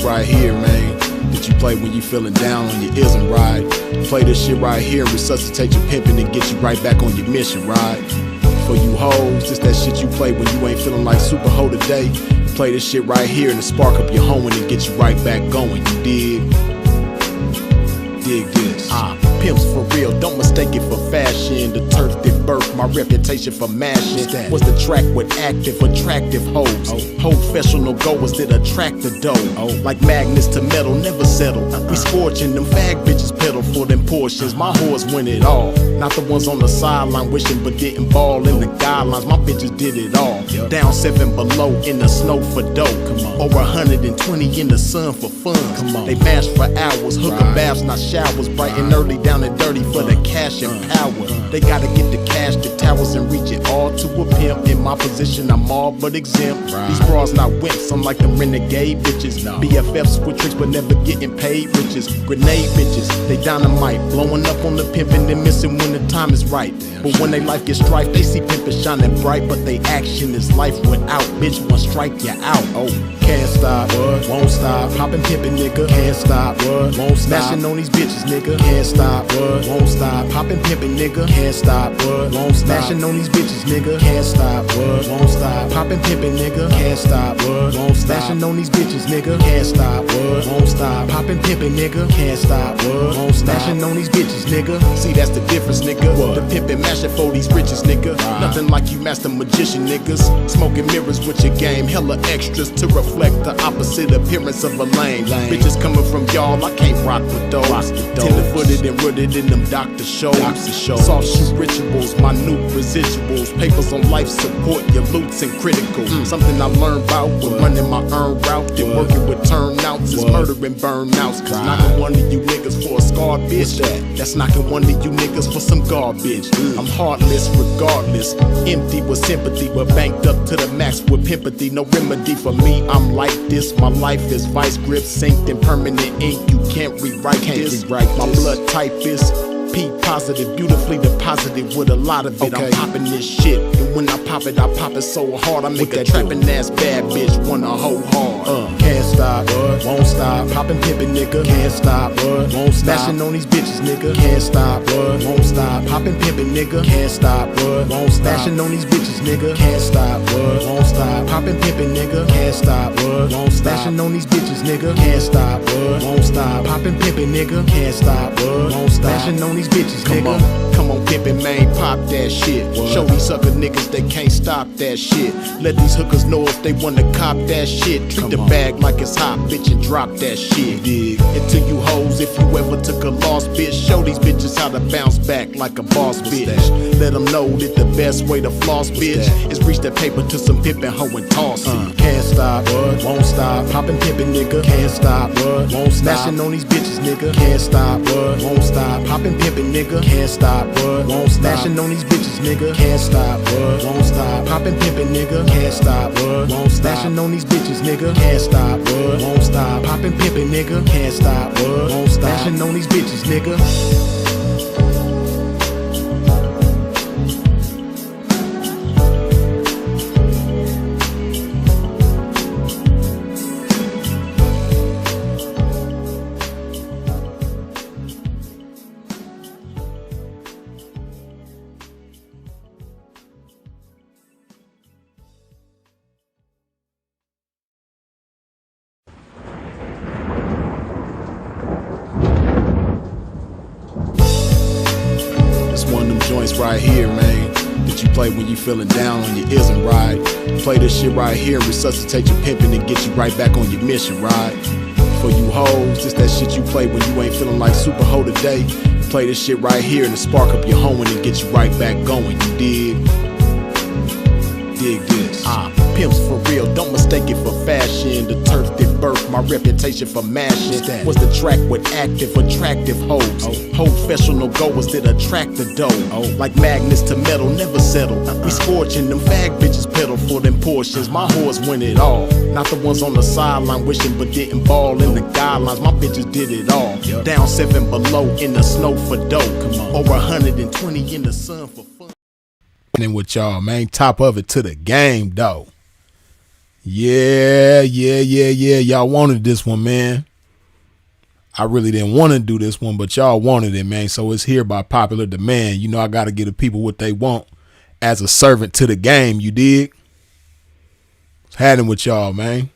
right here, man, that you play when you feeling down on your ism, right? Play this shit right here, resuscitate your pimpin' and get you right back on your mission, right? For you hoes, this that shit you play when you ain't feeling like super hoe today. Play this shit right here and spark up your hoeing and get you right back going, you dig? Dig this. Pimps for real, don't mistake it for fashion. The turf that birthed my reputation for mashing was the track with active, attractive hoes. Professional goers that attract the dough. Like magnets to metal, never settle. We scorching them fag bitches pedal for them portions. My whores win it all. Not the ones on the sideline wishing but didn't ball in the guidelines. My bitches did it all. Down 7 below in the snow for dough. Over 120 in the sun for fun. They mash for hours, hooker baths, not showers. Bright and early, down and dirty for the cash and power. They gotta get the cash, the towers, and reach it all to a pimp. In my position, I'm all but exempt. These bras not wimps, I'm like them renegade bitches. BFFs with tricks but never getting paid riches. Grenade bitches, they dynamite, blowing up on the pimpin' and missing when the time is right. But when they life gets strife, they see pimpin' shining bright, but they action is life without. Bitch, one strike you out. Can't stop, won't stop. Poppin' pimpin', nigga, can't stop, won't stop. Smashing on these bitches, nigga, can't stop, won't stop. Poppin' pimpin', nigga, can't stop, won't stop. Smashing on these bitches, nigga, can't stop, won't stop. Poppin' pimpin', nigga, can't stop, won't stop. Smashing on these bitches, nigga, can't stop, won't stop. Poppin' pimpin', nigga, can't stop, won't stop. Smashing on these bitches, nigga. See, that's the difference, nigga. The pimpin' mashin' for these riches, nigga. Nothing like you master magician niggas. Smoking mirrors with your game, hella extras to reflect the opposite appearance of a lame. Bitches coming from y'all, I can't rock with those. Tender-footed and rooted in them doctor shows. Soft shoe rituals, minute residuals. Papers on life support, your loots and critical. Something I learned about when running my earn route. And working with turnouts is murdering burnouts. Cause knocking one of you niggas for a scarred bitch. That's knocking one of you niggas for some garbage. I'm heartless regardless, empty with sympathy, but banked up to the max with pimpathy. No remedy for me, I'm like this. My life is vice grip, synced in permanent ink. You can't rewrite this. My blood type is P positive, beautifully deposited with a lot of it. I'm popping this shit, and when I pop it so hard I make a trapping ass bad bitch wanna hoe hard. Can't stop, won't stop. Poppin' pimpin', nigga, can't stop, won't stop. Smashing on these bitches, nigga, can't stop, won't stop. Poppin' pimpin', nigga, can't stop, won't stop. Smashing on these bitches, nigga, can't stop, won't stop. Poppin' pimpin', nigga, can't stop, won't stop. Smashing on these bitches, nigga, can't stop, won't stop. Poppin' pimpin', nigga, can't stop, won't stop. Smashing on these bitches, nigga. Come on, pimpin', man, pop that shit. Show these sucker niggas they can't stop that shit. Let these hookers know if they wanna cop that shit. Treat the bag like it's hot, bitch, and drop that shit. And to you hoes, if you ever took a loss, bitch, show these bitches how to bounce back like a boss, bitch. Let them know that the best way to floss, bitch, is reach that paper to some pimpin' hoe and toss it. Can't stop, won't stop. Poppin' pimpin', nigga, can't stop, won't stop. Smashing on these bitches, nigga, can't stop, won't stop. Poppin' pimpin', nigga, can't stop, won't stop. Smashing on these bitches, nigga, can't stop, won't stop. Poppin' pimpin', nigga, can't stop, won't stop. Smashing on these bitches, nigga, can't stop, won't stop. Poppin' pimpin', nigga, can't stop, won't stop. Smashing on these bitches, nigga. One of them joints right here, man, that you play when you feeling down on your ism, right? Play this shit right here and resuscitate your pimpin' and get you right back on your mission, right? For you hoes, this that shit you play when you ain't feeling like super hoe today. Play this shit right here and spark up your hoeing and get you right back going, you dig? Dig this. Pimps for real, don't mistake it for fashion. The turf that birthed my reputation for mashing was the track with active, attractive hoes. Professional goers that attract the dough. Like magnets to metal, never settle. We scorching them fag bitches pedal for them portions. My whores win it all. Not the ones on the sideline wishing but didn't ball in the guidelines. My bitches did it all. Down 7 below in the snow for dough. Over 120 in the sun for fun. And with y'all, man, top of it to the game, though. Yeah. Y'all wanted this one, man. I really didn't want to do this one, but y'all wanted it, man. So it's here by popular demand. You know, I got to give the people what they want as a servant to the game. You dig? It's happening with y'all, man.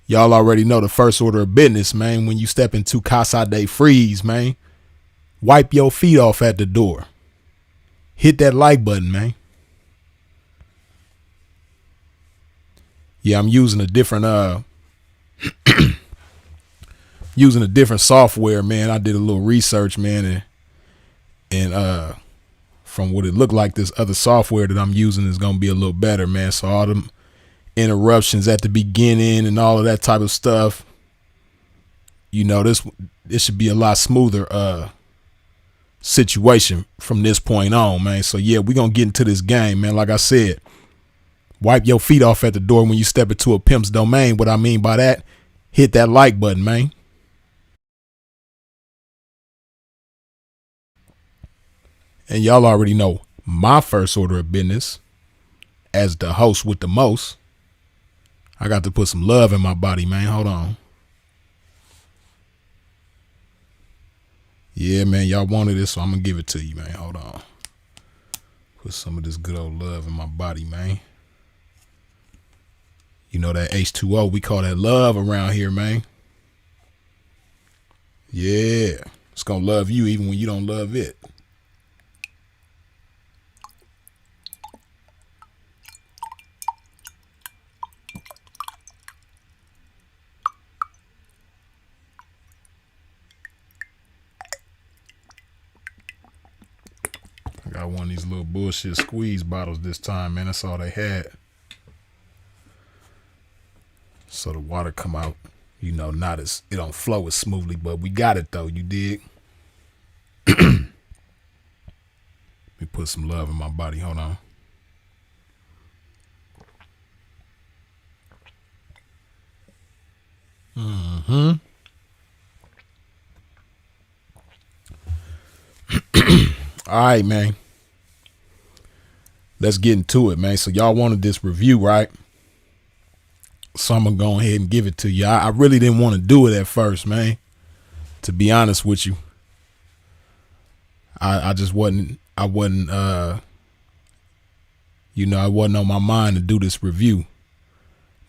Y'all already know the first order of business, man. When you step into Casa de Freeze, man, wipe your feet off at the door. Hit that like button, man. Yeah, I'm using a different software, man. I did a little research, man, and from what it looked like, this other software that I'm using is gonna be a little better, man. So all them interruptions at the beginning and all of that type of stuff, you know, this should be a lot smoother situation from this point on, man. So yeah, we're gonna get into this game, man. Like I said, wipe your feet off at the door when you step into a pimp's domain. What I mean by that, hit that like button, man. And y'all already know my first order of business as the host with the most. I got to put some love in my body, man. Hold on. Yeah, man, y'all wanted this, so I'm going to give it to you, man. Hold on. Put some of this good old love in my body, man. You know that H2O, we call that love around here, man. Yeah. It's going to love you even when you don't love it. I got one of these little bullshit squeeze bottles this time, man. That's all they had. So the water come out, you know, not as, it don't flow as smoothly, but we got it though, you dig? Let me put some love in my body, hold on. All right, man. Let's get into it, man. So y'all wanted this review, right? So I'm going to go ahead and give it to you. I really didn't want to do it at first, man. To be honest with you. I just wasn't, you know, I wasn't on my mind to do this review.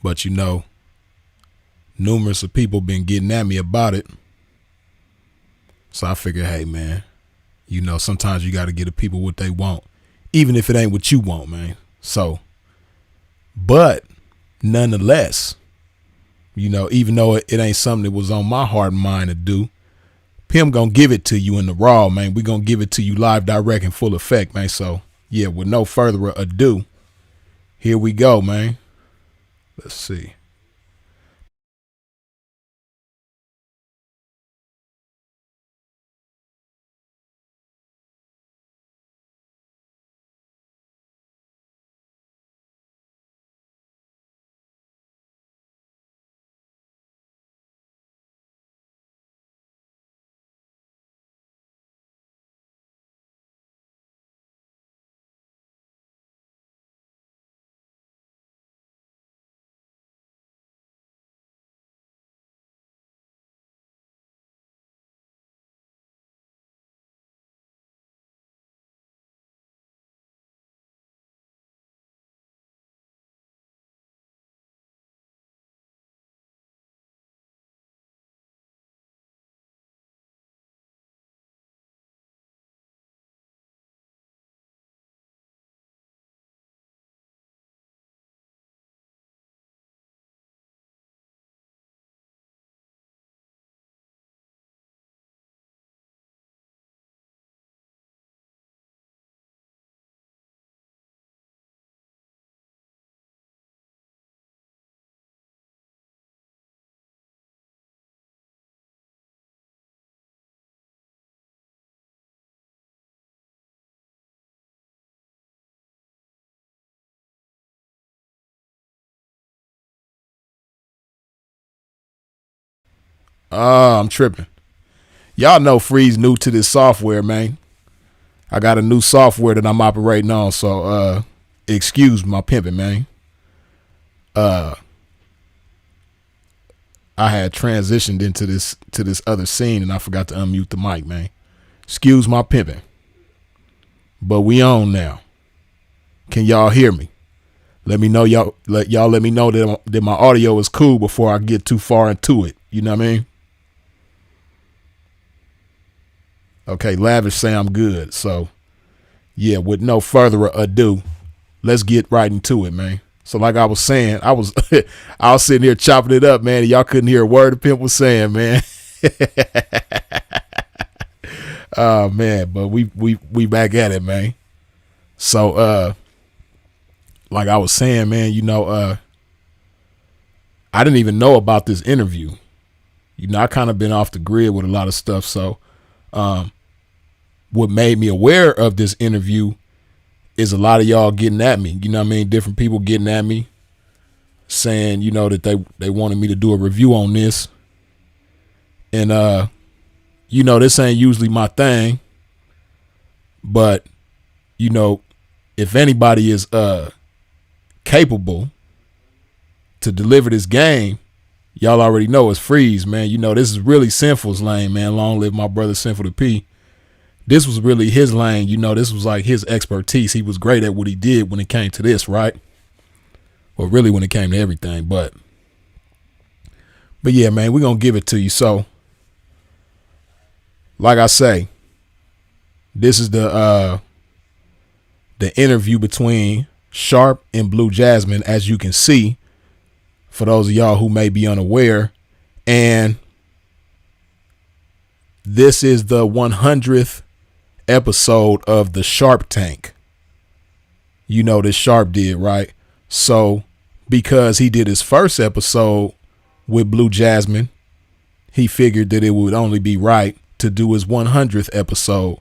But, you know, numerous of people been getting at me about it. So I figured, hey, man, you know, sometimes you got to give the people what they want, even if it ain't what you want, man. So, but nonetheless, you know, even though it ain't something that was on my heart and mind to do, Pim gonna give it to you in the raw, man. We gonna give it to you live, direct, and full effect, man. So, yeah, with no further ado, here we go, man. Let's see. I'm tripping. Y'all know Freeze new to this software, man. I got a new software that I'm operating on, so excuse my pimping, man. uh I had transitioned into this other scene and I forgot to unmute the mic, man. Excuse my pimping. But we on now. Can y'all hear me? Let me know let me know that my audio is cool before I get too far into it. You know what I mean? Okay, Lavish say I'm good. So yeah, with no further ado, let's get right into it, man. So like I was saying, I was I was sitting here chopping it up, man, and y'all couldn't hear a word the pimp was saying, man. Oh man, but we back at it, man. So like I was saying, man, I didn't even know about this interview. I kind of been off the grid with a lot of stuff. So what made me aware of this interview is a lot of y'all getting at me. You know what I mean? Different people getting at me saying, that they wanted me to do a review on this. And, this ain't usually my thing. But, if anybody is capable to deliver this game, y'all already know it's Freeze, man. This is really Sinful's lane, man. Long live my brother Sinful the P. This was really his lane. This was like his expertise. He was great at what he did when it came to this, right? Well, really when it came to everything. But yeah, man, we're going to give it to you. So, like I say, this is the interview between Sharp and Blue Jasmin, as you can see, for those of y'all who may be unaware. And this is the 100th episode of the Sharp Tank. This Sharp did, right? So because he did his first episode with Blue Jasmin, he figured that it would only be right to do his 100th episode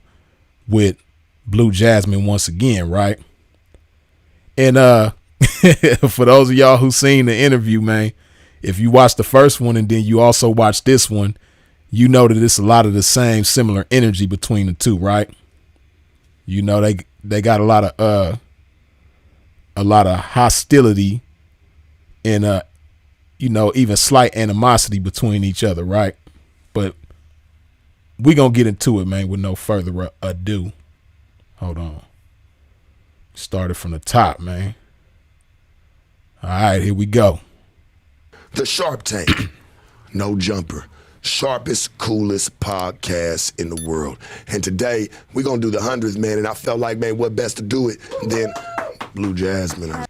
with Blue Jasmin once again, right? And for those of y'all who seen the interview, man, if you watched the first one and then you also watched this one, you know that it's a lot of the same similar energy between the two, right? They got a lot of hostility and even slight animosity between each other, right? But we gonna get into it, man, with no further ado. Hold on. Started from the top, man. All right, here we go. The Sharp Tank. No jumper. Sharpest, coolest podcast in the world. And today, we're going to do the 100th, man, and I felt like, man, what best to do it than Blue Jasmin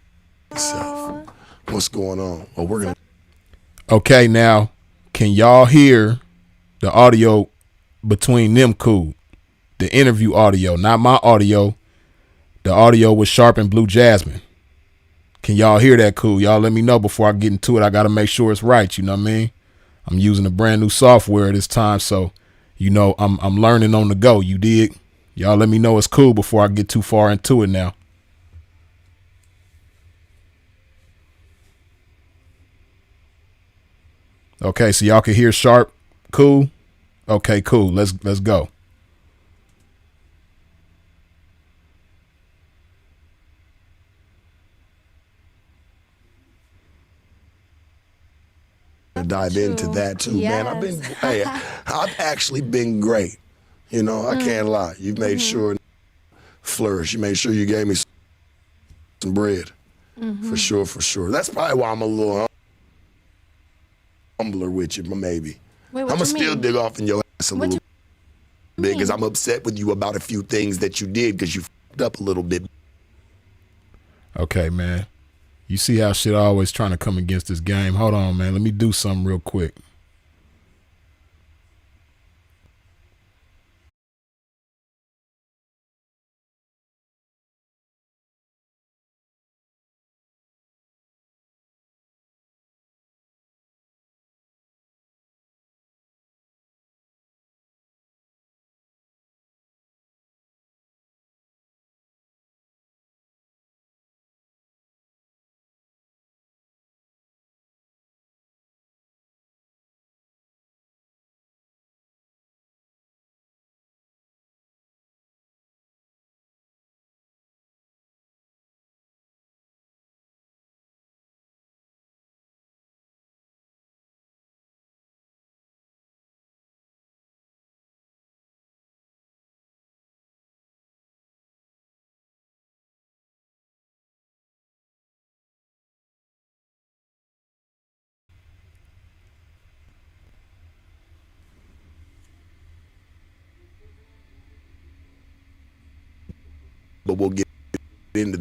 herself. What's going on? Well, we're going to... Okay, now, can y'all hear the audio between them cool? The interview audio, not my audio. The audio with Sharp and Blue Jasmin. Can y'all hear that cool? Y'all let me know before I get into it. I got to make sure it's right, you know what I mean? I'm using a brand new software this time, so I'm learning on the go. You dig? Y'all let me know it's cool before I get too far into it now. Okay, so y'all can hear Sharp cool? Okay, cool. Let's go. Dive into that too, man. I've actually been great. I can't lie. You've made sure flourish. You made sure you gave me some bread. For sure. That's probably why I'm a little humbler with you, maybe. I'm gonna still dig off in your ass a little bit because I'm upset with you about a few things that you did because you fucked up a little bit. Okay, man. You see how shit always trying to come against this game. Hold on, man. Let me do something real quick. but we'll get into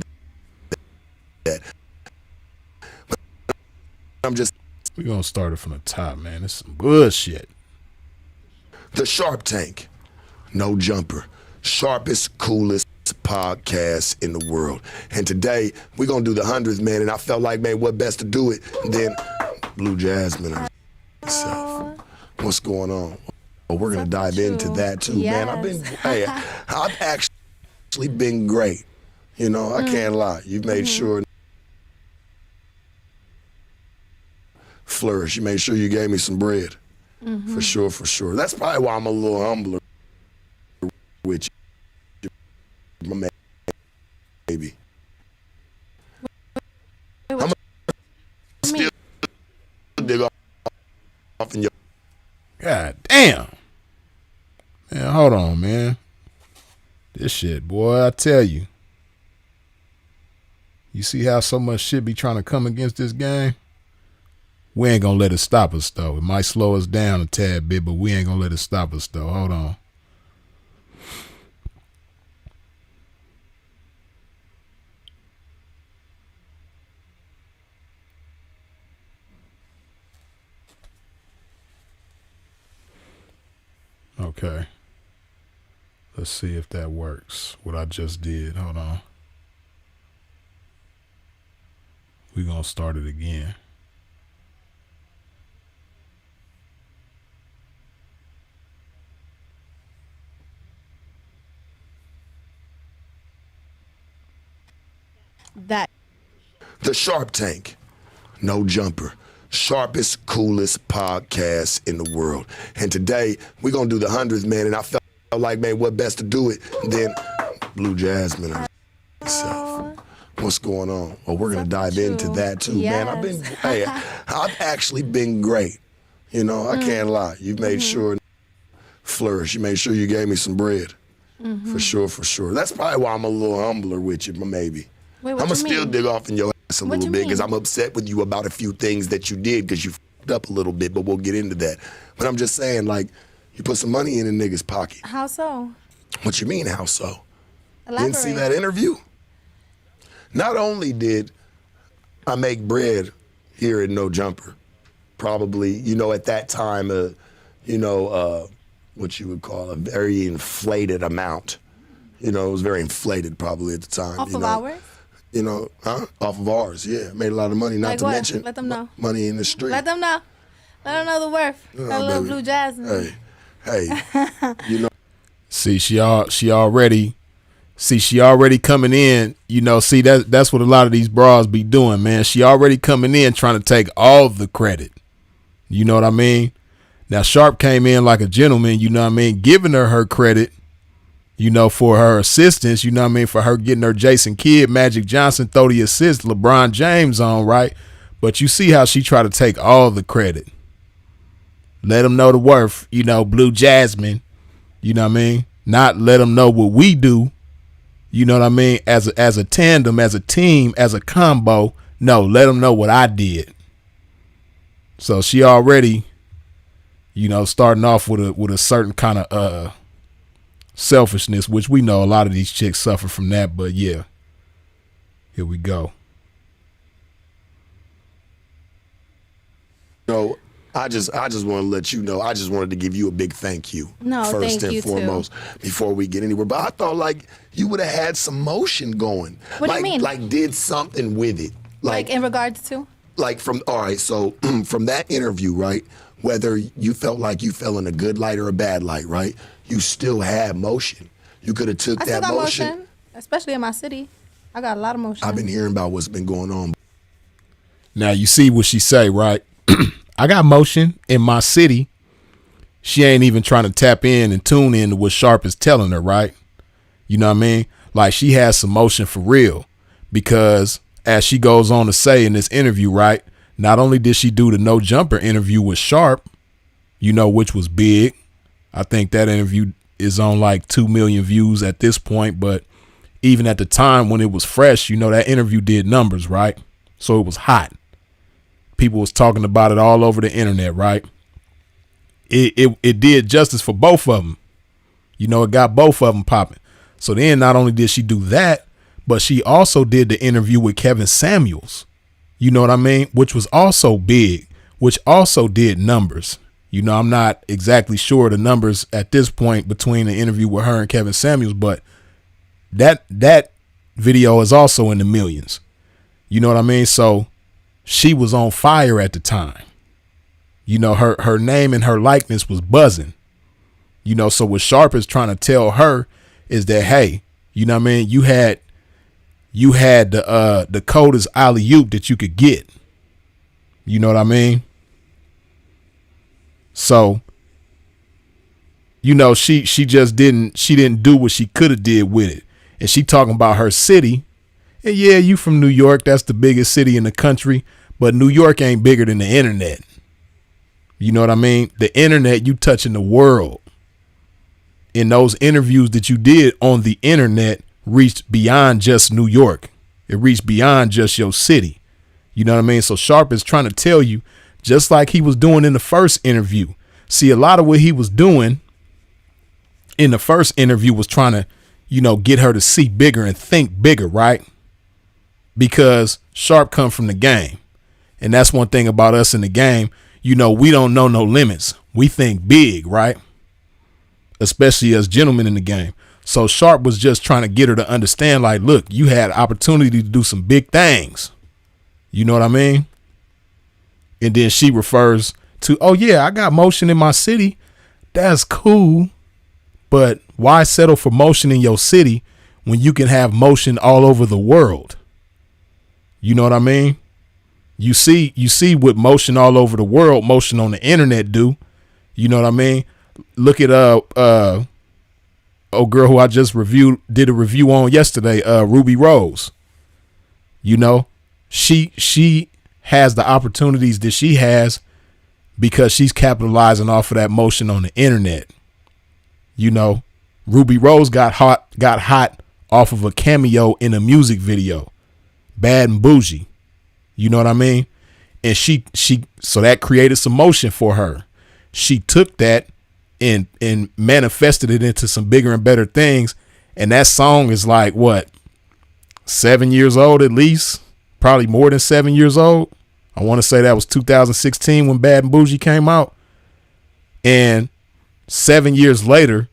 that. I'm just. We're going to start it from the top, man. It's some bullshit. The Sharp Tank. No jumper. Sharpest, coolest podcast in the world. And today, we're going to do the 100th, man. And I felt like, man, what best to do it than Blue Jasmin herself. What's going on? Well, we're going to dive into that, too, man. I've actually been great. You know, I can't lie. You've made sure flourish. You made sure you gave me some bread. For sure, for sure. That's probably why I'm a little humbler with you, my baby. I'm still dig off in your. God damn. Man, hold on, man. This shit, boy, I tell you. You see how so much shit be trying to come against this game? We ain't gonna let it stop us, though. It might slow us down a tad bit, but we ain't gonna let it stop us, though. Hold on. Okay. Let's see if that works. What I just did. Hold on. We're gonna start it again. The Sharp Tank. No jumper. Sharpest, coolest podcast in the world. And today, we're going to do the 100th, man. And I felt like, man, what best to do it than Blue Jasmin herself. What's going on? Well, we're going to dive into that, too, man. I've actually been great. You know, I can't lie. You've made sure flourish. You made sure you gave me some bread. For sure, for sure. That's probably why I'm a little humbler with you, maybe. Wait, I'm going to still dig off in your ass a little bit because I'm upset with you about a few things that you did because you f***ed up a little bit, but we'll get into that. But I'm just saying, like, you put some money in a nigga's pocket. How so? What you mean, how so? Elaborate. Didn't see that interview? Not only did I make bread here at No Jumper, probably, you know, at that time, what you would call a very inflated amount. You know, it was very inflated probably at the time. Off of ours? You know, off of ours, yeah. Made a lot of money, not like to what? mention Let them know. Money in the street. Let them know. Let them know the worth. Got a little baby. Blue Jasmin. Hey, you know. See, she already coming in, you know, see that's what a lot of these bras be doing, man. She already coming in trying to take all the credit. You know what I mean? Now Sharp came in like a gentleman, you know what I mean, giving her credit, you know, for her assistance, you know what I mean, for her getting her Jason Kidd, Magic Johnson, throw the assist, LeBron James on, right? But you see how she try to take all the credit. Let them know the worth, you know, Blue Jasmin, you know what I mean? Not let them know what we do, you know what I mean, as a tandem, as a team, as a combo. No, let them know what I did. So she already, you know, starting off with a certain kind of selfishness, which we know a lot of these chicks suffer from that, but yeah. Here we go. No, I just want to let you know, I just wanted to give you a big thank you. No, first thank and you foremost, before we get anywhere. But I thought like you would have had some motion going. What do you mean? Like did something with it. Like in regards to? Like all right, so from that interview, right, whether you felt like you fell in a good light or a bad light, right, you still had motion. You could have took I that still got motion, especially in my city. I got a lot of motion. I've been hearing about what's been going on. Now you see what she say, right? I got motion in my city. She ain't even trying to tap in and tune in to what Sharp is telling her, right? You know what I mean? Like she has some motion for real, because as she goes on to say in this interview, right, not only did she do the No Jumper interview with Sharp, you know, which was big. I think that interview is on like 2 million views at this point, but even at the time when it was fresh, you know, that interview did numbers, right? So it was hot. People was talking about it all over the internet, right? It did justice for both of them. You know, it got both of them popping. So then not only did she do that, but she also did the interview with Kevin Samuels. You know what I mean? Which was also big, which also did numbers. You know, I'm not exactly sure the numbers at this point between the interview with her and Kevin Samuels, but that video is also in the millions. You know what I mean? So she was on fire at the time. You know, her name and her likeness was buzzing. You know, so what Sharp is trying to tell her is that, hey, you know what I mean? You had the coldest alley-oop that you could get. You know what I mean? So, you know, she didn't do what she could have did with it. And she talking about her city. And yeah, you from New York. That's the biggest city in the country. But New York ain't bigger than the internet. You know what I mean? The internet, you touching the world. In those interviews that you did on the internet reached beyond just New York. It reached beyond just your city. You know what I mean? So Sharp is trying to tell you, just like he was doing in the first interview. See, a lot of what he was doing in the first interview was trying to, you know, get her to see bigger and think bigger, right? Because Sharp come from the game. And that's one thing about us in the game. You know, we don't know no limits. We think big, right? Especially as gentlemen in the game. So Sharp was just trying to get her to understand, like, look, you had opportunity to do some big things. You know what I mean? And then she refers to, oh, yeah, I got motion in my city. That's cool. But why settle for motion in your city when you can have motion all over the world? You know what I mean? You see what motion all over the world, motion on the internet do. You know what I mean? Look at girl who I just did a review on yesterday, Ruby Rose. You know, she has the opportunities that she has because she's capitalizing off of that motion on the internet. You know, Ruby Rose got hot off of a cameo in a music video, Bad and Bougie. You know what I mean? And so that created some motion for her. She took that and manifested it into some bigger and better things. And that song is like, what, 7 years old at least? Probably more than 7 years old. I want to say that was 2016 when Bad and Bougie came out. And 7 years later,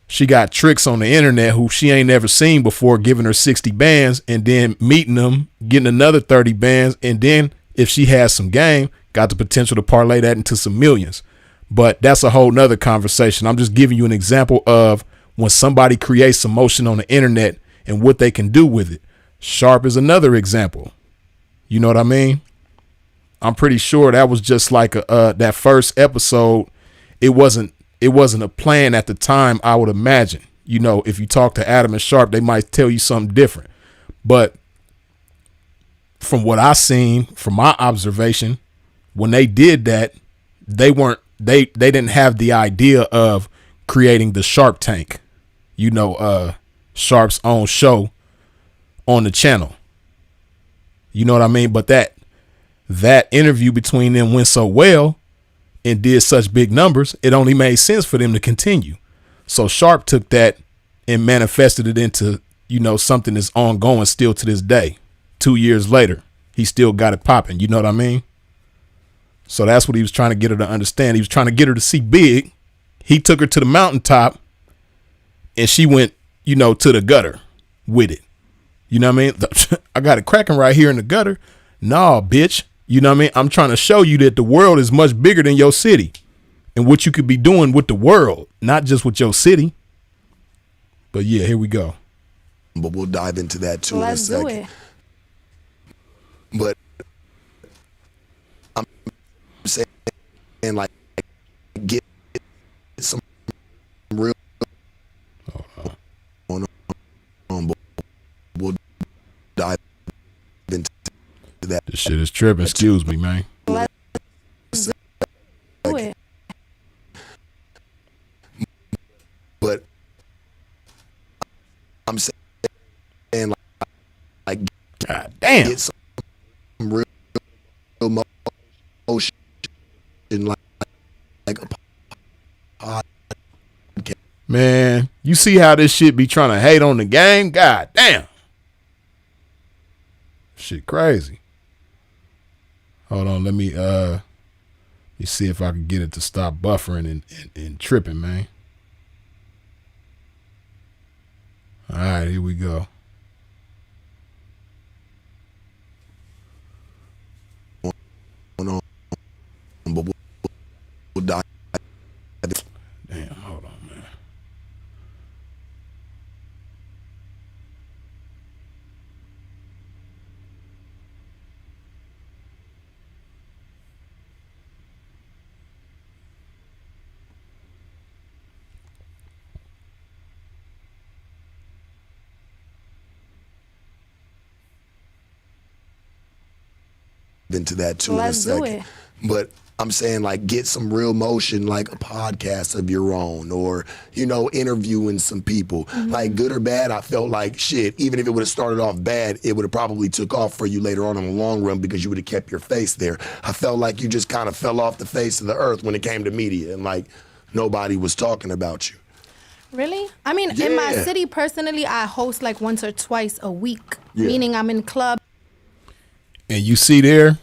she got tricks on the internet who she ain't never seen before, giving her 60 bands and then meeting them, getting another 30 bands. And then if she has some game, got the potential to parlay that into some millions. But that's a whole nother conversation. I'm just giving you an example of when somebody creates some motion on the internet and what they can do with it. Sharp is another example. You know what I mean? I'm pretty sure that was just like that first episode. It wasn't a plan at the time, I would imagine. You know, if you talk to Adam and Sharp, they might tell you something different. But from what I seen, from my observation, when they did that, they didn't have the idea of creating the Sharp Tank, you know, Sharp's own show on the channel. You know what I mean? But that interview between them went so well and did such big numbers, it only made sense for them to continue. So Sharp took that and manifested it into, you know, something that's ongoing still to this day. 2 years later, he still got it popping. You know what I mean? So that's what he was trying to get her to understand. He was trying to get her to see big. He took her to the mountaintop and she went, you know, to the gutter with it. You know what I mean? I got it cracking right here in the gutter. Nah, bitch. You know what I mean? I'm trying to show you that the world is much bigger than your city and what you could be doing with the world, not just with your city. But yeah, here we go. But we'll dive into that too in a Let's do second. it. But I'm saying, like, get some real on. But we'll dive into that. This shit is tripping. Excuse me, man. Let's do it. But I'm saying, like God damn. get some real motion, like a podcast. Man, You see how this shit be trying to hate on the game? God damn. Shit crazy. Hold on, let me see if I can get it to stop buffering and tripping, man. All right, here we go. Damn, hold on, man. Into that too Let's in a do second. it. But I'm saying, like, get some real motion, like a podcast of your own, or, you know, interviewing some people. Like, good or bad, I felt like, shit, even if it would have started off bad, it would have probably took off for you later on in the long run because you would have kept your face there. I felt like you just kind of fell off the face of the earth when it came to media, and, like, nobody was talking about you. Really? I mean, in my Yeah. city, personally, I host like once or twice a week. Yeah. Meaning I'm in club. And you see there,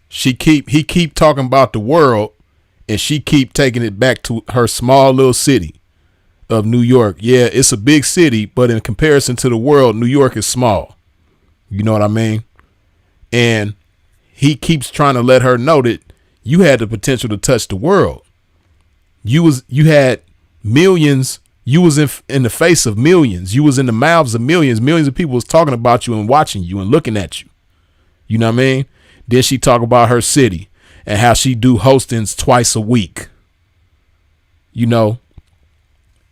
he keep talking about the world, and she keep taking it back to her small little city of New York. Yeah, it's a big city, but in comparison to the world, New York is small. You know what I mean? And he keeps trying to let her know that you had the potential to touch the world. You had millions. You was in the face of millions. You was in the mouths of millions. Millions of people was talking about you and watching you and looking at you. You know what I mean? Then she talk about her city and how she do hostings twice a week. You know,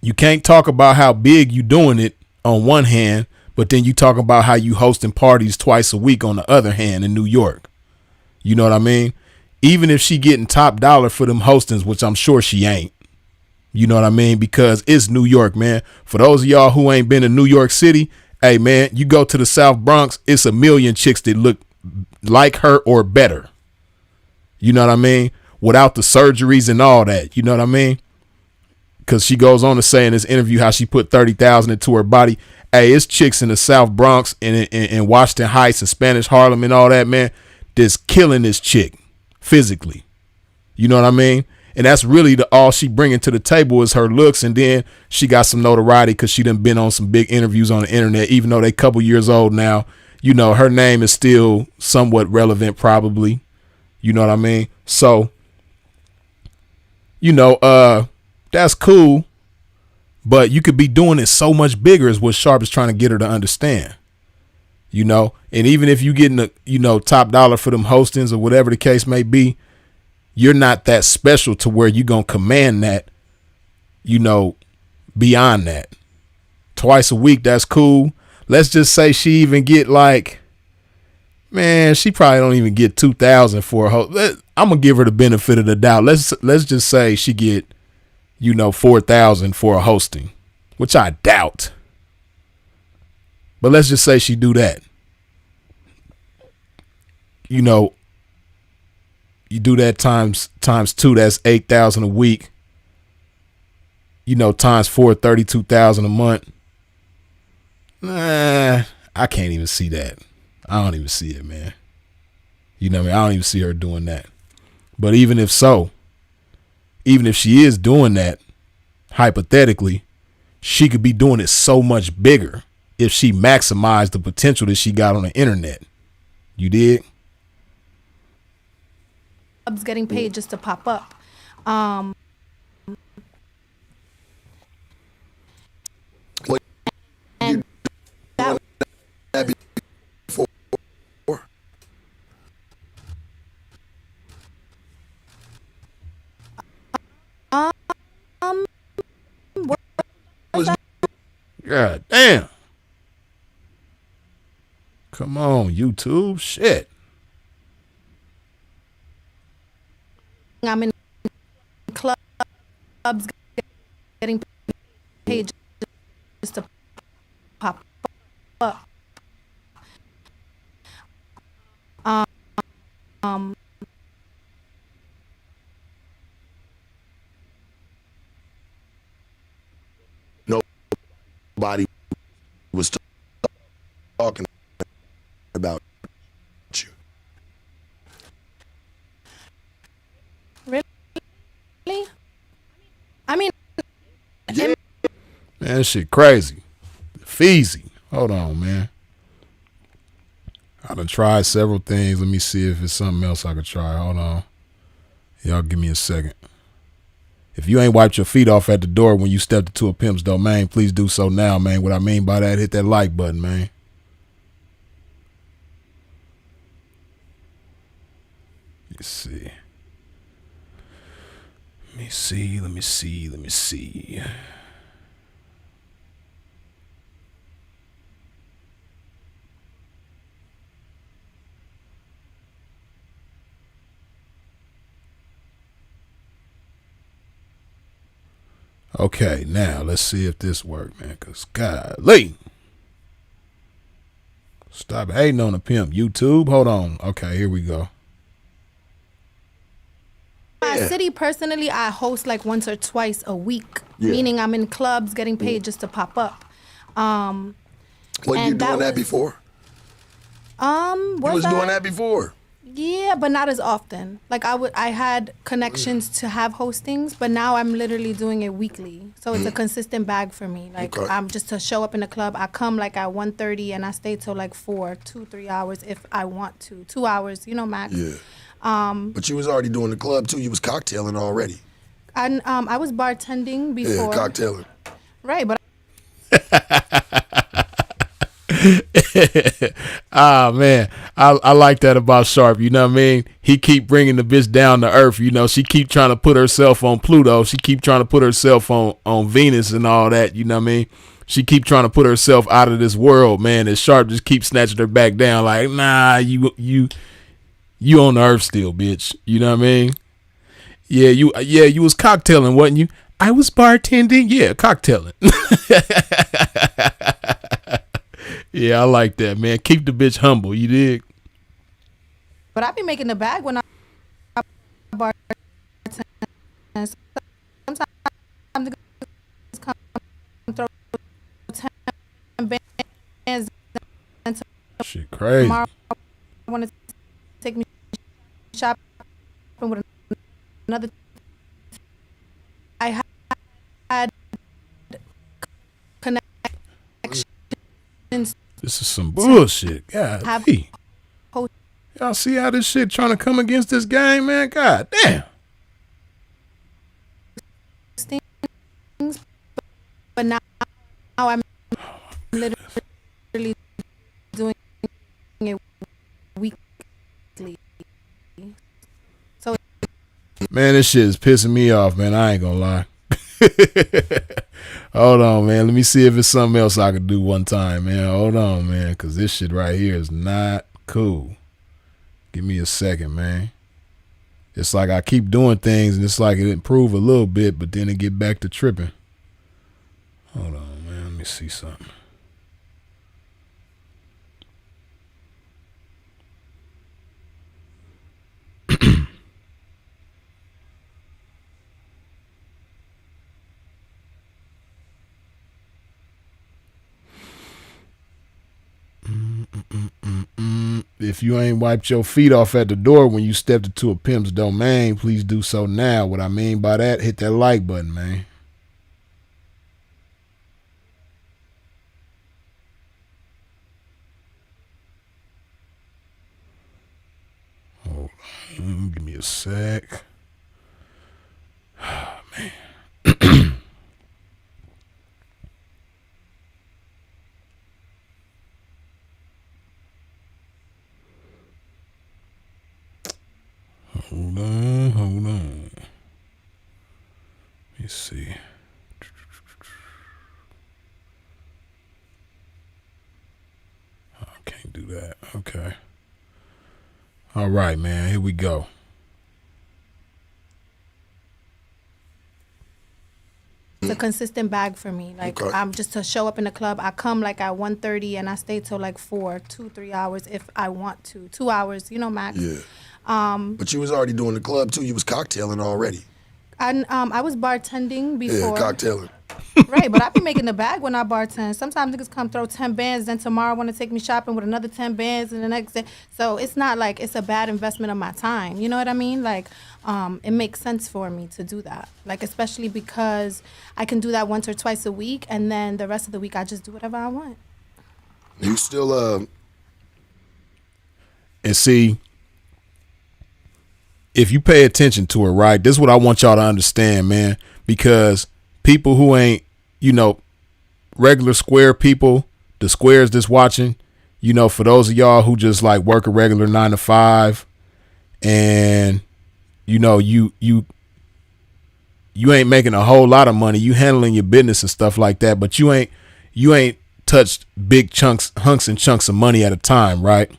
you can't talk about how big you doing it on one hand, but then you talk about how you hosting parties twice a week on the other hand in New York. You know what I mean? Even if she getting top dollar for them hostings, which I'm sure she ain't. You know what I mean? Because it's New York, man. For those of y'all who ain't been to New York City, hey, man, you go to the South Bronx, it's a million chicks that look like her or better. You know what I mean? Without the surgeries and all that. You know what I mean? Because she goes on to say in this interview how she put 30,000 into her body. Hey, it's chicks in the South Bronx and Washington Heights and Spanish Harlem and all that, man, that's killing this chick physically. You know what I mean? And that's really all she bringing to the table is her looks. And then she got some notoriety because she done been on some big interviews on the internet, even though they couple years old now. You know, her name is still somewhat relevant, probably. You know what I mean? So, you know, that's cool. But you could be doing it so much bigger is what Sharp is trying to get her to understand. You know, and even if you getting top dollar for them hostings or whatever the case may be, you're not that special to where you're going to command that, you know, beyond that. Twice a week, that's cool. Let's just say she even get like, man, she probably don't even get 2,000 for a host. I'm going to give her the benefit of the doubt. Let's just say she get, 4,000 for a hosting, which I doubt. But let's just say she do that. You know, you do that times 2, that's 8,000 a week. You know, times 4, 32,000 a month. Nah, I can't even see that. I don't even see it, man. You know what I mean? I don't even see her doing that. But even if so, even if she is doing that, hypothetically, she could be doing it so much bigger if she maximized the potential that she got on the internet. You dig? Clubs getting paid just to pop up. What And you that that before? God damn. Come on, YouTube. Shit. I'm in clubs getting paid just to pop up. No nobody was talking about you. Really? I mean, Yeah. Man, that shit crazy. Feezy. Hold on, man. I done tried several things. Let me see if it's something else I could try. Hold on. Y'all give me a second. If you ain't wiped your feet off at the door when you stepped into a pimp's domain, please do so now, man. What I mean by that, hit that like button, man. Let's see. Let me see. Okay, now let's see if this worked, man, because golly. Stop hating on the pimp. YouTube, hold on. Okay, here we go. my city, personally, I host like once or twice a week, meaning I'm in clubs getting paid just to pop up. Well, you doing that before? You was doing that before? Yeah, but not as often. Like I had connections to have hostings, but now I'm literally doing it weekly. So it's a consistent bag for me. Like I'm just to show up in the club. I come like at 1:30 and I stay till like 3 hours if I want to. 2 hours, max. Yeah. But you was already doing the club too. You was cocktailing already. And I was bartending before. Yeah, cocktailing. Right, but Man, I like that about Sharp. You know what I mean? He keep bringing the bitch down to earth. She keep trying to put herself on Pluto. She keep trying to put herself on Venus and all that. You know what I mean? She keep trying to put herself out of this world, man. And Sharp just keep snatching her back down. Like, nah, you on the earth still, bitch. You know what I mean? Yeah, you was cocktailing, wasn't you? I was bartending. Yeah, cocktailing. Yeah, I like that, man. Keep the bitch humble. You dig? I be making the bag when I bartend. Sometimes the girls come throw 10 bands into shit crazy. tomorrow. Want to take me shopping with another. I had connections. This is some bullshit. God, y'all see how this shit trying to come against this game, man? God damn. But now I'm literally doing it weekly. So, man, this shit is pissing me off, man. I ain't gonna lie. Hold on, man. Let me see if it's something else I could do one time, man. Hold on, man, because this shit right here is not cool. Give me a second, man. It's like I keep doing things, and it's like it improve a little bit, but then it get back to tripping. Hold on, man. Let me see something. If you ain't wiped your feet off at the door when you stepped into a pimp's domain, please do so now. What I mean by that, hit that like button, man. Hold on, give me a sec. Oh, man. Hold on. Let me see. I can't do that. Okay. All right, man. Here we go. it's a consistent bag for me. Like I'm just to show up in the club. I come like at 1:30 and I stay till like 3 hours if I want to. 2 hours, max. Yeah. But you was already doing the club too. You was cocktailing already. And I was bartending before. Yeah, cocktailing. Right, but I be making the bag when I bartend. Sometimes niggas come throw 10 bands, then tomorrow want to take me shopping with another 10 bands, and the next day. So it's not like it's a bad investment of my time. You know what I mean? Like, it makes sense for me to do that. Like, especially because I can do that once or twice a week, and then the rest of the week I just do whatever I want. You still And see, if you pay attention to it, right, this is what I want y'all to understand, man, because people who ain't, regular square people, the squares that's watching, for those of y'all who just like work a regular 9 to 5 and, you ain't making a whole lot of money, you handling your business and stuff like that, but you ain't touched big hunks and chunks of money at a time, right?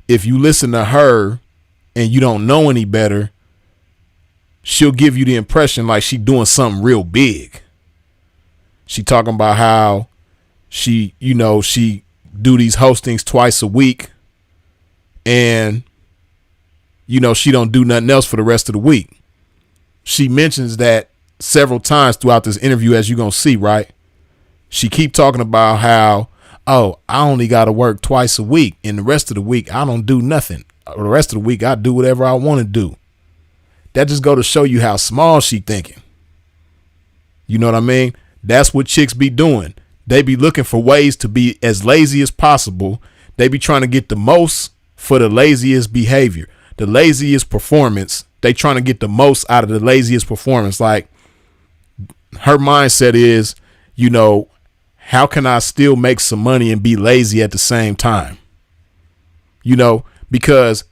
If you listen to her and you don't know any better, she'll give you the impression like she doing something real big. She talking about how she do these hostings twice a week and, she don't do nothing else for the rest of the week. She mentions that several times throughout this interview, as you're going to see, right? She keep talking about how, oh, I only got to work twice a week and the rest of the week I don't do nothing. Or the rest of the week I do whatever I want to do. That just go to show you how small she thinking. You know what I mean? That's what chicks be doing. They be looking for ways to be as lazy as possible. They be trying to get the most for the laziest behavior, the laziest performance. They trying to get the most out of the laziest performance. Like, her mindset is, how can I still make some money and be lazy at the same time? Because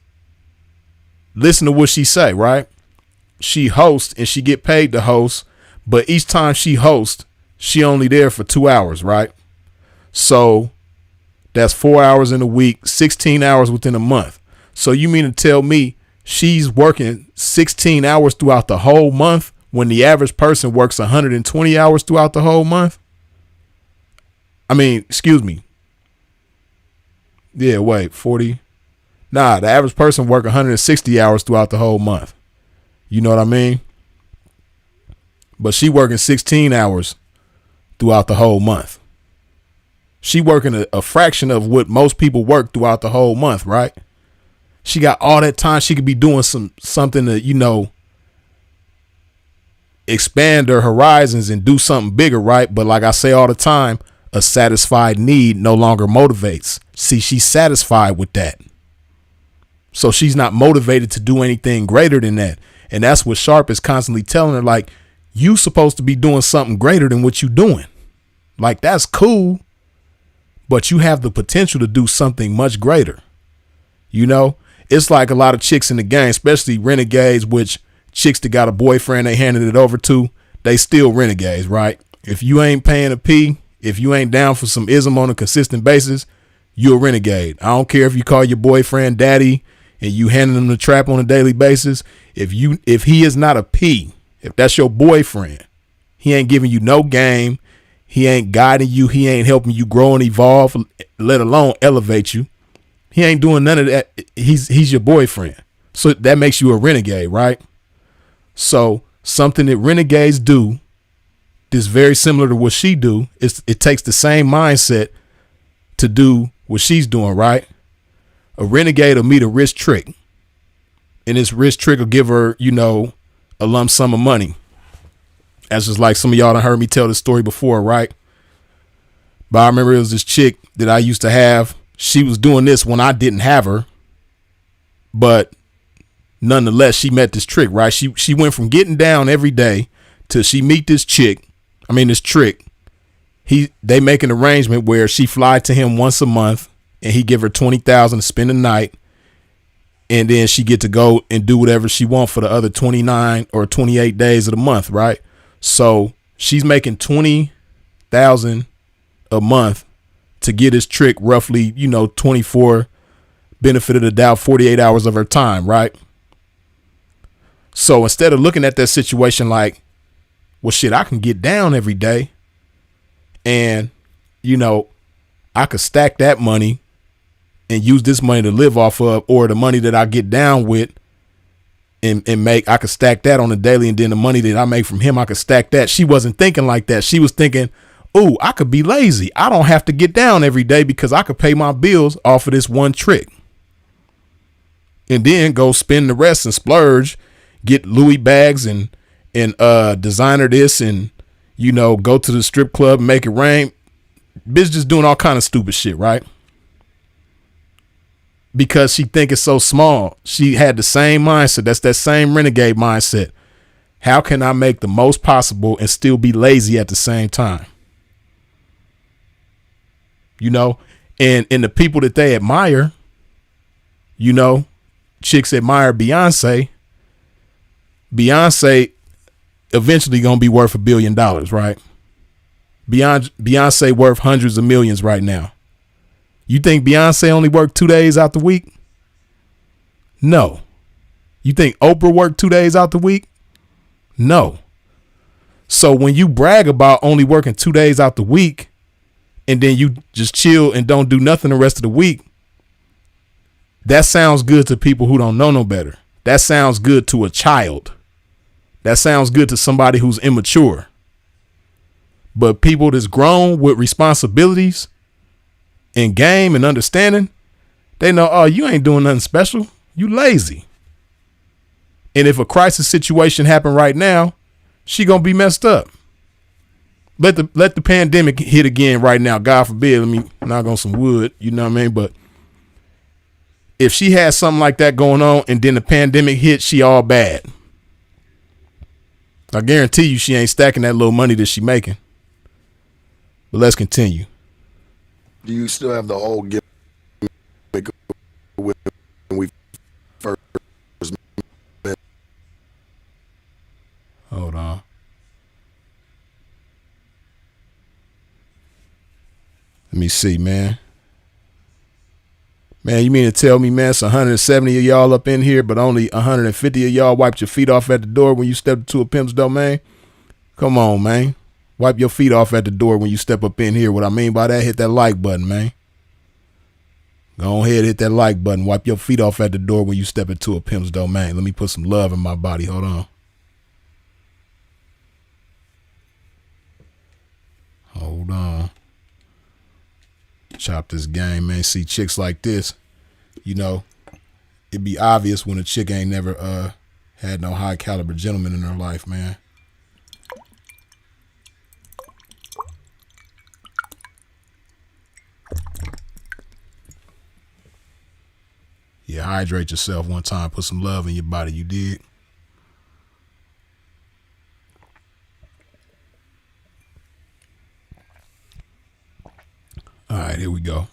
listen to what she say, right? She hosts and she get paid to host, but each time she hosts, she only there for 2 hours, right? So that's 4 hours in a week, 16 hours within a month. So you mean to tell me she's working 16 hours throughout the whole month when the average person works 120 hours throughout the whole month? I mean, excuse me. Yeah, wait, 40. Nah, the average person work 160 hours throughout the whole month. You know what I mean? But she working 16 hours throughout the whole month. She working a fraction of what most people work throughout the whole month, right? She got all that time. She could be doing something to, expand her horizons and do something bigger, right? But like I say all the time, a satisfied need no longer motivates. See, she's satisfied with that. So she's not motivated to do anything greater than that. And that's what Sharp is constantly telling her, like, you supposed to be doing something greater than what you doing. Like, that's cool, but you have the potential to do something much greater. It's like a lot of chicks in the game, especially renegades, which chicks that got a boyfriend they handed it over to, they still renegades, right? If you ain't paying a P, if you ain't down for some ism on a consistent basis, you're a renegade. I don't care if you call your boyfriend daddy and you handing him the trap on a daily basis. If he is not a P, if that's your boyfriend, he ain't giving you no game. He ain't guiding you. He ain't helping you grow and evolve, let alone elevate you. He ain't doing none of that. He's your boyfriend. So that makes you a renegade, right? So something that renegades do is very similar to what she do. It takes the same mindset to do what she's doing, right? A renegade will meet a rich trick, and this rich trick will give her, a lump sum of money. That's just like some of y'all done heard me tell this story before, right? But I remember it was this chick that I used to have. She was doing this when I didn't have her, but nonetheless, she met this trick, right? She went from getting down every day till she meet this trick. They make an arrangement where she fly to him once a month and he give her $20,000 to spend the night. And then she get to go and do whatever she want for the other 29 or 28 days of the month. Right. So she's making $20,000 a month to get his trick roughly, 24 benefit of the doubt, 48 hours of her time. Right. So instead of looking at that situation like, well, shit, I can get down every day and, I could stack that money and use this money to live off of, or the money that I get down with and make, I could stack that on the daily, and then the money that I make from him, I could stack that. She wasn't thinking like that. She was thinking, ooh, I could be lazy. I don't have to get down every day because I could pay my bills off of this one trick. And then go spend the rest and splurge, get Louis bags and designer this, and, you know, go to the strip club and make it rain. Bitch just doing all kind of stupid shit, right? Because she think it's so small. She had the same mindset. That's that same renegade mindset. How can I make the most possible and still be lazy at the same time? You know, and the people that they admire, you know, chicks admire Beyonce. Beyonce eventually gonna be worth $1 billion, right? Beyonce worth hundreds of millions right now. You think Beyonce only worked 2 days out the week? No. You think Oprah worked 2 days out the week? No. So when you brag about only working 2 days out the week, and then you just chill and don't do nothing the rest of the week, that sounds good to people who don't know no better. That sounds good to a child. That sounds good to somebody who's immature. But people that's grown with responsibilities and game and understanding, they know, oh, you ain't doing nothing special. You lazy. And if a crisis situation happen right now, she gonna be messed up. Let the pandemic hit again right now. God forbid. Let me knock on some wood. You know what I mean? But if she has something like that going on and then the pandemic hit, she all bad. I guarantee you she ain't stacking that little money that she making. But let's continue. Do you still have the whole gimmick when we first met? Hold on. Let me see, man. Man, you mean to tell me, man, it's 170 of y'all up in here, but only 150 of y'all wiped your feet off at the door when you stepped into a pimp's domain? Come on, man. Wipe your feet off at the door when you step up in here. What I mean by that, hit that like button, man. Go ahead, hit that like button. Wipe your feet off at the door when you step into a pimp's domain. Let me put some love in my body. Hold on. Hold on. Chop this game, man. See chicks like this, you know, it'd be obvious when a chick ain't never had no high caliber gentleman in her life, man. Yeah, hydrate yourself one time. Put some love in your body. You dig? All right, here we go.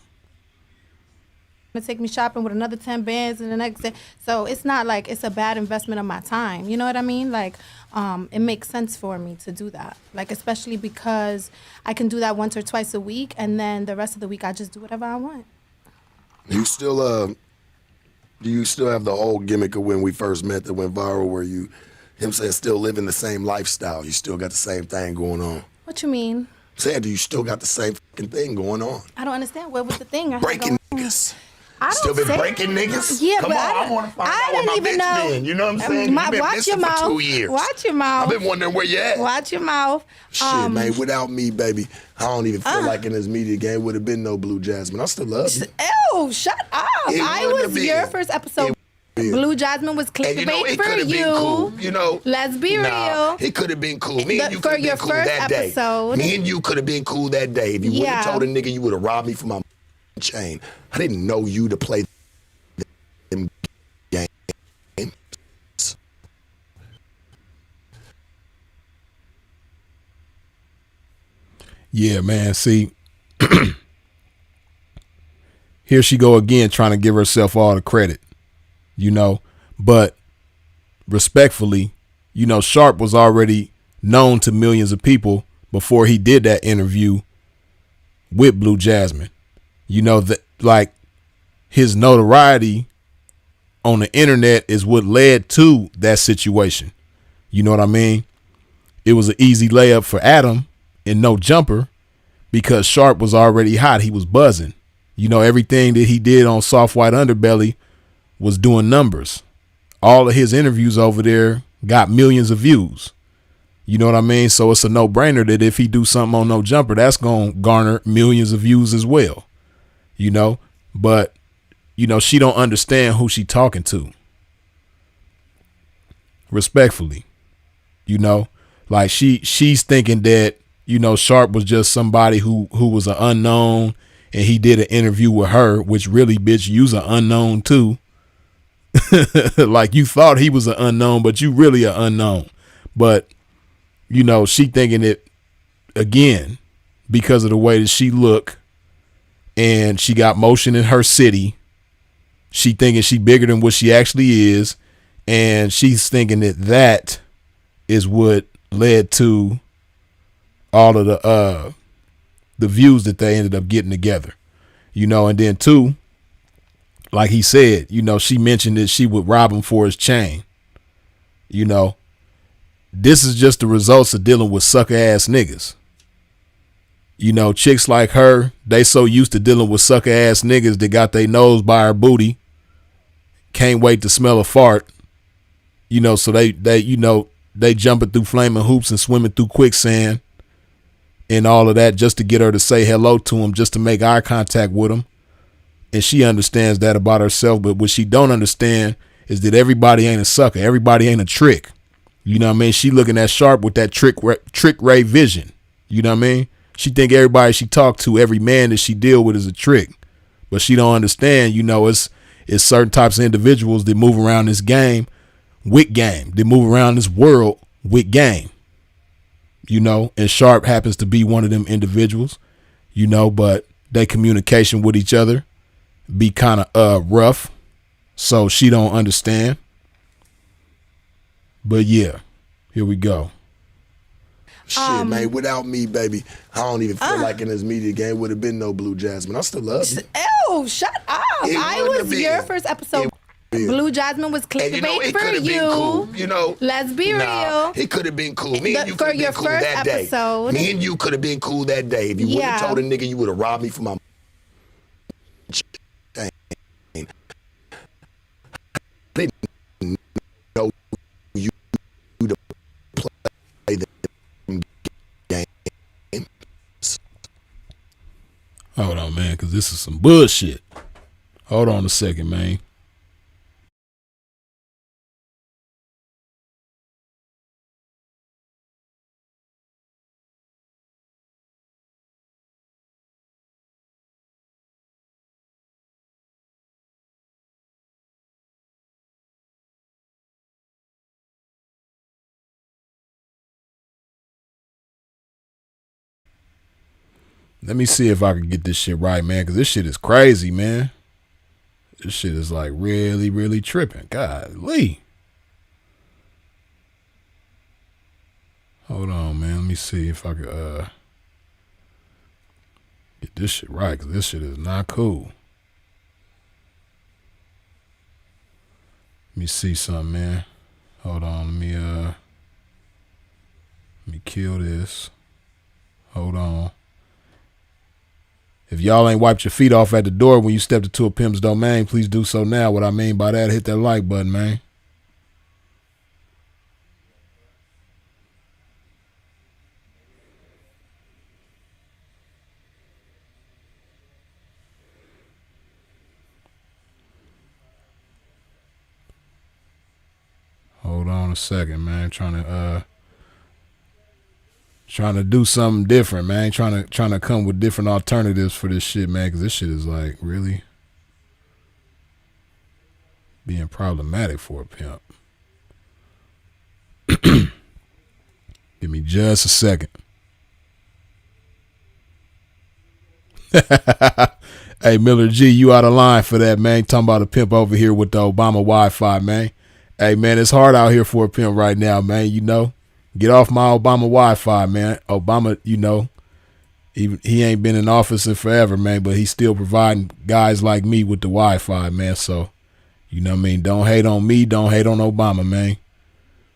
To take me shopping with another 10 bands and the next day. So it's not like it's a bad investment of my time. You know what I mean? Like, it makes sense for me to do that. Like, especially because I can do that once or twice a week, and then the rest of the week I just do whatever I want. Do you still have the whole gimmick of when we first met that went viral where him saying still living the same lifestyle? You still got the same thing going on? What you mean? Saying, do you still got the same fucking thing going on? I don't understand. What was the thing? Breaking niggas. I don't Still been say, breaking niggas? Yeah, Come but on, I want to find out what my bitch know. been. You know what I'm saying? You been watch missing your mouth. for 2 years. Watch your mouth. I've been wondering where you at. Watch your mouth. Shit, man, without me, baby, I don't even feel like in this media game would have been no Blue Jasmine. I still love you. Ew, shut up. I was your first episode. Blue Jasmine was clickbait for you. Cool, you know. Let's be real. It could have been cool. Me and you For could have your been cool that episode. day. Me and you could have been cool that day. If you would have told a nigga you would have robbed me for my chain. I didn't know you to play them games. Yeah, man. See, here she go again trying to give herself all the credit, you know, but respectfully, you know, Sharp was already known to millions of people before he did that interview with Blue Jasmine. You know, that like his notoriety on the internet is what led to that situation. You know what I mean? It was an easy layup for Adam and no jumper because Sharp was already hot. He was buzzing. You know, everything that he did on Soft White Underbelly was doing numbers. all of his interviews over there got millions of views. You know what I mean? So it's a no-brainer that if he do something on No Jumper, that's going to garner millions of views as well. You know? But, you know, she don't understand who she talking to. Respectfully. You know? Like she's thinking that, you know, Sharp was just somebody who was an unknown and he did an interview with her, which really, bitch, you's an unknown too. Like you thought he was an unknown, but you really an unknown. But, you know, she thinking it again because of the way that she look and she got motion in her city. She thinking she bigger than what she actually is. And she's thinking that is what led to all of the views that they ended up getting together, you know. And then too, like he said, you know, she mentioned that she would rob him for his chain. You know, this is just the results of dealing with sucker ass niggas. You know, chicks like her, they so used to dealing with sucker ass niggas that got their nose by her booty. Can't wait to smell a fart. You know, so they you know, they jumping through flaming hoops and swimming through quicksand and all of that just to get her to say hello to him, just to make eye contact with him. And she understands that about herself. But what she don't understand is that everybody ain't a sucker. Everybody ain't a trick. You know what I mean? She looking at Sharp with that trick Ray vision. You know what I mean? She think everybody she talk to, every man that she deal with is a trick. But she don't understand, you know, it's certain types of individuals that move around this game with game. They move around this world with game. You know, and Sharp happens to be one of them individuals, you know, but they communication with each other be kind of rough. So she don't understand. But yeah, here we go. Shit, man, without me, baby, I don't even feel like in this media game would have been no Blue Jasmine. I still love you. Ew, shut up. I was your first episode. Blue Jasmine was clickbait, you know, it for you. Been cool, you know. Let's be real. It could have been cool. Me and you for could have your been cool first that episode. day. Me and you could have been cool that day. If you would have told a nigga you would have robbed me for my chain. I didn't know you to play the game. Hold on, man, because this is some bullshit. Hold on a second, man. Let me see if I can get this shit right, man, because this shit is crazy, man. This shit is like really, really tripping. Golly. Hold on, man. Let me see if I could get this shit right, because this shit is not cool. Let me see something, man. Hold on. Let me kill this. Hold on. If y'all ain't wiped your feet off at the door when you stepped into a pimp's domain, please do so now. What I mean by that, hit that like button, man. Hold on a second, man. Trying to do something different, man. Trying to come with different alternatives for this shit, man, because this shit is like really being problematic for a pimp. Give me just a second. Hey, Miller G, you out of line for that, man. Talking about a pimp over here with the Obama Wi-Fi, man. Hey, man, it's hard out here for a pimp right now, man, you know. Get off my Obama Wi-Fi, man. Obama, you know, he ain't been in office in forever, man, but he's still providing guys like me with the Wi-Fi, man. So, you know what I mean? Don't hate on me. Don't hate on Obama, man.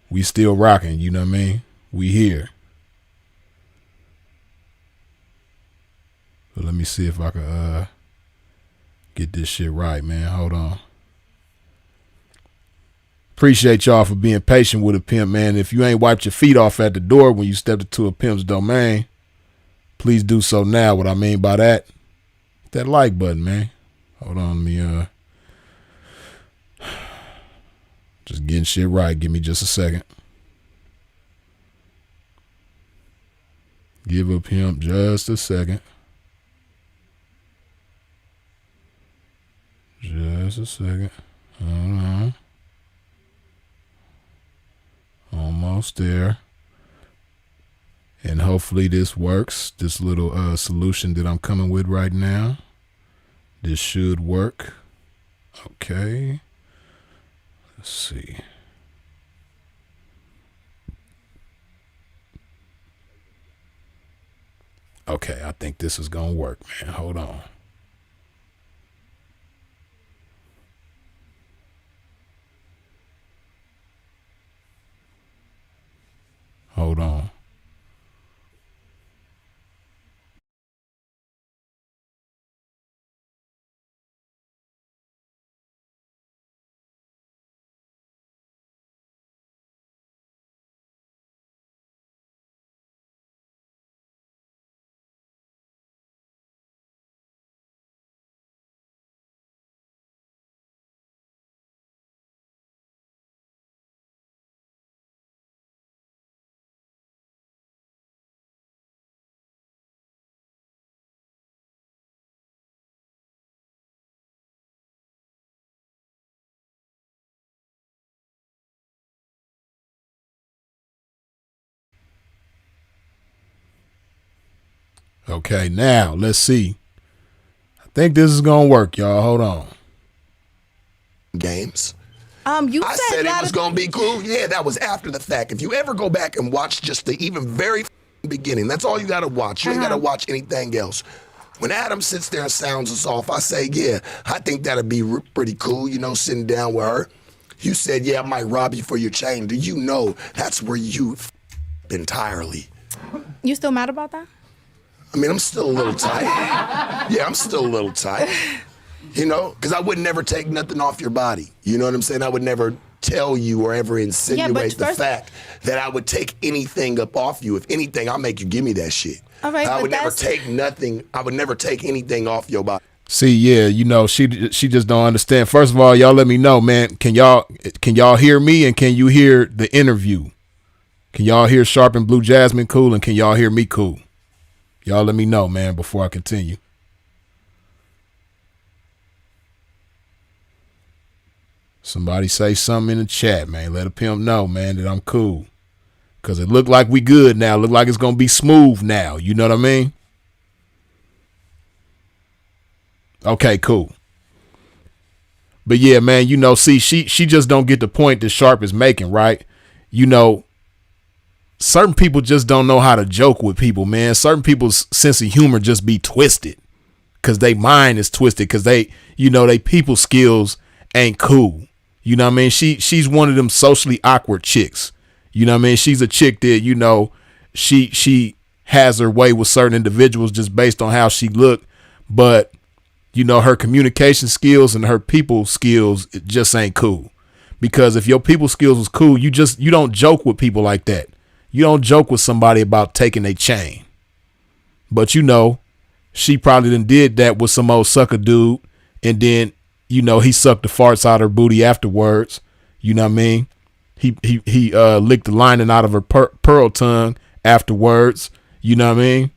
We still rocking, you know what I mean? We here. But let me see if I can get this shit right, man. Hold on. Appreciate y'all for being patient with a pimp, man. If you ain't wiped your feet off at the door when you stepped into a pimp's domain, please do so now. What I mean by that, hit that like button, man. Hold on, let me just getting shit right. Give me just a second. Give a pimp just a second. Just a second. Hold on. Almost there. And hopefully this works. This little solution that I'm coming with right now. This should work. Okay. Let's see. Okay, I think this is gonna work, man. Hold on. Hold on. Okay, now let's see. I think this is gonna work, y'all. Hold on. Games. You I said it was gonna be cool. Yeah, that was after the fact. If you ever go back and watch just the even very beginning, that's all you gotta watch. You ain't gotta watch anything else. When Adam sits there and sounds us off, I say, yeah, I think that'd be pretty cool, you know, sitting down with her. You said, yeah, I might rob you for your chain. Do you know that's where you entirely? You still mad about that? I mean, I'm still a little tight. Yeah, I'm still a little tight. You know, because I would never take nothing off your body. You know what I'm saying? I would never tell you or ever insinuate the fact that I would take anything up off you. If anything, I'll make you give me that shit. All right, I would never take nothing. I would never take anything off your body. See, yeah, you know, she just don't understand. First of all, y'all let me know, man. Can y'all hear me and can you hear the interview? Can y'all hear Sharp and Blue Jasmin cool and can y'all hear me cool? Y'all let me know, man, before I continue. Somebody say something in the chat, man. Let a pimp know, man, that I'm cool. Because it look like we good now. Look like it's going to be smooth now. You know what I mean? Okay, cool. But yeah, man, you know, see, she just don't get the point that Sharp is making, right? You know, certain people just don't know how to joke with people, man. Certain people's sense of humor just be twisted because they mind is twisted because they, you know, they people skills ain't cool. You know what I mean? She's one of them socially awkward chicks. You know what I mean? She's a chick that, you know, she has her way with certain individuals just based on how she look. But, you know, her communication skills and her people skills, it just ain't cool. Because if your people skills was cool, you don't joke with people like that. You don't joke with somebody about taking their chain. But, you know, she probably done did that with some old sucker dude. And then, you know, he sucked the farts out her booty afterwards. You know what I mean? He licked the lining out of her pearl tongue afterwards. You know what I mean?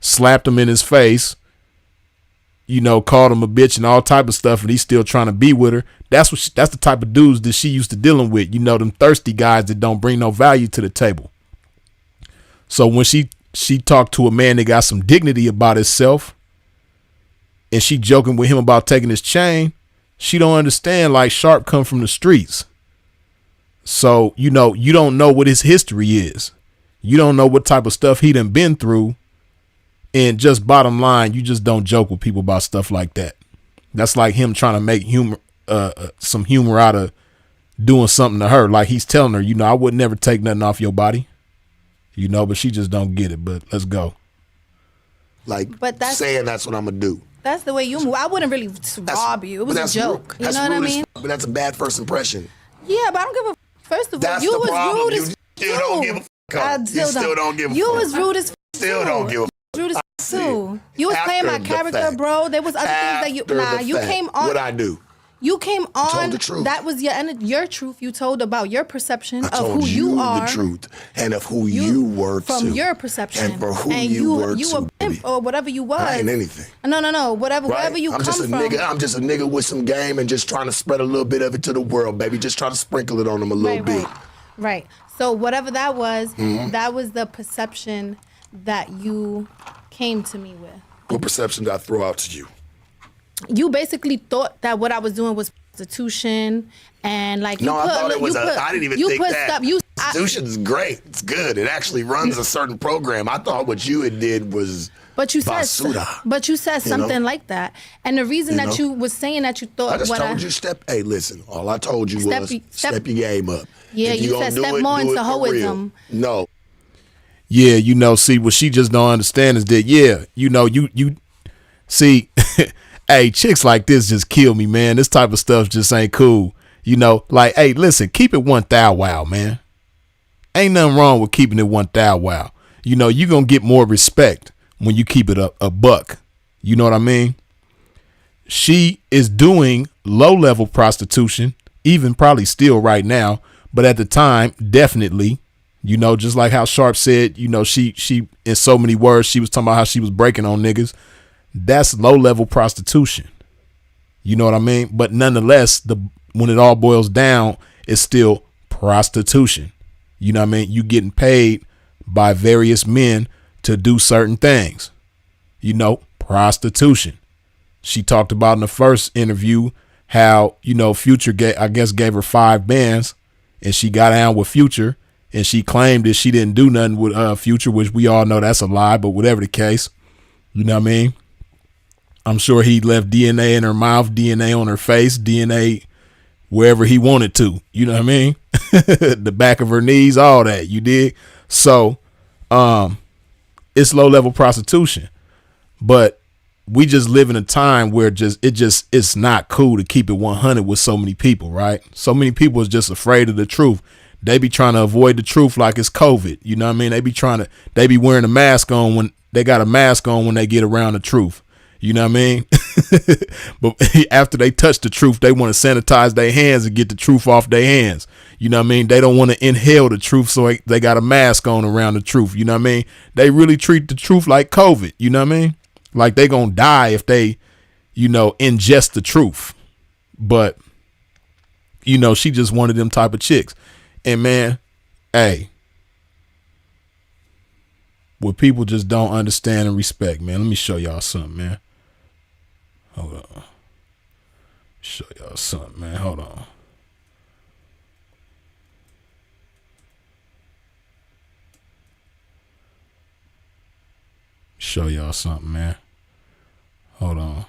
Slapped him in his face. You know, called him a bitch and all type of stuff. And he's still trying to be with her. That's the type of dudes that she used to dealing with. You know, them thirsty guys that don't bring no value to the table. So when she talked to a man that got some dignity about himself and she joking with him about taking his chain, she don't understand like Sharp come from the streets. So, you know, you don't know what his history is. You don't know what type of stuff he done been through. And just bottom line, you just don't joke with people about stuff like that. That's like him trying to make some humor out of doing something to her. Like he's telling her, you know, I would never take nothing off your body. You know, but she just don't get it. But let's go. Like saying that's what I'm going to do. That's the way you move. I wouldn't really rob you. It was a joke. You know what I mean? But that's a bad first impression. Yeah, but I don't give a. First of all, you was rude as still don't give a fuck. You still don't give a fuck. You was rude as still don't give a fuck. Rude as too. You was playing my character, bro. There was other things that you. Nah, you came on. What I do? You came on. Told the truth. That was your truth. You told about your perception of who you are. The truth and of who you were from your perception and for who you were you were pimp or whatever you was. I ain't anything. No. Whatever you I'm come just from. I'm just a nigga with some game and just trying to spread a little bit of it to the world, baby. Just try to sprinkle it on them a little bit. Right. So whatever that was, that was the perception that you came to me with. What perception did I throw out to you? You basically thought that what I was doing was prostitution, and like you I thought it was. I didn't even think that. Prostitution is great. It's good. It actually runs a certain program. I thought what you had did was. But you said something like that, and the reason that you was saying that you thought. I just told you Hey, listen. All I told you was step your game up. Yeah, you said step more into hoism. No. Yeah, see what she just don't understand is that you see. Hey, chicks like this just kill me, man. This type of stuff just ain't cool. Like, hey, listen, keep it 1,000 wow, man. Ain't nothing wrong with keeping it 1,000 wow. You're going to get more respect when you keep it a buck. You know what I mean? She is doing low-level prostitution, even probably still right now. But at the time, definitely, just like how Sharp said, she in so many words, she was talking about how she was breaking on niggas. That's low-level prostitution. You know what I mean? But nonetheless, when it all boils down, it's still prostitution. You know what I mean? You getting paid by various men to do certain things. Prostitution. She talked about in the first interview how, Future gave her 5 bands and she got down with Future and she claimed that she didn't do nothing with Future, which we all know that's a lie, but whatever the case, you know what I mean? I'm sure he left DNA in her mouth, DNA on her face, DNA wherever he wanted to. You know what I mean? The back of her knees, all that. You dig? So it's low-level prostitution. But we just live in a time where it's not cool to keep it 100 with so many people, right? So many people is just afraid of the truth. They be trying to avoid the truth like it's COVID. You know what I mean? They be wearing a mask on when they got a mask on when they get around the truth. You know what I mean? But after they touch the truth, they want to sanitize their hands and get the truth off their hands. You know what I mean? They don't want to inhale the truth, so they got a mask on around the truth. You know what I mean? They really treat the truth like COVID. You know what I mean? Like they gonna die if they, ingest the truth. But, she just one of them type of chicks. And man, hey, what people just don't understand and respect, man. Let me show y'all something, man. Hold on. Show y'all something, man. Hold on. Show y'all something, man. Hold on.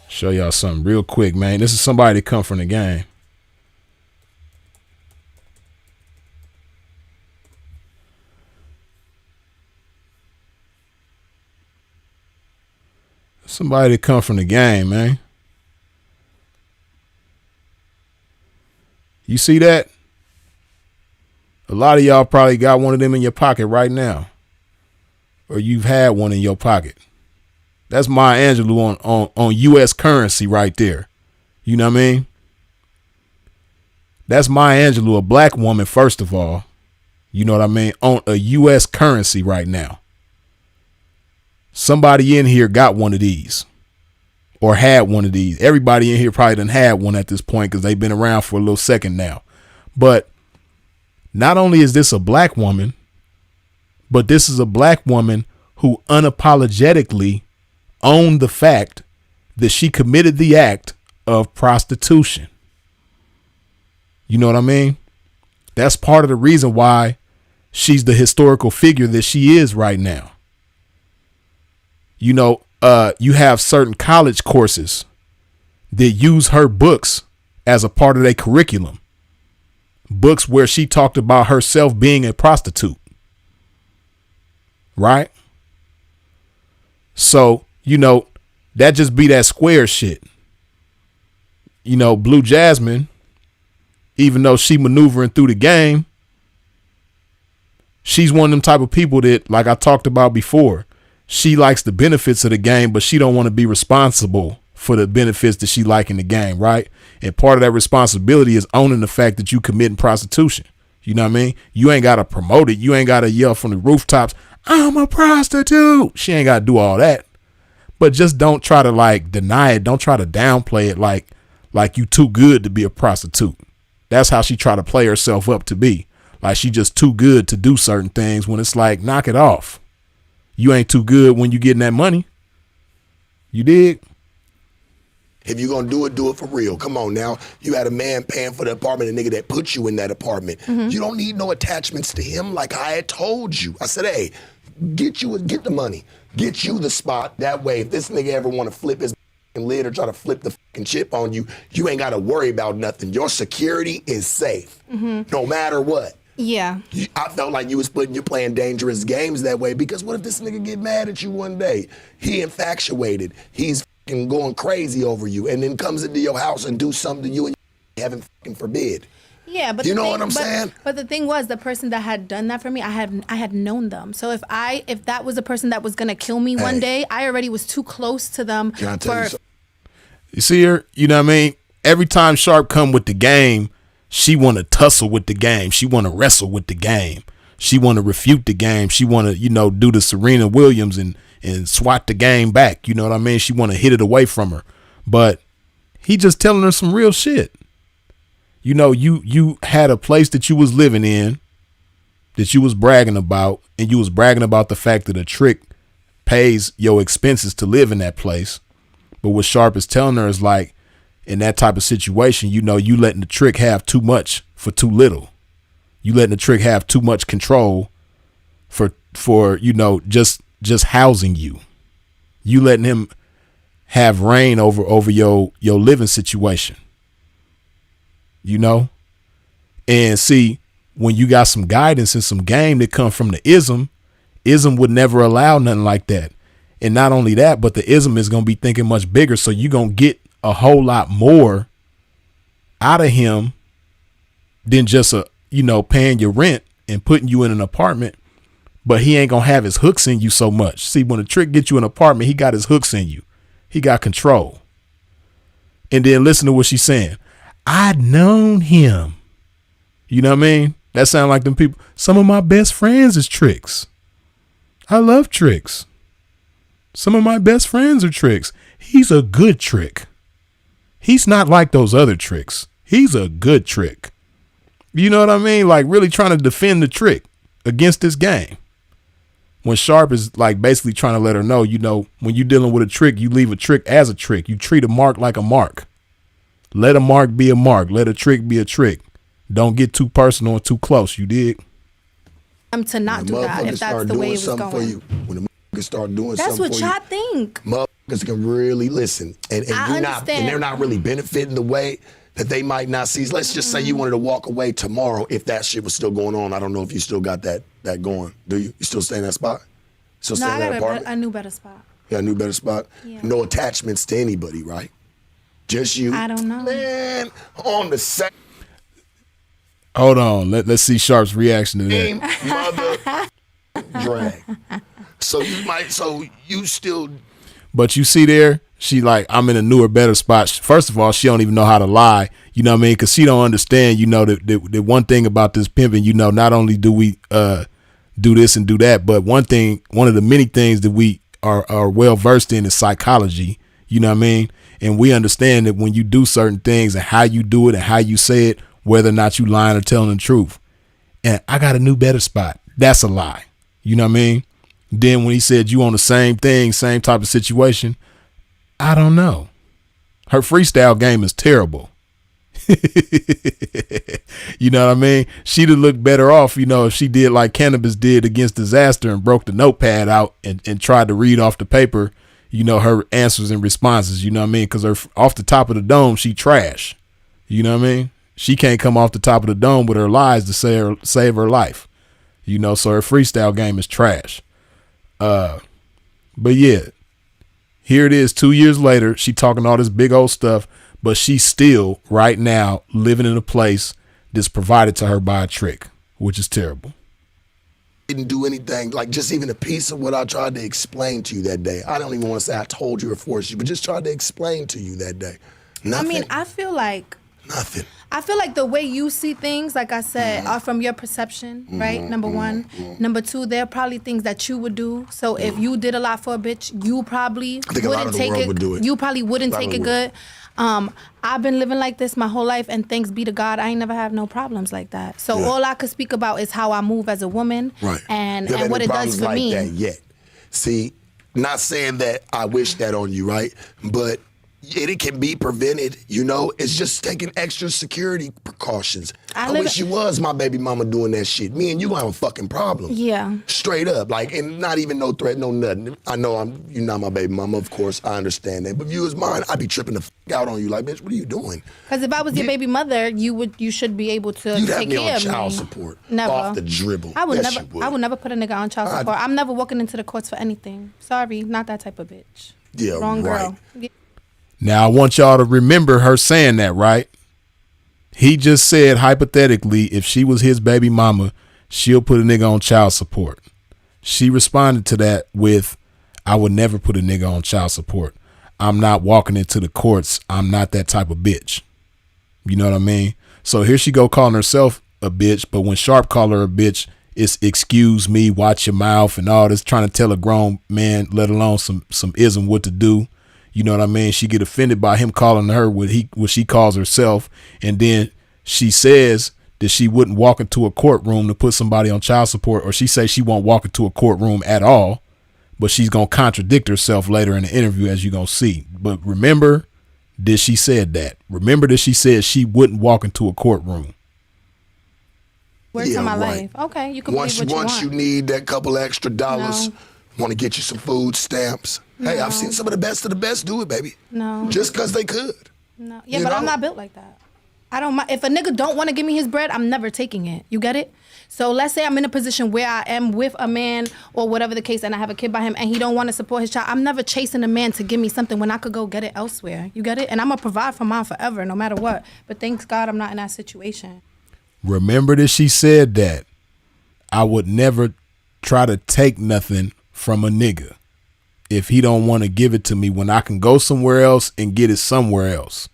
Show y'all something real quick, man. This is somebody that come from the game. Somebody that come from the game, man. You see that? A lot of y'all probably got one of them in your pocket right now. Or you've had one in your pocket. That's Maya Angelou on U.S. currency right there. You know what I mean? That's Maya Angelou, a black woman, first of all. You know what I mean? On a U.S. currency right now. Somebody in here got one of these or had one of these. Everybody in here probably done had one at this point because they've been around for a little second now. But not only is this a black woman, but this is a black woman who unapologetically owned the fact that she committed the act of prostitution. You know what I mean? That's part of the reason why she's the historical figure that she is right now. You have certain college courses that use her books as a part of their curriculum. Books where she talked about herself being a prostitute. Right? So, that just be that square shit. you know, Blue Jasmin, even though she maneuvering through the game, she's one of them type of people that, like I talked about before, she likes the benefits of the game, but she don't want to be responsible for the benefits that she like in the game, right? And part of that responsibility is owning the fact that you committing prostitution. You know what I mean? You ain't got to promote it. You ain't got to yell from the rooftops, I'm a prostitute. She ain't got to do all that. But just don't try to like deny it. Don't try to downplay it like you too good to be a prostitute. That's how she try to play herself up to be. Like she just too good to do certain things when it's like, knock it off. You ain't too good when you getting that money. You dig? If you're going to do it for real. Come on now. You had a man paying for the apartment, a nigga that put you in that apartment. You don't need no attachments to him like I had told you. I said, hey, get the money. Get you the spot. That way, if this nigga ever want to flip his lid or try to flip the fucking chip on you, you ain't got to worry about nothing. Your security is safe, no matter what. Yeah. I felt like you playing dangerous games that way because what if this nigga get mad at you one day? He infatuated. He's fucking going crazy over you and then comes into your house and do something to you and heaven fucking forbid. Yeah, but you know what I'm saying? But the thing was, the person that had done that for me, I had known them. So if that was a person that was gonna kill me one day, I already was too close to them. Can I tell you something? You see her? You know what I mean? Every time Sharp come with the game, she want to tussle with the game. She want to wrestle with the game. She want to refute the game. She want to, you know, do the Serena Williams and swat the game back. You know what I mean? She want to hit it away from her. But he just telling her some real shit. You know, you had a place that you was living in that you was bragging about, and you was bragging about the fact that a trick pays your expenses to live in that place. But what Sharp is telling her is like, in that type of situation, you know, you letting the trick have too much for too little. You letting the trick have too much control for you know, just housing you. You letting him have reign over your living situation. You know? And see, when you got some guidance and some game that come from the ism would never allow nothing like that. And not only that, but the ism is going to be thinking much bigger. So you're going to get a whole lot more out of him than just paying your rent and putting you in an apartment. But he ain't going to have his hooks in you so much. See, when a trick gets you an apartment, he got his hooks in you. He got control. And then listen to what she's saying. I'd known him. You know what I mean? That sound like them people. Some of my best friends is tricks. I love tricks. Some of my best friends are tricks. He's a good trick. He's not like those other tricks. He's a good trick. You know what I mean? Like really trying to defend the trick against this game. When Sharp is like basically trying to let her know, you know, when you're dealing with a trick, you leave a trick as a trick. You treat a mark like a mark. Let a mark be a mark. Let a trick be a trick. Don't get too personal and too close. You dig? To not do that if that's the way it was going. For you, when the motherfuckers start doing that's something what for y'all you, think. motherfuckers can really listen, and they're not really benefiting the way that they might not see. Let's just say you wanted to walk away tomorrow if that shit was still going on. I don't know if you still got that going. Do you? You still stay in that spot? Still stay in that apartment? A new better spot. Yeah, a new better spot. Yeah. No attachments to anybody, right? Just you. I don't know. Man, on the same. Hold on. Let's see Sharp's reaction to that. Mother drag. So you still. But you see there, she like, I'm in a newer, better spot. First of all, she don't even know how to lie. You know what I mean? Because she don't understand, you know, the one thing about this pimping, you know, not only do we do this and do that, but one of the many things that we are well versed in is psychology. You know what I mean? And we understand that when you do certain things and how you do it and how you say it, whether or not you lying or telling the truth. And I got a new, better spot. That's a lie. You know what I mean? Then when he said you on the same thing, same type of situation, I don't know. Her freestyle game is terrible. You know what I mean? She'd have looked better off, you know, if she did like Cannabis did against Disaster and broke the notepad out and tried to read off the paper, you know, her answers and responses, you know what I mean? Because off the top of the dome, she trash. You know what I mean? She can't come off the top of the dome with her lies to save her life. You know, so her freestyle game is trash. But yeah, here it is 2 years later. She talking all this big old stuff, but she's still right now living in a place that's provided to her by a trick, which is terrible. Didn't do anything, like just even a piece of what I tried to explain to you that day. I don't even want to say I told you or forced you, but just tried to explain to you that day. Nothing. I mean, I feel like Nothing. I feel like the way you see things, like I said, are from your perception, right? Number one. Number two, there are probably things that you would do. So if you did a lot for a bitch, you probably wouldn't take it. Would do it. You probably wouldn't take it good. I've been living like this my whole life, and thanks be to God, I ain't never have no problems like that. So all I could speak about is how I move as a woman, right? And what it does for like me. That yet. See, not saying that I wish that on you, right? But it can be prevented, you know? It's just taking extra security precautions. I wish you was my baby mama doing that shit. Me and you have a fucking problem. Yeah. Straight up. Like, and not even no threat, no nothing. I know you're not my baby mama, of course. I understand that. But if you was mine, I'd be tripping the fuck out on you. Like, bitch, what are you doing? Because if I was your baby mother, you should be able to take care of me. You'd have me on child support. Never. Off the dribble. I would never put a nigga on child support. I'm never walking into the courts for anything. Sorry, not that type of bitch. Yeah, Wrong right. girl. Now, I want y'all to remember her saying that, right? He just said, hypothetically, if she was his baby mama, she'll put a nigga on child support. She responded to that with, I would never put a nigga on child support. I'm not walking into the courts. I'm not that type of bitch. You know what I mean? So here she go calling herself a bitch, but when Sharp call her a bitch, it's excuse me, watch your mouth and all this, trying to tell a grown man, let alone some ism what to do. You know what I mean? She get offended by him calling her what she calls herself. And then she says that she wouldn't walk into a courtroom to put somebody on child support, or she says she won't walk into a courtroom at all, but she's going to contradict herself later in the interview, as you're going to see. But remember that she said that. Remember that she said she wouldn't walk into a courtroom. Words of my life. Okay, you can believe what you want. Once you need that couple extra dollars, want to get you some food stamps. No. Hey, I've seen some of the best do it, baby. No. Just because they could. No. Yeah, but I'm not built like that. I don't mind. If a nigga don't want to give me his bread, I'm never taking it. You get it? So let's say I'm in a position where I am with a man or whatever the case, and I have a kid by him, and he don't want to support his child. I'm never chasing a man to give me something when I could go get it elsewhere. You get it? And I'm going to provide for mine forever, no matter what. But thanks God I'm not in that situation. Remember that she said that I would never try to take nothing from a nigga if he don't want to give it to me when I can go somewhere else and get it somewhere else.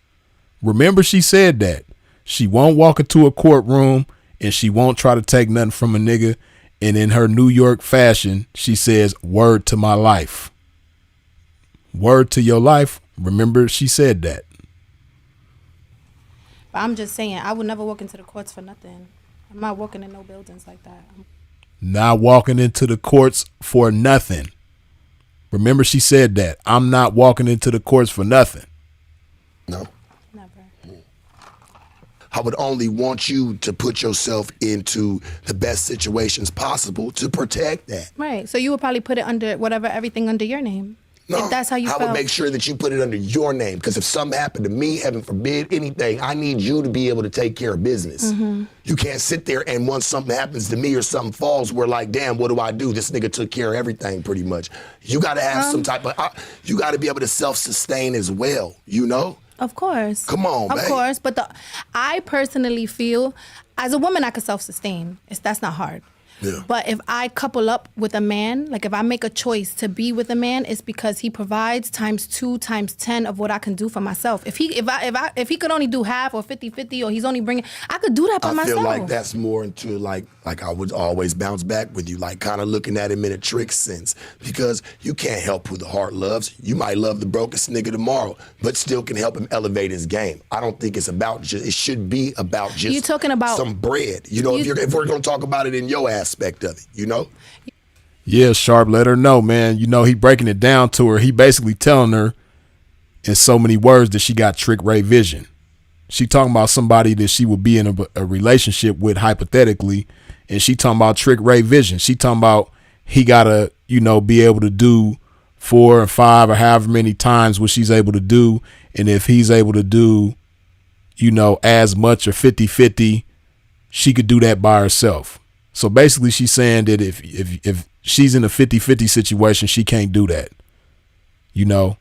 Remember she said that. She won't walk into a courtroom and she won't try to take nothing from a nigga. And in her New York fashion, she says, word to my life. Word to your life. Remember she said that. But I'm just saying, I would never walk into the courts for nothing. I'm not walking in no buildings like that. Not walking into the courts for nothing. Remember she said that. I'm not walking into the courts for nothing. No. Never. I would only want you to put yourself into the best situations possible to protect that. Right. So you would probably put it under everything under your name. No, if that's how you I felt. would make sure that you put it under your name, because if something happened to me, heaven forbid, anything, I need you to be able to take care of business. Mm-hmm. You can't sit there and once something happens to me or something falls, we're like, damn, what do I do? This nigga took care of everything pretty much. You got to have some type of, you got to be able to self-sustain as well, you know? Of course. Come on, Of course, but I personally feel, as a woman, I could self-sustain. That's not hard. Yeah. But if I couple up with a man, like if I make a choice to be with a man, it's because he provides times 2 times 10 of what I can do for myself. If he could only do half or 50-50, or he's only bringing, I could do that by myself. I feel like that's more into like I would always bounce back with you, like kind of looking at him in a trick sense, because you can't help who the heart loves. You might love the brokest nigga tomorrow, but still can help him elevate his game. I don't think it's about just, it should be about just you talking about some bread. You know, if we're going to talk about it in your aspect of it, you know? Yeah, Sharp, let her know, man. You know, he breaking it down to her. He basically telling her in so many words that she got trick Ray vision. She talking about somebody that she would be in a relationship with hypothetically, and she talking about trick Ray vision. She talking about he gotta, you know, be able to do 4 or 5 or however many times what she's able to do. And if he's able to do, you know, as much or 50-50, she could do that by herself. So basically she's saying that if she's in a 50-50 situation, she can't do that, you know,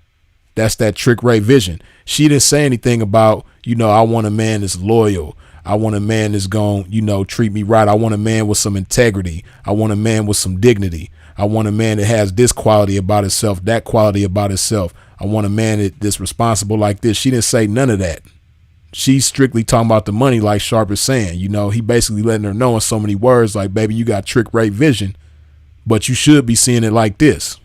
That's that trick Ray vision. She didn't say anything about, I want a man that's loyal. I want a man that's going, treat me right. I want a man with some integrity. I want a man with some dignity. I want a man that has this quality about himself, that quality about himself. I want a man that's responsible like this. She didn't say none of that. She's strictly talking about the money, like Sharp is saying. He basically letting her know in so many words, like, baby, you got trick Ray vision, but you should be seeing it like this.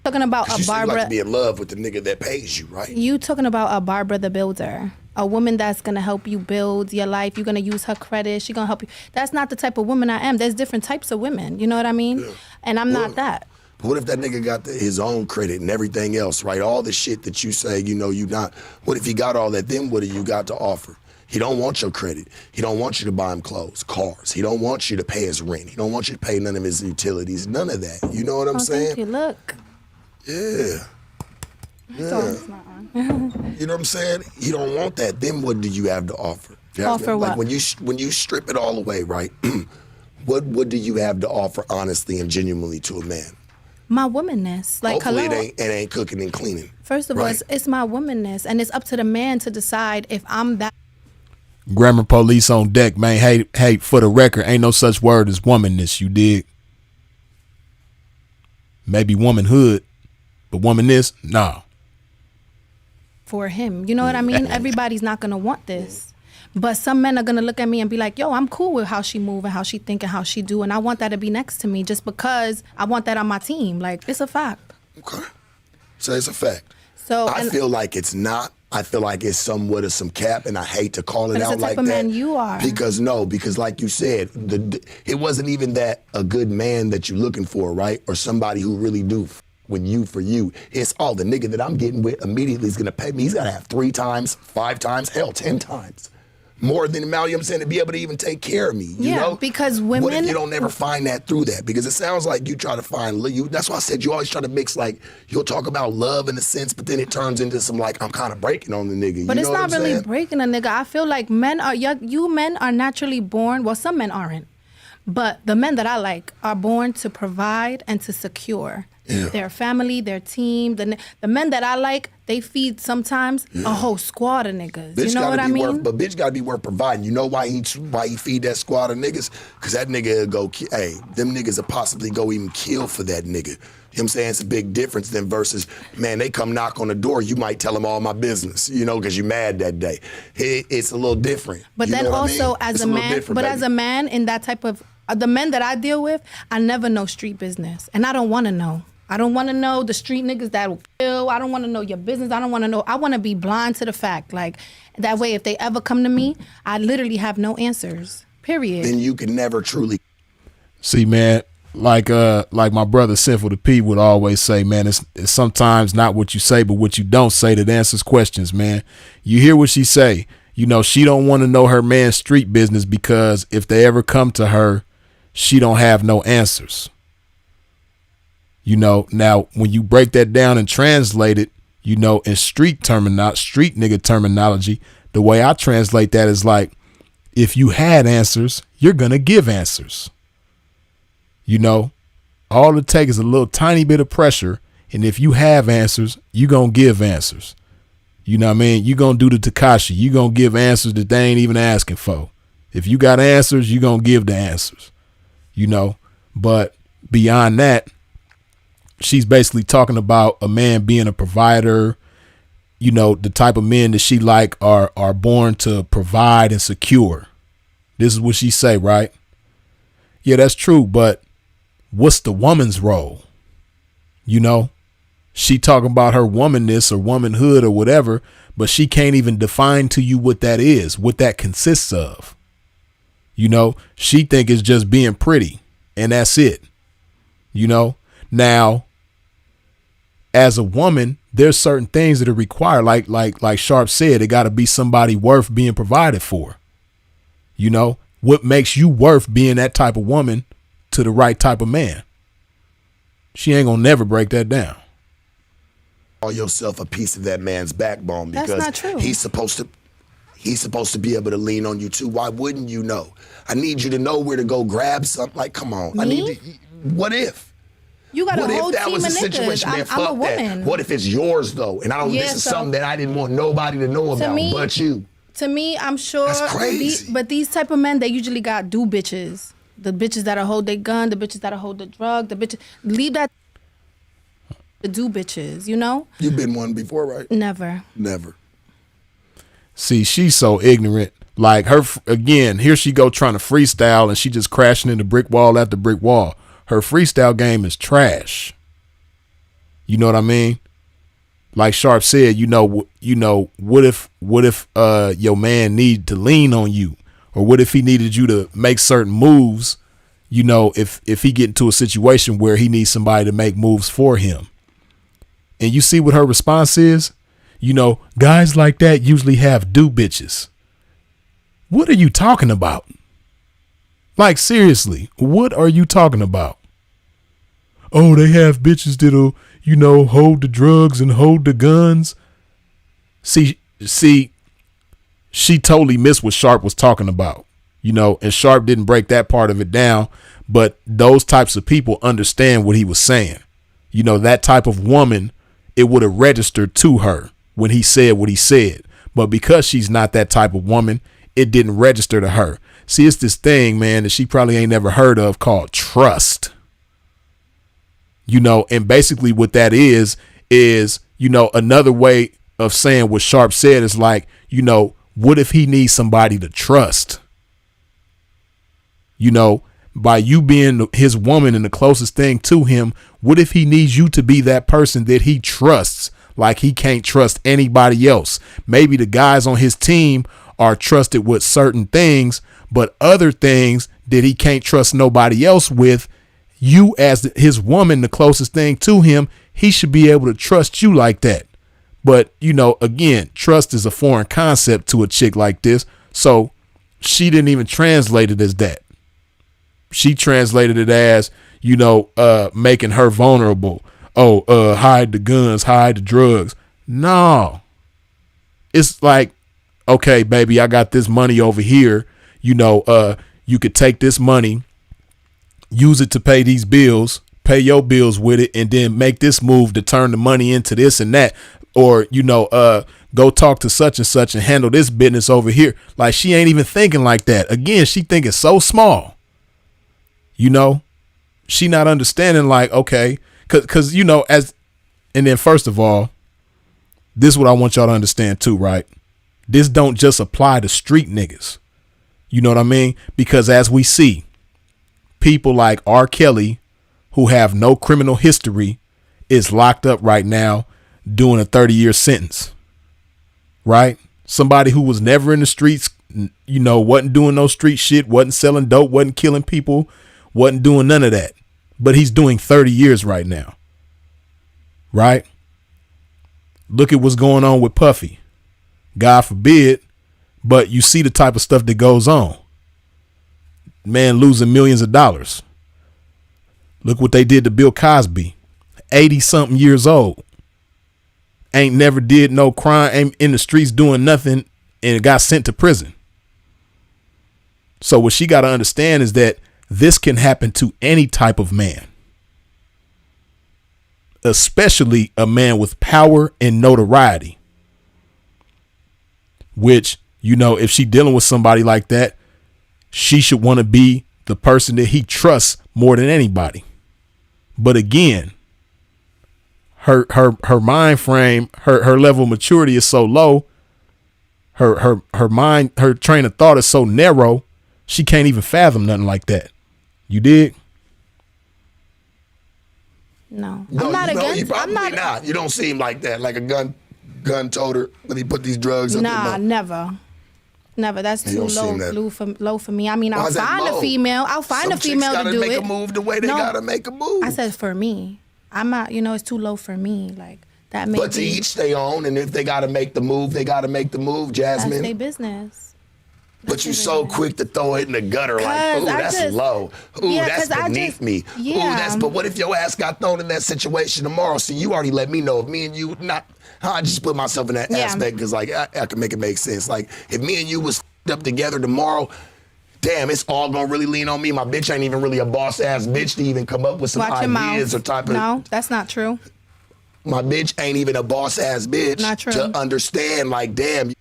Talking about a Barbara. You like to be in love with the nigga that pays you, right? You talking about a Barbara the builder. A woman that's going to help you build your life. You're going to use her credit. She's going to help you. That's not the type of woman I am. There's different types of women. You know what I mean? Yeah. And I'm not that. But what if that nigga got his own credit and everything else, right? All the shit that you say, you not. What if he got all that? Then what do you got to offer? He don't want your credit. He don't want you to buy him clothes, cars. He don't want you to pay his rent. He don't want you to pay none of his utilities. None of that. You know what I'm saying? Thank you. Look. Yeah. Yeah. You know what I'm saying? He don't want that. Then what do you have to offer? Offer what? Like when you strip it all away, right? What do you have to offer honestly and genuinely to a man? My womanness. Like, hopefully it ain't cooking and cleaning. First of all, it's my womanness, and it's up to the man to decide if I'm that. Grammar police on deck, man. Hey, for the record, ain't no such word as womanness, you dig? Maybe womanhood, but womanness, nah. For him, you know what I mean? Everybody's not gonna want this. But some men are going to look at me and be like, yo, I'm cool with how she move and how she think and how she do. And I want that to be next to me just because I want that on my team. Like, it's a fact. Okay. So it's a fact. So I feel like it's not. I feel like it's somewhat of some cap, and I hate to call it out like that. But it's the type of man you are. Because like you said, it wasn't even that a good man that you're looking for, right? Or somebody who really do for you. It's all the nigga that I'm getting with immediately is going to pay me. He's got to have 3 times, 5 times, hell, 10 times. More than the I'm saying, to be able to even take care of me. You know? Because women. What if you don't ever find that through that? Because it sounds like you try to find you. That's why I said you always try to mix, like, you'll talk about love in a sense, but then it turns into some, like, I'm kind of breaking on the nigga. But you it's know not really saying? Breaking a nigga. I feel like you men are naturally born. Well, some men aren't. But the men that I like are born to provide and to secure. Yeah. Their family, their team. The men that I like, they feed sometimes a whole squad of niggas. Bitch, you know what I mean? But bitch gotta be worth providing. You know why he feed that squad of niggas? Because that nigga will go, them niggas will possibly go even kill for that nigga. You know what I'm saying? It's a big difference than versus, man, they come knock on the door, you might tell them all my business, because you're mad that day. It's a little different. But then also as a man, as a man in that type of, the men that I deal with, I never know street business. And I don't want to know. I don't want to know the street niggas that will kill. I don't want to know your business. I don't want to know. I want to be blind to the fact. Like, that way, if they ever come to me, I literally have no answers. Period. Then you can never truly. See, man, like my brother Sinful the P would always say, man, it's sometimes not what you say, but what you don't say that answers questions, man. You hear what she say. She don't want to know her man's street business because if they ever come to her, she don't have no answers. Now when you break that down and translate it, in street nigga terminology, the way I translate that is like, if you had answers, you're going to give answers. All it takes is a little tiny bit of pressure. And if you have answers, you're going to give answers. You know what I mean? You're going to do the Tekashi. You're going to give answers that they ain't even asking for. If you got answers, you're going to give the answers, but beyond that, she's basically talking about a man being a provider. The type of men that she like are born to provide and secure. This is what she say, right? Yeah, that's true. But what's the woman's role? She talking about her womanness or womanhood or whatever, but she can't even define to you what that is, what that consists of. She think it's just being pretty and that's it. Now, as a woman, there's certain things that are required. Like Sharp said, it got to be somebody worth being provided for. What makes you worth being that type of woman to the right type of man? She ain't gonna never break that down. Call yourself a piece of that man's backbone because that's not true. He's supposed to be able to lean on you too. Why wouldn't you know? I need you to know where to go grab something. Like, come on. Me? What if? You got what a whole if that team was of a situation, niggas. man, I'm a fuck that. woman. What if it's yours, though? And I don't, this is something that I didn't want nobody to know about but you. To me, I'm sure. That's crazy. But these type of men, they usually got do bitches. The bitches that'll hold their gun, the bitches that'll hold the drug, the bitches. Leave that to do bitches, you know? You've been one before, right? Never. Never. See, she's so ignorant. Like her, again, here she go trying to freestyle and she just crashing into brick wall after brick wall. Her freestyle game is trash. You know what I mean? Like Sharp said, you know, what if your man needed to lean on you, or what if he needed you to make certain moves? You know, if he get into a situation where he needs somebody to make moves for him, and you see what her response is. You know, guys like that usually have do bitches. What are you talking about? Like, seriously, what are you talking about? Oh, they have bitches that'll, you know, hold the drugs and hold the guns. See, she totally missed what Sharp was talking about, you know, and Sharp didn't break that part of it down. But those types of people understand what he was saying. You know, that type of woman, it would have registered to her when he said what he said. But because she's not that type of woman, it didn't register to her. See, it's this thing, man, that she probably ain't never heard of called trust. You know, and basically what that is, you know, another way of saying what Sharp said is like, you know, what if he needs somebody to trust? You know, by you being his woman and the closest thing to him, what if he needs you to be that person that he trusts like he can't trust anybody else? Maybe the guys on his team are trusted with certain things, but other things that he can't trust nobody else with, you as his woman, the closest thing to him, he should be able to trust you like that. But, you know, again, trust is a foreign concept to a chick like this. So she didn't even translate it as that. She translated it as, you know, making her vulnerable. Oh, hide the guns, hide the drugs. No, it's like, okay, baby, I got this money over here. You know, you could take this money, use it to pay these bills, pay your bills with it, and then make this move to turn the money into this and that. Or, you know, go talk to such and such and handle this business over here. Like, she ain't even thinking like that. Again, she thinking so small. You know, she not understanding like, okay, cause you know, and then first of all, this is what I want y'all to understand too, right? This don't just apply to street niggas. You know what I mean? Because as we see, people like R. Kelly, who have no criminal history, is locked up right now doing a 30-year sentence, right? Somebody who was never in the streets, you know, wasn't doing no street shit, wasn't selling dope, wasn't killing people, wasn't doing none of that. But he's doing 30 years right now, right? Look at what's going on with Puffy. God forbid, but you see the type of stuff that goes on. Man losing millions of dollars. Look what they did to Bill Cosby, 80-something years old. Ain't never did no crime, ain't in the streets doing nothing, and got sent to prison. So what she got to understand is that this can happen to any type of man, especially a man with power and notoriety, which, you know, if she dealing with somebody like that, she should want to be the person that he trusts more than anybody. But again, her mind frame, her level of maturity is so low. Her mind, her train of thought is so narrow. She can't even fathom nothing like that. You dig? No, No, I'm not against. You probably I'm not. You don't seem like that, like a gun toter when he put these drugs up your mouth. Never. That's You too don't seem low for me. I mean, Why I'll is that find low? a female. I'll find a female Some to chicks do gotta it. make a move the way they No. gotta make a move. I said for me. I'm not. You know, it's too low for me. Like that. But to each their own, and if they gotta make the move, they gotta make the move, That's Jasmin. their business. But you so quick to throw it in the gutter, like, 'Cause ooh, I that's just- low. Ooh, Yeah, that's 'cause I beneath just- me. yeah. Ooh, that's. But what if your ass got thrown in that situation tomorrow? See, you already let me know. If me and you not, I just put myself in that Yeah. aspect because, like, I can make it make sense. Like, if me and you was up together tomorrow, damn, it's all gonna really lean on me. My bitch ain't even really a boss ass bitch to even come up with some ideas or type of. No, that's not true. My bitch ain't even a boss ass bitch not true. to understand. Like, damn.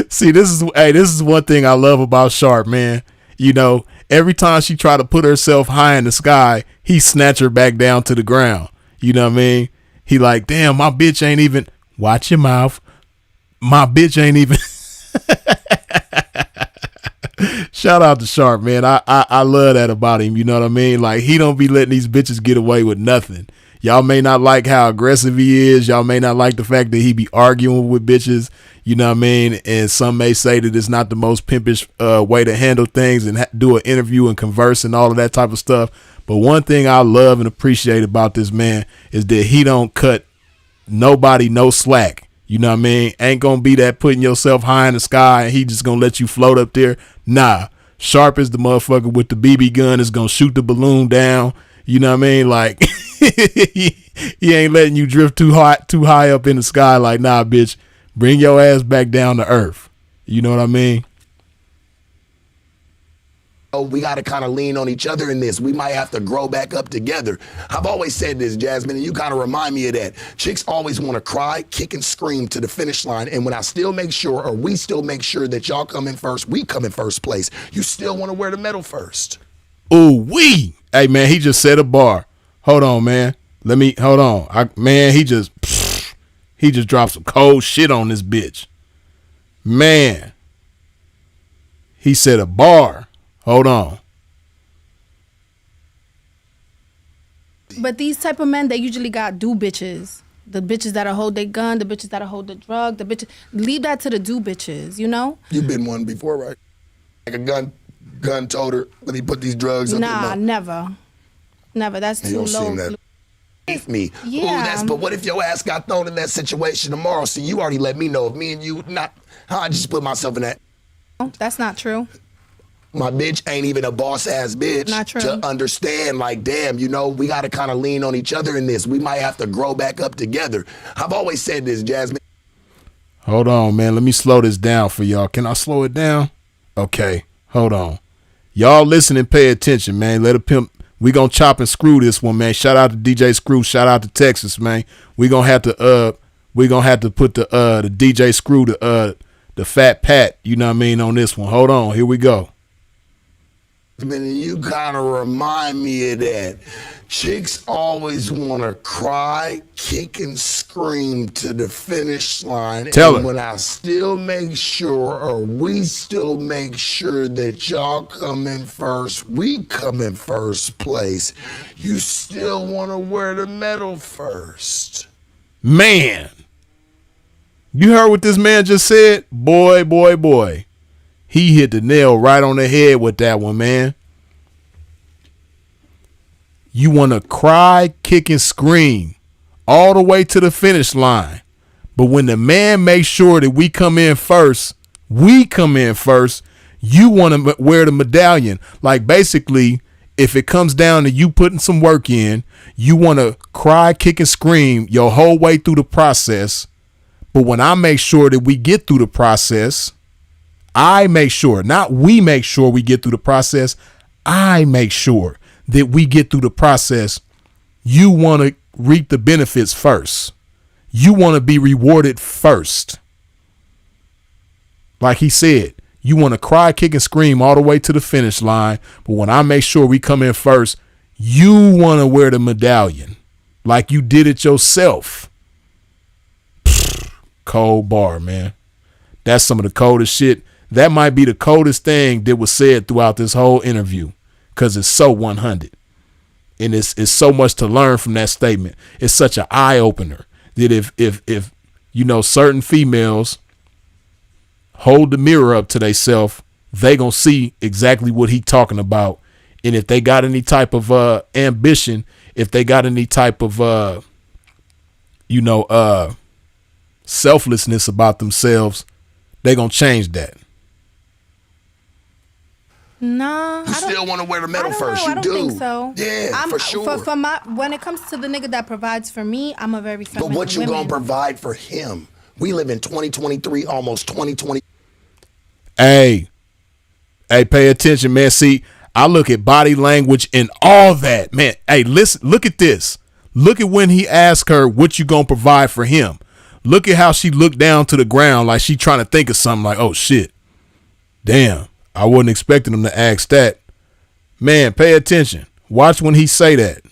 See, this is one thing I love about Sharp, man. You know, every time she try to put herself high in the sky, he snatch her back down to the ground. You know what I mean? He like, damn, my bitch ain't even. Watch your mouth. My bitch ain't even. Shout out to Sharp, man. I love that about him. You know what I mean? Like, he don't be letting these bitches get away with nothing. Y'all may not like how aggressive he is. Y'all may not like the fact that he be arguing with bitches. You know what I mean? And some may say that it's not the most pimpish way to handle things and do an interview and converse and all of that type of stuff. But one thing I love and appreciate about this man is that he don't cut nobody no slack. You know what I mean? Ain't gonna be that putting yourself high in the sky and he just gonna let you float up there. Nah. Sharp is the motherfucker with the BB gun is gonna shoot the balloon down. You know what I mean? Like, he ain't letting you drift too high up in the sky. Like, nah, bitch, bring your ass back down to earth. You know what I mean? Oh, we got to kind of lean on each other in this. We might have to grow back up together. I've always said this, Jasmin, and you kind of remind me of that. Chicks always want to cry, kick, and scream to the finish line. And when I still make sure, or we still make sure that y'all come in first, we come in first place, you still want to wear the medal first. Ooh, wee. Hey, man, he just set a bar. Hold on, man. Hold on. He just dropped some cold shit on this bitch. Man. He set a bar. Hold on. But these type of men, they usually got do bitches. The bitches that'll hold their gun, the bitches that'll hold the drug, the bitches. Leave that to the do bitches, you know? You've been one before, right? Like a gun toter, let me put these drugs up in my... Never. That's too low. Me. Yeah. But what if your ass got thrown in that situation tomorrow? See, you already let me know. If me and you not, I just put myself in that. That's not true. My bitch ain't even a boss ass bitch not true. To understand. Like, damn, you know, we got to kind of lean on each other in this. We might have to grow back up together. I've always said this, Jasmin. Hold on, man. Let me slow this down for y'all. Can I slow it down? Okay. Hold on. Y'all listen and pay attention, man. Let a pimp. We gonna chop and screw this one, man. Shout out to DJ Screw. Shout out to Texas, man. We gonna have to put the DJ Screw the fat pat. You know what I mean on this one. Hold on. Here we go. You kind of remind me of that. Chicks always want to cry, kick, and scream to the finish line. Tell her. When I still make sure, or we still make sure that y'all come in first, we come in first place, you still want to wear the medal first. Man. You heard what this man just said? Boy. He hit the nail right on the head with that one, man. You want to cry, kick, and scream all the way to the finish line. But when the man makes sure that we come in first, you want to wear the medallion. Like, basically, if it comes down to you putting some work in, you want to cry, kick, and scream your whole way through the process. But when I make sure that we get through the process, I make sure, not we make sure we get through the process. I make sure that we get through the process. You want to reap the benefits first. You want to be rewarded first. Like he said, you want to cry, kick, and scream all the way to the finish line. But when I make sure we come in first, you want to wear the medallion like you did it yourself. Cold bar, man. That's some of the coldest shit. That might be the coldest thing that was said throughout this whole interview because it's so 100. And it's so much to learn from that statement. It's such an eye opener that if you know, certain females hold the mirror up to themselves, they gonna see exactly what he talking about. And if they got any type of ambition, if they got any type of selflessness about themselves, they gonna change that. No, you still want to wear the medal first. I don't think so. Yeah, for sure. When it comes to the nigga that provides for me, I'm a very feminine But what you woman. gonna provide for him? We live in 2023, almost 2020. Hey, Hey, pay attention, man. See, I look at body language and all that, man. Hey, listen, look at this. Look at when he asked her, what you gonna provide for him? Look at how she looked down to the ground like she trying to think of something like, oh, shit. Damn, I wasn't expecting him to ask that. Man, pay attention. Watch when he say that.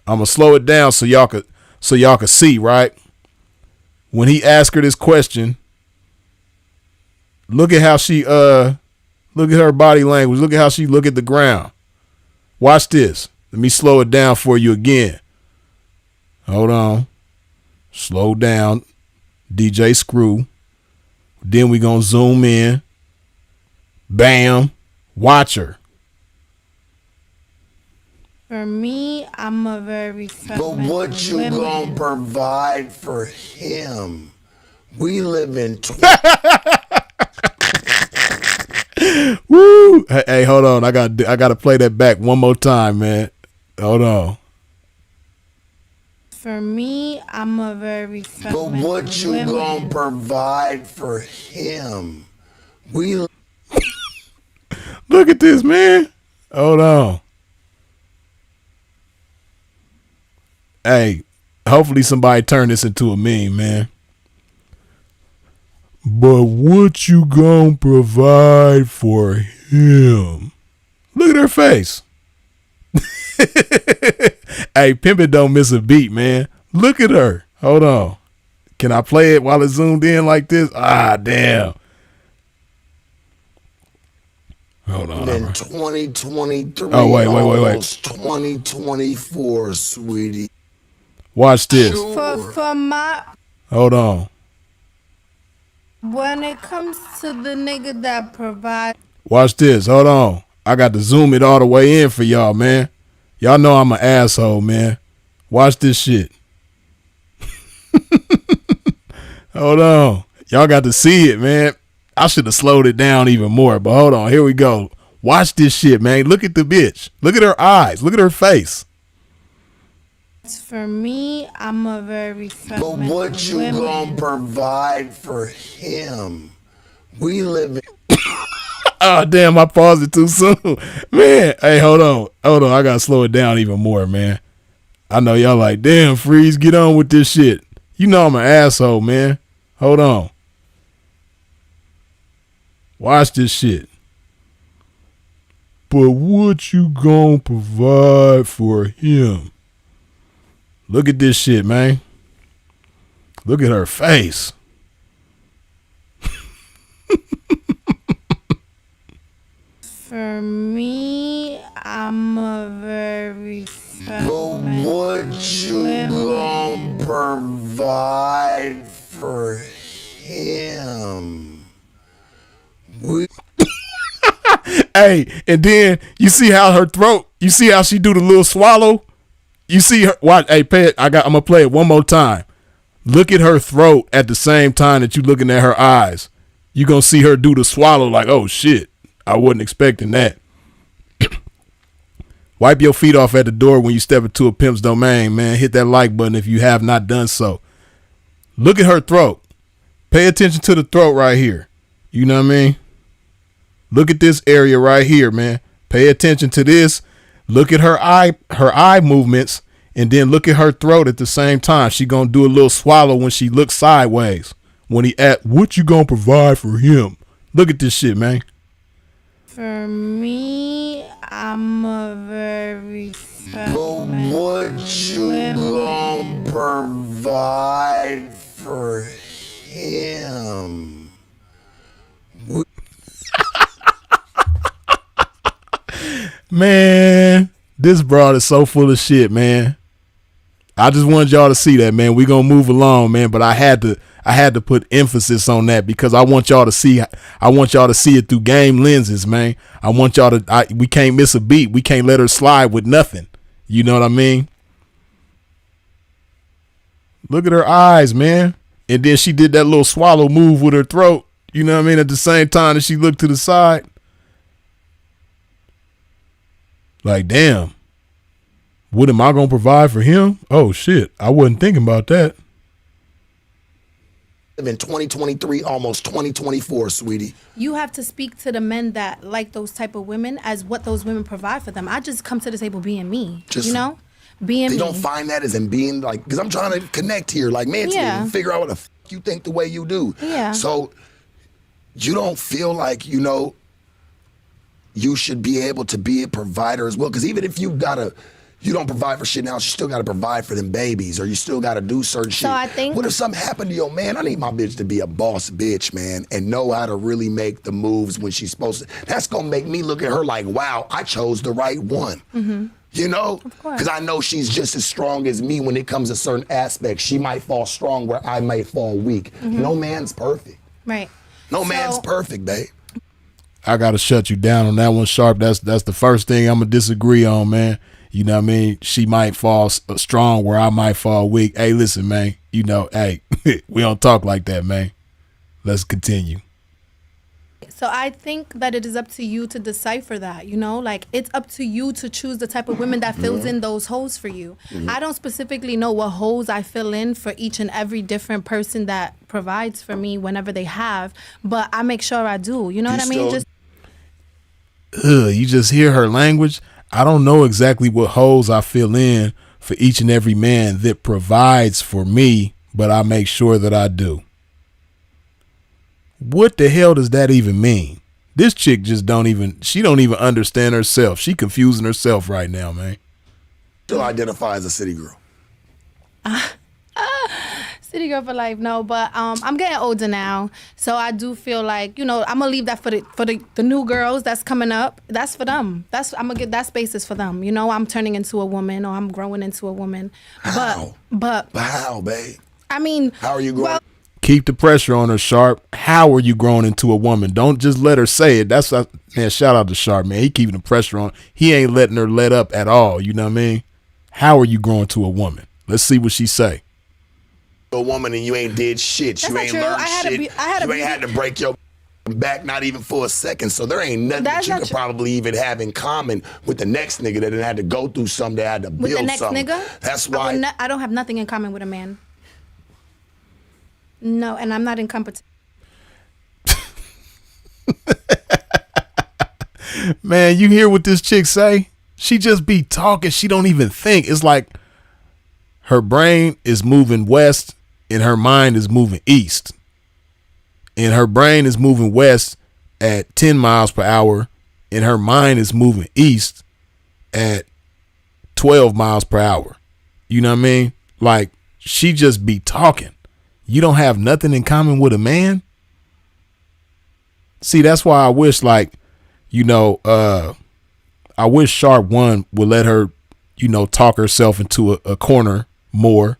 I'm going to slow it down so y'all could see, right? When he asked her this question, look at how she look at her body language. Look at how she look at the ground. Watch this. Let me slow it down for you again. Hold on. Slow down. DJ Screw. Then we going to zoom in. Bam. Watch her. For me, I'm a very But what you gonna provide for him? We live in Woo! Hey, hold on. I gotta play that back one more time, man. Hold on. For me, I'm a very But what you gonna provide for him? We look at this, man. Hold on. Hey, hopefully somebody turn this into a meme, man. But what you gonna provide for him? Look at her face. Hey, Pimpin' don't miss a beat, man. Look at her. Hold on. Can I play it while it's zoomed in like this? Ah, damn. Hold on. in 2023. Oh, wait. 2024, sweetie. Watch this. For my, Hold on. when it comes to the nigga that provides. Watch this. Hold on. I got to zoom it all the way in for y'all, man. Y'all know I'm an asshole, man. Watch this shit. Hold on. Y'all got to see it, man. I should have slowed it down even more, but hold on. Here we go. Watch this shit, man. Look at the bitch. Look at her eyes. Look at her face. For me, I'm a very But what you gonna provide for him? We live in Oh, damn, I paused it too soon. Man, hey, hold on. I got to slow it down even more, man. I know y'all like, damn, Freeze, get on with this shit. You know I'm an asshole, man. Hold on. Watch this shit. But what you gonna provide for him? Look at this shit, man. Look at her face. For me, I'm a very But what you gonna provide for him? Hey, and then you see how her throat, you see how she do the little swallow? You see her, watch, hey, pay it, I'm gonna play it one more time. Look at her throat at the same time that you looking at her eyes. You gonna see her do the swallow like, oh shit, I wasn't expecting that. Wipe your feet off at the door when you step into a pimp's domain, man. Hit that like button if you have not done so. Look at her throat. Pay attention to the throat right here. You know what I mean? Look at this area right here, man. Pay attention to this. Look at her eye movements, and then look at her throat at the same time. She gonna do a little swallow when she looks sideways. When he at, what you gonna provide for him? Look at this shit, man. For me, I'm a very But what you gonna provide for him? Man, this broad is so full of shit, man. I just wanted y'all to see that, man. We gonna move along, man. But I had to put emphasis on that because I want y'all to see it through game lenses, man. I want y'all to. We can't miss a beat. We can't let her slide with nothing. You know what I mean? Look at her eyes, man. And then she did that little swallow move with her throat. You know what I mean? At the same time that she looked to the side. Like, damn. What am I going to provide for him? Oh, shit. I wasn't thinking about that. in 2023, almost 2024, sweetie. You have to speak to the men that like those type of women as what those women provide for them. I just come to the table being me, you know? Being me. You don't find that as in being like, because I'm trying to connect here, like mentally, and figure out what the f you think the way you do. Yeah. So you don't feel like, you know, you should be able to be a provider as well. Because even if you don't provide for shit now, you still gotta provide for them babies, or you still gotta do certain shit. So I think, what if something happened to your man? I need my bitch to be a boss bitch, man, and know how to really make the moves when she's supposed to. That's gonna make me look at her like, wow, I chose the right one. You know? Because I know she's just as strong as me when it comes to certain aspects. She might fall strong where I might fall weak. No man's perfect. Right. No man's perfect, babe. I gotta shut you down on that one, Sharp. That's the first thing I'm gonna disagree on, man. You know what I mean? She might fall strong where I might fall weak. Hey, listen, man. You know, hey, we don't talk like that, man. Let's continue. So I think that it is up to you to decipher that, you know? Like, it's up to you to choose the type of women that fills in those holes for you. I don't specifically know what holes I fill in for each and every different person that provides for me whenever they have, but I make sure I do. You know what I mean? You just hear her language. I don't know exactly what holes I fill in for each and every man that provides for me, but I make sure that I do. What the hell does that even mean? This chick just don't even understand herself. She confusing herself right now, man. Still identify as a city girl. City girl for life, no, but I'm getting older now, so I do feel like, you know, I'm gonna leave that for the new girls that's coming up. That's for them. I'm gonna get that space is for them. You know, I'm turning into a woman, or I'm growing into a woman. How? But how, babe? I mean, how are you growing? Well, keep the pressure on her, Sharp. How are you growing into a woman? Don't just let her say it. That's man. Shout out to Sharp, man. He keeping the pressure on. He ain't letting her let up at all. You know what I mean? How are you growing to a woman? Let's see what she say. A woman and you ain't did shit. That's you ain't learned shit. You ain't had to break your back, not even for a second. So there ain't nothing that you could probably even have in common with the next nigga that had to go through something, that had to build something. With the next nigga? That's why. I don't have nothing in common with a man. No, and I'm not in competition. Man, you hear what this chick say? She just be talking. She don't even think. It's like her brain is moving west and her mind is moving east. And her brain is moving west at 10 miles per hour and her mind is moving east at 12 miles per hour. You know what I mean? Like, she just be talking. You don't have nothing in common with a man? See, that's why I wish, like, you know, I wish Sharp One would let her, you know, talk herself into a corner more.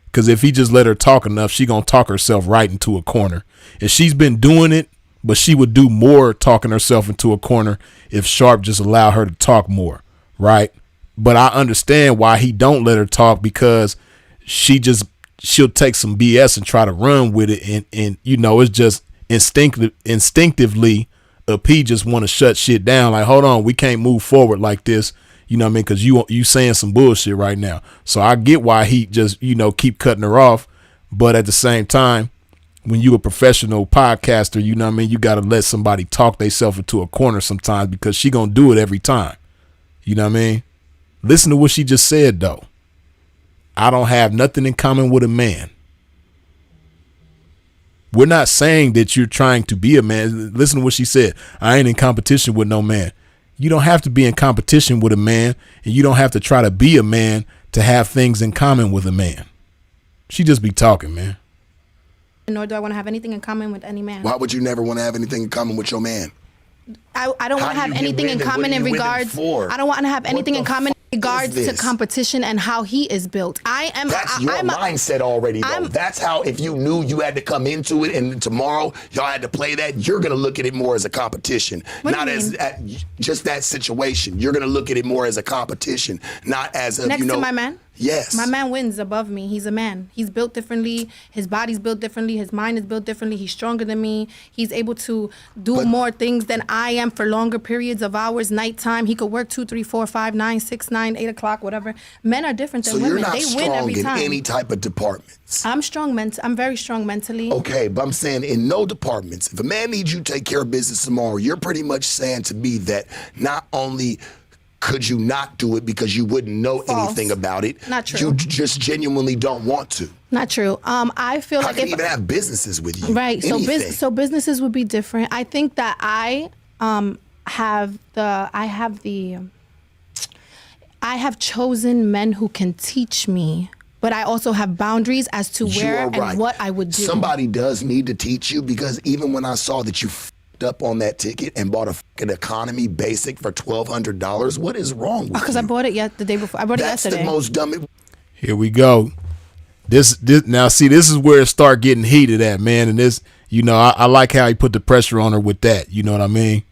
Because if he just let her talk enough, she going to talk herself right into a corner. And she's been doing it, but she would do more talking herself into a corner if Sharp just allowed her to talk more, right? But I understand why he don't let her talk, because she'll take some BS and try to run with it. And you know, it's just instinctively, a P just want to shut shit down. Like, hold on, we can't move forward like this. You know what I mean? Because you saying some bullshit right now. So I get why he just, you know, keep cutting her off. But at the same time, when you a professional podcaster, you know what I mean? You got to let somebody talk themselves into a corner sometimes, because she going to do it every time. You know what I mean? Listen to what she just said, though. I don't have nothing in common with a man. We're not saying that you're trying to be a man. Listen to what she said. I ain't in competition with no man. You don't have to be in competition with a man, and you don't have to try to be a man to have things in common with a man. She just be talking, man. Nor do I want to have anything in common with any man. Why would you never want to have anything in common with your man? I don't want to have anything in common in regards. I don't want to have anything in common in regards to competition and how he is built. That's your mindset already, though. That's how, if you knew you had to come into it and tomorrow y'all had to play that, you're going to look at it more as a competition. Not as just that situation. You're going to look at it more as a competition, not as a, next to my man? Yes. My man wins above me. He's a man. He's built differently. His body's built differently. His mind is built differently. He's stronger than me. He's able to do more things than I am for longer periods of hours, nighttime. He could work 2, 3, 4, 5, 9, 6, 9, 8 o'clock, whatever. Men are different than women. They win every time. So you're not strong in any type of departments? I'm strong I'm very strong mentally. Okay, but I'm saying in no departments. If a man needs you to take care of business tomorrow, you're pretty much saying to me that not only could you not do it because you wouldn't know anything about it. Not true. You just genuinely don't want to. Not true. I feel like I can even have businesses with you. Right. So businesses would be different. I think that I have chosen men who can teach me, but I also have boundaries as to where and what I would do. Somebody does need to teach you, because even when I saw that you up on that ticket and bought a fucking economy basic for $1,200, what is wrong with you? Because I bought it the day before. I bought it yesterday. That's the most dumb. Here we go. This now, see, this is where it start getting heated at, man. And this, you know, I like how he put the pressure on her with that. You know what I mean?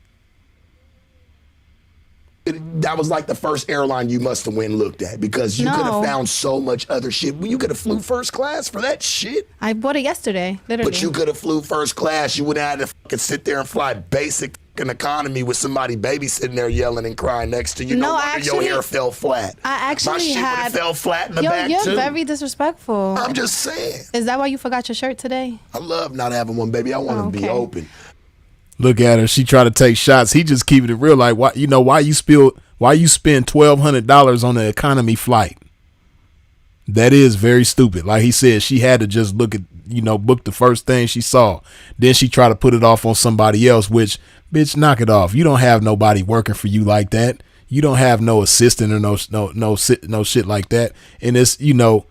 That was like the first airline you must have went and looked at, because you could have found so much other shit. You could have flew first class for that shit. I bought it yesterday, literally. But you could have flew first class. You would have had to fucking sit there and fly basic fucking economy with somebody babysitting there yelling and crying next to you. No wonder your hair fell flat. I actually My shit would have fell flat in the back you're too. very disrespectful. I'm just saying. Is that why you forgot your shirt today? I love not having one, baby. I want to be open. Look at her. She try to take shots. He just keeping it real. Like, why you spend $1,200 on an economy flight? That is very stupid. Like he said, she had to just look at, book the first thing she saw. Then she tried to put it off on somebody else, which, bitch, knock it off. You don't have nobody working for you like that. You don't have no assistant or no shit like that. And it's, a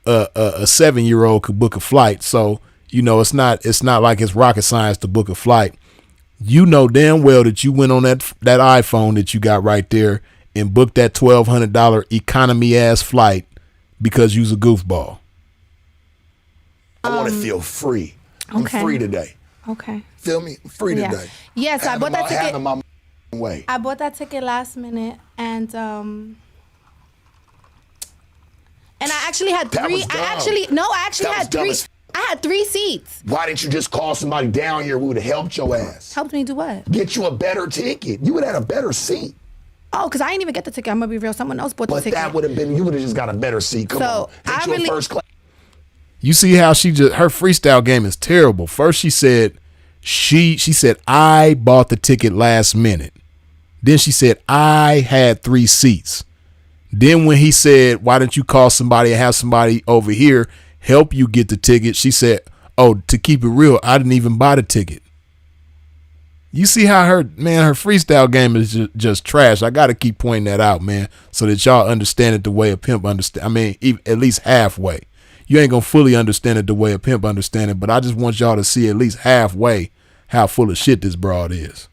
7-year-old could book a flight. So, it's not like it's rocket science to book a flight. You know damn well that you went on that iPhone that you got right there and booked that $1,200 economy ass flight because you's a goofball. I want to feel free. I'm free today. Okay. Feel me? I'm free today. Yes, I bought that ticket. Having my way. I bought that ticket last minute, and I actually had three. I had 3 seats. Why didn't you just call somebody down here who would have helped your ass? Helped me do what? Get you a better ticket. You would have had a better seat. Oh, because I didn't even get the ticket. I'm going to be real. Someone else bought the ticket. But that would have been, you would have just got a better seat. Come on. Get you a first class. You see how her freestyle game is terrible. First she said, she said, I bought the ticket last minute. Then she said, I had 3 seats. Then when he said, why don't you call somebody and have somebody over here help you get the ticket? She said, oh, to keep it real, I didn't even buy the ticket. You see how her freestyle game is just trash. I got to keep pointing that out, man, so that y'all understand it the way a pimp understand. I mean, at least halfway. You ain't going to fully understand it the way a pimp understand it, but I just want y'all to see at least halfway how full of shit this broad is.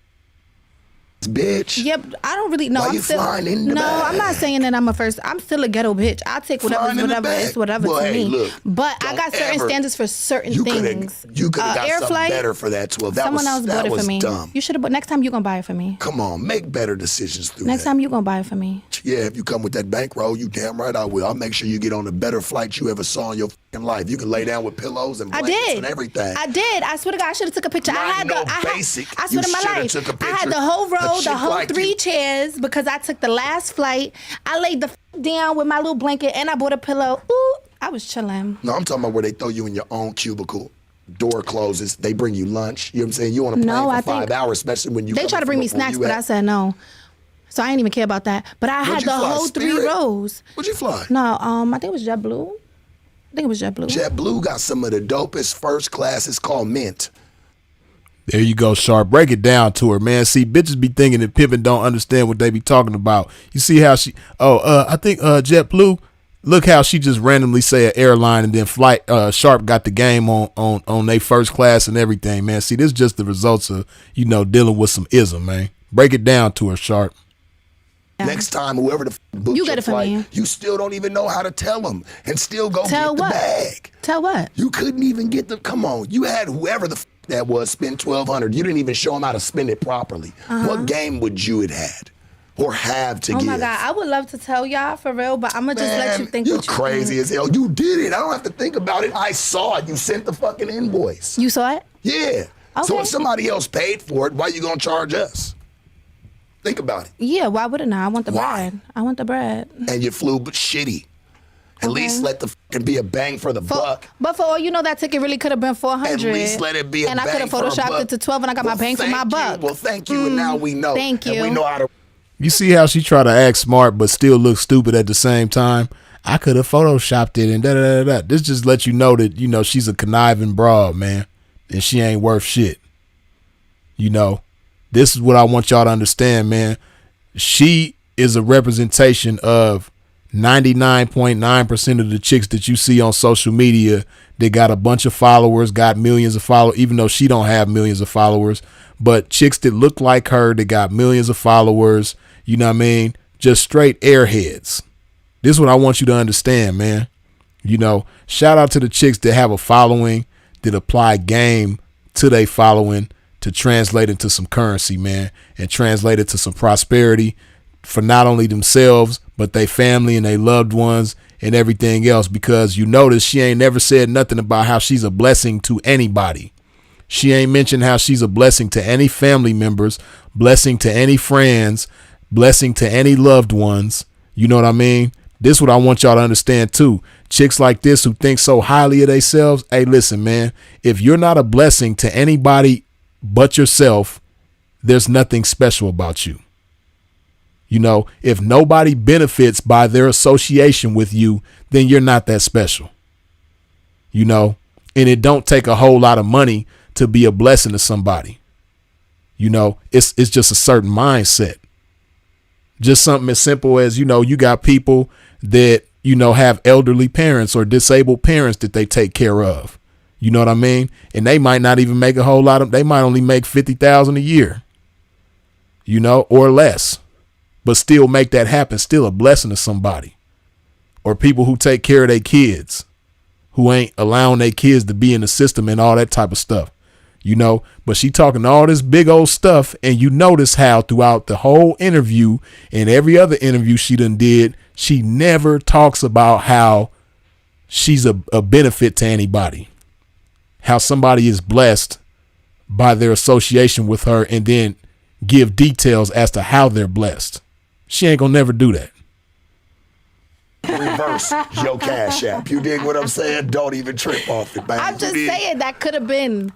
Bitch. Yep, I don't really know. I'm not saying that I'm still a ghetto bitch. I'll take whatever to me. Look, but I got certain standards for certain things. You could have got something better for that 12. Someone else bought it for me. Dumb. You should have. But next time you gonna buy it for me. Come on, make better decisions through next that. time you gonna buy it for me. Yeah, if you come with that bankroll, you damn right I will. I'll make sure you get on a better flight you ever saw in your fucking life. You can lay down with pillows and blankets and everything. I did. I swear to God, I should have took a picture. I swear to my life, I had the whole row, the whole 3 chairs, because I took the last flight. I laid the down with my little blanket and I bought a pillow. Ooh, I was chilling. No, I'm talking about where they throw you in your own cubicle. Door closes. They bring you lunch. You know what I'm saying? You on a plane for 5 hours, especially when you. They try to bring me snacks, but I said no. So I didn't even care about that. But I had the whole 3 rows. What'd you fly? No, I think it was JetBlue. JetBlue got some of the dopest first class. It's called Mint. There you go, Sharp. Break it down to her, man. See, bitches be thinking that pimping don't understand what they be talking about. You see how she, I think JetBlue, look how she just randomly say an airline and then Sharp got the game on their first class and everything, man. See, this is just the results of, dealing with some ism, man. Break it down to her, Sharp. Yeah. Next time, whoever the booked you your flight, you still don't even know how to tell them and still go get the bag. Tell what? You couldn't even get the, come on. You had whoever the that was spend $1,200. You didn't even show them how to spend it properly. What game would you have had? or have to give? Oh my God, I would love to tell y'all for real, but I'm gonna just let you think. You're crazy as hell. You did it. I don't have to think about it. I saw it. You sent the fucking invoice. You saw it? Yeah. Okay. So if somebody else paid for it, why you gonna charge us? Think about it. Yeah, why wouldn't I? I want the bread. I want the bread. And you flew but shitty. At least let the fucking be a bang for the buck. But for all you know, that ticket really could have been $400. At least let it be a and bang I could have photoshopped it to 12 and I got my bang for my buck. Well, thank you. And now we know. Thank you. And we know how to. You see how she try to act smart but still look stupid at the same time? I could have photoshopped it and da-da-da-da. This just lets you know that, you know, she's a conniving broad, man. And she ain't worth shit. You know, this is what I want y'all to understand, man. She is a representation of 99.9% of the chicks that you see on social media that got a bunch of followers, got millions of followers, even though she don't have millions of followers. But chicks that look like her, that got millions of followers, you know what I mean? Just straight airheads. This is what I want you to understand, man. You know, shout out to the chicks that have a following, that apply game to their following to translate into some currency, man, and translate it to some prosperity for not only themselves, but their family and their loved ones and everything else. Because you notice she ain't never said nothing about how she's a blessing to anybody. She ain't mentioned how she's a blessing to any family members, blessing to any friends, blessing to any loved ones. You know what I mean? This is what I want y'all to understand too. Chicks like this who think so highly of themselves. Hey, listen, man, if you're not a blessing to anybody but yourself, there's nothing special about you. You know, if nobody benefits by their association with you, then you're not that special. You know, and it don't take a whole lot of money to be a blessing to somebody. You know, it's just a certain mindset. Just something as simple as, you know, you got people that, you know, have elderly parents or disabled parents that they take care of. You know what I mean? And they might not even make a whole lot of, they might only make 50,000 a year, you know, or less, but still make that happen. Still a blessing to somebody. Or people who take care of their kids, who ain't allowing their kids to be in the system and all that type of stuff, you know. But she talking all this big old stuff, and you notice how throughout the whole interview and every other interview she done did, she never talks about how she's a benefit to anybody, how somebody is blessed by their association with her, and then give details as to how they're blessed. She ain't gonna never do that. Reverse your Cash App. You dig what I'm saying? Don't even trip off it, man. I'm just saying that could have been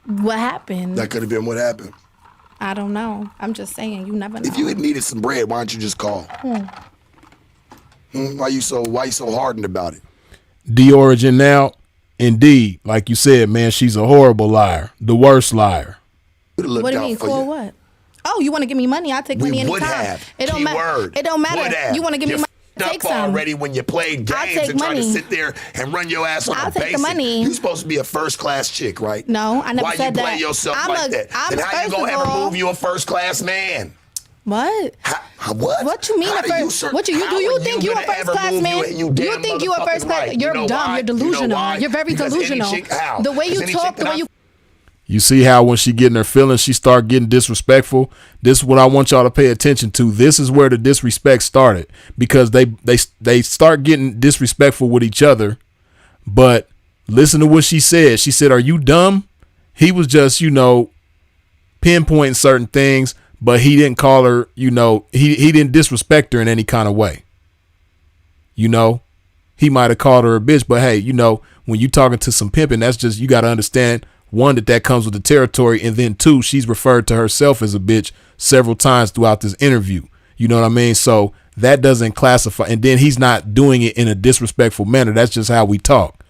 what happened. That could have been what happened. I don't know. I'm just saying, you never know. If you had needed some bread, why don't you just call? Why you so hardened about it? The origin now, indeed, like you said, man, she's a horrible liar, the worst liar. What do you mean? Call what? Oh, you want to give me money? I'll take money anytime. We would have. It don't matter. It don't matter. You want to give me money? Take some. Already when you played games and tried to sit there and run your ass on the basic. I'll take the money. You supposed to be a first class chick, right? No, I never said that. Why you play yourself like that? And how you gonna ever move you a first class man? What? What? What you mean? What do you think you a first class man? You think you a first class? You're dumb. You're delusional. You're very delusional. The way you talk, the way you. You see how when she getting her feelings, she start getting disrespectful. This is what I want y'all to pay attention to. This is where the disrespect started, because they start getting disrespectful with each other. But listen to what she said. She said, "Are you dumb?" He was just, you know, pinpointing certain things, but he didn't call her, you know, he didn't disrespect her in any kind of way. You know, he might have called her a bitch, but hey, you know, when you talking to some pimping, that's just, you got to understand, one, that comes with the territory, and then two, she's referred to herself as a bitch several times throughout this interview. You know what I mean? So that doesn't classify, and then he's not doing it in a disrespectful manner. That's just how we talk.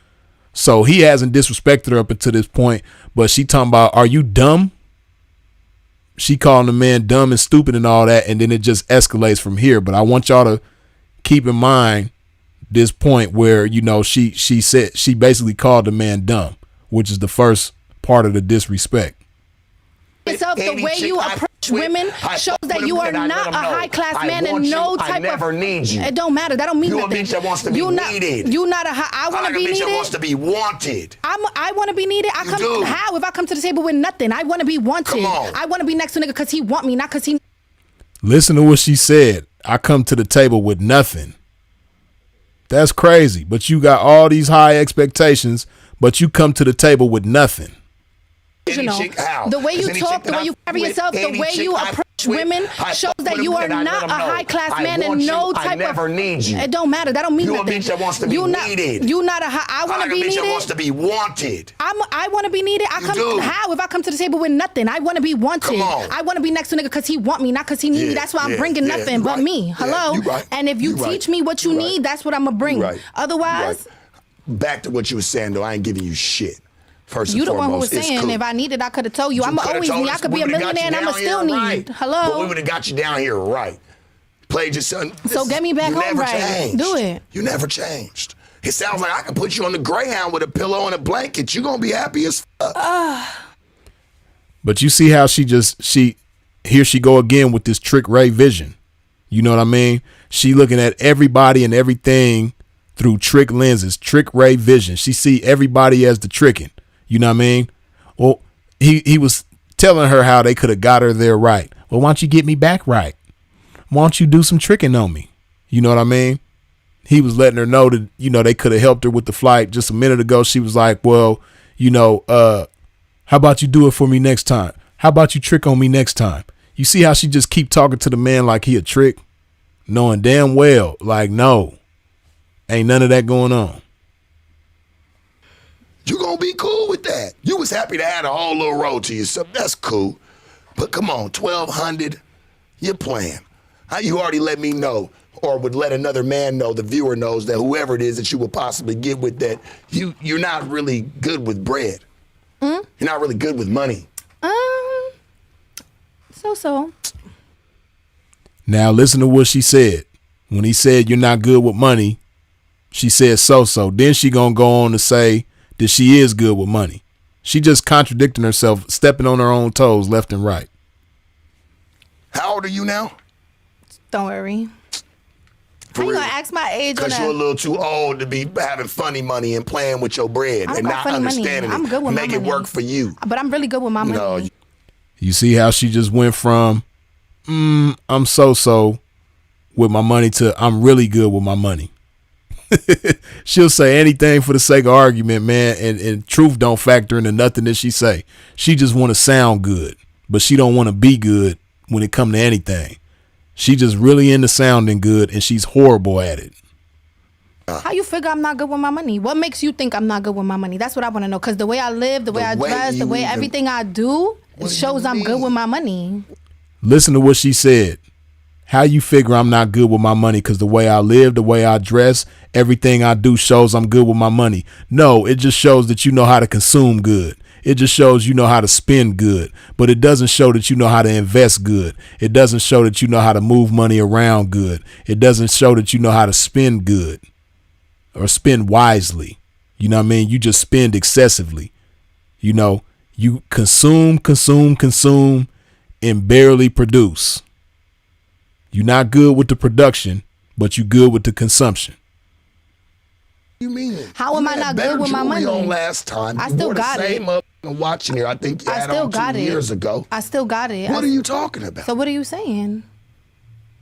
So he hasn't disrespected her up until this point, but she talking about, are you dumb? She calling the man dumb and stupid and all that, and then it just escalates from here. But I want y'all to keep in mind this point where, you know, she said, she basically called the man dumb, which is the first part of the disrespect. Yourself, the way you approach women shows that you are not a high class man, and no type of. I never need you. It don't matter. That don't mean nothing. You a bitch that wants to be needed. You not a high. I want to be needed. A bitch that wants to be wanted. I want to be needed. I come. How if I come to the table with nothing? I want to be wanted. Come on. I want to be next to a nigga because he want me, not because he. Listen to what she said. I come to the table with nothing. That's crazy. But you got all these high expectations, but you come to the table with nothing. The way you talk, the way you carry yourself, the way you approach women shows that you are not a high-class man and no type of... I never need you. It don't matter. That don't mean nothing. You're a bitch that wants to be needed. You're not a high... I want to be needed. I wants to be wanted. I want to be needed. How? If I come to the table with nothing, I want to be wanted. Come on. I want to be next to a nigga because he want me, not because he need me. That's why I'm bringing nothing but me. Hello? And if you teach me what you need, that's what I'm going to bring. Otherwise... Back to what you were saying, though. I ain't giving you shit. First you and the foremost, one who was saying if I needed, I could have told you. I'm always me. I could be a millionaire and I'ma still need. Right. Hello. But we would have got you down here right. Played your son. So get me back home right. Changed. Do it. You never changed. It sounds like I can put you on the Greyhound with a pillow and a blanket. You're gonna be happy as fuck. But you see how here she go again with this trick Ray vision. You know what I mean? She looking at everybody and everything through trick lenses, trick Ray vision. She see everybody as the tricking. You know what I mean? Well, he was telling her how they could have got her there right. Well, why don't you get me back right? Why don't you do some tricking on me? You know what I mean? He was letting her know that, they could have helped her with the flight. Just a minute ago, she was like, well, how about you do it for me next time? How about you trick on me next time? You see how she just keep talking to the man like he a trick? Knowing damn well, like, no, ain't none of that going on. You gonna be cool with that. You was happy to have a whole little road to yourself. That's cool. But come on, 1,200, you're playing. You already let me know, or would let another man know, the viewer knows, that whoever it is that you would possibly get with that, you're not really good with bread. You're not really good with money. So. Now listen to what she said. When he said you're not good with money, she said so. Then she gonna go on to say that she is good with money. She just contradicting herself, stepping on her own toes left and right. How old are you now? Don't worry. How you gonna ask my age? Because you're a little too old to be having funny money and playing with your bread and not understanding I'm good with make it work for you. But I'm really good with my money. You see how she just went from I'm so with my money to I'm really good with my money. She'll say anything for the sake of argument, man, and truth don't factor into nothing that she say. She just want to sound good, but she don't want to be good when it come to anything. She just really into sounding good, and she's horrible at it. How you figure I'm not good with my money? What makes you think I'm not good with my money? That's what I want to know. Because the way I live, the way I dress, the way everything I do, it shows I'm good with my money. Listen to what she said. How you figure I'm not good with my money? Because the way I live, the way I dress, everything I do shows I'm good with my money. No, it just shows that you know how to consume good. It just shows you know how to spend good. But it doesn't show that you know how to invest good. It doesn't show that you know how to move money around good. It doesn't show that you know how to spend good or spend wisely. You know what I mean? You just spend excessively. You consume, and barely produce. You're not good with the production, but you good with the consumption. You mean? How am I not good with my money? On last time. I still got it. Same up and watching here. I think you had on 2 years ago. I still got it. What are you talking about? So what are you saying?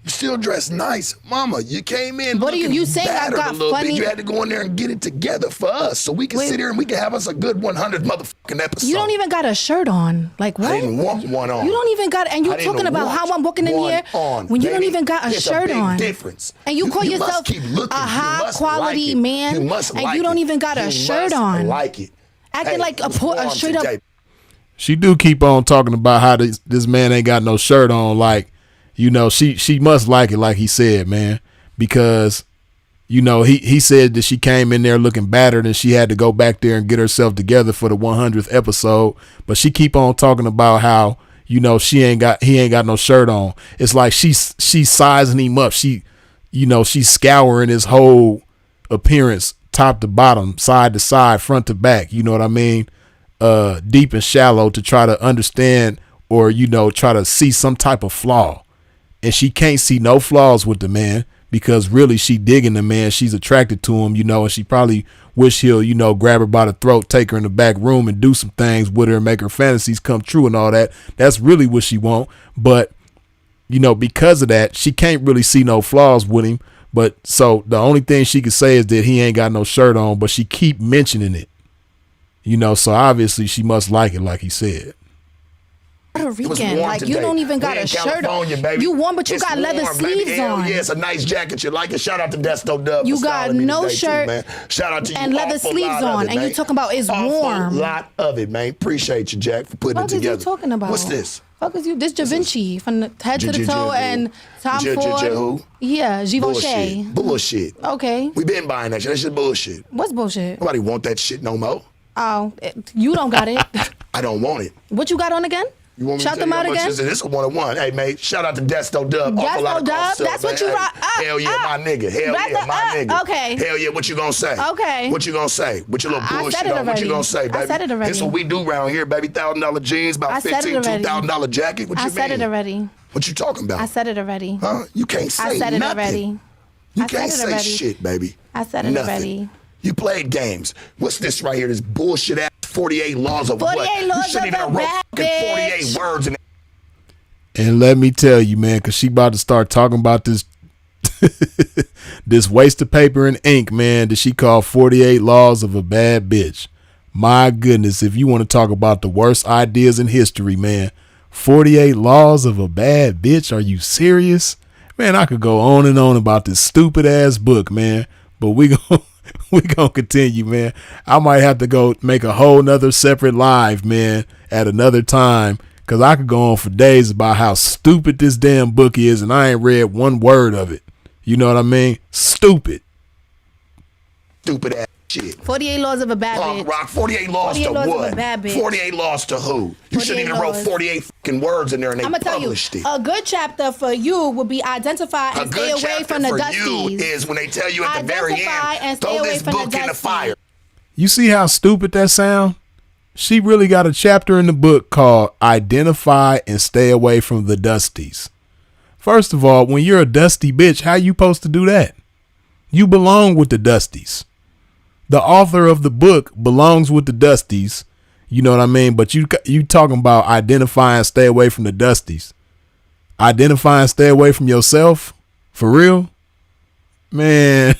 You still dressed nice, Mama. You came in. What are you saying? I got funny. You had to go in there and get it together for us, so we can sit here and we can have us a good 100 motherfucking episode. You don't even got a shirt on. Like what? I didn't want one on. You don't even got. And you talking about how I'm walking in here when you don't even got a shirt on. It's a big difference. And you call yourself a high quality man, and you don't even got a shirt on. Like it. Acting like a straight up. She do keep on talking about how this man ain't got no shirt on, like. She must like it, like he said, man, because, he said that she came in there looking battered and she had to go back there and get herself together for the 100th episode. But she keep on talking about how, he ain't got no shirt on. It's like she's sizing him up. She's scouring his whole appearance, top to bottom, side to side, front to back. You know what I mean? Deep and shallow to try to understand or, try to see some type of flaw. And she can't see no flaws with the man because really she digging the man. She's attracted to him, and she probably wish he'll, grab her by the throat, take her in the back room and do some things with her and make her fantasies come true and all that. That's really what she want. But you know, because of that, she can't really see no flaws with him. But so the only thing she could say is that he ain't got no shirt on, but she keep mentioning it. You know, so obviously she must like it, like he said. Puerto Rican, like today. You don't even got a shirt on. Baby. You warm, but you got leather sleeves on. Yeah, it's a nice jacket. You like it. Shout out to Desto Dub. You got no shirt too, man. Shout out to you and leather sleeves on, and you talking about it's warm. A lot of it, man. Appreciate you, Jack, for putting it together. What are you talking about? What's this? Fuck is you? This Da Vinci from the head to the toe and Tom Ford. Who? Yeah, Givenchy. Bullshit. Okay. We been buying that shit. That shit bullshit. What's bullshit? Nobody want that shit no more. Oh, you don't got it. I don't want it. What you got on again? You want me shout to them out again? This is a one-on-one. Hey, mate, shout out to Desto Dub. Desto Dub, that's what you rock. Hell yeah, my nigga. Hell yeah, my nigga. Okay. Hell yeah, what you gonna say? Okay. What you gonna say? What your little bullshit on? What you gonna say, baby? I said it already. This is what we do around here, baby. $1,000 jeans, about $15,000, $2,000 jacket. What you mean? I said it already. What you talking about? I said it already. Huh? You can't say nothing. I said it already. You can't say shit, baby. I said it already. You played games. What's this right here? This bullshit ass 48 laws of 48 what? You shouldn't even have wrote 48 words in it. And let me tell you, man, because she about to start talking about this this waste of paper and ink, man, that she called 48 laws of a bad bitch. My goodness, if you want to talk about the worst ideas in history, man, 48 laws of a bad bitch, are you serious? Man, I could go on and on about this stupid ass book, man, but we gonna continue, man. I might have to go make a whole nother separate live, man, at another time. Because I could go on for days about how stupid this damn book is, and I ain't read one word of it. You know what I mean? Stupid. Stupid ass shit. 48 laws of a bad bitch. Rock, 48 laws to what? 48 laws to who? You shouldn't even wrote 48 fucking words in there and they published it. A good chapter for you would be identify and stay away from the dusties. A good chapter for you is when they tell you at the very end, throw this book in the fire. You see how stupid that sound? She really got a chapter in the book called Identify and Stay Away from the Dusties. First of all, when you're a dusty bitch, how you supposed to do that? You belong with the dusties. The author of the book belongs with the dusties. You know what I mean? But you talking about identify and stay away from the dusties. Identify and stay away from yourself? For real? Man.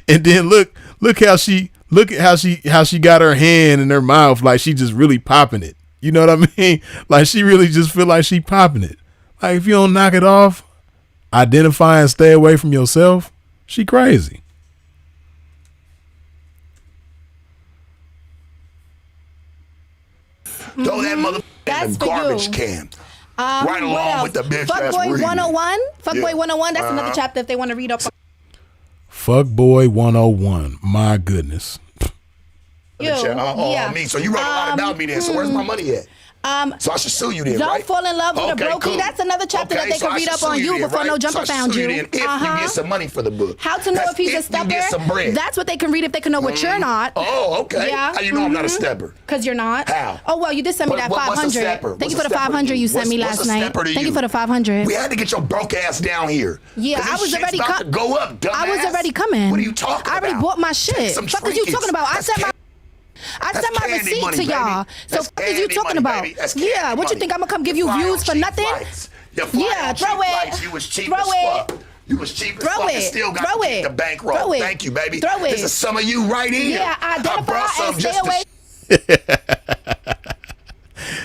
And then look at how she got her hand in her mouth like she just really popping it. You know what I mean? Like she really just feel like she popping it. Like if you don't knock it off, identify and stay away from yourself, she crazy. Throw that motherfucker in the garbage can. Right along with the bitch that's reading. Fuckboy 101. Fuckboy 101. That's another chapter if they want to read up. Fuckboy 101. My goodness. Me. So you wrote a lot about me then. So where's my money at? So I should sue you then, don't right? fall in love with a brokey. Cool. That's another chapter that they can read up on you before no jumper found you. If you get some money for the book. How to know if he's a stepper? You get some bread. That's what they can read if they can know what you're not. Oh, okay. Yeah. How you know I'm not a stepper? Because you're not. How? Oh, well, you did send me that 500. Thank you for the 500 you sent me last night. Thank you for the 500. We had to get your broke ass down here. Yeah, I was already coming. Go up, dumbass. I was already coming. What are you talking about? I already bought my shit. What are you talking about? I sent my receipt to y'all. So what are you talking about? Yeah, what you think I'm gonna come give you views for nothing? Yeah, throw it. You was cheap as fuck. You was cheap as fuck and still got to keep the bankroll. Thank you, baby. Throw it. This is some of you right here. Yeah, identify and stay away.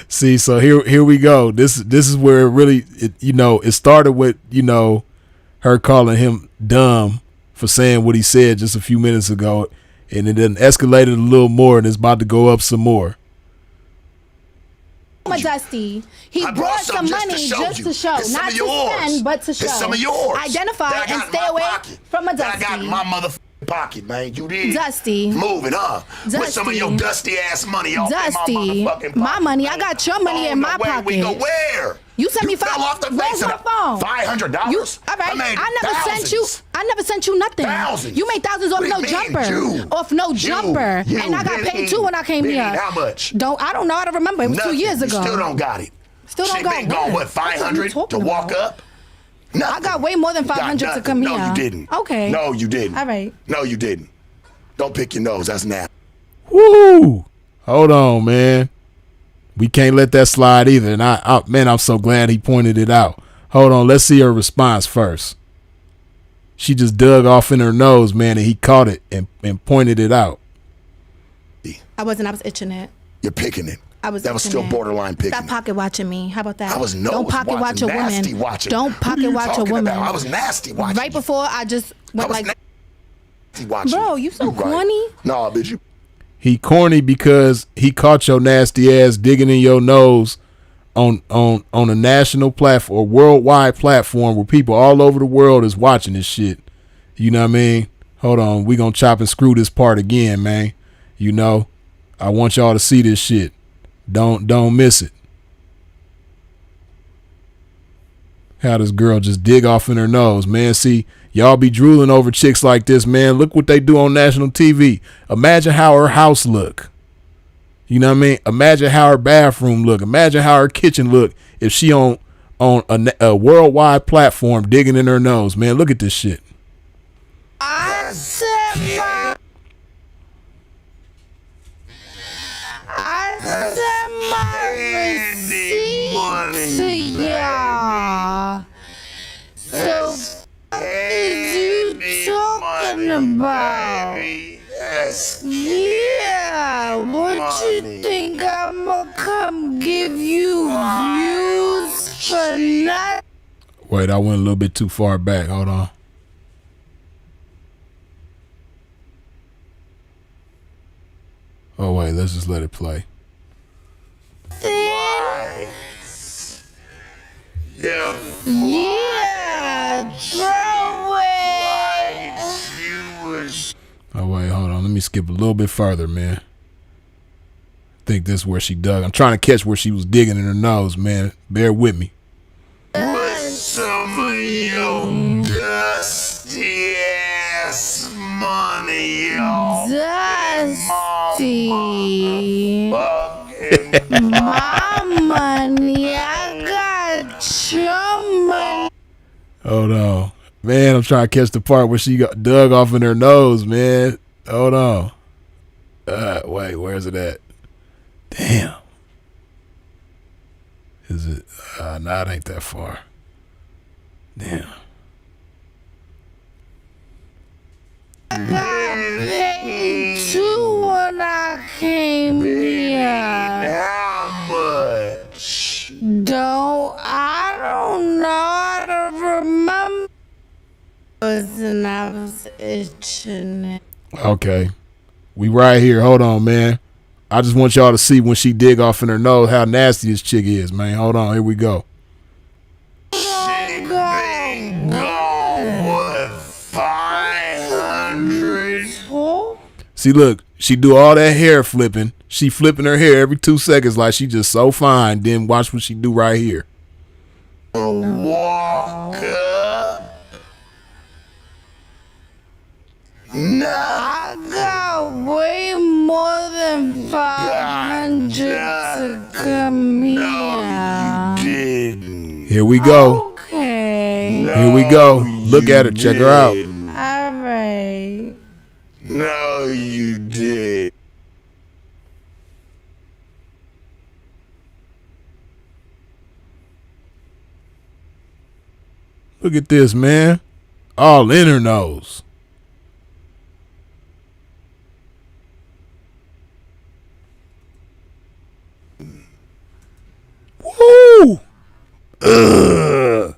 See, so here we go. This is where it really, it started with, her calling him dumb for saying what he said just a few minutes ago. And it then escalated a little more, and it's about to go up some more. Dusty. He brought some money just to show. Not to spend, but to show. It's some of yours. Identify and stay away from a Dusty. I got my motherfucking pocket, man. You did. Dusty. Move it up. With some of your dusty ass money off Dusty. my motherfucking pocket. My money. I got your money in my pocket. We go where? You sent me fell off the face of the phone. $500. All right. I never sent you nothing. Thousands. You made thousands off no jumper. Off no jumper. And I got paid too when I came here. How much? I don't know how to remember. It was 2 years ago. You still don't got it. Still don't got what? What, 500 to walk up? Nothing. I got way more than 500 to come here. No, you didn't. Okay. No, you didn't. All right. No, you didn't. Don't pick your nose. That's nasty. Woo! Hold on, man. We can't let that slide either. And man, I'm so glad he pointed it out. Hold on, let's see her response first. She just dug off in her nose, man, and he caught it and pointed it out. I was itching it. You're picking it. That was still borderline picking. Stop pocket watching me. How about that? I was Don't pocket watch a woman. Watching. Don't pocket watch a woman. I was nasty watching. Right before I just went like, nasty watching. Bro, you so corny. No, bitch, you. He corny because he caught your nasty ass digging in your nose on a national platform, worldwide platform where people all over the world is watching this shit. You know what I mean? Hold on, we gonna chop and screw this part again, man. You know, I want y'all to see this shit. Don't miss it. How this girl just dig off in her nose, man. See, y'all be drooling over chicks like this, man. Look what they do on national TV. Imagine how her house look. You know what I mean? Imagine how her bathroom look. Imagine how her kitchen look if she on a worldwide platform digging in her nose, man. Look at this shit. I said my receipt to y'all. So what is you talking about? Yeah, what you think I'ma come give you views for nothing? Wait, I went a little bit too far back. Hold on. Oh wait, let's just let it play. Yeah, throw it. Oh wait, hold on. Let me skip a little bit further, man. I think this is where she dug. I'm trying to catch where she was digging in her nose, man. Bear with me. Put some of your dusty ass money on Dusty. My money, I got your money. Hold on. Man, I'm trying to catch the part where she got dug off in her nose, man. Hold on. Wait, where's it at? Damn. Is it? Nah, it ain't that far. Damn. I got paid too when I came here. How much? I don't know how to remember. And I was itching. Okay. We right here. Hold on, man. I just want y'all to see when she dig off in her nose how nasty this chick is, man. Hold on. Here we go. What, 500? See, look. She do all that hair flipping. She flipping her hair every 2 seconds like she just so fine. Then watch what she do right here. Walker. No. I got way more than 500 to come here. Didn't. Here we go. Okay. Here we go. Look at her. Check her out. All right. No, you did. Look at this, man. All in her nose. Woo! Ugh.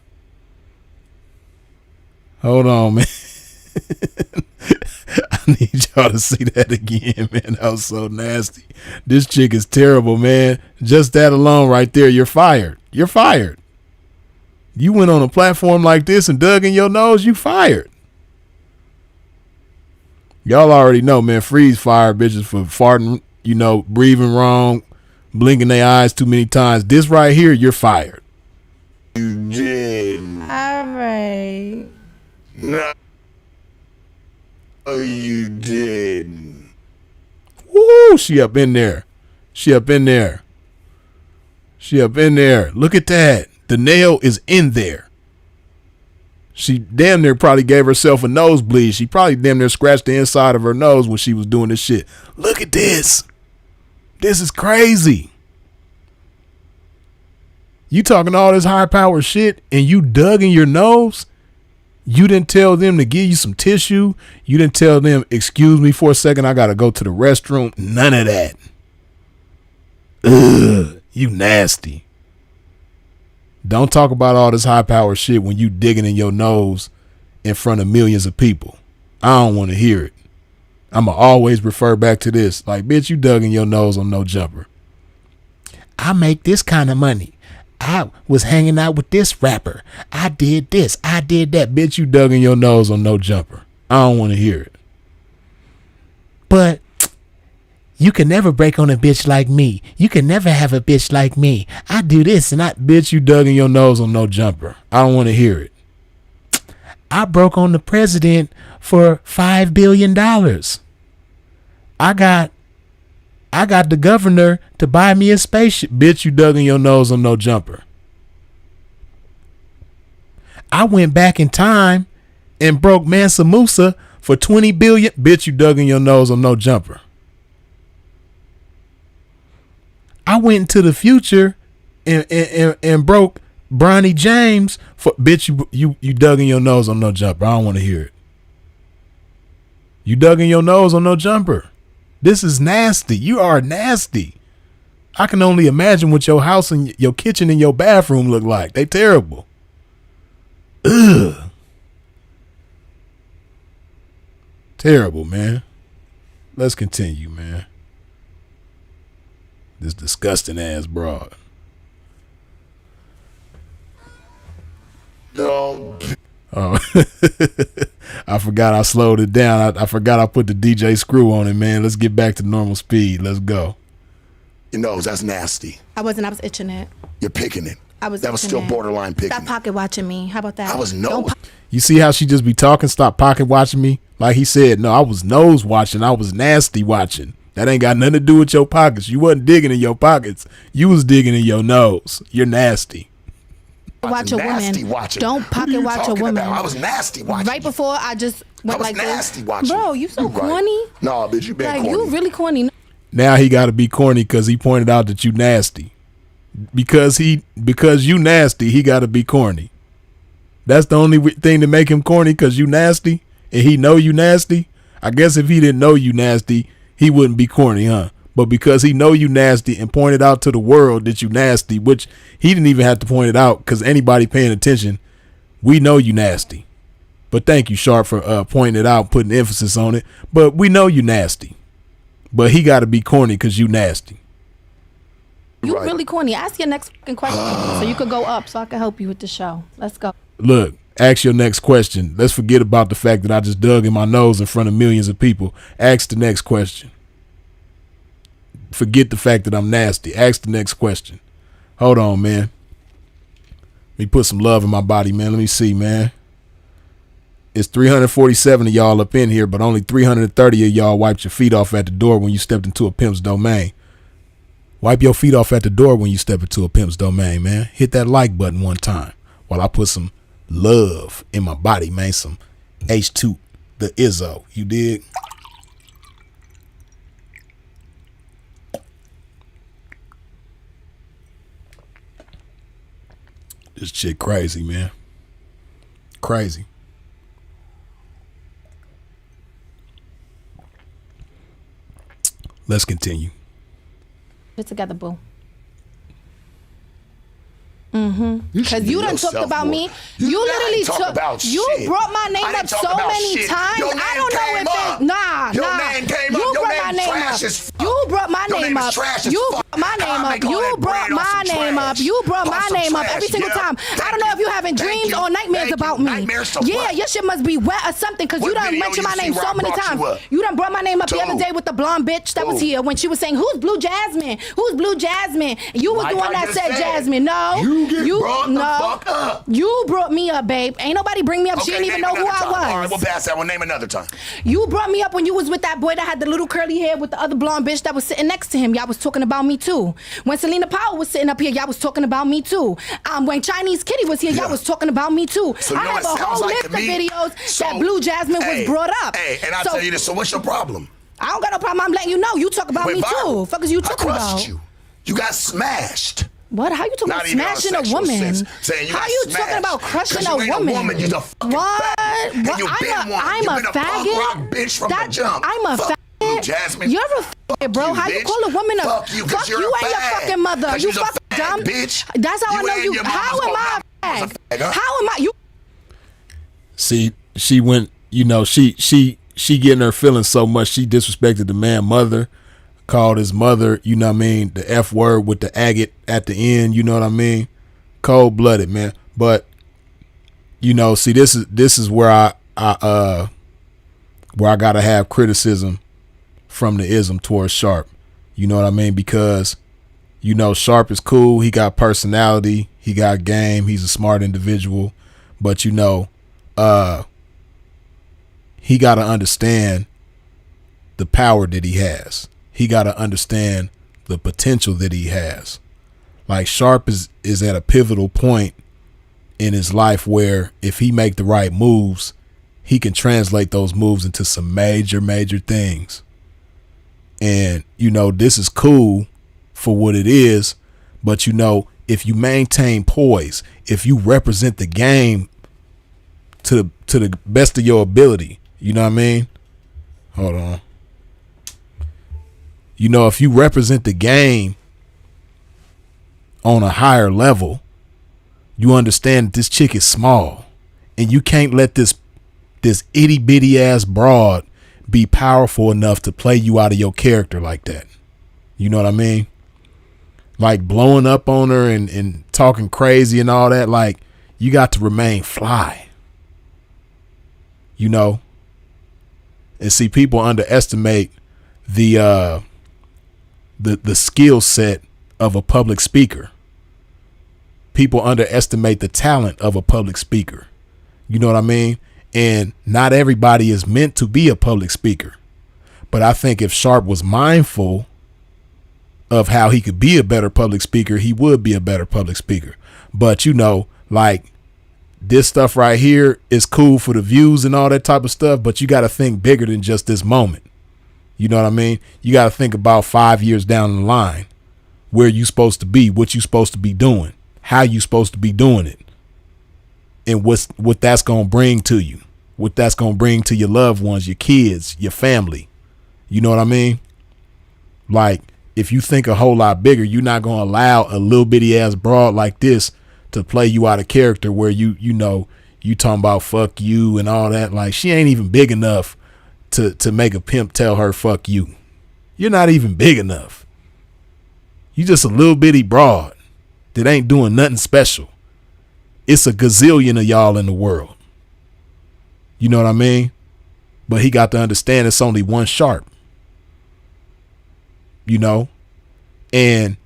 Hold on, man. I need y'all to see that again, man. That was so nasty. This chick is terrible, man. Just that alone right there, you're fired. You're fired. You went on a platform like this and dug in your nose, you fired. Y'all already know, man. Freeze fire bitches for farting, you know, breathing wrong, blinking their eyes too many times. This right here, you're fired. You did. All right. No, you did. Woo! She up in there. She up in there. She up in there. Look at that. The nail is in there. She damn near probably gave herself a nosebleed. She probably damn near scratched the inside of her nose when she was doing this shit. Look at this. This is crazy. You talking all this high power shit and you dug in your nose? You didn't tell them to give you some tissue. You didn't tell them, excuse me for a second, I got to go to the restroom. None of that. Ugh, you nasty. Don't talk about all this high power shit when you digging in your nose in front of millions of people. I don't want to hear it. I'ma always refer back to this. Like, bitch, you dug in your nose on no jumper. I make this kind of money. I was hanging out with this rapper. I did this. I did that. Bitch, you dug in your nose on no jumper. I don't want to hear it. But you can never break on a bitch like me. You can never have a bitch like me. I do this and I, bitch, you dug in your nose on no jumper. I don't want to hear it. I broke on the president for $5 billion. I got the governor to buy me a spaceship. Bitch, you dug in your nose on no jumper. I went back in time and broke Mansa Musa for $20 billion. Bitch, you dug in your nose on no jumper. I went into the future and broke Bronny James for, bitch, you dug in your nose on no jumper. I don't want to hear it. You dug in your nose on no jumper. This is nasty. You are nasty. I can only imagine what your house and your kitchen and your bathroom look like. They terrible. Ugh. Terrible, man. Let's continue, man. This disgusting ass broad. No. Oh, I forgot I slowed it down. I forgot I put the DJ screw on it, man. Let's get back to normal speed. Let's go. Your nose, that's nasty. I wasn't. I was itching it. You're picking it. I was. That was still borderline picking. Stop pocket watching me. How about that? I was no. You see how she just be talking? Stop pocket watching me. Like he said, no, I was nose watching. I was nasty watching. That ain't got nothing to do with your pockets. You wasn't digging in your pockets. You was digging in your nose. You're nasty. Watch a woman. Watching. Don't pocket watch a woman. About? I was nasty watching. Right before I just went like this. I was nasty watching. Bro, you so corny. Right. No, bitch, you been like, corny. you really corny. Now he got to be corny because he pointed out that you nasty. Because you nasty, he got to be corny. That's the only thing to make him corny, because you nasty and he know you nasty. I guess if he didn't know you nasty, he wouldn't be corny, huh? But because he know you nasty and pointed out to the world that you nasty, which he didn't even have to point it out because anybody paying attention, we know you nasty. But thank you, Sharp, for pointing it out, putting emphasis on it. But we know you nasty. But he got to be corny because you nasty. You right. Really corny. Ask your next question so you could go up so I can help you with the show. Let's go. Look, ask your next question. Let's forget about the fact that I just dug in my nose in front of millions of people. Ask the next question. Forget the fact that I'm nasty. Ask the next question. Hold on, man. Let me put some love in my body, man. Let me see, man. It's 347 of y'all up in here, but only 330 of y'all wiped your feet off at the door when you stepped into a pimp's domain. Wipe your feet off at the door when you step into a pimp's domain, man. Hit that like button one time while I put some love in my body, man. Some H2, the Izzo. You dig? This shit crazy, man. Crazy. Let's continue. Get together, boo. Because you done talked about more. me. You literally took. You brought my name up so many times. I don't know if it's nah. Your name came up. You brought my name up. You brought my name up. You brought my name up. You brought my name up. You brought my name up every single time. I don't know if you having dreams or nightmares about me. Yeah, your shit must be wet or something, because you done mentioned my name so many times. You done brought my name up the other day with the blonde bitch that was here when she was saying, "Who's Blue Jasmin? Who's Blue Jasmin?" You was the one that said Jasmin. No. You brought the fuck up. You brought me up, babe. Ain't nobody bring me up. She didn't even know who I was. All right, we'll pass that one. Name another time. You brought me up when you was with that boy that had the little curly hair with the other blonde bitch that was sitting next to him. Y'all was talking about me too. When Selena Powell was sitting up here, y'all was talking about me too. When Chinese Kitty was here, y'all was talking about me too. So I have a whole list of videos that Blue Jasmin was brought up. Hey, and I'll tell you this. So what's your problem? I don't got no problem. I'm letting you know. You talk about me too. Fuck is you talking about? You got smashed. What? How you talking about smashing a woman? How you talking about crushing a woman? You're What? I'm a faggot. Bitch from the jump. I'm a faggot. Jasmin. You're a faggot, bro. How you call a woman a fuck you and your fucking mother? You fucking dumb bitch. That's how I know you. How am I a fag? How am I you? See, she went. You know, she getting her feelings so much. She disrespected the man mother. Called his mother, you know what I mean, the F word with the agate at the end, you know what I mean? Cold-blooded, man. But you know, see, this is where I gotta have criticism from the ism towards Sharp. You know what I mean? Because, you know, Sharp is cool, he got personality, he got game, he's a smart individual, but you know, he gotta understand the power that he has. He got to understand the potential that he has. Like Sharp is at a pivotal point in his life where if he make the right moves, he can translate those moves into some major things. And, you know, this is cool for what it is. But, you know, if you maintain poise, if you represent the game to the best of your ability, you know what I mean? Hold on. You know, if you represent the game on a higher level, you understand that this chick is small and you can't let this itty bitty ass broad be powerful enough to play you out of your character like that. You know what I mean? Like blowing up on her and talking crazy and all that. Like, you got to remain fly, you know? And see, people underestimate the skill set of a public speaker. People underestimate the talent of a public speaker. You know what I mean? And not everybody is meant to be a public speaker. But I think if Sharp was mindful of how he could be a better public speaker, he would be a better public speaker. But, you know, like this stuff right here is cool for the views and all that type of stuff. But you got to think bigger than just this moment. You know what I mean? You got to think about 5 years down the line, where you supposed to be, what you supposed to be doing, how you supposed to be doing it, and what that's going to bring to you, what that's going to bring to your loved ones, your kids, your family. You know what I mean? Like, if you think a whole lot bigger, you're not going to allow a little bitty ass broad like this to play you out of character where you know, you talking about fuck you and all that. Like, she ain't even big enough to make a pimp tell her fuck you. You're not even big enough. You just a little bitty broad that ain't doing nothing special. It's a gazillion of y'all in the world. You know what I mean? But he got to understand it's only one Sharp. You know? And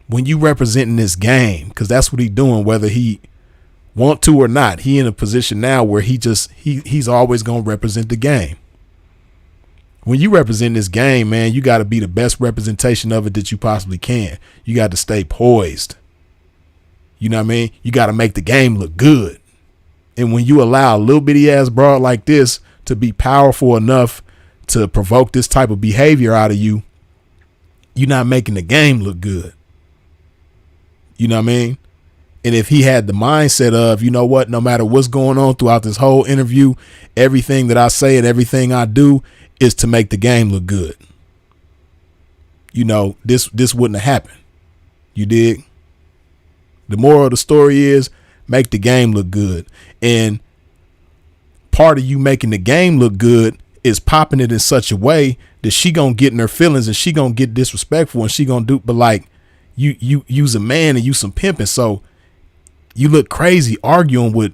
when you representing this game, because that's what he doing, whether he want to or not, he in a position now where he's always going to represent the game. When you represent this game, man, you got to be the best representation of it that you possibly can. You got to stay poised. You know what I mean? You got to make the game look good. And when you allow a little bitty ass broad like this to be powerful enough to provoke this type of behavior out of you, you're not making the game look good. You know what I mean? And if he had the mindset of, you know what, no matter what's going on throughout this whole interview, everything that I say and everything I do is to make the game look good. You know, this wouldn't have happened. You dig? The moral of the story is make the game look good. And part of you making the game look good is popping it in such a way that she gonna get in her feelings and she gonna get disrespectful and she gonna do, but like you's a man and you some pimping. So you look crazy arguing with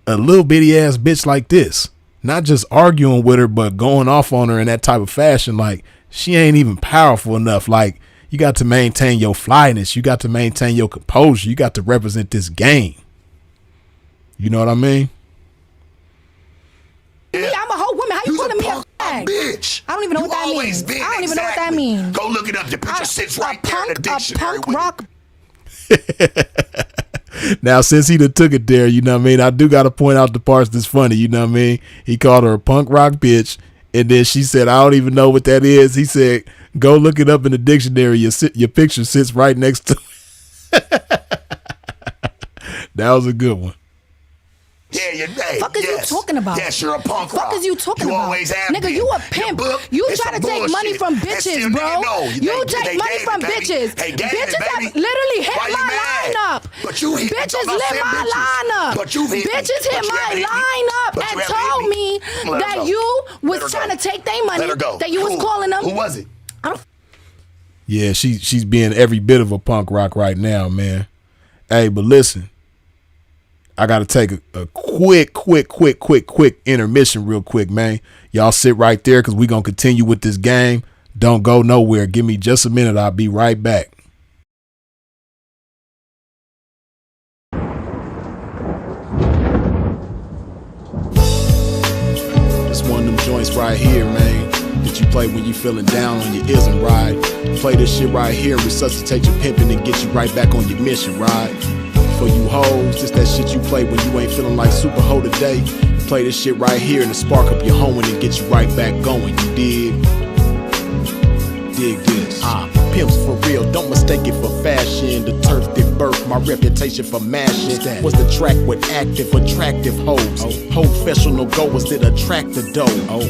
a little bitty ass bitch like this. Not just arguing with her, but going off on her in that type of fashion. Like, she ain't even powerful enough. Like, you got to maintain your flyness. You got to maintain your composure. You got to represent this game. You know what I mean? Yeah, I'm a whole woman. How you calling me a fag? Bitch. I don't even know what that means. I don't even know what that means. Go look it up. The picture sits right there in the dictionary. A punk rock. Now, since he done took it there, you know what I mean, I do got to point out the parts that's funny, you know what I mean? He called her a punk rock bitch, and then she said, I don't even know what that is. He said, go look it up in the dictionary. Your picture sits right next to That was a good one. Yeah, you're hey, Fuck is you talking about? Yes, you're a punk rock. Fuck is you talking you about? Always have Nigga, been. you a pimp. You try to take money from bitches, bro. You take money from bitches. Hey, bitches have literally hit my lineup. But you bitches lit my lineup. But you bitches hit my lineup and told me that you was trying to take their money. That you was calling them. Who was it? Yeah, she's being every bit of a punk rock right now, man. Hey, but listen. I got to take a quick intermission real quick, man. Y'all sit right there because we're going to continue with this game. Don't go nowhere. Give me just a minute. I'll be right back. It's one of them joints right here, man, that you play when you feeling down on your ism, right? Play this shit right here and resuscitate your pimping and get you right back on your mission, right? For you hoes, just that shit you play when you ain't feeling like super hoe today. Play this shit right here and spark up your hoeing and get you right back going, you dig? Dig this. Pimps for real, don't mistake it for fashion. The turf that birthed my reputation for mashing was the track with active, attractive hoes. Professional goers that attract the dough.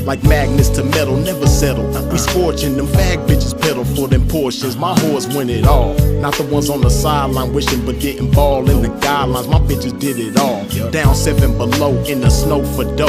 Like magnets to metal, never settle. We scorching them fag bitches pedal for them portions. My whores win it all. Not the ones on the sideline wishing but didn't ball in the guidelines. My bitches did it all. Down 7 below in the snow for dough.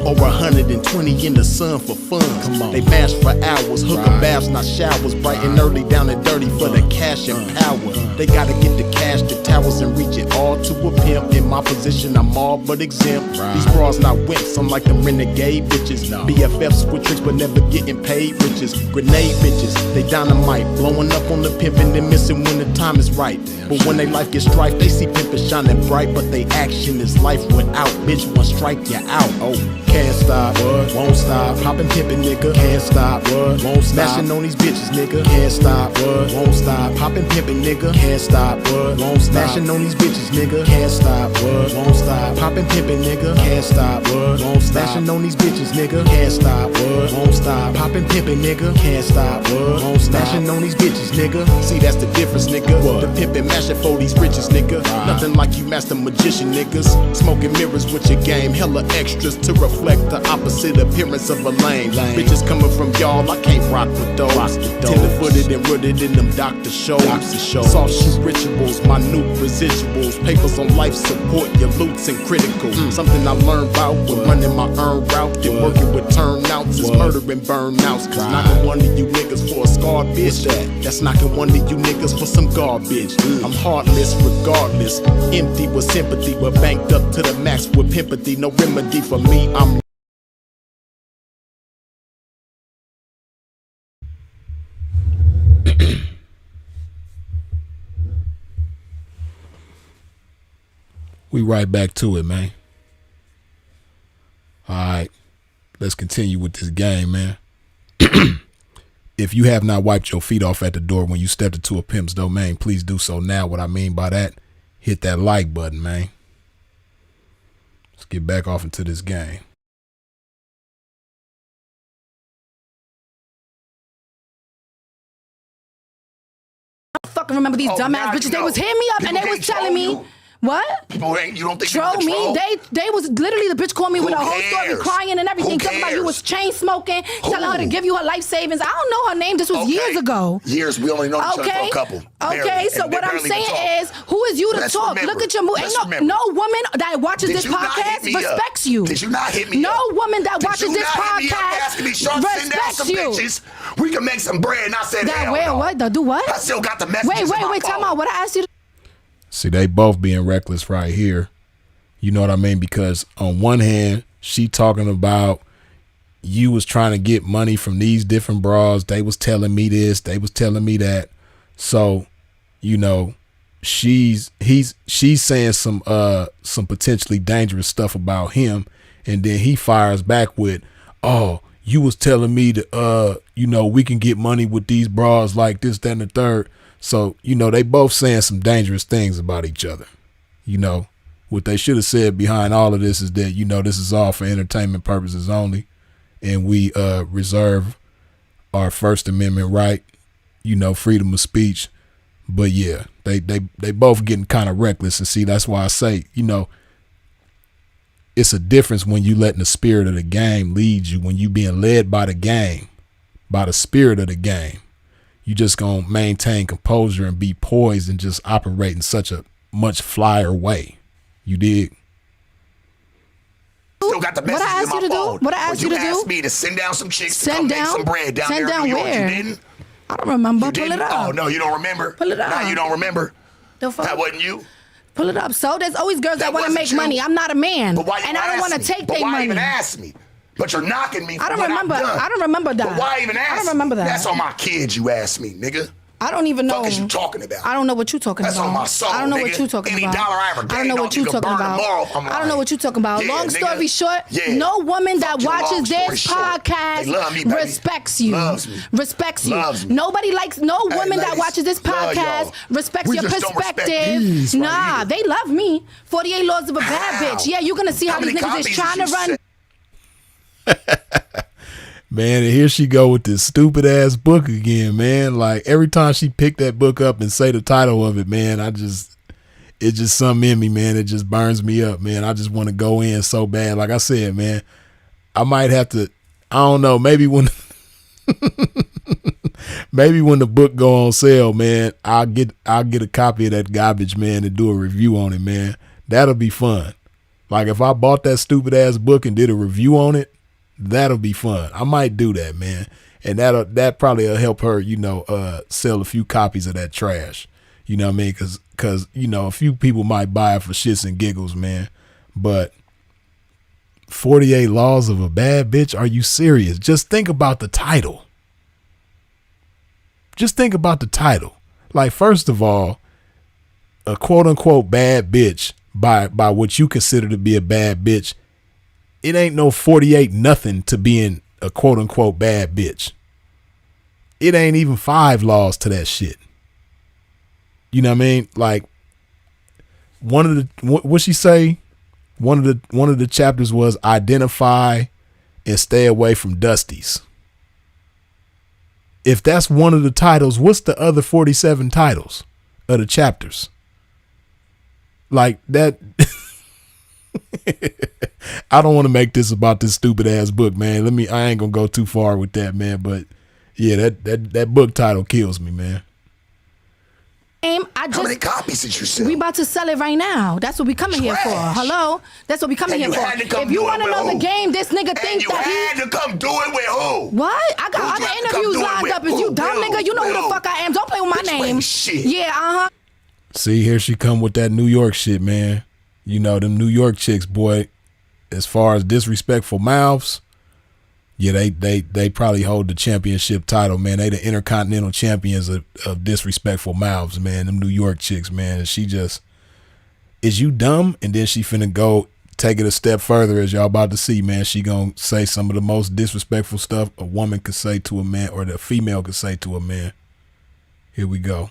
Over 120 in the sun for fun. They bash for hours, hooker baths, not showers. Bright and early, down and dirty for the cash and power. They gotta get the cash, the towers, and reach it all to a pimp. In my position, I'm all but exempt. These bras not wimps, I'm like them renegade bitches. BFFs with tricks but never getting paid riches. Grenade bitches, they dynamite, blowing up on the pimpin' and missing when the time is right. But when they life gets strife, they see pimpin' shining bright, but they action is life without. Bitch, one strike you out. Can't stop, won't stop, poppin' pimpin' nigga. Can't stop, won't stop, smashing on these bitches, nigga. Can't stop, won't stop, poppin' pimpin' nigga. Can't stop, won't stop, smashing on these bitches, nigga. Can't stop, won't stop, poppin' pimpin' nigga. Can't stop, won't stop, smashing on these bitches, nigga. Can't stop, won't stop, poppin' pimpin' nigga. Can't stop, won't stop, smashing on these bitches, nigga. See, that's the difference, nigga. The pimpin' mashin' for these riches, nigga. Nothing like you master magician niggas. Smoking mirrors with your game, hella extras to reflect the opposite appearance of a lame. Bitches coming from y'all, I can't rock with those. Tender-footed and rooted in them doctor shows. Soft shoe rituals, minute residuals. Papers on life support, your loots and critical. Something I learned about when running my earned route. Get working with turnouts is murdering burnouts. Cause knocking one of you niggas for a scar bitch. That's knocking one of you niggas for some garbage. I'm heartless regardless. Empty with sympathy, but banked up to the max with pimpathy. No remedy for me, I'm we right back to it, man. All right, let's continue with this game, man. If you have not wiped your feet off at the door when you stepped into a pimp's domain, please do so now. What I mean by that, hit that like button, man. Let's get back off into this game. I fucking remember these dumbass bitches. They was hitting me up and they was telling me. What? People ain't, you don't think troll you me? They was literally, the bitch called me with a whole story, crying and everything, talking about you was chain smoking, telling her to give you her life savings. I don't know her name. This was years ago. Years. We only know each other for a couple. Okay, so what I'm saying is, who is you to talk? Look at your move. Ain't no woman that watches this podcast respects you. Did you not hit me? No woman that watches this podcast respects you. We can make some bread, and I said, hell what? Do what? I still got the messages. Wait, tell me what I asked you to. See, they both being reckless right here. You know what I mean? Because on one hand, she talking about you was trying to get money from these different bras. They was telling me this. They was telling me that. So, you know, she's saying some potentially dangerous stuff about him. And then he fires back with, oh, you was telling me that, you know, we can get money with these bras like this, that, and the third. So, you know, they both saying some dangerous things about each other. You know, what they should have said behind all of this is that, you know, this is all for entertainment purposes only. And we reserve our First Amendment right, you know, freedom of speech But yeah, they both getting kind of reckless. And see, that's why I say, it's a difference when you letting the spirit of the game lead you. When you being led by the game, by the spirit of the game, you just gonna maintain composure and be poised and just operate in such a much flyer way. You dig? Still got the message What I in asked my you to do? phone. What I asked you to do? You asked me to send down some chicks to Send come down? make some bread down Send there in down New York. where? You didn't? I don't remember. You Pull didn't? it up. Oh, no, you don't remember? Pull it up. Now you don't remember? The fuck? That wasn't you? Pull it up. So there's always girls that want to wasn't make you. money. I'm not a man. But why you and I don't want to ask me? take But their why money. even ask me? But you're knocking me for I don't what remember. I've done. I don't remember that. But why even ask I don't remember that. That's on my kids you asked me, nigga. I don't even know. What is you talking about? I don't know what you're talking That's about. on my soul, I don't know nigga. what you're talking Any about. dollar I ever I don't gained know on what you you're can talking burn about. tomorrow if I'm I don't know lying. what you're talking about. Yeah, Long nigga. story short, Yeah. no woman that Fuck your long watches story this short. podcast They love me, baby. respects you. Loves me. Respects you. Loves me. Nobody likes no Hey, woman that ladies, watches this love podcast y'all. respects We your just don't respect perspective. these right Nah, here. they love me. 48 Laws of a Bad How? Bitch. Yeah, you're gonna see how these many niggas is copies trying did to you run. sell? Man, and here she go with this stupid ass book again, man. Like every time she pick that book up and say the title of it, man, it's just something in me, man. It just burns me up, man. I just want to go in so bad. Like I said, man, I might have to, I don't know, maybe when the book go on sale, man, I'll get a copy of that garbage, man, and do a review on it, man. That'll be fun. Like if I bought that stupid ass book and did a review on it, that'll be fun. I might do that, man. And that probably will help her, sell a few copies of that trash. You know what I mean? Cause a few people might buy it for shits and giggles, man. But 48 Laws of a Bad Bitch, are you serious? Just think about the title. Just think about the title. Like, first of all, a quote unquote bad bitch by what you consider to be a bad bitch, it ain't no 48 nothing to being a quote unquote bad bitch. It ain't even 5 laws to that shit. You know what I mean? Like one of the, what she say? One of the chapters was identify and stay away from dusties. If that's one of the titles, what's the other 47 titles of the chapters? Like that. I don't want to make this about this stupid ass book, man. I ain't gonna go too far with that, man. But yeah, that book title kills me, man. How many copies did you sell? We about to sell it right now. That's what we coming here for. Trash. Hello? That's what we coming here for. If you want to know the game, this nigga thinks that he had to come do it with who? What? I got Who'd you other have to come interviews do it lined with? up. Is you dumb, nigga? You know who the fuck I am. Don't play with my Bitch, name. wait, shit. Yeah, uh-huh. See, here she come with that New York shit, man. You know, them New York chicks, boy, as far as disrespectful mouths, yeah, they probably hold the championship title, man. They the intercontinental champions of disrespectful mouths, man. Them New York chicks, man. And she just, is you dumb? And then she finna go take it a step further, as y'all about to see, man. She gonna say some of the most disrespectful stuff a woman could say to a man, or the female could say to a man. Here we go.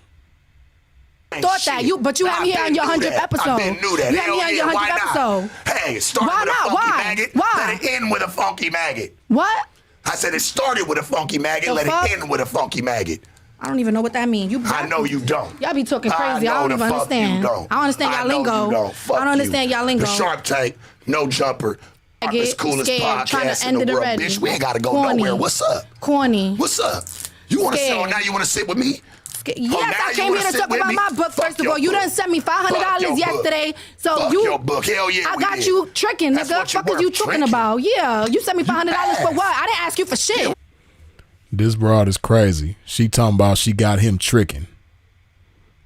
Thought that but you had me here on your 100th episode. I been knew that. You had me Hell on yeah, your why 100th not? episode. Hey, it started Why with not? a funky Why? maggot. Why? Let it end with a funky maggot. What? I said it started with a funky maggot. The Let fuck? it end with a funky maggot. I don't even know what that means. I know you don't. Y'all be talking crazy. I know don't the even fuck understand. You don't. I don't understand y'all I know lingo. You don't. Fuck I don't understand you. y'all lingo. The Sharp Tank, no jumper. I get Sharpest, coolest scared trying podcast to in end the it world. already. Bitch, we ain't got to go Corny. nowhere. What's up? Corny. What's up? You want to sit? Scared. Now you want to sit with me? Yes, now I you came wanna here to sit talk with about me? my book. Fuck First of your all, you book. done sent me Fuck your $500 book. yesterday, so Fuck you. your book. Hell yeah, I we got did. you tricking, That's nigga. what you Fuck is you worth, tricking tricking. about? Yeah, you sent me $500 for what? I didn't ask you for shit. This broad is crazy. She talking about she got him tricking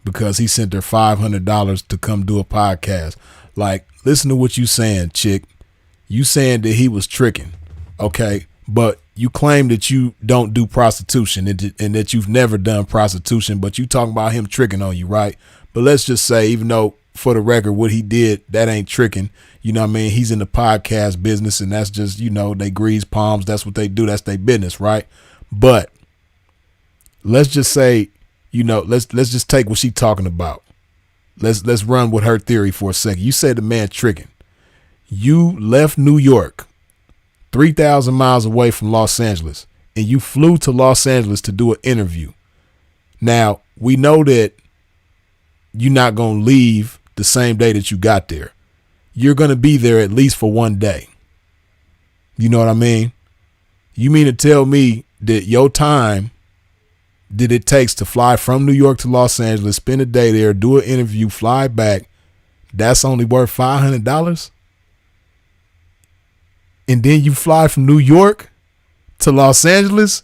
because he sent her $500 to come do a podcast. Like, listen to what you saying, chick. You saying that he was tricking, okay? But you claim that you don't do prostitution and that you've never done prostitution, but you talking about him tricking on you, right? But let's just say, even though for the record, what he did, that ain't tricking. You know what I mean? He's in the podcast business, and that's just, they grease palms. That's what they do. That's their business, right? But let's just say, let's just take what she's talking about. Let's run with her theory for a second. You said the man tricking. You left New York, 3,000 miles away from Los Angeles, and you flew to Los Angeles to do an interview. Now, we know that you're not going to leave the same day that you got there. You're going to be there at least for one day. You know what I mean? You mean to tell me that your time that it takes to fly from New York to Los Angeles, spend a day there, do an interview, fly back, that's only worth $500? And then you fly from New York to Los Angeles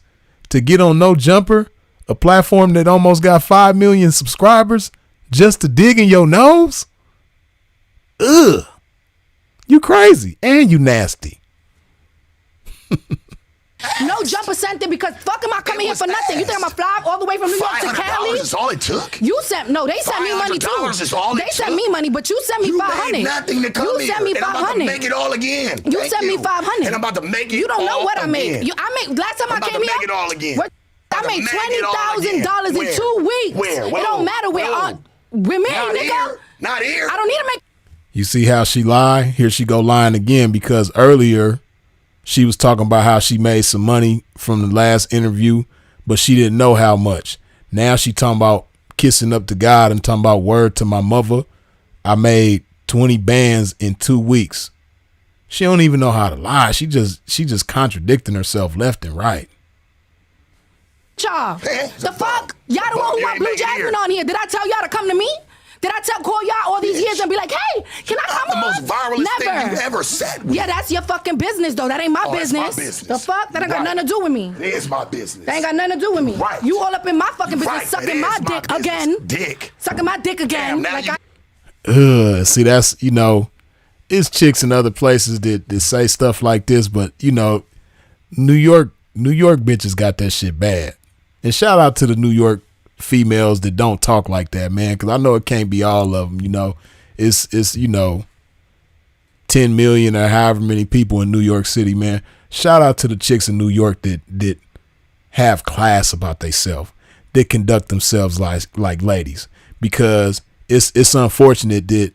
to get on No Jumper, a platform that almost got 5 million subscribers, just to dig in your nose? Ugh. You crazy and you nasty. No Jumper sent it because fuck am I coming here for nothing? You think I'm gonna fly all the way from New York to Cali? $500 is all it took. You sent they sent me money too. They sent me money, but you sent me 500. You nothing to come You sent me 500. And I'm about to make it all again. You sent me 500. And I'm about to make it. You don't know what I made. again. I made last time I came here. Make it all again. I made $20,000 in 2 weeks. Where? It don't matter where. With me, Not nigga. here. Not here. I don't need to make. You see how she lie? Here she go lying again, because earlier she was talking about how she made some money from the last interview, but she didn't know how much. Now she talking about kissing up to God and talking about word to my mother. I made 20 bands in 2 weeks. She don't even know how to lie. She just contradicting herself left and right. Y'all, the fuck? Y'all the one who want Blue Jasmin on here. Did I tell y'all to come to me? Did I call y'all all these years and be like, hey, can I come on? The most viralest thing you ever said. Yeah, that's your fucking business, though. That ain't my business. That's my business. The fuck? That ain't got nothing to do with me. It is my business. That ain't got nothing to do with me. Right. You all up in my fucking business, Right. sucking my dick again. Sucking my dick again. Damn, now See, that's, it's chicks in other places that say stuff like this, but, New York bitches got that shit bad. And shout out to the New York females that don't talk like that, man, because I know it can't be all of them. It's 10 million or however many people in New York City, man. Shout out to the chicks in New York that have class about themselves, that conduct themselves like ladies, because it's unfortunate that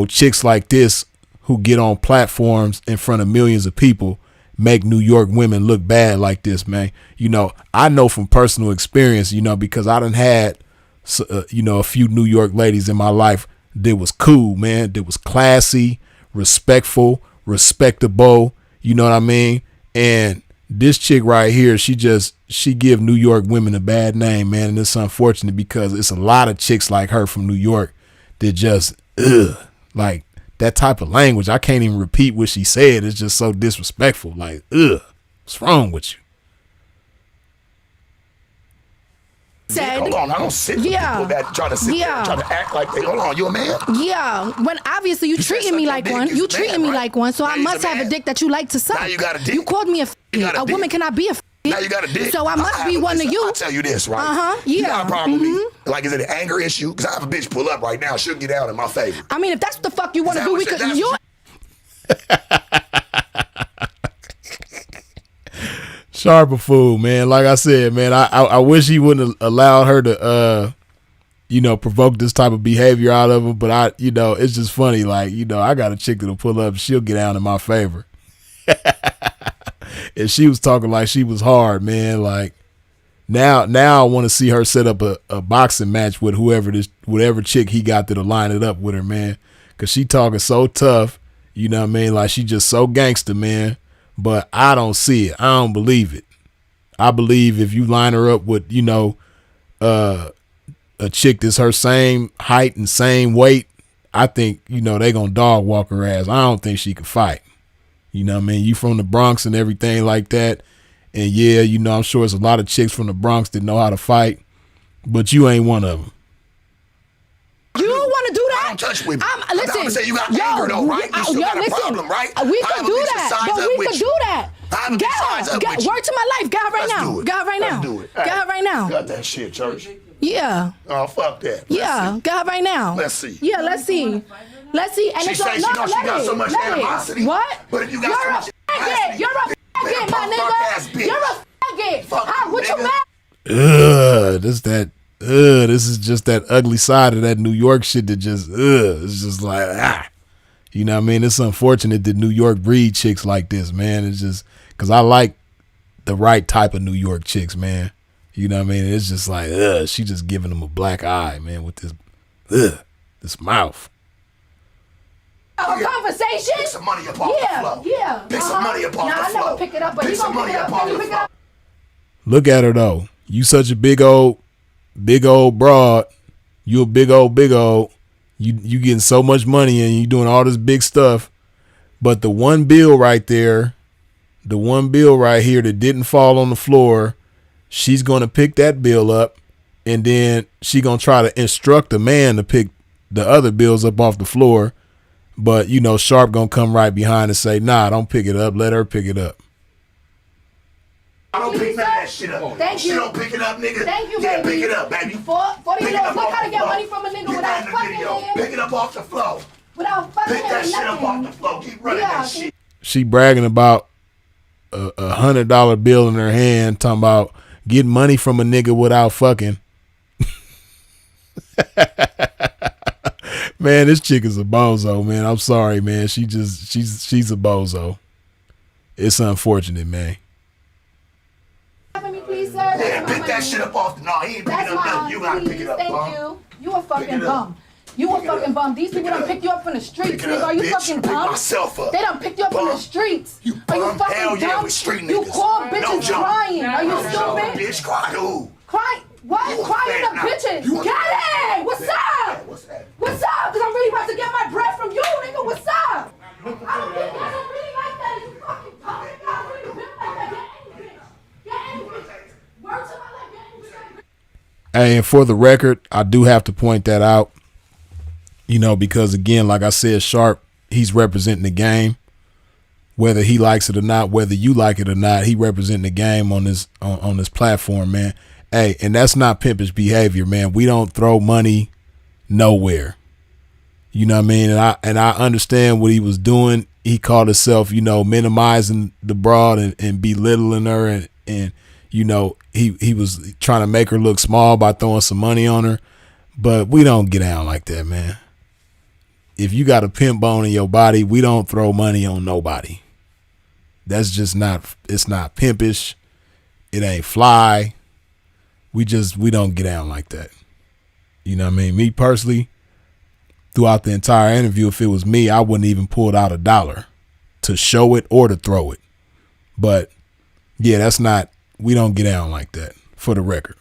chicks like this who get on platforms in front of millions of people make New York women look bad like this, man. I know from personal experience, because I done had, a few New York ladies in my life that was cool, man, that was classy, respectful, respectable, you know what I mean? And this chick right here, she give New York women a bad name, man, and it's unfortunate because it's a lot of chicks like her from New York that just, like, that type of language, I can't even repeat what she said. It's just so disrespectful. Like, what's wrong with you? Hold on, I don't sit with people that try to sit there and try to act like they. Hold on, you a man? Yeah, when obviously you treating me like one. You treating me like one, so I must have a dick that you like to suck. Now you got a dick. You called me a woman cannot be a now you got a dick. So I must be one of you. I'll tell you this, right? Yeah. You got a problem with me. Like, is it an anger issue? Because I have a bitch pull up right now. She'll get out in my favor. I mean, if that's what the fuck you want to do, we could. Sharper fool, man. Like I said, man, I wish he wouldn't have allowed her to, provoke this type of behavior out of him. But it's just funny. Like, I got a chick that'll pull up. She'll get out in my favor. And she was talking like she was hard, man. Like, now I want to see her set up a boxing match with whatever chick he got that'll line it up with her, man. Cause she talking so tough, you know what I mean? Like, she just so gangster, man. But I don't see it. I don't believe it. I believe if you line her up with, a chick that's her same height and same weight, I think, they gonna dog walk her ass. I don't think she could fight. You know what I mean? You from the Bronx and everything like that. And yeah, I'm sure there's a lot of chicks from the Bronx that know how to fight, but you ain't one of them. You don't want to do that? Don't touch with me. Listen, I'm saying you got anger though, right? You still got a problem, right? We could do that. But we could do that. Word to my life. Get her right now. Get her right now. Let's do it. Get her right now. Got that shit, church. Yeah. Oh, fuck that. Yeah. Get her right now. Let's see. Yeah, let's see. Let's see. And She it's say she got so much animosity. What? But if you got so much animosity, You're a faggot, my nigga. You're a faggot. What you mad? This is just that ugly side of that New York shit that just, it's just like, You know what I mean? It's unfortunate that New York breed chicks like this, man. It's just, because I like the right type of New York chicks, man. You know what I mean? It's just like, she just giving them a black eye, man, with this Ugh, this mouth. A conversation? Pick some money up off the floor. Yeah. Pick some money up off the floor. I never pick it up, but pick you some gonna money pick it up up. off Can you the pick it floor. up? Look at her though. You such a big old broad. You a big old. You getting so much money and you doing all this big stuff. But the one bill right there, the one bill right here that didn't fall on the floor, she's gonna pick that bill up, and then she gonna try to instruct the man to pick the other bills up off the floor. But you know, Sharp gonna come right behind and say, "Nah, don't pick it up. Let her pick it up." I don't pick none of that shit up. Thank you. She don't pick it up, nigga. Thank you, yeah, baby. pick it up, baby. For Pick you it know, up look off how the to get floor. money from a nigga Get without that in the fucking video. him. Pick it up off the floor. Without fucking Pick him that or shit up off nothing. the floor. Keep running that shit. She bragging about a $100 bill in her hand, talking about getting money from a nigga without fucking. Man, this chick is a bozo, man. I'm sorry, man. She's a bozo. It's unfortunate, man. Me, please, sir. Yeah, pick that shit up off the. No, he ain't picking That's up nothing. mine. You gotta pick it up, Thank bum. you. You a fucking it up. bum. You a Pick it fucking up. bum. These people Pick it done up. pick you up from the streets, Pick it nigga. up, Are you bitch. fucking Pick dumb? myself up. They done picked you up from the Bum. streets. You Are you bum. fucking Hell yeah, dumb? we street You niggas. call No bitches joke. crying. Are you stupid? Bitch, cry who? Crying? What? You a Crying fan the now. bitches. You a Get fan. it! What's Yeah, up? what's that? What's up? Because I'm really about to get my breath from you, nigga. What's up? I don't really like that. You fucking dumb. Nigga, I don't really feel like that. Get any bitch. Word to my leg. Get any bitch. Hey, and for the record, I do have to point that out, you know, because again, like I said, Sharp, he's representing the game. Whether he likes it or not, whether you like it or not, he representing the game on this on this platform, man. Hey, and that's not pimpish behavior, man. We don't throw money nowhere. You know what I mean? And I understand what he was doing. He called himself, you know, minimizing the broad and belittling her and you know, he was trying to make her look small by throwing some money on her. But we don't get down like that, man. If you got a pimp bone in your body, we don't throw money on nobody. That's just not, it's not pimpish. It ain't fly. We don't get down like that. You know what I mean? Me personally, throughout the entire interview, if it was me, I wouldn't even pull out $1 to show it or to throw it. But yeah, that's not, we don't get down like that, for the record.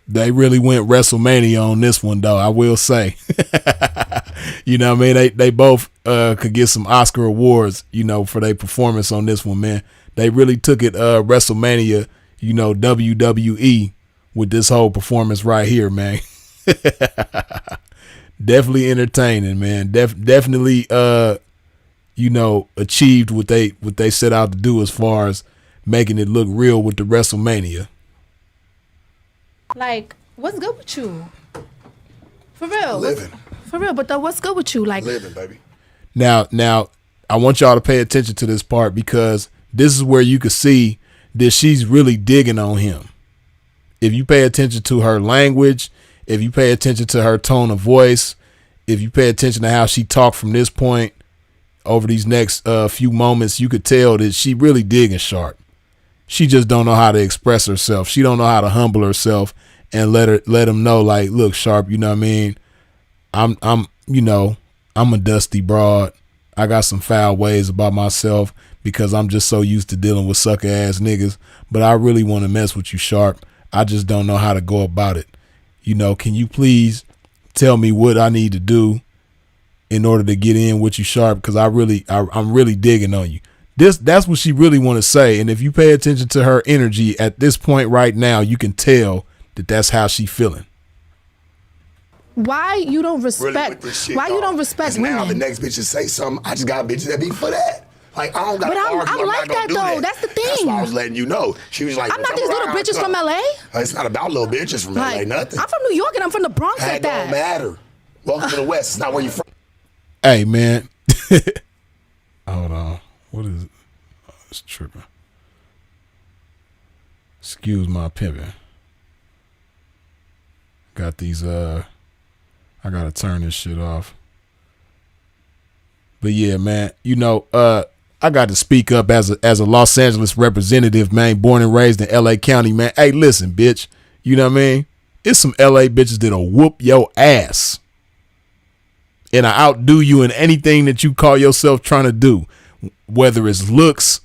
They really went WrestleMania on this one, though, I will say. You know what I mean? They both could get some Oscar awards, you know, for their performance on this one, man. They really took it WrestleMania, you know, WWE with this whole performance right here, man. Definitely entertaining, man. Definitely, you know, achieved what they set out to do as far as making it look real with the WrestleMania. Like, what's good with you? For real. Living. For real, but though, what's good with you? Like, Living, baby. Now, I want y'all to pay attention to this part because this is where you can see that she's really digging on him. If you pay attention to her language, if you pay attention to her tone of voice, if you pay attention to how she talked from this point over these next few moments, you could tell that she really digging Sharp. She just don't know how to express herself. She don't know how to humble herself and let him know, like, look, Sharp, you know what I mean? I'm you know, I'm a dusty broad. I got some foul ways about myself because I'm just so used to dealing with sucker ass niggas. But I really want to mess with you, Sharp. I just don't know how to go about it. You know, can you please tell me what I need to do in order to get in with you, Sharp? Because I'm really digging on you. That's what she really want to say. And if you pay attention to her energy at this point right now, you can tell that that's how she feeling. why you don't Really respect? with this shit, Why you dog. don't respect 'Cause now the women? next bitches say something, I just got bitches that be for that. Like, I don't got But to I'm argue. like not gonna that, do though. That's the That's thing. why I was letting you know. She was like, I'm not these little bitches from LA. It's not about little bitches from LA, Like, nothing. I'm from New York and I'm from the Bronx That at don't that. matter. Welcome to the West. It's not where you're from. Hey, man. Hold on. What is it? Oh, it's tripping. Excuse my pimping. Got these, I gotta turn this shit off. But yeah, man, you know, I got to speak up as a Los Angeles representative, man, born and raised in LA County, man. Hey, listen, bitch, you know what I mean? It's some LA bitches that'll whoop your ass. And I outdo you in anything that you call yourself trying to do, whether it's looks,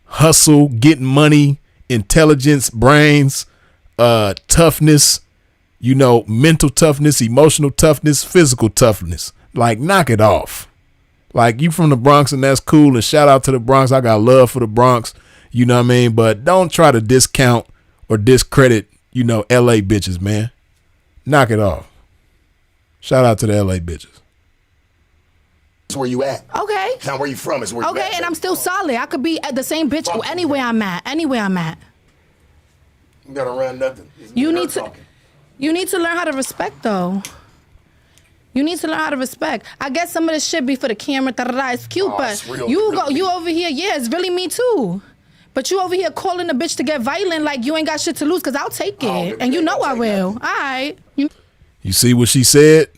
hustle, getting money, intelligence, brains, toughness, you know, mental toughness, emotional toughness, physical toughness. Like, knock it off. Like, you from the Bronx and that's cool, and shout out to the Bronx. I got love for the Bronx, you know what I mean? But don't try to discount or discredit, you know, LA bitches, man. Knock it off. Shout out to the LA bitches. That's where you at. Okay. It's not where you from. It's where you at. Okay, and I'm still solid. I could be at the same bitch anywhere I'm at. Anywhere I'm at. You gotta run nothing. You need to learn how to respect, though. You need to learn how to respect. I guess some of this shit be for the camera. It's cute, but you over here, yeah, it's really me too. But you over here calling the bitch to get violent like you ain't got shit to lose, because I'll take it. And you know I will. All right. You see what she said?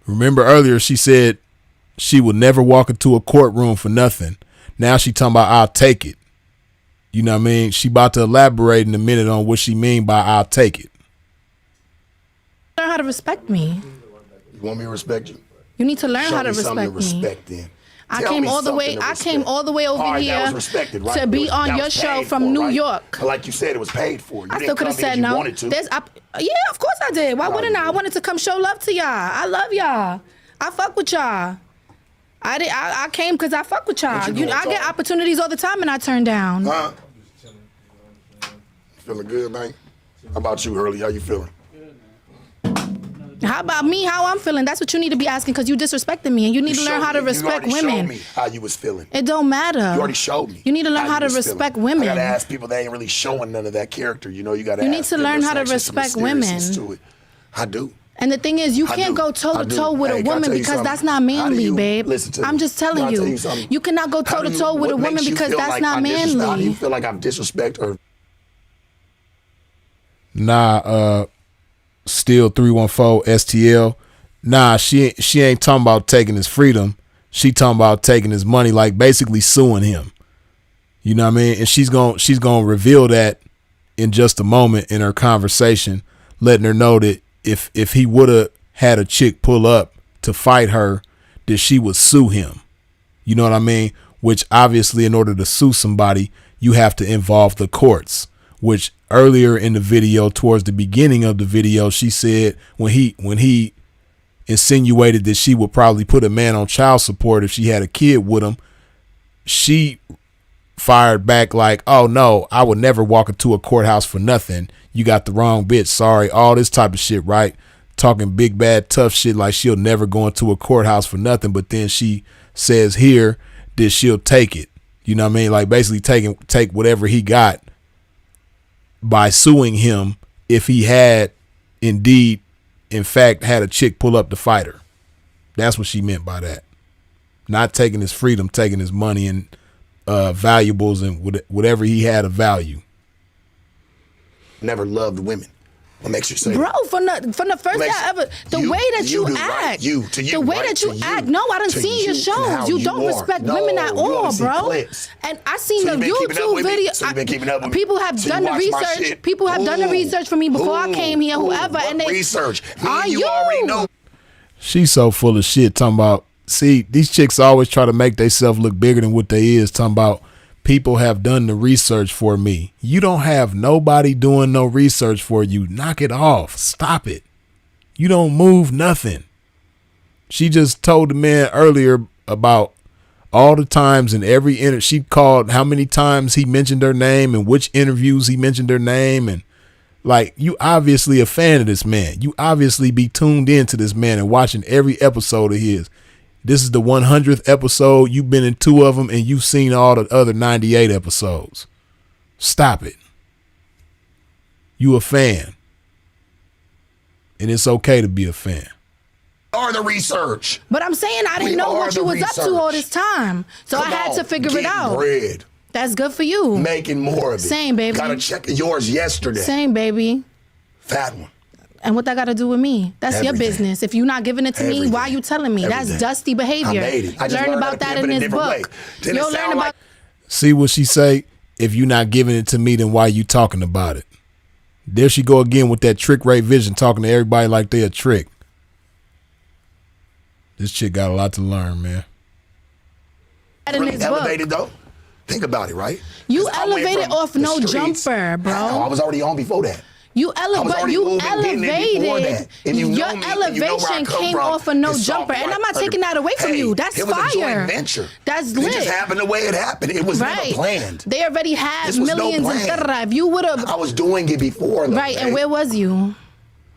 Remember earlier she said she would never walk into a courtroom for nothing. Now she talking about I'll take it. You know what I mean? She about to elaborate in a minute on what she mean by I'll take it. Learn how to respect me. You want me to respect you? You need to learn how to respect me. Respect then. I came all the way over here to be on your show from New York. But like you said, it was paid for. I still could have said no. Yeah, of course I did. Why wouldn't I? I wanted to come show love to y'all. I love y'all. I fuck with y'all. I came because I fuck with y'all. I get opportunities all the time and I turn down. Huh? Feeling good, man? How about you, Hurley? How you feeling? How about me? How I'm feeling? That's what you need to be asking, because you disrespecting me, and you need to learn how to respect women. You already showed me how you was feeling. It don't matter. You already showed me. You need to learn how to respect women. I gotta ask people that ain't really showing none of that character. You know, you gotta. You need to learn how to respect women. I do. And the thing is, you can't go toe to toe with a woman because that's not manly, babe. Listen to me. I'm just telling you. You cannot go toe to toe with a woman because that's not manly. How do you feel like I've disrespected her? Nah, Still 314 STL. Nah, she ain't talking about taking his freedom. She talking about taking his money, like basically suing him. You know what I mean? And she's gonna reveal that in just a moment in her conversation, letting her know that if he would have had a chick pull up to fight her, that she would sue him. You know what I mean? Which obviously, in order to sue somebody, you have to involve the courts. Which earlier in the video, towards the beginning of the video, she said when he insinuated that she would probably put a man on child support if she had a kid with him, she fired back like, oh no, I would never walk into a courthouse for nothing. You got the wrong bitch. Sorry. All this type of shit, right? Talking big, bad, tough shit like she'll never go into a courthouse for nothing. But then she says here that she'll take it. You know what I mean? Like basically take whatever he got by suing him if he had indeed, in fact, had a chick pull up to fight her. That's what she meant by that. Not taking his freedom, taking his money and valuables and whatever he had of value. Never loved women. What makes you say bro, from the first day I ever, the way that you act, the way that you act. No, I done seen your shows. You don't respect women at all, bro. And I seen the YouTube video. People have done the research. People have done the research for me before I came here. Whoever, and they research. You already know. She's so full of shit. Talking about, see, these chicks always try to make themselves look bigger than what they is. Talking about, people have done the research for me. You don't have nobody doing no research for you. Knock it off. Stop it. You don't move nothing. She just told the man earlier about all the times in every interview. She called how many times he mentioned her name and which interviews he mentioned her name. And like, you obviously a fan of this man. You obviously be tuned into this man and watching every episode of his. This is the 100th episode. You've been in 2 of them and you've seen all the other 98 episodes. Stop it. You a fan. And it's okay to be a fan. Or the research. But I'm saying I didn't know what you was up to all this time. So I had to figure it out. That's good for you. Making more of it. Same, baby. Got a check of yours yesterday. Same, baby. Fat one. And what that got to do with me? That's Everything. your business. If you're not giving it to me, why are you telling me? Everything. That's dusty behavior. I made it. I just learn learned about how to that pimp in it a this different way. book. Then it You'll learn sound about. like- See what she say? If you're not giving it to me, then why you talking about it? There she go again with that trick Ray vision, talking to everybody like they a trick. This chick got a lot to learn, man. In Really this book. elevated though. Think about it, right? You 'Cause I went elevated from off the no streets- jumper, bro. I was already on before that. You I was but already you moving, getting it before elevated. that. If you know Your me, and you know where I elevation come came from, off of no it's jumper, and I'm not soft taking that away from hey, you. That's it was fire. a joint venture. That's It lit. just happened the way it happened. It was never planned. They already had This was no millions plan. and if you would have. I was doing it before. Though, Right, man. and where was you?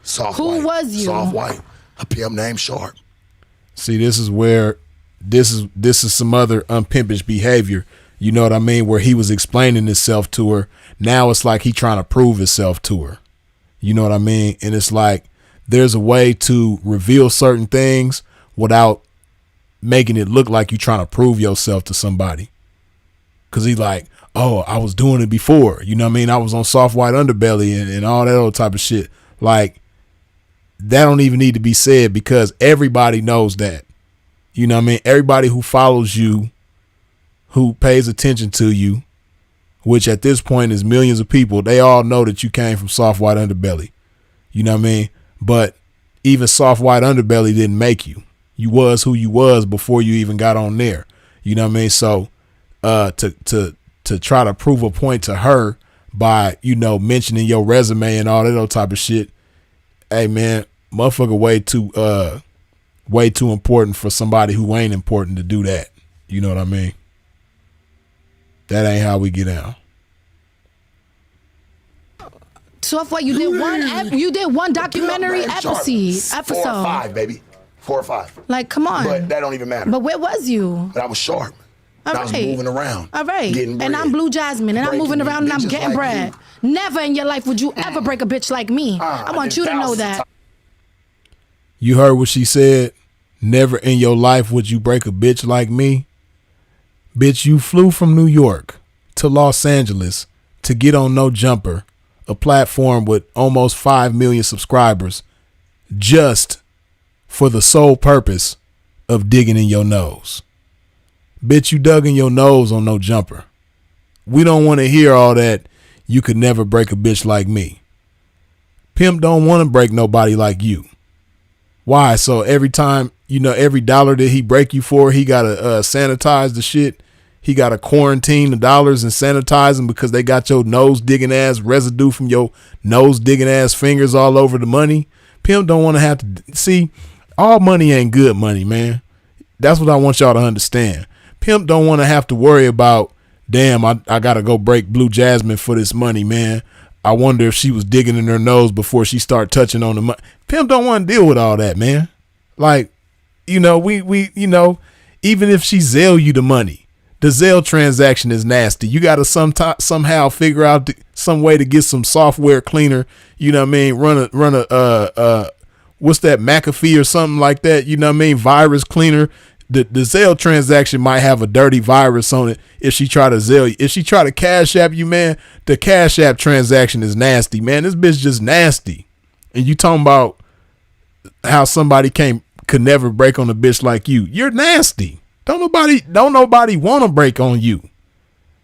Soft who white. was you? Soft white. A pimp named Sharp. See, this is where this is some other unpimpish behavior. You know what I mean? Where he was explaining himself to her. Now it's like he trying to prove himself to her. You know what I mean? And it's like there's a way to reveal certain things without making it look like you're trying to prove yourself to somebody. Cause he's like, oh, I was doing it before. You know what I mean? I was on soft white underbelly and all that other type of shit. Like that don't even need to be said because everybody knows that. You know what I mean? Everybody who follows you, who pays attention to you, which at this point is millions of people, they all know that you came from soft white underbelly. You know what I mean? But even soft white underbelly didn't make you. You was who you was before you even got on there. You know what I mean? So to try to prove a point to her by, you know, mentioning your resume and all that other type of shit, hey man, motherfucker way too important for somebody who ain't important to do that. You know what I mean? That ain't how we get down. Soft white, you did one documentary episode. 4 or 5, baby. 4 or 5. Like, come on. But that don't even matter. But where was you? But I was sharp. All I was right. moving around. All right. Getting bread. And I'm Blue Jasmin, and I'm Breaking moving around and I'm bitches getting like bread. you. Never in your life would you ever break a bitch like me. I want you to know that. You heard what she said? Never in your life would you break a bitch like me. Bitch, you flew from New York to Los Angeles to get on No Jumper, a platform with almost 5 million subscribers, just for the sole purpose of digging in your nose. Bitch, you dug in your nose on No Jumper. We don't want to hear all that. You could never break a bitch like me. Pimp don't want to break nobody like you. Why? So every time, you know, every dollar that he break you for, he got to sanitize the shit. He got to quarantine the dollars and sanitize them because they got your nose digging ass residue from your nose digging ass fingers all over the money. Pimp don't want to have to see. All money ain't good money, man. That's what I want y'all to understand. Pimp don't want to have to worry about, damn, I got to go break Blue Jasmin for this money, man. I wonder if she was digging in her nose before she start touching on the money. Pimp don't want to deal with all that, man. Like, you know, we you know, even if she Zelle you the money, the Zelle transaction is nasty. You got to somehow figure out some way to get some software cleaner. You know what I mean? Run a what's that, McAfee or something like that? You know what I mean? Virus cleaner. The Zelle transaction might have a dirty virus on it if she try to Zelle you. If she try to Cash App you, man, the Cash App transaction is nasty, man. This bitch just nasty. And you talking about how somebody could never break on a bitch like you. You're nasty. Don't nobody want to break on you.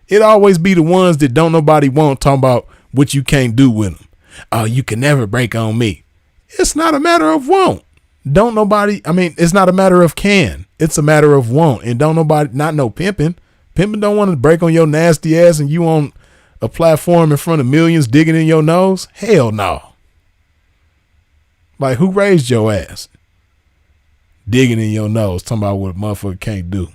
It always be the ones that don't nobody want talking about what you can't do with them. Oh, you can never break on me. It's not a matter of won't. It's not a matter of can. It's a matter of want. And don't nobody, not no pimping. Pimping don't want to break on your nasty ass and you on a platform in front of millions digging in your nose. Hell no. Like, who raised your ass? Digging in your nose, talking about what a motherfucker can't do.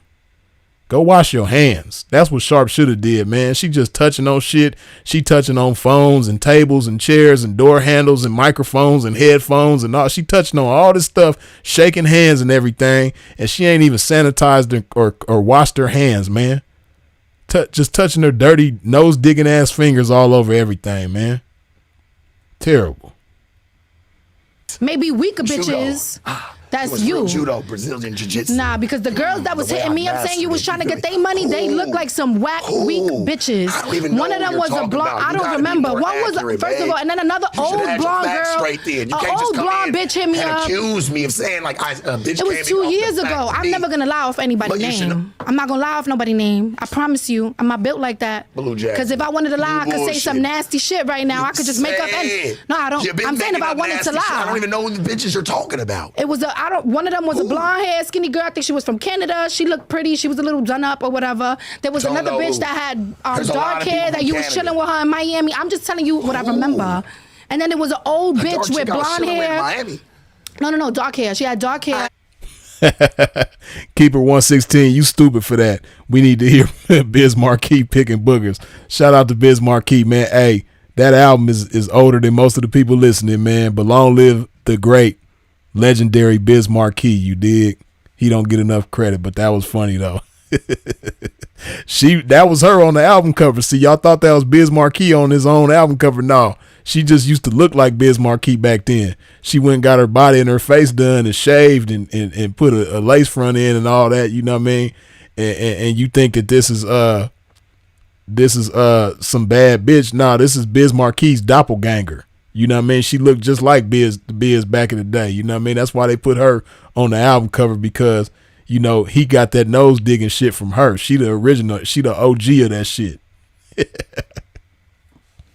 Go wash your hands. That's what Sharp should have did, man. She just touching on shit. She touching on phones and tables and chairs and door handles and microphones and headphones and all. She touching on all this stuff, shaking hands and everything, and she ain't even sanitized or washed her hands, man. Just touching her dirty nose digging ass fingers all over everything, man. Terrible. Maybe weaker bitches. That's you. Judo, Brazilian Jiu-Jitsu. Nah, because the girls that was hitting me up saying you was trying to get their money, they look like some whack, weak bitches. I don't even know One of them what was you're a blonde. talking I about. don't remember. One was first of all, and then another old blonde girl. An old blonde bitch hit me up. Accuse me of saying like a bitch. It was 2 years ago. I'm never gonna lie off anybody's name. I'm not gonna lie off nobody's name. I promise you. I'm not built like that. Because if I wanted to lie, I could say some nasty shit right now. I could just make up. No, I don't. I'm saying if I wanted to lie. I don't even know who the bitches you're talking about. It was one of them was a blonde hair, skinny girl. I think she was from Canada. She looked pretty. She was a little done up or whatever. There was another bitch that had dark hair that you was chilling with her in Miami. I'm just telling you what I remember. And then there was an old bitch with blonde hair. No, dark hair. She had dark hair. Keeper 116, you stupid for that. We need to hear Biz Marquis picking boogers. Shout out to Biz Marquis, man. Hey, that album is older than most of the people listening, man. But long live the great, legendary Biz Marquis. You dig? He don't get enough credit, but that was funny though. That was her on the album cover. See, y'all thought that was Biz Marquis on his own album cover. No, she just used to look like Biz Marquis back then. She went and got her body and her face done and shaved and put a lace front in and all that. You know what I mean? And you think that this is some bad bitch? Nah, this is Biz Marquis' doppelganger. You know what I mean? She looked just like Biz back in the day. You know what I mean? That's why they put her on the album cover, because, you know, he got that nose digging shit from her. She the original. She the OG of that shit.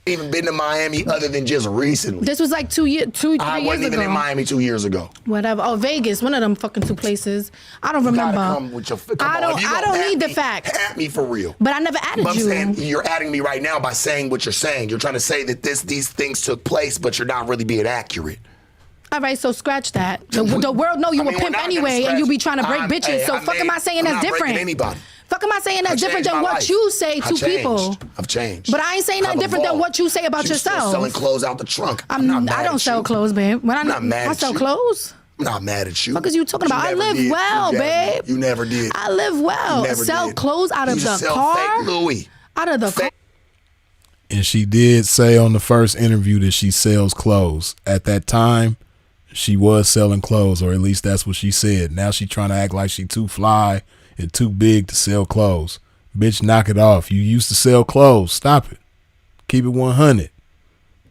Even been to Miami other than just recently. This was like 3 years ago. I wasn't even in Miami 2 years ago. Whatever. Oh, Vegas, one of them fucking two places. I don't remember. I don't need the facts. Add me for real. But I never added I'm you. saying you're adding me right now by saying what you're saying. You're trying to say that these things took place, but you're not really being accurate. All right, so scratch that. The world know you a pimp anyway, and you be trying to break bitches. So fuck am I saying that's different? Anybody. Fuck am I saying that's different than what you say to people? I've changed. But I ain't saying nothing different than what you say about yourself. Still selling clothes out the trunk. I don't sell clothes, babe. I'm not mad at you. I sell clothes. I'm not mad at you. What is you talking about? I live well, babe. You never did. I live well. Sell clothes out of the car. Fake Louis. Out of the car. And she did say on the first interview that she sells clothes. At that time, she was selling clothes, or at least that's what she said. Now she trying to act like she too fly and too big to sell clothes. Bitch, knock it off. You used to sell clothes. Stop it. Keep it 100.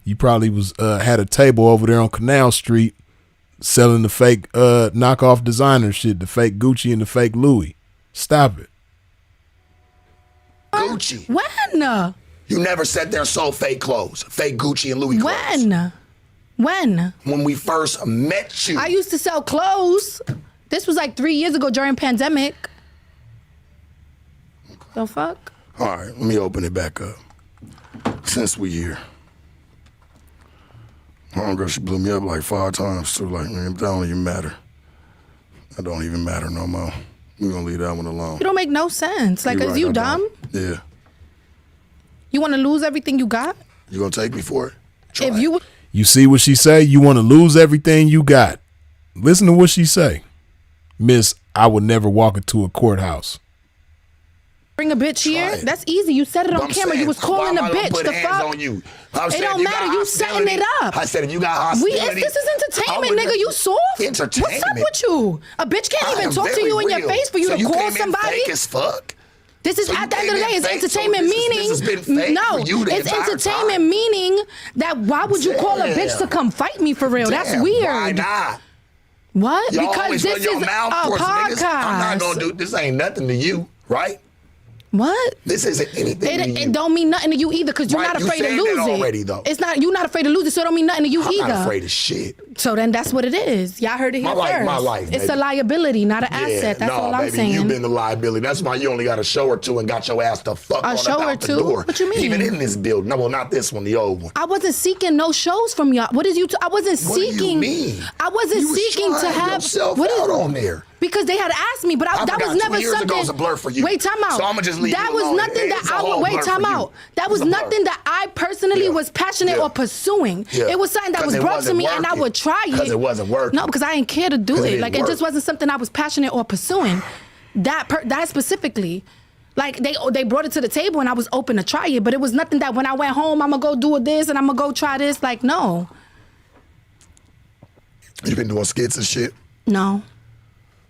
You probably was had a table over there on Canal Street selling the fake knockoff designer shit, the fake Gucci and the fake Louis. Stop it. Gucci. When? You never sat there and sold fake clothes, fake Gucci and Louis clothes. When? When we first met you. I used to sell clothes. This was like 3 years ago during pandemic. The fuck? All right, let me open it back up. Since we here. Girl, she blew me up like 5 times too. Like, man, that don't even matter. That don't even matter no more. We're gonna leave that one alone. It don't make no sense. Like, is you dumb? Yeah. You wanna lose everything you got? You gonna take me for it? Try if you You see what she say? You wanna lose everything you got. Listen to what she say. Miss, I would never walk into a courthouse. Bring a bitch here? That's easy. You said it on camera. You was calling a bitch. The fuck? On you? It don't matter. You setting it up. I said if you got hostility. This is entertainment, nigga. You soft? Entertainment. What's up with you? A bitch can't even talk to you in your face for you to call somebody. Fake as fuck. This is at the end of the day, it's entertainment meaning. No, it's entertainment meaning that why would you call a bitch to come fight me for real? That's weird. Why not? What? Because this is a podcast. I'm not gonna do this. Ain't nothing to you, right? What? This isn't anything to you. It don't mean nothing to you either, because you're not afraid to lose it. Already, though. It's not. You're not afraid to lose it, so it don't mean nothing to you either. I'm not afraid of shit. So then that's what it is. Y'all heard it here first. My life, it's a liability, not an asset. That's all I'm saying. You've been the liability. That's why you only got a show or two and got your ass the fuck on about the door. What you mean? Even in this building. No, well, not this one, the old one. I wasn't seeking no shows from y'all. What is you? I wasn't seeking. What do you mean? I wasn't seeking to have. What is on there? Because they had asked me, but that was never 2 years something. Ago was a blur for you. Wait, time out. So I'ma just leave that you was alone. nothing that I would wait. Time out. That was nothing that I personally was passionate or pursuing. It was something that was brought to me, and I would try it. Because it wasn't working. No, because I didn't care to do it. Like it just wasn't something I was passionate or pursuing. That specifically. Like they brought it to the table, and I was open to try it, but it was nothing that when I went home, I'm gonna go do this and I'm gonna go try this. Like no. You been doing skits and shit? No.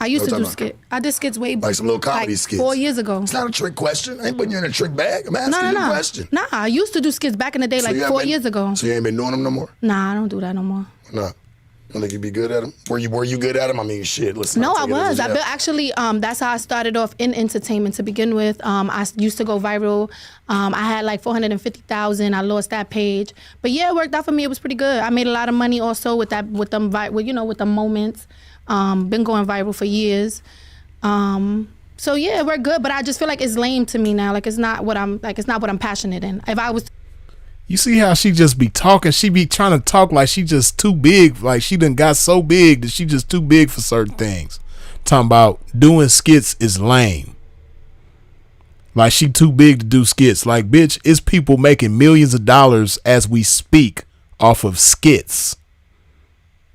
I used No, to do talking skits. I did skits way Like some little comedy like skits. 4 years ago. It's not a trick question. I ain't putting you in a trick bag. I'm asking you a question. Nah, I used to do skits back in the day, So like you 4 ain't years ago. So you ain't been doing them no more? Nah, I don't do that no more. No. You think you'd be good at them? Were you good at them? I mean, shit. Listen. No, I I'll take it as was. a I yeah. built, actually, that's how I started off in entertainment to begin with. I used to go viral. I had like 450,000. I lost that page, but yeah, it worked out for me. It was pretty good. I made a lot of money also with that, with them moments. Been going viral for years. So yeah, it worked good, but I just feel like it's lame to me now. Like it's not what I'm passionate in. If I was. You see how she just be talking? She be trying to talk like she just too big. Like she done got so big that she just too big for certain things. Talking about doing skits is lame. Like she too big to do skits. Like, bitch, it's people making millions of dollars as we speak off of skits.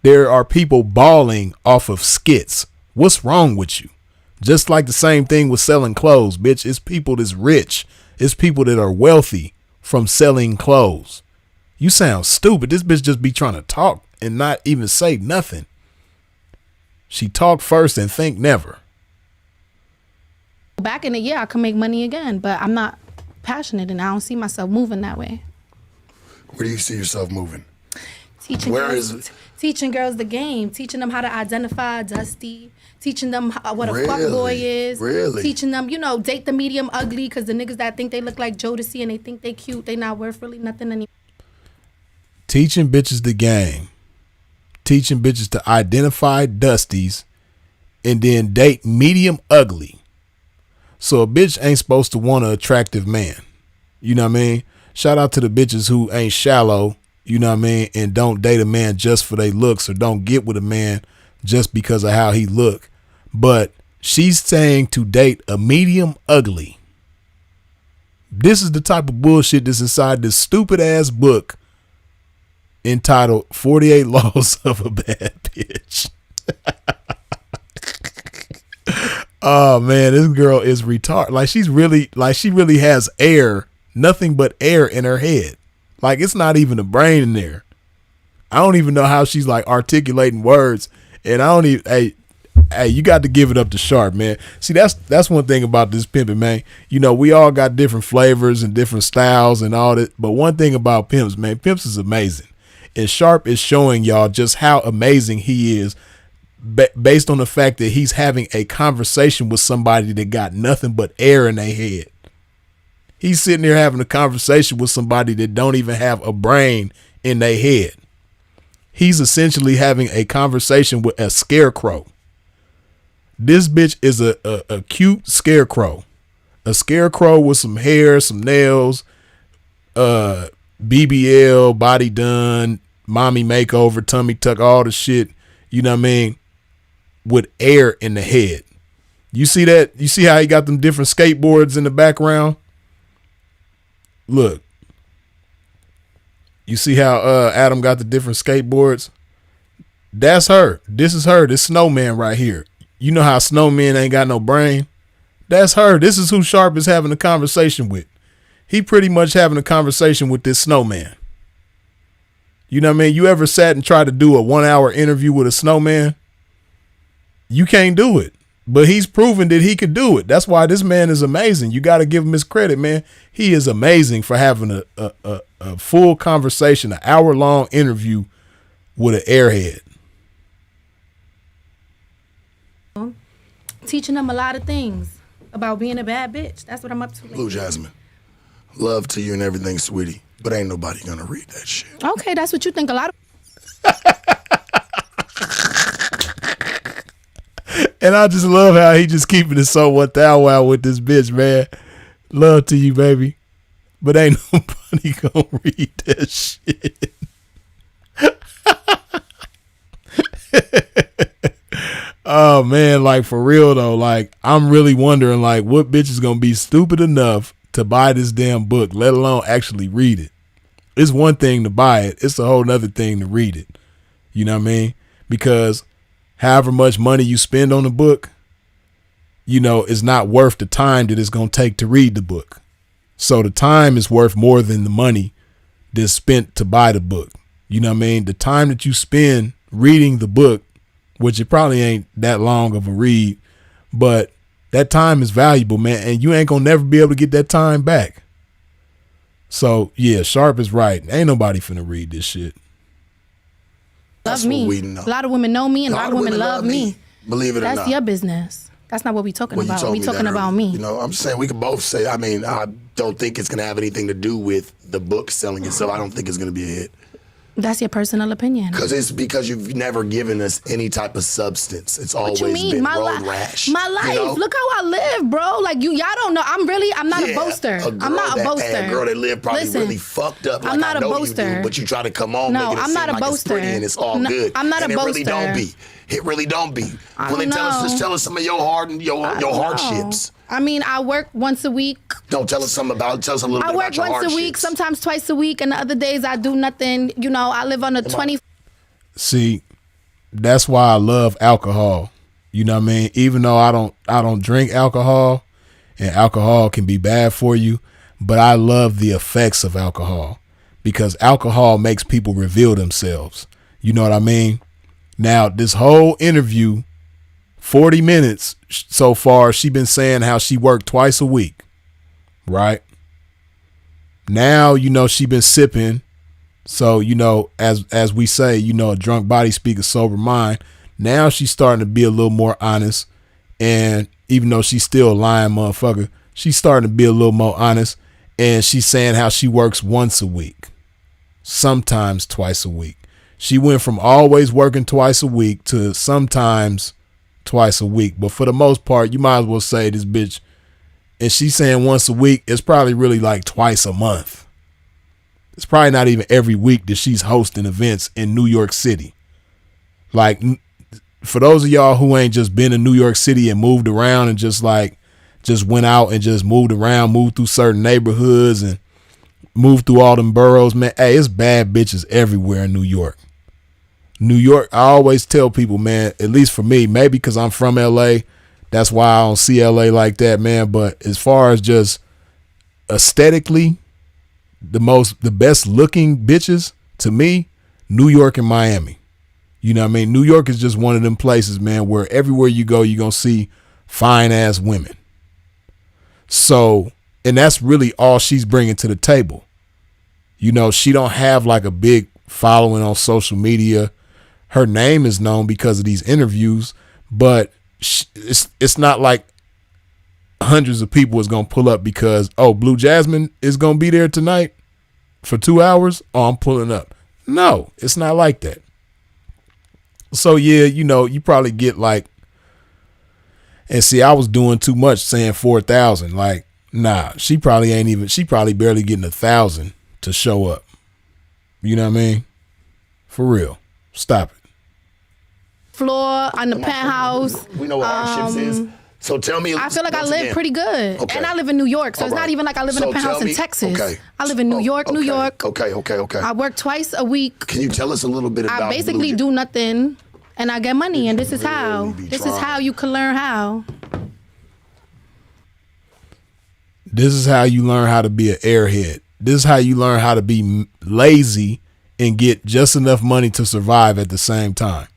There are people balling off of skits. What's wrong with you? Just like the same thing with selling clothes, bitch. It's people that's rich. It's people that are wealthy from selling clothes. You sound stupid. This bitch just be trying to talk and not even say nothing. She talk first and think never. Back in the year, I could make money again, but I'm not passionate and I don't see myself moving that way. Where do you see yourself moving? Teaching Where girls, is it? Teaching girls the game, teaching them how to identify Dusty, teaching them what a Really? fuckboy is, Really? teaching them, date the medium ugly, because the niggas that think they look like Jodeci and they think they cute, they not worth really nothing anymore. Teaching bitches the game. Teaching bitches to identify Dusties and then date medium ugly. So a bitch ain't supposed to want an attractive man. You know what I mean? Shout out to the bitches who ain't shallow, you know what I mean, and don't date a man just for their looks or don't get with a man just because of how he look. But she's saying to date a medium ugly. This is the type of bullshit that's inside this stupid ass book entitled 48 Laws of a Bad Bitch. Oh man, this girl is retarded. Like she really has air, nothing but air in her head. Like it's not even a brain in there. I don't even know how she's like articulating words. And I don't even, hey, you got to give it up to Sharp, man. See, that's one thing about this pimping, man. We all got different flavors and different styles and all that. But one thing about pimps, man, pimps is amazing. And Sharp is showing y'all just how amazing he is based on the fact that he's having a conversation with somebody that got nothing but air in their head. He's sitting there having a conversation with somebody that don't even have a brain in their head. He's essentially having a conversation with a scarecrow. This bitch is a cute scarecrow. A scarecrow with some hair, some nails, BBL, body done, mommy makeover, tummy tuck, all the shit, you know what I mean, with air in the head. You see that? You see how he got them different skateboards in the background? Look. You see how Adam got the different skateboards? That's her. This is her. This snowman right here. You know how snowmen ain't got no brain? That's her. This is who Sharp is having a conversation with. He pretty much having a conversation with this snowman. You know what I mean? You ever sat and tried to do a 1 hour interview with a snowman? You can't do it. But he's proven that he could do it. That's why this man is amazing. You got to give him his credit, man. He is amazing for having a full conversation, an hour-long interview with an airhead. Teaching them a lot of things about being a bad bitch. That's what I'm up to. Blue Jasmin, love to you and everything, sweetie, but ain't nobody gonna read that shit. Okay, that's what you think. A lot of. And I just love how he just keeping it so what thou wow with this bitch, man. Love to you, baby. But ain't nobody gonna read that shit. Oh man, like for real though, like I'm really wondering like what bitch is gonna be stupid enough to buy this damn book, let alone actually read it. It's one thing to buy it, it's a whole nother thing to read it. You know what I mean? Because however much money you spend on the book, is not worth the time that it's going to take to read the book. So the time is worth more than the money that's spent to buy the book. You know what I mean? The time that you spend reading the book which it probably ain't that long of a read, but that time is valuable, man, and you ain't gonna never be able to get that time back. So yeah, Sharp is right. Ain't nobody finna read this shit. Love me. A lot of women know me, and a lot of women love me. Believe it or not. That's your business. That's not what we talking about. We talking about me. You know, I'm saying we can both say, I mean, I don't think it's going to have anything to do with the book selling itself. I don't think it's going to be a hit. That's your personal opinion. Because you've never given us any type of substance. It's always been road rash. My life. You know? Look how I live, bro. Like y'all don't know. I'm not a boaster. I'm not a boaster. A girl that lived probably really fucked up. Like I'm not I know a boaster. You do, but you try to come on. No, I'm not a boaster. It's pretty and it's all good. I'm not a boaster. It really don't be. It really don't be. Well, then tell us some of your hardships. I mean, I work once a week. Don't tell us something about. Tell us a little bit about your hardships. I work once a week, sometimes twice a week, and the other days I do nothing. You know, I live on a 20. See, that's why I love alcohol. You know what I mean? Even though I don't drink alcohol, and alcohol can be bad for you, but I love the effects of alcohol because alcohol makes people reveal themselves. You know what I mean? Now, this whole interview, 40 minutes so far, she been saying how she worked twice a week, right? Now, you know, she been sipping. So, you know, as we say, you know, a drunk body speak a sober mind. Now she's starting to be a little more honest. And even though she's still a lying motherfucker, she's starting to be a little more honest. And she's saying how she works once a week, sometimes twice a week. She went from always working twice a week to sometimes twice a week. But for the most part, you might as well say this bitch, and she's saying once a week, it's probably really like twice a month. It's probably not even every week that she's hosting events in New York City. Like, for those of y'all who ain't just been in New York City and moved around and just went out and just moved around, moved through certain neighborhoods and moved through all them boroughs, man, hey, it's bad bitches everywhere in New York. New York, I always tell people, man, at least for me, maybe because I'm from LA, that's why I don't see LA like that, man. But as far as just aesthetically, the best looking bitches to me, New York and Miami. You know what I mean? New York is just one of them places, man, where everywhere you go, you're going to see fine ass women. So, and that's really all she's bringing to the table. You know, she don't have like a big following on social media. Her name is known because of these interviews, but it's not like hundreds of people is going to pull up because, oh, Blue Jasmin is going to be there tonight for 2 hours. Oh, I'm pulling up. No, it's not like that. So, yeah, you know, you probably get like, and see, I was doing too much saying 4,000. Like, nah, she probably barely getting 1,000 to show up. You know what I mean? For real. Stop it. Floor on the penthouse. We know what hardships is. So tell me. I feel like I live pretty good. Okay. And I live in New York. So it's not even like I live in a penthouse in Texas. Okay. I live in New York, New York. Okay. I work twice a week. Can you tell us a little bit about I basically do nothing and I get money, and this is how. This is how you can learn how. This is how you learn how to be an airhead. This is how you learn how to be lazy and get just enough money to survive at the same time.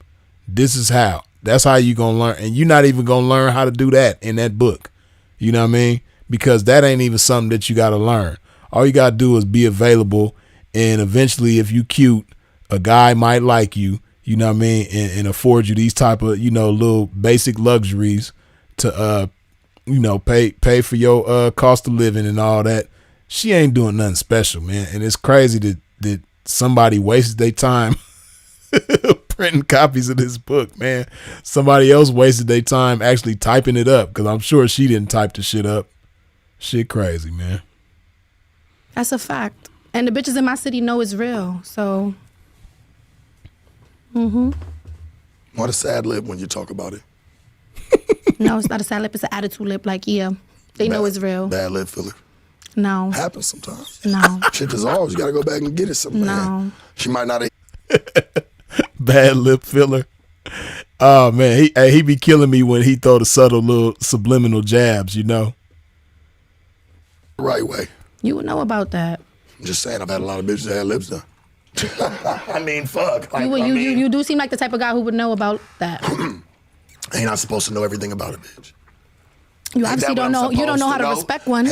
This is how. That's how you going to learn. And you're not even going to learn how to do that in that book. You know what I mean? Because that ain't even something that you got to learn. All you got to do is be available. And eventually, if you cute, a guy might like you, you know what I mean? And afford you these type of, you know, little basic luxuries to, you know, pay for your cost of living and all that. She ain't doing nothing special, man. And it's crazy that somebody wasted their time printing copies of this book, man. Somebody else wasted their time actually typing it up, because I'm sure she didn't type the shit up. Shit crazy, man. That's a fact. And the bitches in my city know it's real, so. What a sad lip when you talk about it. No, it's not a sad lip. It's an attitude lip. Like, yeah, they know it's real. Bad lip filler. No. Happens sometimes. No. Shit dissolves. You got to go back and get it somewhere. No. She might not have. Bad lip filler. Oh, man. He be killing me when he throw the subtle little subliminal jabs, you know? Right way. You would know about that. I'm just saying, I've had a lot of bitches that had lips done. I mean, fuck. Like, You do seem like the type of guy who would know about that. Ain't I supposed to know everything about a bitch? You obviously don't know. You don't know how to respect one.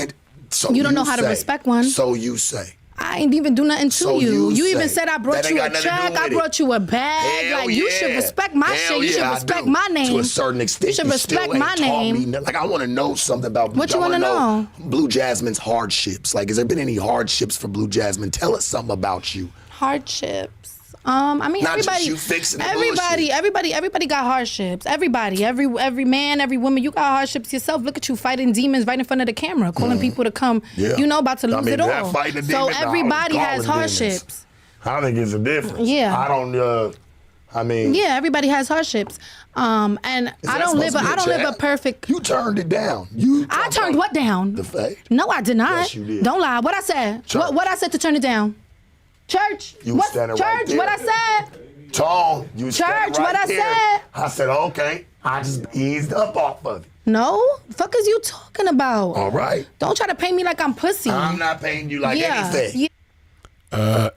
So you don't know how to respect one. So you say. I ain't even do nothing to So you. You even say. said I brought That you ain't a got nothing to do check. I with it. brought you a bag. Hell Like, you should respect my shit. You should I respect do. my name. To a certain extent, You should respect still ain't my taught me name. like, I want to know something about. What you want to know? Blue Jasmine's hardships. Like, has there been any hardships for Blue Jasmine? Tell us something about you. Hardships. I mean, Not everybody. just you fixing the Everybody got hardships. Everybody, every man, every woman, you got hardships yourself. Look at you fighting demons right in front of the camera, calling people to come. Yeah. You know, about to lose it all. Fighting the So demons, everybody has calling hardships. demons. I think it's a difference. Yeah. I don't. I mean. Yeah, everybody has hardships. And I don't live a perfect. You turned it down. I turned what down? The fade. No, I did not. Yes, you did. Don't lie. What I said? What I said to turn it down? Church. You was standing right Church. there. What I said? Tone. You was standing Church. right What I there. said? I said, okay. I just eased up off of it. No. Fuck is you talking about? All right. Don't try to pay me like I'm pussy. I'm not paying you like anything. Yeah.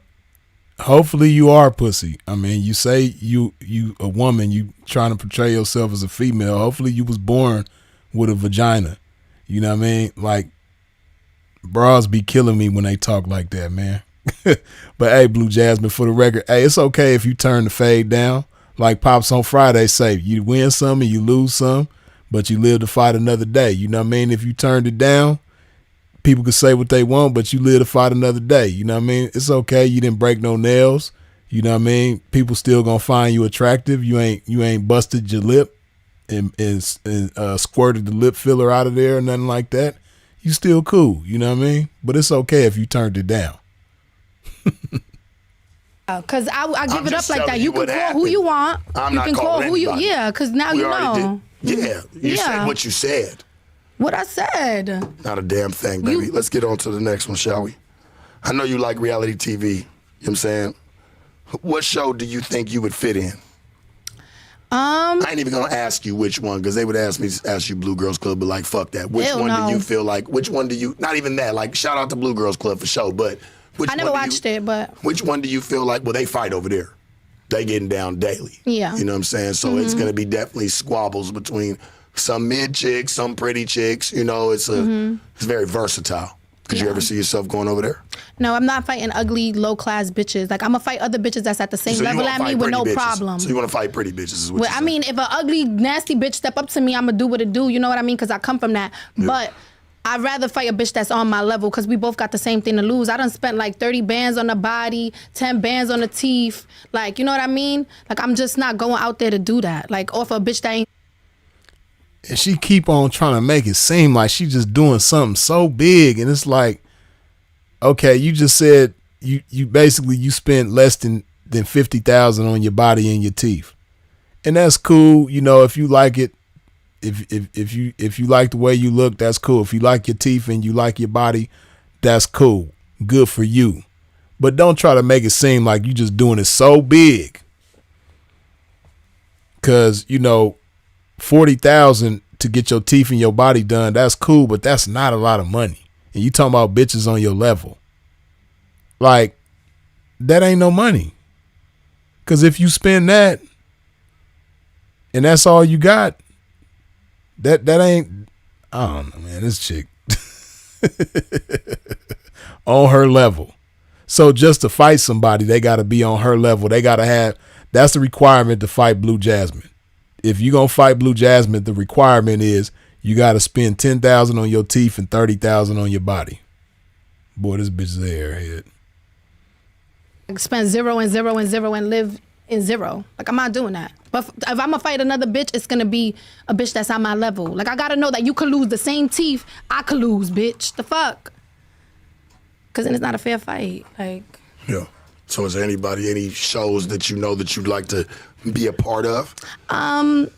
Hopefully you are pussy. I mean, you say you a woman, you trying to portray yourself as a female. Hopefully you was born with a vagina. You know what I mean? Like, bras be killing me when they talk like that, man. But hey, Blue Jasmine, for the record, hey, it's okay if you turn the fade down. Like Pops on Friday say, you win some and you lose some, but you live to fight another day. You know what I mean? If you turned it down, people could say what they want, but you live to fight another day. You know what I mean? It's okay. You didn't break no nails. You know what I mean? People still gonna find you attractive. You ain't busted your lip and squirted the lip filler out of there or nothing like that. You still cool. You know what I mean? But it's okay if you turned it down. Cause I give it up like that. you You can what call who happened. you want. I'm You not can call calling who you. anybody. Yeah, cause now We you already know did. Yeah. You said Yeah. what you said. what I said. Not a damn thing, baby. Let's get on to the next one, shall we? I know you like reality TV. You know what I'm saying? What show do you think you would fit in? I ain't even gonna ask you which one, because they would ask you Blue Girls Club, but like, fuck that. Which one do you feel like, which one do you, not even that, like, shout out to Blue Girls Club for sure, but which I never one do watched it, but which one do you feel like, well, they fight over there. They getting down daily. Yeah. You know what I'm saying? So it's gonna be definitely squabbles between some mid chicks, some pretty chicks, you know, it's very versatile. Could you ever see yourself going over there? no, I'm not fighting ugly, low class bitches. Like, I'm gonna fight other bitches that's at the same So you level wanna at me fight with no pretty bitches. problem. So you want to fight pretty bitches is what Well, you're I saying. mean, if an ugly, nasty bitch step up to me, I'm gonna do what it do. You know what I mean? Because I come from that. Yeah. But I'd rather fight a bitch that's on my level because we both got the same thing to lose. I done spent like 30 bands on the body, 10 bands on the teeth. Like, you know what I mean? Like, I'm just not going out there to do that. Like, off a bitch that ain't. And she keep on trying to make it seem like she just doing something so big. And it's like, okay, you just said you basically you spent less than 50,000 on your body and your teeth. And that's cool, you know, if you like it. If you like the way you look, that's cool. If you like your teeth and you like your body, that's cool. Good for you. But don't try to make it seem like you just doing it so big. Cause, you know, 40,000 to get your teeth and your body done, that's cool, but that's not a lot of money. And you talking about bitches on your level. Like, that ain't no money. Cause if you spend that and that's all you got, that ain't, I don't know, man, this chick on her level. So just to fight somebody, they got to be on her level. They got to have, that's the requirement to fight Blue Jasmine. If you going to fight Blue Jasmine, the requirement is you got to spend 10,000 on your teeth and 30,000 on your body. Boy, this bitch is a airhead. Spend 0 and 0 and 0 and live in 0. Like, I'm not doing that. But if I'm gonna fight another bitch, it's gonna be a bitch that's on my level. Like, I gotta know that you could lose the same teeth I could lose, bitch. The fuck? Cause then it's not a fair fight. Like. Yeah. So is there any shows that you know that you'd like to be a part of? I'm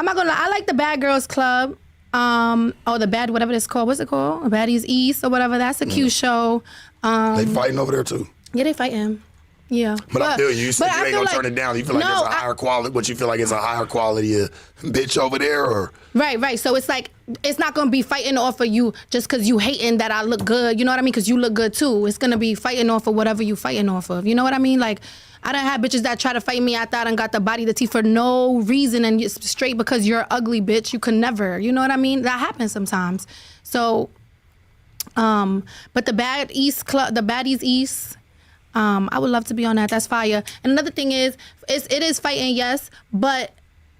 not gonna lie. I like the Bad Girls Club. Or the Bad, whatever it's called. What's it called? Baddies East or whatever. That's a cute show. They fighting over there too. Yeah, they fighting. Yeah. But I feel you said you ain't gonna turn it down. You feel like there's a higher quality, what you feel like is a higher quality bitch over there, or? Right. So it's like, it's not gonna be fighting off of you just cause you hating that I look good, you know what I mean? Cause you look good too. It's gonna be fighting off of whatever you fighting off of, you know what I mean? Like, I done had bitches that try to fight me after I done got the body, the teeth for no reason, and it's straight because you're ugly, bitch. You can never, you know what I mean? That happens sometimes. So, but the Baddies East, I would love to be on that. That's fire. And another thing is, it is fighting, yes, but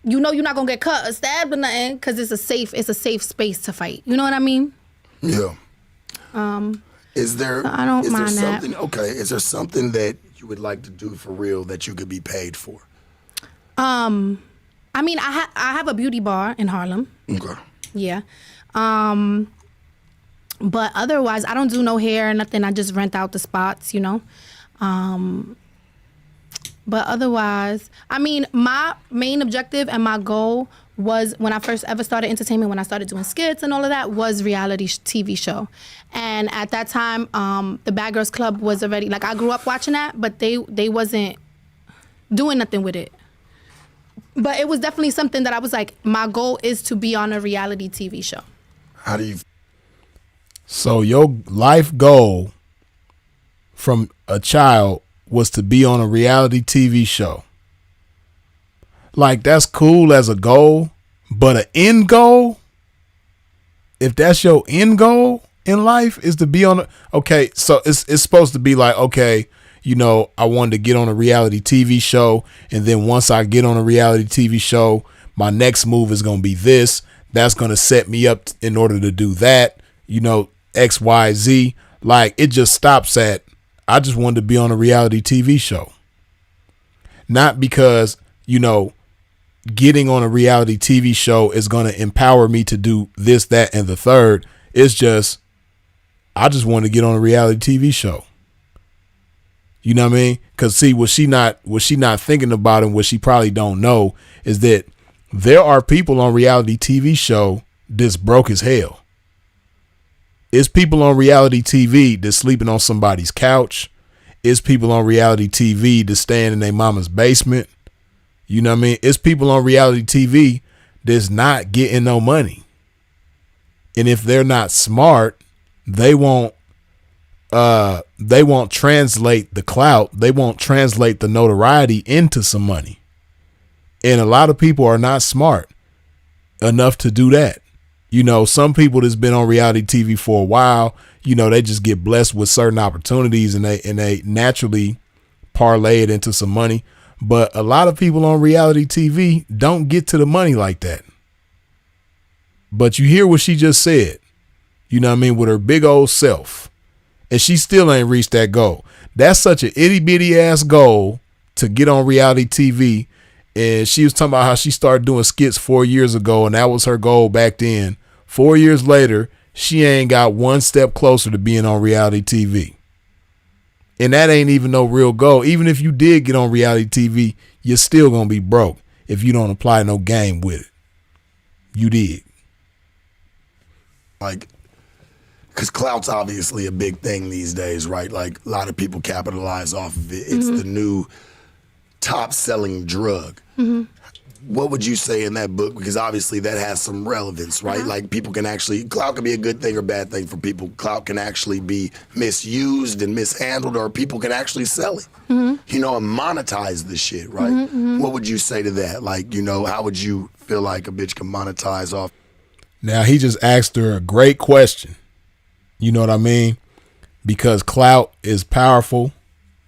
you know you're not gonna get cut or stabbed or nothing because it's a safe space to fight. You know what I mean? Yeah. Is there something? Okay. Is there something that you would like to do for real that you could be paid for? I mean, I have a beauty bar in Harlem. Okay. Yeah. But otherwise, I don't do no hair or nothing. I just rent out the spots, you know. But otherwise, I mean, my main objective and my goal was, when I first ever started entertainment, when I started doing skits and all of that, was reality TV show. And at that time, the Bad Girls Club was already, like, I grew up watching that, but they wasn't doing nothing with it. But it was definitely something that I was like, my goal is to be on a reality TV show. How do you? So your life goal from a child was to be on a reality TV show. Like, that's cool as a goal, but an end goal, if that's your end goal in life, is to be on okay, so it's supposed to be like, okay, you know, I wanted to get on a reality TV show, and then once I get on a reality TV show, my next move is going to be this. That's going to set me up in order to do that, you know, X, Y, Z. Like, it just stops at, I just wanted to be on a reality TV show. Not because, you know, getting on a reality TV show is going to empower me to do this, that, and the third. It's just, I just want to get on a reality TV show. You know what I mean? Because see, what she not thinking about, and what she probably don't know, is that there are people on reality TV show that's broke as hell. It's people on reality TV that's sleeping on somebody's couch. It's people on reality TV that's staying in their mama's basement. You know what I mean? It's people on reality TV that's not getting no money. And if they're not smart, they won't translate the clout. They won't translate the notoriety into some money. And a lot of people are not smart enough to do that. You know, some people that's been on reality TV for a while, you know, they just get blessed with certain opportunities, and they naturally parlay it into some money. But a lot of people on reality TV don't get to the money like that. But you hear what she just said, you know what I mean, with her big old self, and she still ain't reached that goal. That's such an itty bitty ass goal to get on reality TV. And she was talking about how she started doing skits 4 years ago, and that was her goal back then. 4 years later, she ain't got one step closer to being on reality TV. And that ain't even no real goal. Even if you did get on reality TV, you're still going to be broke if you don't apply no game with it. You did. Like, because clout's obviously a big thing these days, right? Like, a lot of people capitalize off of it. It's the new top-selling drug. What would you say in that book? Because obviously that has some relevance, right? Like, people can actually, clout can be a good thing or bad thing for people. Clout can actually be misused and mishandled, or people can actually sell it, you know, and monetize the shit, right? What would you say to that? Like, you know, how would you feel like a bitch can monetize off? Now, he just asked her a great question. You know what I mean? Because clout is powerful.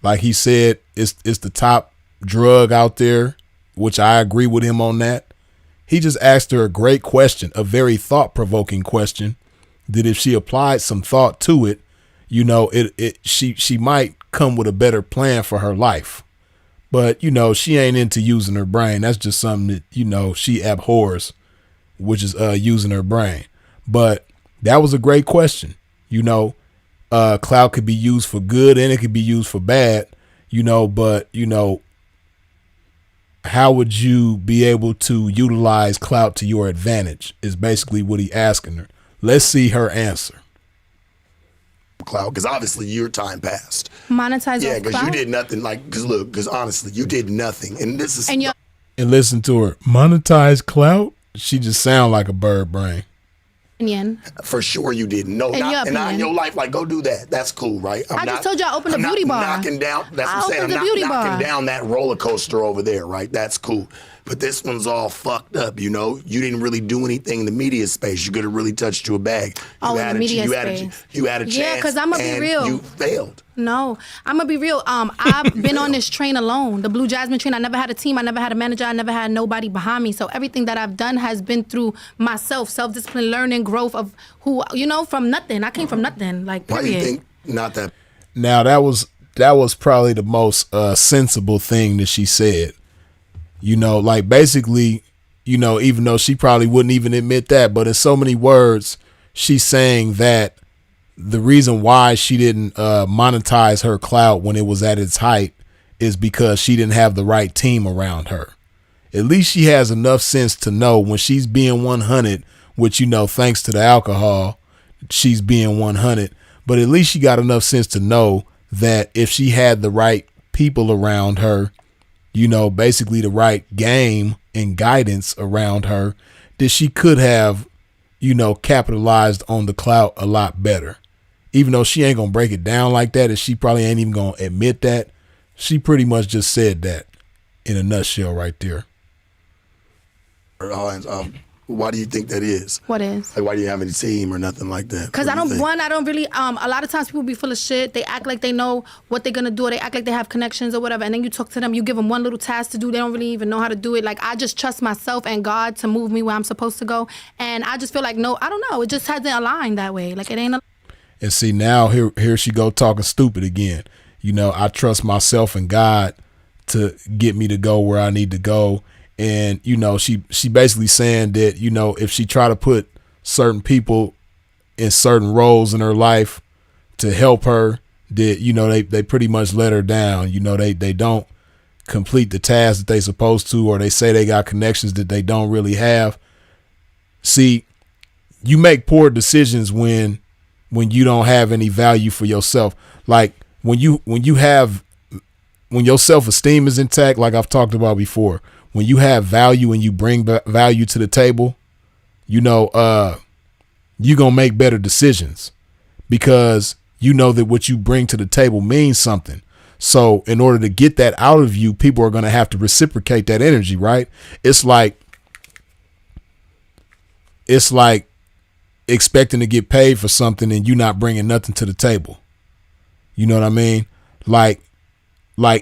Like he said, it's the top drug out there, which I agree with him on that. He just asked her a great question, a very thought-provoking question, that if she applied some thought to it, you know, she might come with a better plan for her life. But, you know, she ain't into using her brain. That's just something that, you know, she abhors, which is using her brain. But that was a great question. You know, clout could be used for good and it could be used for bad, you know, but, you know, how would you be able to utilize clout to your advantage is basically what he asking her. Let's see her answer. clout? Because obviously your time passed. Monetize Yeah, off because you clout? did nothing. Like, because honestly, you did nothing. And this is. And you're And listen to her. Monetize clout? She just sound like a bird brain. opinion. For sure you didn't. No, In your not in opinion. your life. Like, go do that. That's cool, right? I just told you I opened a beauty bar. Knocking down. That's I what I'm saying. opened I'm a not beauty knocking bar. down that roller coaster over there, right? That's cool. But this one's all fucked up. You know, you didn't really do anything in the media space. You could have really touched your bag. Oh, in the media space. You had a chance. Yeah, 'cause I'ma be and real. You failed. No, I'm gonna be real. I've been on this train alone, the Blue Jasmin train. I never had a team. I never had a manager. I never had nobody behind me. So everything that I've done has been through myself, self-discipline, learning, growth of who, from nothing. I came from nothing. Like, Why period. do you think not that? Now that was probably the most sensible thing that she said. Like basically, even though she probably wouldn't even admit that, but in so many words, she's saying that the reason why she didn't monetize her clout when it was at its height is because she didn't have the right team around her. At least she has enough sense to know when she's being 100, which, thanks to the alcohol, she's being 100. But at least she got enough sense to know that if she had the right people around her, basically the right game and guidance around her, that she could have, capitalized on the clout a lot better. Even though she ain't going to break it down like that, and she probably ain't even going to admit that, she pretty much just said that in a nutshell right there. Why do you think that is? What is? Like, why do you have any team or nothing like that? Because I don't really, a lot of times people be full of shit. They act like they know what they're going to do, or they act like they have connections or whatever. And then you talk to them, you give them one little task to do. They don't really even know how to do it. Like, I just trust myself and God to move me where I'm supposed to go. And I just feel like, no, I don't know. It just hasn't aligned that way. Like, it ain't. And see, now here she go talking stupid again. I trust myself and God to get me to go where I need to go. And, she basically saying that, if she try to put certain people in certain roles in her life to help her, that, they pretty much let her down. They don't complete the task that they supposed to, or they say they got connections that they don't really have. See, you make poor decisions when you don't have any value for yourself. Like when your self-esteem is intact, like I've talked about before, when you have value and you bring value to the table, you're going to make better decisions because you know that what you bring to the table means something. So in order to get that out of you, people are going to have to reciprocate that energy, right? It's like expecting to get paid for something and you not bringing nothing to the table. You know what I mean? Like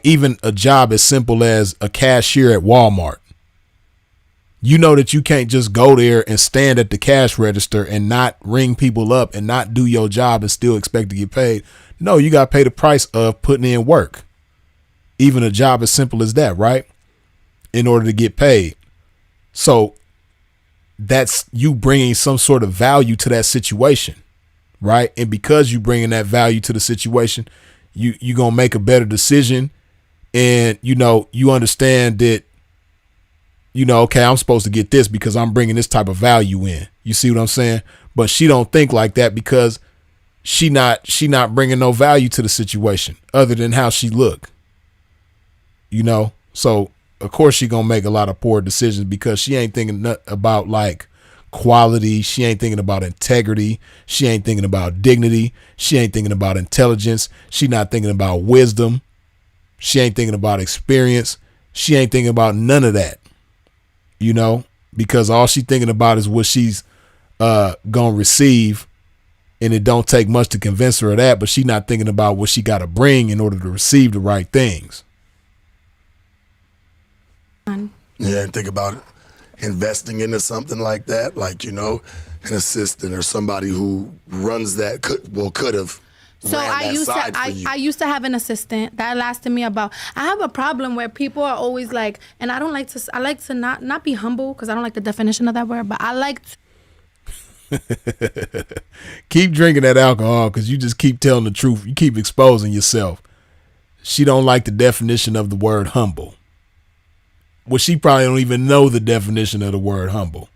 even a job as simple as a cashier at Walmart. You know that you can't just go there and stand at the cash register and not ring people up and not do your job and still expect to get paid. No, you got to pay the price of putting in work. Even a job as simple as that, right? In order to get paid. So that's you bringing some sort of value to that situation, right? And because you bringing that value to the situation, you're going to make a better decision. And, you understand that, okay, I'm supposed to get this because I'm bringing this type of value in. You see what I'm saying? But she don't think like that because she not bringing no value to the situation other than how she look. So of course she gonna make a lot of poor decisions because she ain't thinking about like quality. She ain't thinking about integrity. She ain't thinking about dignity. She ain't thinking about intelligence. She not thinking about wisdom. She ain't thinking about experience. She ain't thinking about none of that, because all she thinking about is what she's gonna receive. And it don't take much to convince her of that, but she not thinking about what she got to bring in order to receive the right things. Yeah, and think about it. Investing into something like that, like, an assistant or somebody who runs that could have. So I used to have an assistant that lasted me I have a problem where people are always like, and I like to not be humble because I don't like the definition of that word, but I like to. Keep drinking that alcohol because you just keep telling the truth. You keep exposing yourself. She don't like the definition of the word humble. Well, she probably don't even know the definition of the word humble.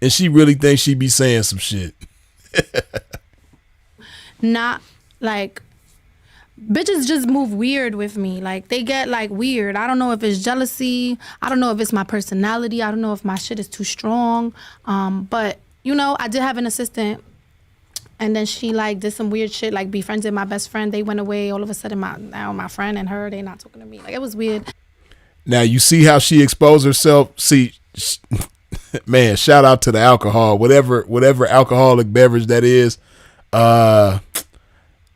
And she really thinks she be saying some shit. not like bitches just move weird with me. Like they get like weird. I don't know if it's jealousy. I don't know if it's my personality. I don't know if my shit is too strong. But you know, I did have an assistant, and then she like did some weird shit, like befriended my best friend. They went away. All of a sudden, my friend and her, they not talking to me. Like it was weird. Now you see how she exposed herself. See, man, shout out to the alcohol, whatever alcoholic beverage that is.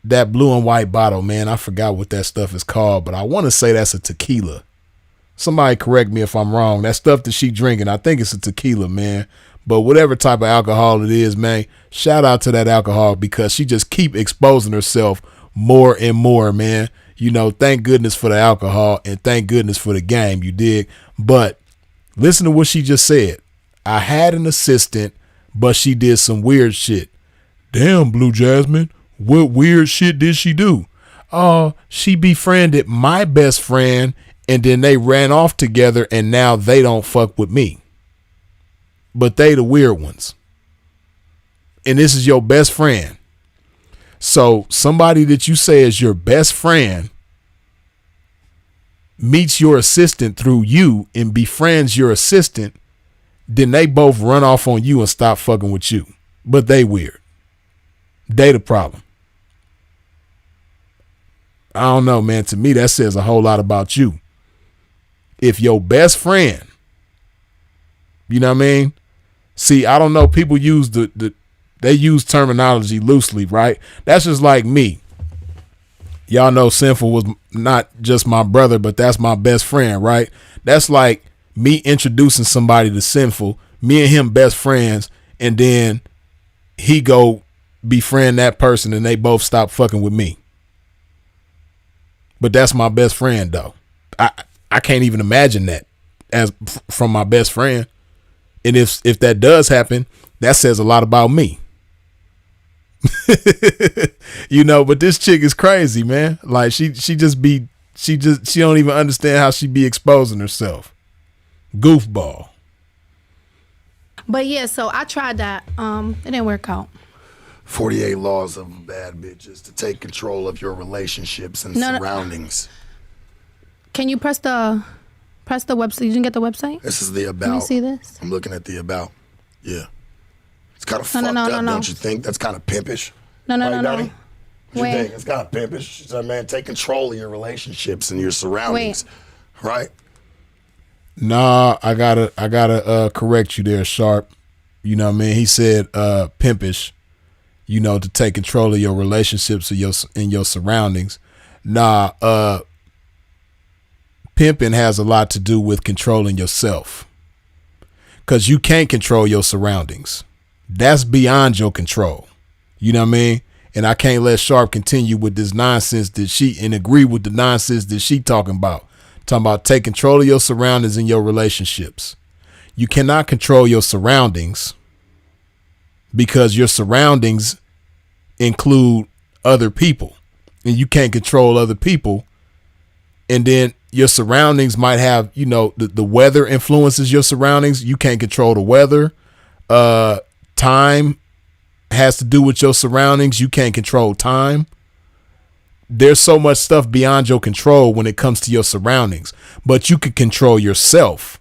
That blue and white bottle, man, I forgot what that stuff is called, but I want to say that's a tequila. Somebody correct me if I'm wrong. That stuff that she drinking, I think it's a tequila, man. But whatever type of alcohol it is, man, shout out to that alcohol because she just keep exposing herself more and more, man. You know, thank goodness for the alcohol and thank goodness for the game, you dig? But listen to what she just said. I had an assistant, but she did some weird shit. Damn, Blue Jasmin. What weird shit did she do? She befriended my best friend and then they ran off together and now they don't fuck with me. But they the weird ones. And this is your best friend. So somebody that you say is your best friend meets your assistant through you and befriends your assistant, then they both run off on you and stop fucking with you. But they weird. They the problem. I don't know, man. To me, that says a whole lot about you. If your best friend, you know what I mean? See, I don't know. People use they use terminology loosely, right? That's just like me. Y'all know Sinful was not just my brother, but that's my best friend, right? That's like me introducing somebody to Sinful, me and him best friends, and then he go befriend that person and they both stop fucking with me. But that's my best friend though. I can't even imagine that as from my best friend. And if that does happen, that says a lot about me. You know, but this chick is crazy, man. Like she don't even understand how she be exposing herself. Goofball. But yeah, so I tried that. It didn't work out. 48 laws of bad bitches to take control of your relationships and surroundings. Can you press the website? You didn't get the website? This is the about. Let me see this. I'm looking at the about. Yeah. It's kind of fucked up, don't you think? That's kind of pimpish. No. What do you think? It's kind of pimpish. She said, man, take control of your relationships and your surroundings. Right? Nah, I gotta correct you there, Sharp. You know what I mean? He said pimpish, you know, to take control of your relationships and your surroundings. Nah, pimping has a lot to do with controlling yourself. Cause you can't control your surroundings. That's beyond your control. You know what I mean? And I can't let Sharp continue with this nonsense and agree with the nonsense that she talking about. Talking about take control of your surroundings and your relationships. You cannot control your surroundings because your surroundings include other people and you can't control other people. And then your surroundings might have, you know, the weather influences your surroundings. You can't control the weather. Time has to do with your surroundings. You can't control time. There's so much stuff beyond your control when it comes to your surroundings, but you can control yourself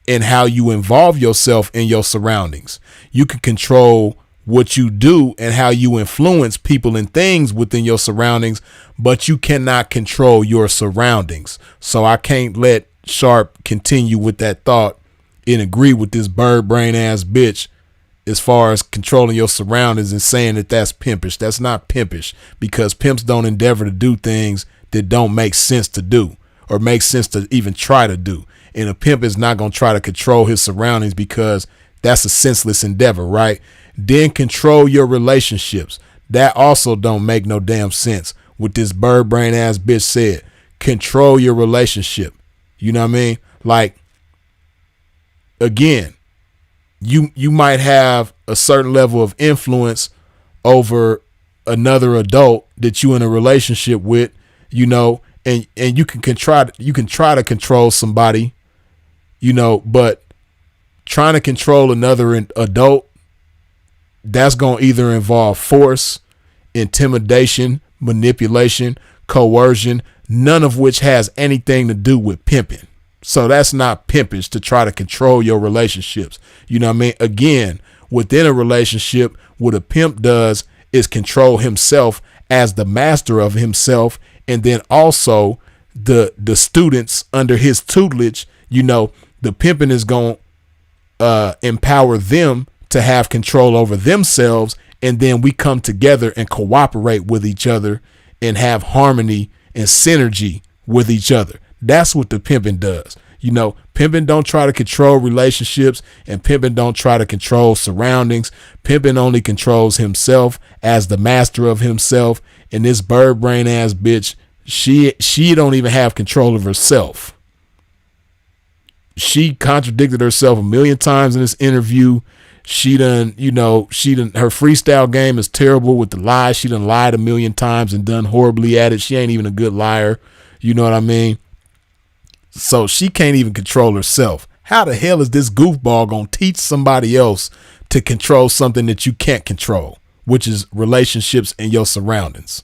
and how you involve yourself in your surroundings. You can control what you do and how you influence people and things within your surroundings, but you cannot control your surroundings. So I can't let Sharp continue with that thought and agree with this bird brain ass bitch as far as controlling your surroundings and saying that that's pimpish. That's not pimpish because pimps don't endeavor to do things that don't make sense to do or make sense to even try to do. And a pimp is not going to try to control his surroundings because that's a senseless endeavor, right? Then control your relationships. That also don't make no damn sense. What this bird brain ass bitch said, control your relationship. You know what I mean? Like, again, you might have a certain level of influence over another adult that you in a relationship with, you know, and you can try to control somebody, you know, but trying to control another adult, that's going to either involve force intimidation, manipulation, coercion, none of which has anything to do with pimping. So that's not pimpish to try to control your relationships. You know what I mean? Again, within a relationship, what a pimp does is control himself as the master of himself. And then also the students under his tutelage, you know, the pimping is going to empower them to have control over themselves. And then we come together and cooperate with each other and have harmony and synergy with each other. That's what the pimping does. You know, pimping don't try to control relationships, and pimping don't try to control surroundings. Pimping only controls himself as the master of himself. And this bird brain ass bitch, she don't even have control of herself. She contradicted herself a million times in this interview. Her freestyle game is terrible with the lies. She done lied a million times and done horribly at it. She ain't even a good liar. You know what I mean? So she can't even control herself. How the hell is this goofball going to teach somebody else to control something that you can't control, which is relationships and your surroundings?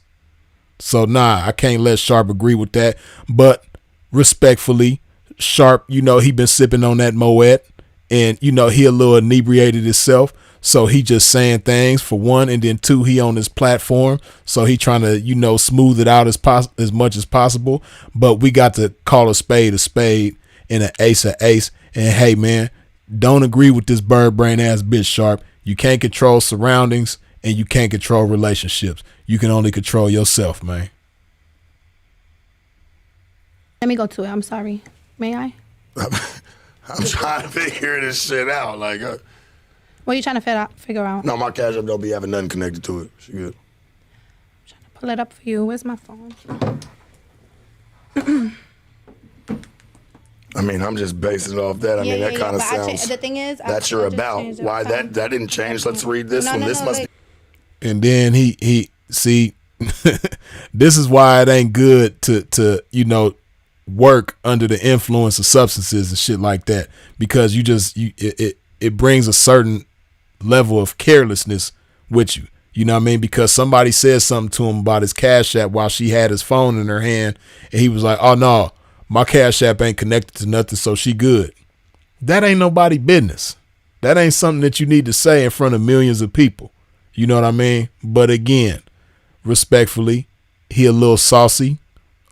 So nah, I can't let Sharp agree with that. But respectfully, Sharp, you know, he been sipping on that Moet, and you know, he a little inebriated himself. So he just saying things, for one, and then two, he on his platform. So he trying to, you know, smooth it out as much as possible. But we got to call a spade and an ace a ace. And hey, man, don't agree with this bird brain ass bitch, Sharp. You can't control surroundings and you can't control relationships. You can only control yourself, man. Let me go to it. I'm sorry. May I? I'm trying to figure this shit out. Like, what are you trying to figure out? no, my Cash App don't be having nothing connected to it. She good. I'm trying to pull it up for you. Where's my phone? I mean, I'm just basing it off that. I mean, that kind of sounds. The thing is, that you're about. Why that didn't change? Let's read this one. This must be. And then he see, this is why it ain't good to you know, work under the influence of substances and shit like that, because it brings a certain level of carelessness with you. You know what I mean? Because somebody said something to him about his Cash App while she had his phone in her hand, and he was like, oh no, my Cash App ain't connected to nothing, so she good. That ain't nobody business. That ain't something that you need to say in front of millions of people. You know what I mean? But again, respectfully, he a little saucy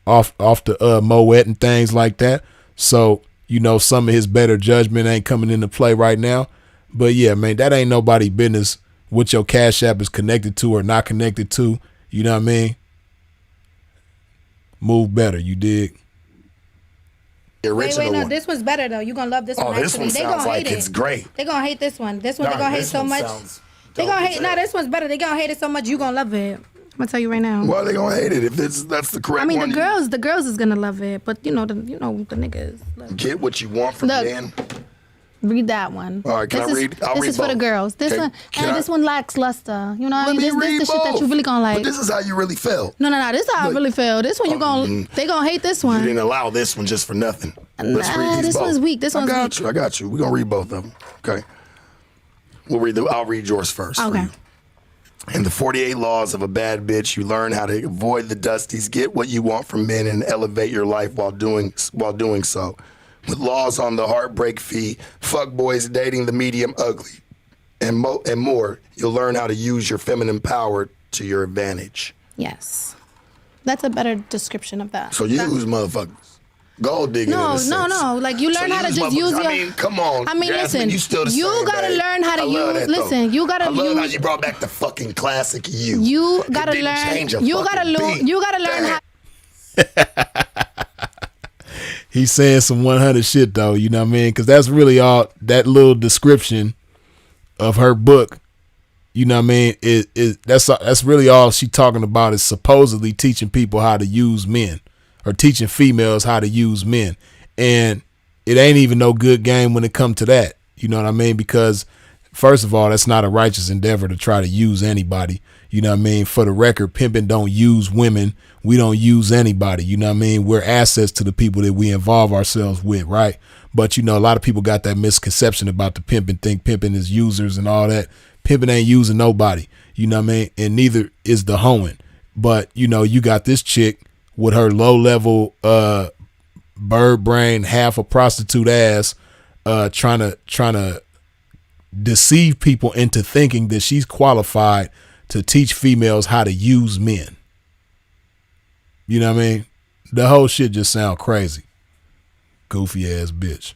off the Moet and things like that. So, you know, some of his better judgment ain't coming into play right now. But yeah, man, that ain't nobody business what your Cash App is connected to or not connected to. You know what I mean? Move better, you dig? Wait, no, this one's better though. You gonna love this one. Oh, this one sounds like it's great. They gonna hate this one. This one they gonna hate so much. They gonna hate. No, this one's better. They gonna hate it so much. You gonna love it. I'm gonna tell you right now. Why are they gonna hate it if that's the correct one? I mean, the girls is gonna love it, but the niggas. Look. Get what you want from men. Read that one. All right, can I read? This is for the girls. This one, this one lacks luster. You know what I mean? This the shit that you really gonna like. But this is how you really feel. No. This is how I really feel. This one they gonna hate this one. You didn't allow this one just for nothing. Let's read these this both. One's weak. This one's weak. I got you. We're gonna read both of them. Okay. I'll read yours first. Okay. In the 48 laws of a bad bitch, you learn how to avoid the dusties, get what you want from men, and elevate your life while doing so. With laws on the heartbreak fee, fuck boys dating the medium ugly, and more, you'll learn how to use your feminine power to your advantage. Yes. That's a better description of that. So use motherfuckers. Gold digging. No. Like you learn how to just use your. I mean, come on. I mean, Jasmin, listen. you still the same, gotta babe. learn how to use. Listen, you gotta. I love how you brought back the fucking classic you. You gotta learn. You gotta learn. You gotta learn how. He's saying some 100 shit though. You know what I mean? Because that's really all that little description of her book. You know what I mean? That's really all she talking about is supposedly teaching people how to use men. Or teaching females how to use men. And it ain't even no good game when it comes to that. You know what I mean? Because first of all, that's not a righteous endeavor to try to use anybody. You know what I mean? For the record, pimping don't use women. We don't use anybody. You know what I mean? We're assets to the people that we involve ourselves with, right? But, you know, a lot of people got that misconception about the pimping, think pimping is users and all that. Pimping ain't using nobody. You know what I mean? And neither is the hoeing. But, you know, you got this chick with her low level bird brain, half a prostitute ass, trying to deceive people into thinking that she's qualified to teach females how to use men. You know what I mean? The whole shit just sound crazy. Goofy ass bitch.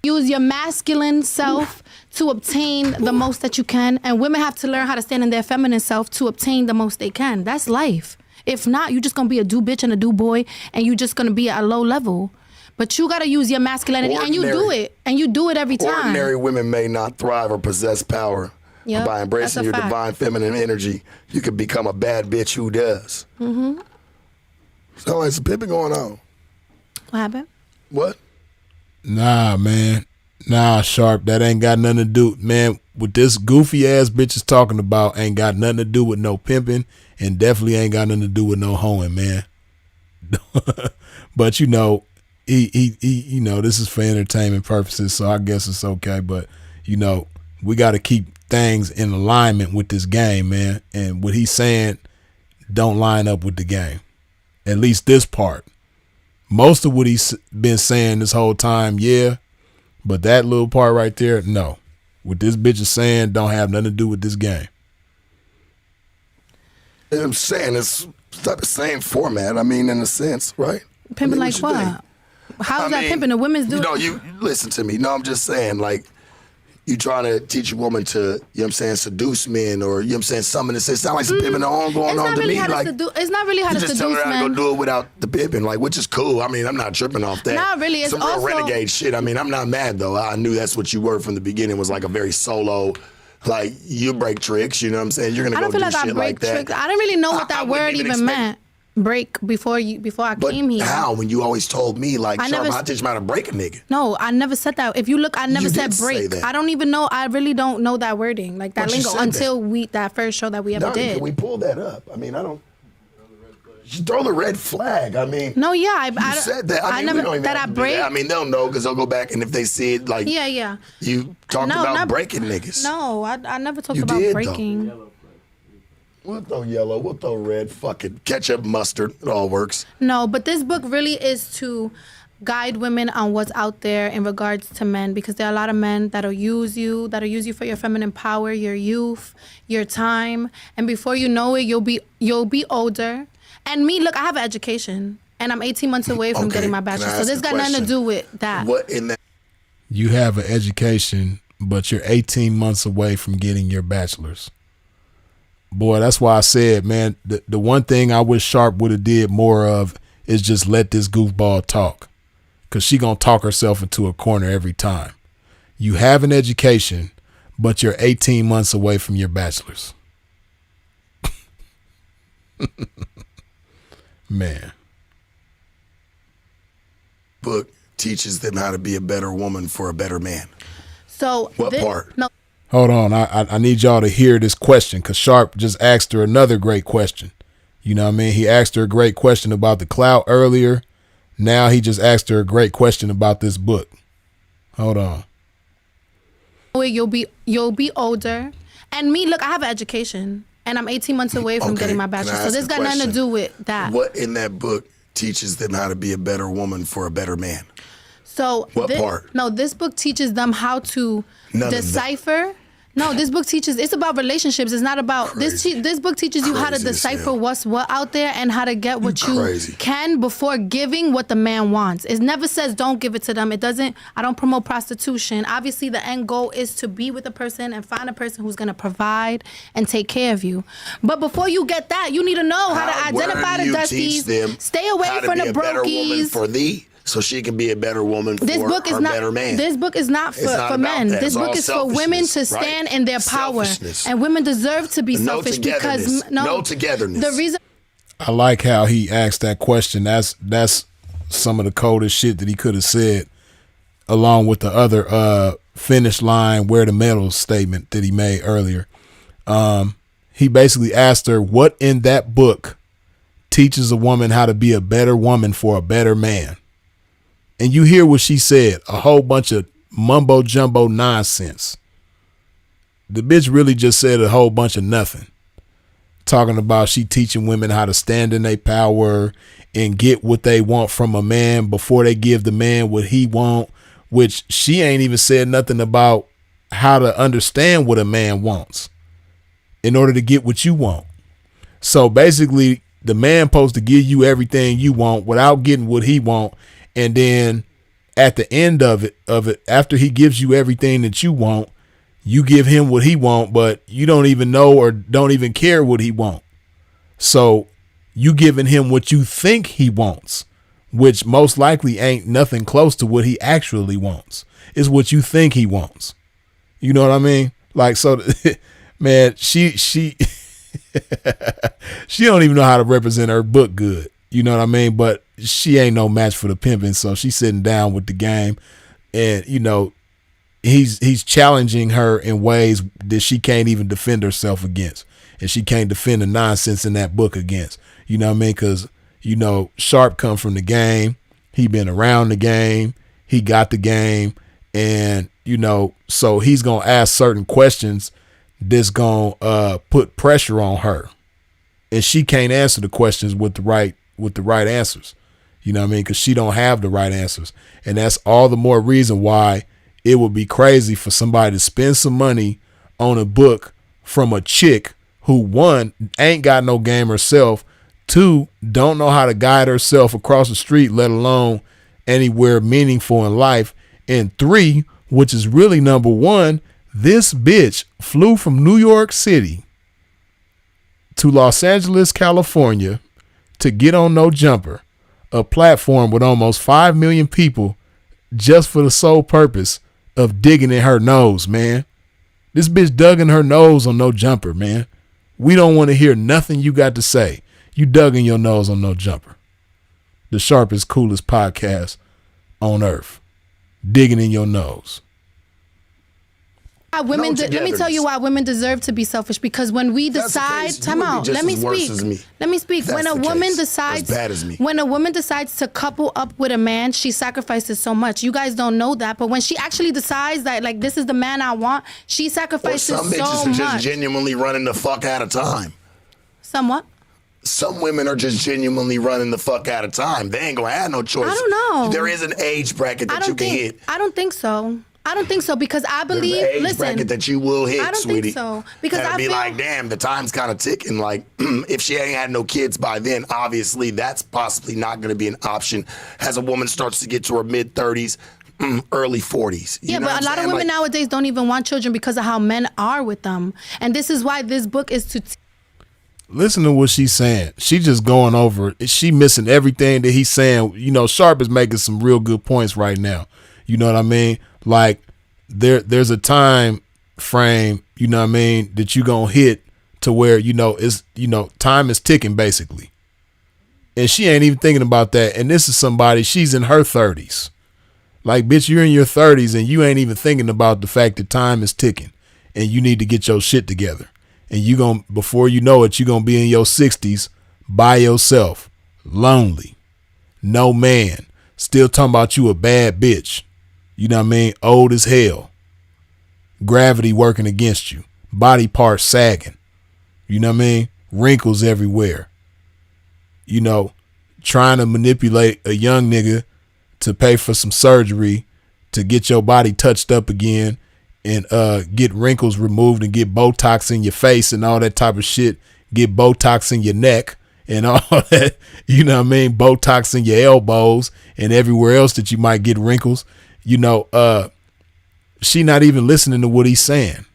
Use your masculine self to obtain the most that you can, and women have to learn how to stand in their feminine self to obtain the most they can. That's life. If not, you're just gonna be a do bitch and a do boy, and you're just gonna be at a low level. But you gotta use your masculinity, and you do it, every time. Ordinary women may not thrive or possess power. Yep, by embracing your divine feminine energy, you can become a bad bitch who does. Mm-hmm. So it's pimping going on. What happened? What? Nah, man. Nah, Sharp, that ain't got nothing to do, man. What this goofy ass bitch is talking about ain't got nothing to do with no pimping, and definitely ain't got nothing to do with no hoeing, man. But you know, he you know, this is for entertainment purposes, so I guess it's okay. But you know, we got to keep things in alignment with this game, man. And what he's saying don't line up with the game. At least this part. Most of what he's been saying this whole time, yeah. But that little part right there, no. What this bitch is saying don't have nothing to do with this game. I'm saying it's the same format. I mean, in a sense, right? Pimping like what? How's that pimping? The women's do. You know, you listen to me. No, I'm just saying, like, you trying to teach a woman to, you know what I'm saying, seduce men, or, you know what I'm saying, something that sound like some pimping going on to me. Like, it's not really how to seduce men. You just tell her how to go do it without the pimping, like, which is cool. I mean, I'm not tripping off that. Not really. It's some also real renegade shit. I mean, I'm not mad, though. I knew that's what you were from the beginning, was like a very solo, like, you break tricks, you know what I'm saying? You're going to go do shit like that. I didn't really know what that word even meant. Break before I came here. How? When you always told me, like, Sharp, I teach you how to break a nigga. No, I never said that. If you look, I never said break. Say that. I don't even know. I really don't know that wording, like that lingo, until that first show that we ever did. Can we pull that up? I mean, I don't. You throw the red flag. I mean, no, yeah, I said that. I mean, never that I break. I mean, they'll know because they'll go back, and if they see it, like, yeah, you talked about breaking niggas. No, I never talked about breaking. Though. We'll throw yellow, we'll throw red, fucking ketchup, mustard, it all works. No, but this book really is to guide women on what's out there in regards to men, because there are a lot of men that'll use you for your feminine power, your youth, your time, and before you know it, you'll be older. And me, look, I have an education, and I'm 18 months away from getting my bachelor's, so this got nothing to do with that. What in that? You have an education, but you're 18 months away from getting your bachelor's. Boy, that's why I said, man, the one thing I wish Sharp would have did more of is just let this goofball talk, because she gonna talk herself into a corner every time. You have an education, but you're 18 months away from your bachelor's. Man. Book teaches them how to be a better woman for a better man. So what part? No. Hold on, I need y'all to hear this question, because Sharp just asked her another great question. You know what I mean? He asked her a great question about the Clout earlier. Now he just asked her a great question about this book. Hold on. You'll be older. And me, look, I have an education, and I'm 18 months away from getting my bachelor's, so this got nothing to do with that. What in that book teaches them how to be a better woman for a better man? So what part? No, this book teaches them how to decipher. No, this book teaches, it's about relationships. It's not about, this book teaches you how to decipher what's what out there and how to get what you can before giving what the man wants. It never says don't give it to them. It doesn't, I don't promote prostitution. Obviously, the end goal is to be with a person and find a person who's going to provide and take care of you. But before you get that, you need to know how to identify the dusties, stay away from the brokies. For thee. So she can be a better woman for her better man. This book is not for men. This book is for women to stand in their power. And women deserve to be selfish because no togetherness. The reason I like how he asked that question. That's some of the coldest shit that he could have said, along with the other finish line, wear the medal statement that he made earlier. He basically asked her, what in that book teaches a woman how to be a better woman for a better man? And you hear what she said, a whole bunch of mumbo jumbo nonsense. the bitch really just said a whole bunch of nothing. Talking about she teaching women how to stand in their power and get what they want from a man before they give the man what he want, which she ain't even said nothing about how to understand what a man wants in order to get what you want. So basically the man supposed to give you everything you want without getting what he want. And then at the end of it, after he gives you everything that you want, you give him what he want, but you don't even know or don't even care what he want. So you giving him what you think he wants, which most likely ain't nothing close to what he actually wants. It's what you think he wants. You know what I mean? Like, so man, she she don't even know how to represent her book good. You know what I mean? But she ain't no match for the pimping. So she's sitting down with the game, and you know, he's challenging her in ways that she can't even defend herself against, and she can't defend the nonsense in that book against. You know what I mean? Because you know, Sharp come from the game. He been around the game. He got the game, and you know, so he's gonna ask certain questions that's gonna put pressure on her, and she can't answer the questions with the right answers. You know what I mean? Because she don't have the right answers, and that's all the more reason why it would be crazy for somebody to spend some money on a book from a chick who, one, ain't got no game herself, two, don't know how to guide herself across the street, let alone anywhere meaningful in life, and three, which is really number one, this bitch flew from New York City to Los Angeles, California to get on No Jumper, a platform with almost 5 million people, just for the sole purpose of digging in her nose, man. This bitch dug in her nose on No Jumper, man. We don't want to hear nothing you got to say. You dug in your nose on No Jumper. The sharpest, coolest podcast on earth. Digging in your nose. Women, let me tell you why women deserve to be selfish. Because when we decide, time out. Let me speak. When a woman decides to couple up with a man, she sacrifices so much. You guys don't know that, but when she actually decides that, like, this is the man I want, she sacrifices so much. Some bitches are just genuinely running the fuck out of time. Somewhat. Some women are just genuinely running the fuck out of time. They ain't gonna have no choice. I don't know. There is an age bracket that you can hit. I don't think so. I don't think so, because I believe. There's an age bracket that you will hit, I don't sweetie. think so, because and I be feel like, damn, the time's kind of ticking. Like, if she ain't had no kids by then, obviously that's possibly not going to be an option as a woman starts to get to her mid-30s, early 40s. Yeah, but a lot of women nowadays don't even want children because of how men are with them, and this is why this book is to. Listen to what she's saying. She just going over. She missing everything that he's saying. You know, Sharp is making some real good points right now. You know what I mean? Like, there's a time frame, you know what I mean, that you gonna hit to where, you know, it's, you know, time is ticking basically. And she ain't even thinking about that. And this is somebody, she's in her 30s. Like, bitch, you're in your 30s and you ain't even thinking about the fact that time is ticking and you need to get your shit together. And you gonna, before you know it, you're gonna be in your 60s by yourself, lonely, no man, still talking about you a bad bitch. You know what I mean? Old as hell. Gravity working against you. Body parts sagging. You know what I mean? Wrinkles everywhere. You know, trying to manipulate a young nigga to pay for some surgery to get your body touched up again and get wrinkles removed and get Botox in your face and all that type of shit. Get Botox in your neck and all that. You know what I mean? Botox in your elbows and everywhere else that you might get wrinkles. You know, she not even listening to what he's saying.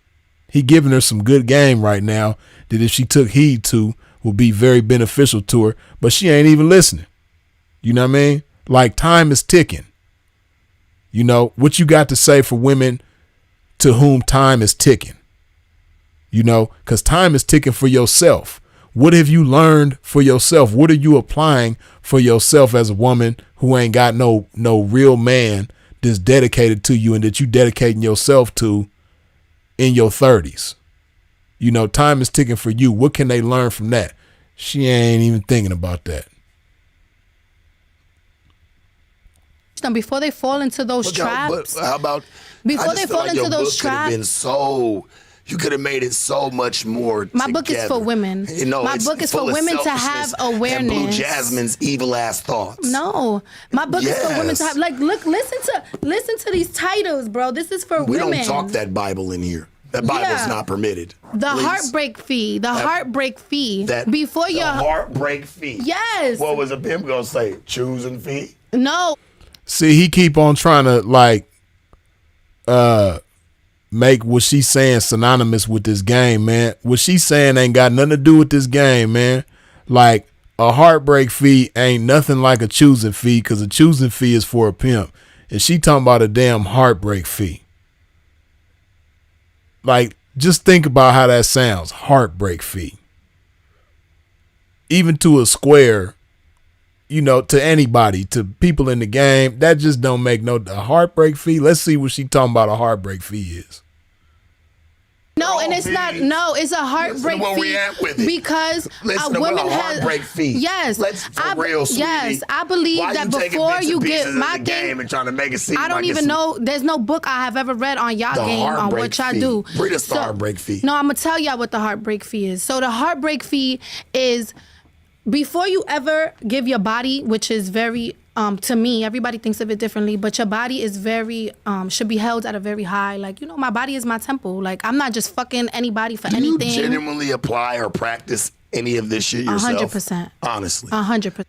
He giving her some good game right now that if she took heed to will be very beneficial to her, but she ain't even listening. You know what I mean? Like, time is ticking. You know, what you got to say for women to whom time is ticking? You know, because time is ticking for yourself. What have you learned for yourself? What are you applying for yourself as a woman who ain't got no real man that's dedicated to you and that you dedicating yourself to in your 30s? You know, time is ticking for you. What can they learn from that? She ain't even thinking about that. Now, before they fall into those traps. But how about before they fall into those traps? Been so, You could have made it so much more. My book is for women. You know, my book is for women to have awareness. And Blue Jasmine's evil ass thoughts. No, my book is for women to have. Like, look, listen to these titles, bro. This is for women. We don't talk that Bible in here. That Bible's not permitted. The heartbreak fee. The heartbreak fee. Before your heartbreak fee. Yes. What was a pimp gonna say? Choosing fee? No. See, he keep on trying to like make what she's saying synonymous with this game, man. What she's saying ain't got nothing to do with this game, man. Like, a heartbreak fee ain't nothing like a choosing fee, because a choosing fee is for a pimp. And she talking about a damn heartbreak fee. Like, just think about how that sounds. Heartbreak fee. Even to a square, you know, to anybody, to people in the game, that just don't make a heartbreak fee. Let's see what she talking about a heartbreak fee is. No, and it's not. No, it's a heartbreak fee because a woman has a heartbreak fee. Yes, yes, I believe that before you get my game and trying to make it seem I don't even know. There's no book I have ever read on y'all game on what y'all do. Read us the heartbreak fee. No, I'm gonna tell y'all what the heartbreak fee is. So the heartbreak fee is before you ever give your body, which is very to me, everybody thinks of it differently, but your body is very should be held at a very high, like, you know, my body is my temple. Like, I'm not just fucking anybody for anything. Do you genuinely apply or practice any of this shit yourself? 100%. Honestly. 100%.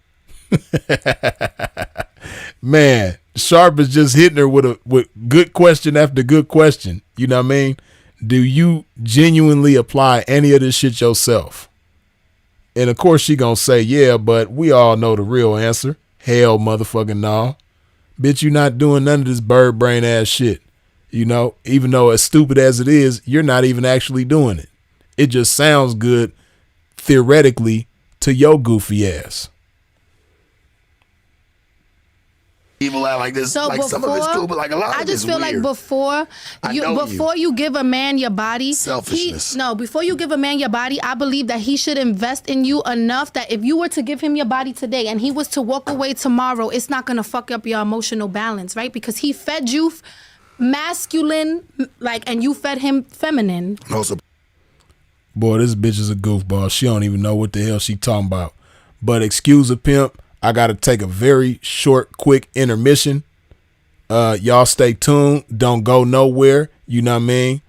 Man, Sharp is just hitting her with good question after good question. You know what I mean? Do you genuinely apply any of this shit yourself? And of course she gonna say, yeah, but we all know the real answer. Hell motherfucking no. Bitch, you not doing none of this bird brain ass shit. You know, even though as stupid as it is, you're not even actually doing it. It just sounds good theoretically to your goofy ass. Evil out like this, so like some of it's cool, but like a lot of it's weird. I just feel like before you give a man your body, selfishness. Before you give a man your body, I believe that he should invest in you enough that if you were to give him your body today and he was to walk away tomorrow, it's not gonna fuck up your emotional balance, right? Because he fed you masculine, like, and you fed him feminine. Boy, this bitch is a goofball. She don't even know what the hell she talking about. But excuse a pimp, I got to take a very short, quick intermission. Y'all stay tuned. Don't go nowhere. You know what I mean?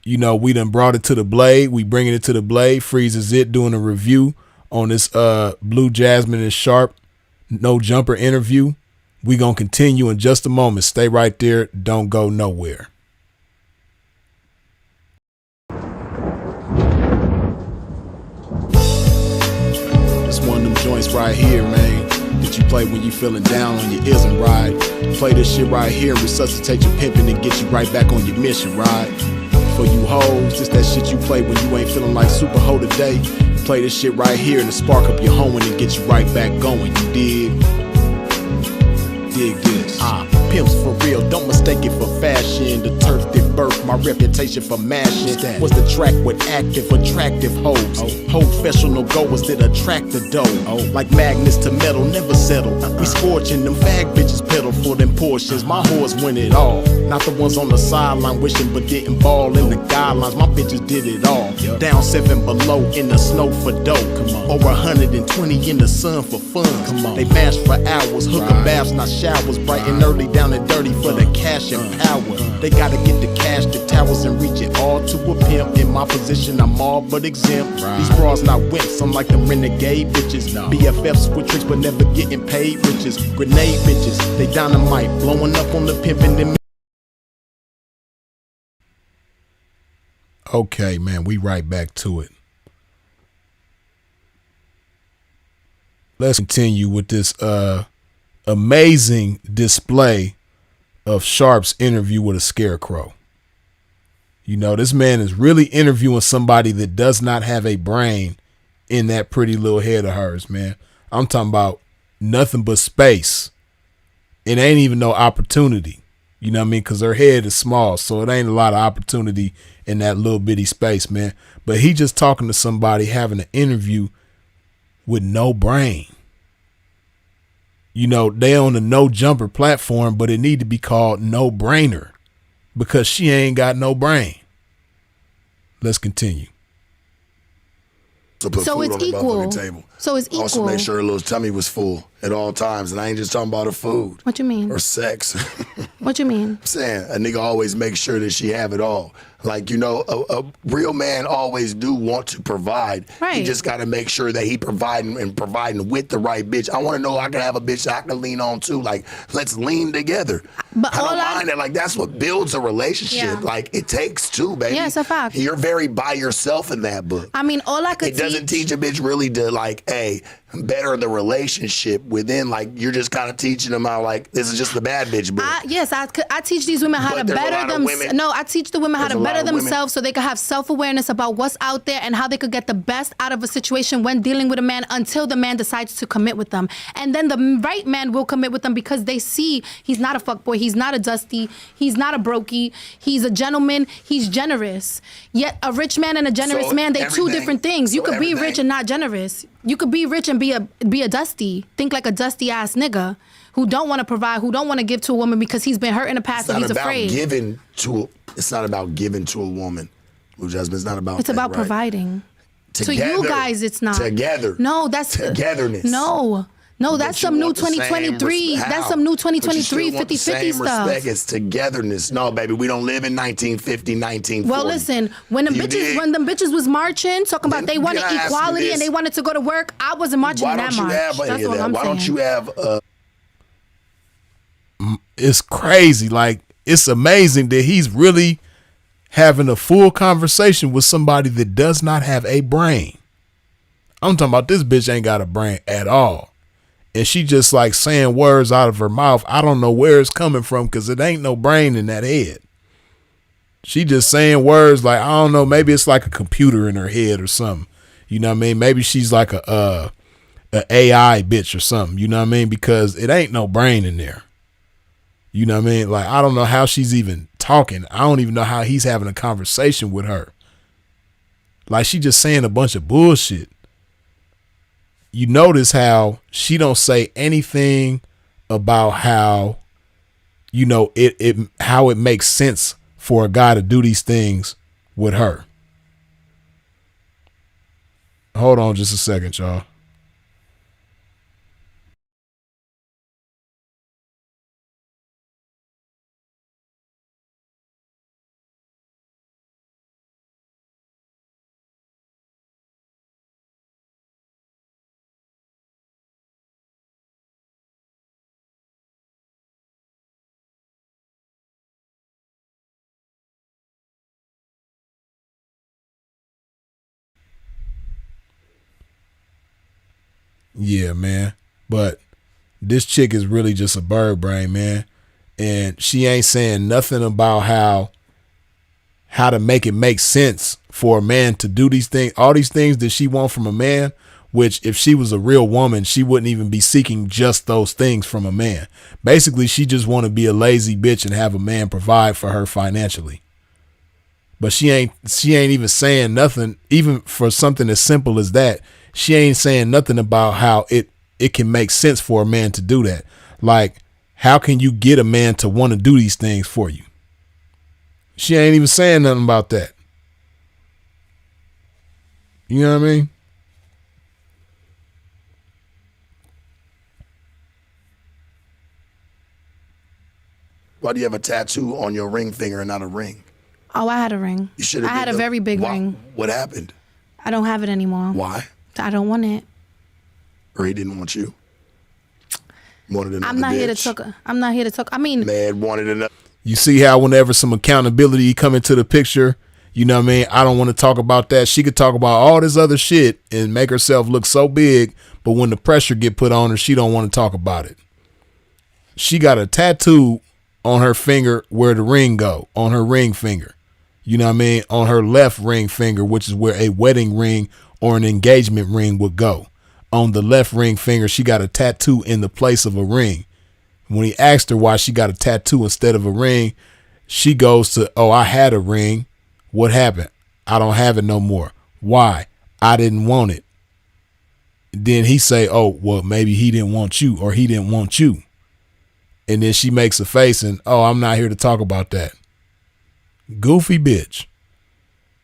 You know, we done brought it to the blade. We bringing it to the blade. Freezes it doing a review on this Blue Jasmin and Sharp No Jumper interview. We going to continue in just a moment. Stay right there. Don't go nowhere. One of them joints right here, man, that you play when you feeling down on your ism ride. Play this shit right here and resuscitate your pimping and get you right back on your mission, ride. For you hoes, this that shit you play when you ain't feeling like super hoe today. Play this shit right here and spark up your hoeing and get you right back going, you dig? Dig this. Pimps for real, don't mistake it for fashion. The turf that birthed my reputation for mashing was the track with active, attractive hoes. Professional goers that attract the dough. Like magnets to metal, never settle. We scorching them fag bitches pedal for them portions. My whores win it all. Not the ones on the sideline wishing but didn't ball in the guidelines. My bitches did it all. Down 7 below in the snow for dough. Over 120 in the sun for fun. They mash for hours, hooker baths, not showers. Bright and early, down and dirty for the cash and power. They gotta get the cash, the towers, and reach it all to a pimp. In my position, I'm all but exempt. These bras not wimps, I'm like them renegade bitches. BFFs with tricks but never getting paid riches. Grenade bitches, they dynamite, blowing up on the pimpin' them. Okay, man, we right back to it. Let's continue with this amazing display of Sharp's interview with a scarecrow. You know, this man is really interviewing somebody that does not have a brain in that pretty little head of hers, man. I'm talking about nothing but space. It ain't even no opportunity. You know what I mean? Because her head is small, so it ain't a lot of opportunity in that little bitty space, man. But he just talking to somebody having an interview with no brain. You know, they on the No Jumper platform, but it need to be called No Brainer because she ain't got no brain. let's continue. So put So food it's on the equal. motherfucking table. So it's Also equal. make sure her little tummy was full at all times. And I ain't just talking about her food. What you mean? Or sex. What you mean? I'm saying a nigga always makes sure that she have it all. Like, you know, a real man always do want to provide. Right. He just got to make sure that he providing with the right bitch. I want to know I can have a bitch that I can lean on too. Like, let's lean together. But I don't all mind that. Like, that's what builds a relationship. Yeah. Like, it takes two, baby. Yeah, it's a fact. You're very by yourself in that book. I mean, all I could It doesn't teach a bitch really to, like, hey, better the relationship within. Like, you're just kind of teaching them how, like, this is just the bad bitch book. I teach these women how But to there's a better lot of themselves. women- No, I teach the women how There's to a lot better of women- themselves so they can have self-awareness about what's out there and how they could get the best out of a situation when dealing with a man until the man decides to commit with them. And then the right man will commit with them because they see he's not a fuckboy, he's not a dusty, he's not a brokey, he's a gentleman, he's generous. Yet a rich man and a generous So man, they're two everything- different things. You so could be rich everything- and not generous. You could be rich and be a dusty. Think like a dusty ass nigga who don't want to provide, who don't want to give to a woman because he's been hurt in the past It's and not he's about afraid. it's not about giving to a woman. Jasmin, it's not about It's that, about right? providing. Together. To you guys, it's not. Together. No, that's Togetherness. No, But that's you some new want the same 2023. res- That's how? some new But you 2023 still want the 50-50 same stuff. Respect. It's togetherness. No, baby, we don't live in 1950, 1940. Well, listen, when them bitches was marching, talking about Then they wanted can I ask you equality this? and they wanted to go to work, I wasn't marching Why in that don't you march. have any That's of what that? I'm Why saying. don't you have It's crazy. Like, it's amazing that he's really having a full conversation with somebody that does not have a brain. I'm talking about this bitch ain't got a brain at all. And she just like saying words out of her mouth. I don't know where it's coming from because it ain't no brain in that head. She just saying words like, I don't know, maybe it's like a computer in her head or something. You know what I mean? Maybe she's like a AI bitch or something. You know what I mean? Because it ain't no brain in there. You know what I mean? Like, I don't know how she's even talking. I don't even know how he's having a conversation with her. Like, she just saying a bunch of bullshit. You notice how she don't say anything about how, you know, how it makes sense for a guy to do these things with her. Hold on just a second, y'all. Yeah, man. But this chick is really just a bird brain, man. And she ain't saying nothing about how to make it make sense for a man to do these things, all these things that she wants from a man, which if she was a real woman, she wouldn't even be seeking just those things from a man. Basically, she just want to be a lazy bitch and have a man provide for her financially. But she ain't even saying nothing, even for something as simple as that. She ain't saying nothing about how it can make sense for a man to do that. Like, how can you get a man to want to do these things for you? She ain't even saying nothing about that. You know what I mean? Why do you have a tattoo on your ring finger and not a ring? Oh, I had a ring. You should have. I had a very big ring. What happened? I don't have it anymore. Why? I don't want it. Or he didn't want you? Wanted another I'm not here to bitch. talk. I'm not here to talk. I mean, Man wanted another. You see how whenever some accountability come into the picture, you know what I mean? I don't want to talk about that. She could talk about all this other shit and make herself look so big, but when the pressure get put on her, she don't want to talk about it. She got a tattoo on her finger where the ring go, on her ring finger. You know what I mean? On her left ring finger, which is where a wedding ring or an engagement ring would go. On the left ring finger, she got a tattoo in the place of a ring. When he asked her why she got a tattoo instead of a ring, she goes to, oh, I had a ring. What happened? I don't have it no more. Why? I didn't want it. Then he say, oh, well, maybe he didn't want you or he didn't want you. And then she makes a face and, oh, I'm not here to talk about that. Goofy bitch.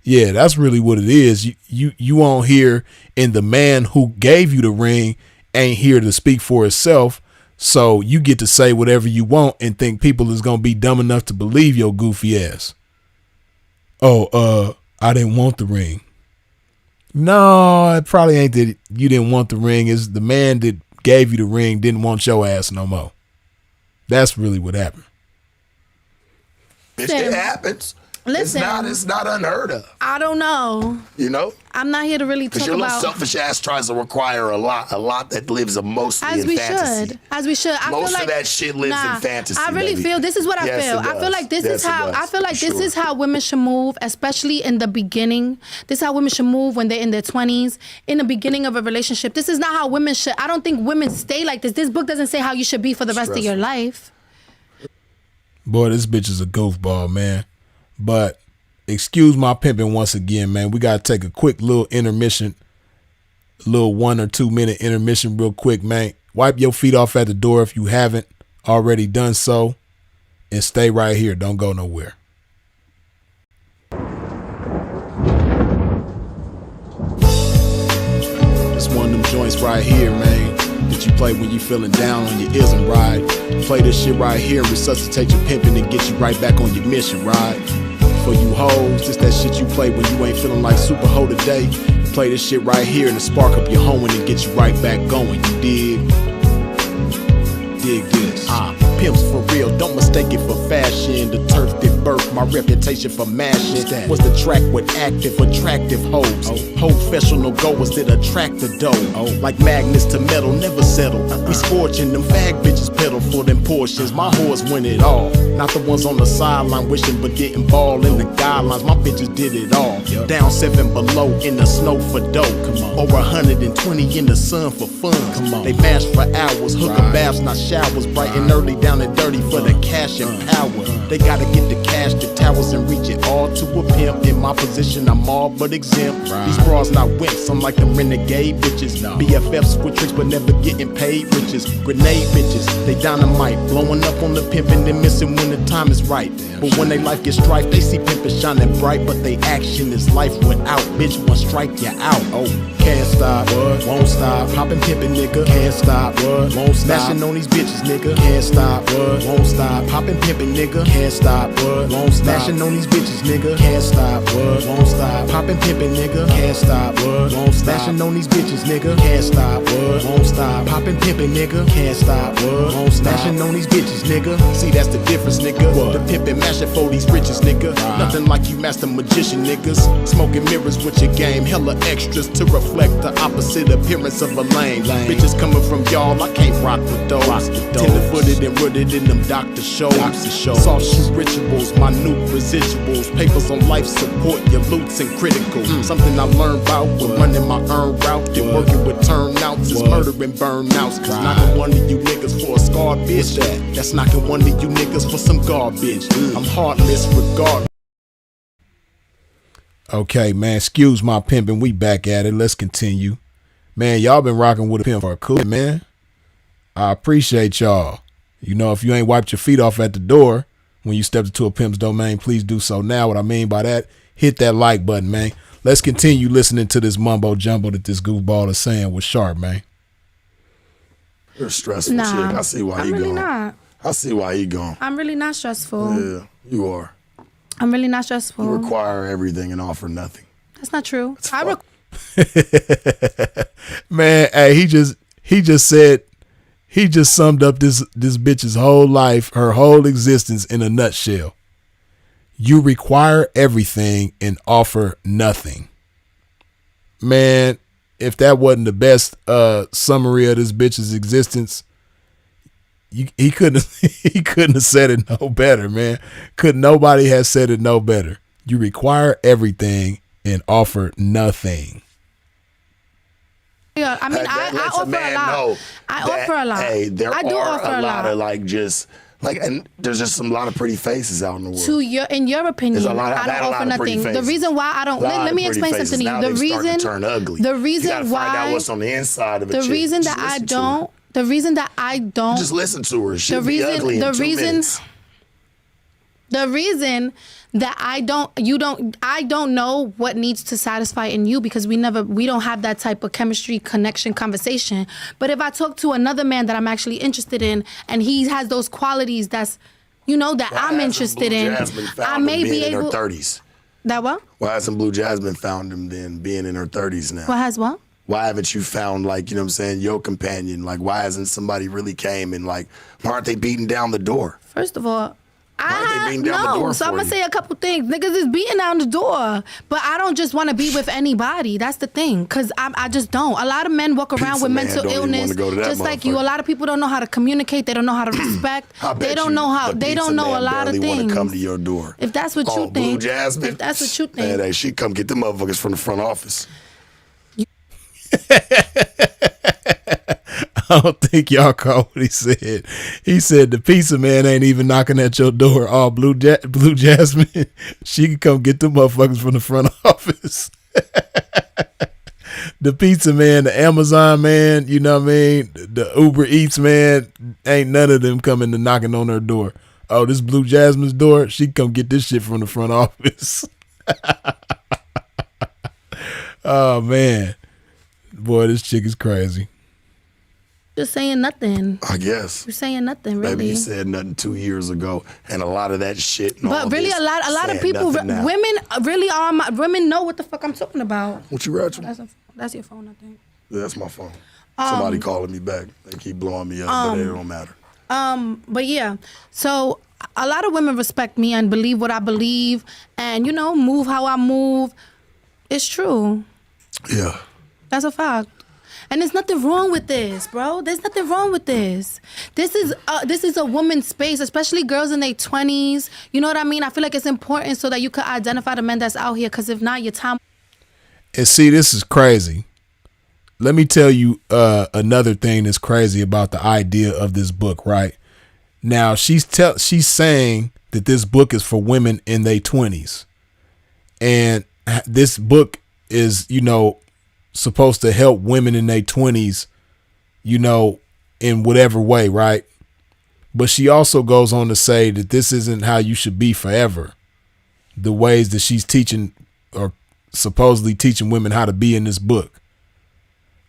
Yeah, that's really what it is. You won't hear, and the man who gave you the ring ain't here to speak for himself. So you get to say whatever you want and think people is gonna be dumb enough to believe your goofy ass. Oh, I didn't want the ring. No, it probably ain't that you didn't want the ring. It's the man that gave you the ring didn't want your ass no more. That's really what happened. It happens. Listen, it's not unheard of. I don't know. You know? I'm not here to really talk Because your little about. selfish ass tries to require a lot that lives mostly in fantasy. As we should. I Most feel like of that shit lives in fantasy. I really baby. feel this is what I Yes, feel. it I feel like this does. is Yes, it how does, I feel like for this sure. is how women should move, especially in the beginning. This is how women should move when they're in their 20s, in the beginning of a relationship. This is not how women should. I don't think women stay like this. This book doesn't say how you should be for the rest of your life. Boy, this bitch is a goofball, man. But excuse my pimping once again, man. We got to take a quick little intermission, little 1 or 2 minute intermission real quick, man. Wipe your feet off at the door if you haven't already done so, and stay right here. Don't go nowhere. It's one of them joints right here, man, that you play when you feeling down on your ism, right? Play this shit right here and resuscitate your pimping and get you right back on your mission, right? For you hoes, this that shit you play when you ain't feeling like super hoe today. Play this shit right here and spark up your hoeing and get you right back going, you dig? Dig this. Pimps for real, don't mistake it for fashion. The turf that birthed my reputation for mashing was the track with active, attractive hoes. Professional goers that attract the dough. Like magnets to metal, never settle. We scorching them fag bitches pedal for them portions. My whores win it all. Not the ones on the sideline wishing but didn't ball in the guidelines. My bitches did it all. Down 7 below in the snow for dough. Over 120 in the sun for fun. They mash for hours, hooker baths, not showers. Bright and early, down and dirty for the cash and power. They gotta get the cash, the towers, and reach it all to a pimp. In my position, I'm all but exempt. These bras not wimps, I'm like them renegade bitches. BFFs with tricks but never getting paid riches. Grenade bitches, they dynamite, blowing up on the pimpin' and missing when the time is right. But when they life gets strife, they see pimpin' shining bright, but they action is life without. Bitch, one strike you out. Can't stop, won't stop. Poppin' pimpin', nigga, can't stop, won't stop. Smashing on these bitches, nigga, can't stop, won't stop. Poppin' pimpin', nigga, can't stop, won't stop. Smashing on these bitches, nigga, can't stop, won't stop. Poppin' pimpin', nigga, can't stop, won't stop. Smashing on these bitches, nigga, can't stop, won't stop. Poppin' pimpin', nigga, can't stop, won't stop. Smashing on these bitches, nigga. See, that's the difference, nigga. The pimpin' mashing for these riches, nigga. Nothing like you master magician, niggas. Smoking mirrors with your game, hella extras to reflect the opposite appearance of a lame. Bitches coming from y'all, I can't rock with those. Tender-footed and rooted in them doctor shows. Soft shoe rituals, minute residuals. Papers on life support, your loots and critical. Something I learned about when running my earned route and working with turnouts is murdering burnouts. Cause knocking one of you niggas for a scarred bitch. That's knocking one of you niggas for some garbage. I'm heartless regardless. Okay, man, excuse my pimping. We back at it. Let's continue. Man, y'all been rocking with a pimp for a cool, man. I appreciate y'all. You know, if you ain't wiped your feet off at the door when you stepped into a pimp's domain, please do so now. What I mean by that, hit that like button, man. Let's continue listening to this mumbo jumbo that this goofball is saying with Sharp, man. You're a stressful chick. I see why he really gone. not. I see why he gone. I'm really not stressful. Yeah, you are. I'm really not stressful. You require everything and offer nothing. That's not true. Man, hey, he just summed up this bitch's whole life, her whole existence in a nutshell. You require everything and offer nothing. Man, if that wasn't the best summary of this bitch's existence, he couldn't have said it no better, man. Nobody has said it no better. You require everything and offer nothing. Yeah, I mean, I offer a lot. I offer a lot. Hey, there I do are offer a lot of and there's just some lot of pretty faces out in the world. In your opinion, I don't offer nothing. The reason why I don't, let me explain something to you. The reason you gotta find out what's on the inside of a chick. The reason that I don't. Just listen to her. She'll be ugly in 2 minutes. The reason that I don't know what needs to satisfy in you because we don't have that type of chemistry, connection, conversation. But if I talk to another man that I'm actually interested in and he has those qualities that I'm interested in, I may be able. In her 30s. That what? Why hasn't Blue Jasmine found him then being in her 30s now? What has what? Why haven't you found, like, you know what I'm saying, your companion? Like, why hasn't somebody really came and, like, why aren't they beating down the door? First of all, So I'm gonna say a couple things. Niggas is beating down the door, but I don't just want to be with anybody. That's the thing, cause I just don't. A lot of men walk around with mental illness, just like you. A lot of people don't know how to communicate. They don't know how to respect. They don't know how. They don't know a lot of things. Want to come to your door. If that's what you think, Blue Jasmine. If that's what you think, man, hey, she come get the motherfuckers from the front office. I don't think y'all caught what he said. He said the pizza man ain't even knocking at your door. Oh, Blue Jasmine, she can come get the motherfuckers from the front office. The pizza man, the Amazon man, you know what I mean? The Uber Eats man, ain't none of them coming to knocking on her door. Oh, this Blue Jasmine's door, she can come get this shit from the front office. Oh, man. Boy, this chick is crazy. Just saying nothing. I guess. You're saying nothing, really. Maybe you said nothing 2 years ago, and a lot of that shit. But really, a lot of people, women really are. Women know what the fuck I'm talking about. What you ratchet? That's your phone, I think. Yeah, that's my phone. Somebody calling me back. They keep blowing me up, but it don't matter. But yeah, so a lot of women respect me and believe what I believe, and move how I move. It's true. Yeah. That's a fact. And there's nothing wrong with this, bro. There's nothing wrong with this. This is a woman's space, especially girls in their 20s. You know what I mean? I feel like it's important so that you could identify the men that's out here, because if not, your time. And see, this is crazy. Let me tell you another thing that's crazy about the idea of this book, right? Now, she's saying that this book is for women in their 20s. And this book is, supposed to help women in their 20s, in whatever way, right? But she also goes on to say that this isn't how you should be forever. The ways that she's teaching or supposedly teaching women how to be in this book.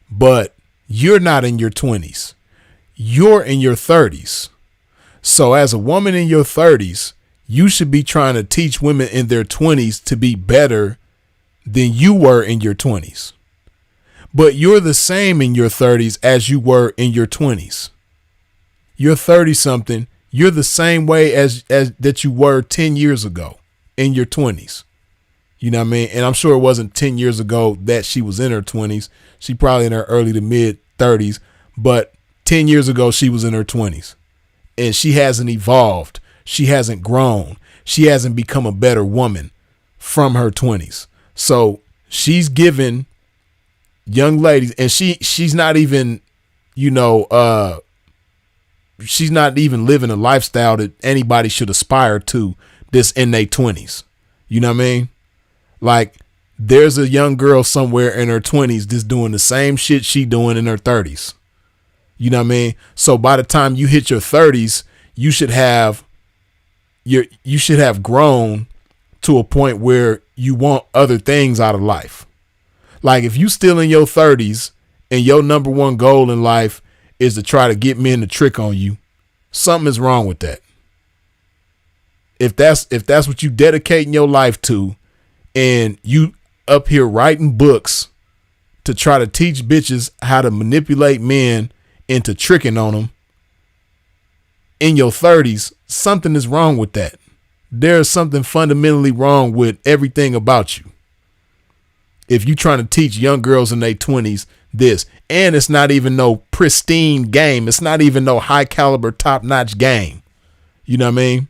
But you're not in your 20s. You're in your 30s. So as a woman in your 30s, you should be trying to teach women in their 20s to be better than you were in your 20s. But you're the same in your 30s as you were in your 20s. You're 30 something. You're the same way as that you were 10 years ago in your 20s. You know what I mean? And I'm sure it wasn't 10 years ago that she was in her 20s. She probably in her early to mid 30s. But 10 years ago, she was in her 20s. And she hasn't evolved. She hasn't grown. She hasn't become a better woman from her 20s. So she's given young ladies, and she's not even, she's not even living a lifestyle that anybody should aspire to this in their 20s. You know what I mean? Like, there's a young girl somewhere in her 20s that's doing the same shit she doing in her 30s. You know what I mean? So by the time you hit your 30s, you should have grown to a point where you want other things out of life. Like, if you still in your 30s and your number one goal in life is to try to get men to trick on you, something is wrong with that. If that's what you dedicating your life to, and you up here writing books to try to teach bitches how to manipulate men into tricking on them in your 30s, something is wrong with that. There's something fundamentally wrong with everything about you. If you trying to teach young girls in their 20s this, and it's not even no pristine game. It's not even no high caliber, top notch game. You know what I mean?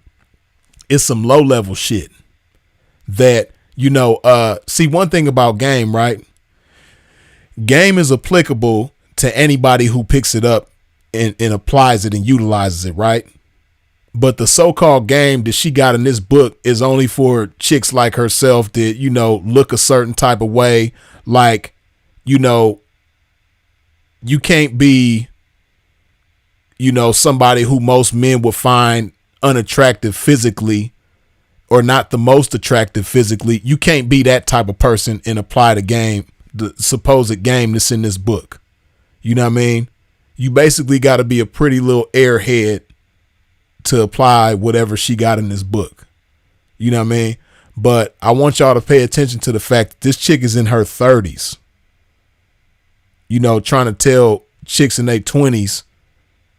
It's some low level shit that, see, one thing about game, right? Game is applicable to anybody who picks it up and applies it and utilizes it, right? But the so-called game that she got in this book is only for chicks like herself that, look a certain type of way. Like, you can't be, somebody who most men would find unattractive physically or not the most attractive physically, you can't be that type of person and apply the supposed game that's in this book. You know what I mean? You basically got to be a pretty little airhead to apply whatever she got in this book. You know what I mean? But I want y'all to pay attention to the fact that this chick is in her 30s. You know, trying to tell chicks in their 20s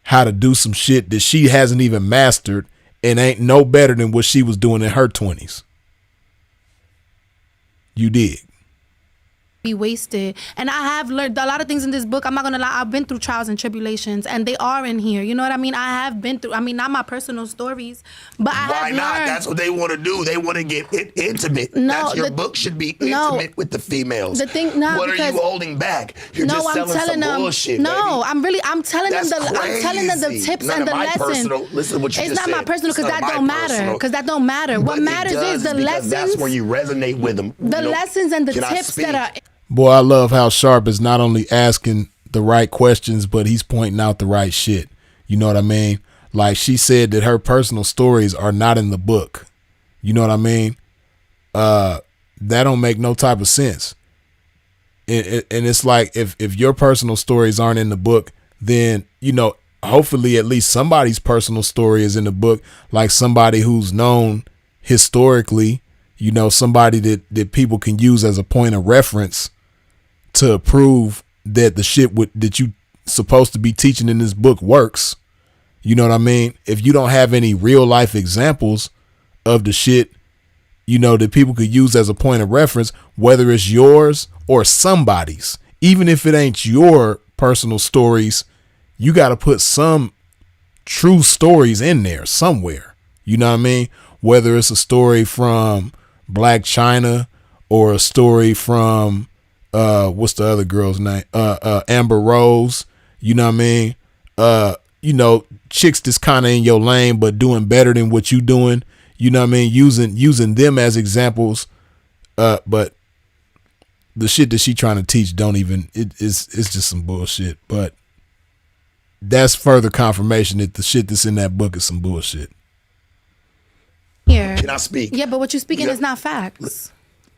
how to do some shit that she hasn't even mastered and ain't no better than what she was doing in her 20s. You dig? Be wasted. And I have learned a lot of things in this book. I'm not gonna lie, I've been through trials and tribulations, and they are in here. You know what I mean? I have been through, not my personal stories, but I have learned. Why not? That's what they want to do. They want to get intimate. No, your book should be intimate with the females. The thing, no, what are you holding back? You're just selling some bullshit. No, baby. I'm telling them the tips and the lessons. Listen to what you it's just not said. my personal, because that don't matter. Because that don't matter. What matters is the lessons. That's where you resonate with them. The lessons and the tips that are. Boy, I love how Sharp is not only asking the right questions, but he's pointing out the right shit. You know what I mean? Like she said that her personal stories are not in the book. You know what I mean? That don't make no type of sense. And it's like if your personal stories aren't in the book, then, you know, hopefully at least somebody's personal story is in the book, like somebody who's known historically, you know, somebody that people can use as a point of reference to prove that the shit that you supposed to be teaching in this book works. You know what I mean? If you don't have any real life examples of the shit, you know, that people could use as a point of reference, whether it's yours or somebody's, even if it ain't your personal stories, you got to put some true stories in there somewhere. You know what I mean? Whether it's a story from Black China or a story from what's the other girl's name? Amber Rose. You know what I mean? You know, chicks that's kind of in your lane but doing better than what you doing. You know what I mean? Using them as examples. But the shit that she trying to teach it's just some bullshit. But that's further confirmation that the shit that's in that book is some bullshit. Here. Can I speak? Yeah, but what you're speaking is not facts.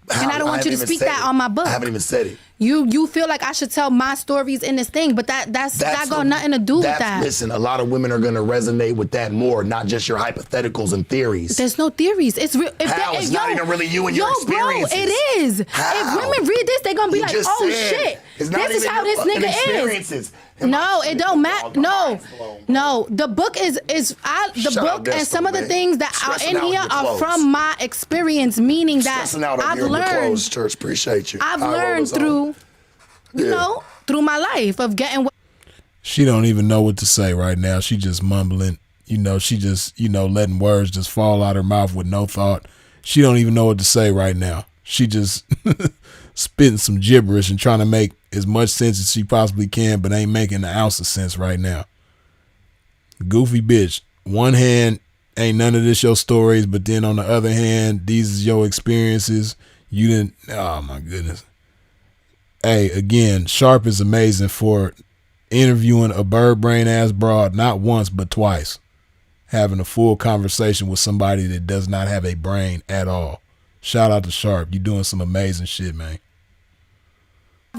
And I don't want you to speak that on my book. I haven't even said it. You feel like I should tell my stories in this thing, but that got nothing to do with that. Listen, a lot of women are going to resonate with that more, not just your hypotheticals and theories. There's no theories. It's real. It's not even really you and your experiences. Bro, it is. How? If women read this, they're gonna be like, "Oh shit, this is how this nigga is." No, it don't matter. No. The book is the book and some of the things that are in here are from my experience, meaning that I've learned. Church, appreciate you. I've learned through, you know, through my life of getting. She don't even know what to say right now. She just mumbling. You know, she just, you know, letting words just fall out her mouth with no thought. She don't even know what to say right now. She just spitting some gibberish and trying to make as much sense as she possibly can, but ain't making an ounce of sense right now. Goofy bitch. One hand, ain't none of this your stories, but then on the other hand, these is your experiences. You didn't, oh my goodness. Hey, again, Sharp is amazing for interviewing a bird brain ass broad, not once, but twice. Having a full conversation with somebody that does not have a brain at all. Shout out to Sharp. You doing some amazing shit, man.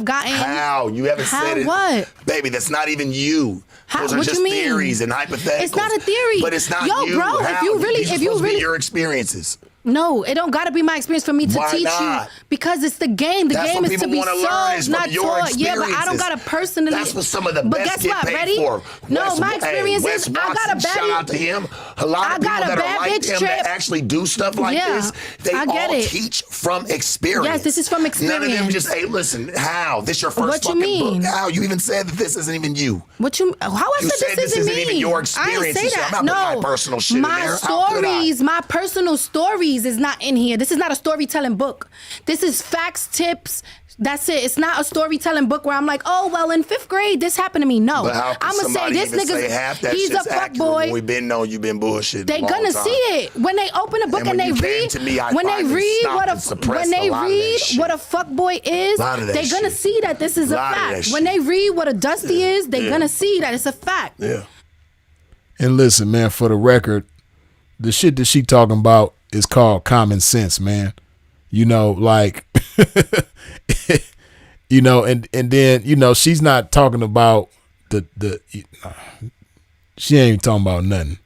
How? You haven't said it. What? Baby, that's not even you. Those are what just you mean? Theories and hypotheticals. It's not a theory. But it's not Yo, you. bro, How? if you really your experiences. No, it don't gotta be my experience for me to Why teach not? you, because it's the game. The That's game what is to people be wanna learn is sold, from not your taught. Yeah, but I don't experiences. gotta personally. That's what some of the but best guess get what? paid Ready? for. No, my experience is I got a bad. Shout out to him. A lot of people got a that are bad like bitch him trip. that actually do stuff like this, they I get all it. teach from experience. Yes, this is from experience. None of them just, hey, listen, how? This your first What you fucking mean? book. How? You even said that this isn't even you. What you? How I You said this isn't me? even your I didn't experiences. say So that. I'm not putting No, my personal shit in my there. How could I? stories, my personal stories is not in here. This is not a storytelling book. This is facts, tips. That's it. It's not a storytelling book where I'm like, oh well, in 5th grade this happened to me. No, But how can I'm gonna say somebody this even say half nigga's that he's a shit's fuck accurate boy. when we've been known you've been bullshitting They a long gonna time. see it when they open a book And and, when they you came read. to me, I When they finally read stopped what and suppressed when they a lot of that read shit. what a fuck boy is, Lot of that they gonna shit. see that this is a Lot of that fact. When shit. they read what a dusty is, they Yeah. gonna see that it's a fact. Yeah. And listen, man, for the record, the shit that she talking about is called common sense, man. You know, like, you know, and then, you know, she's not talking about she ain't talking about nothing.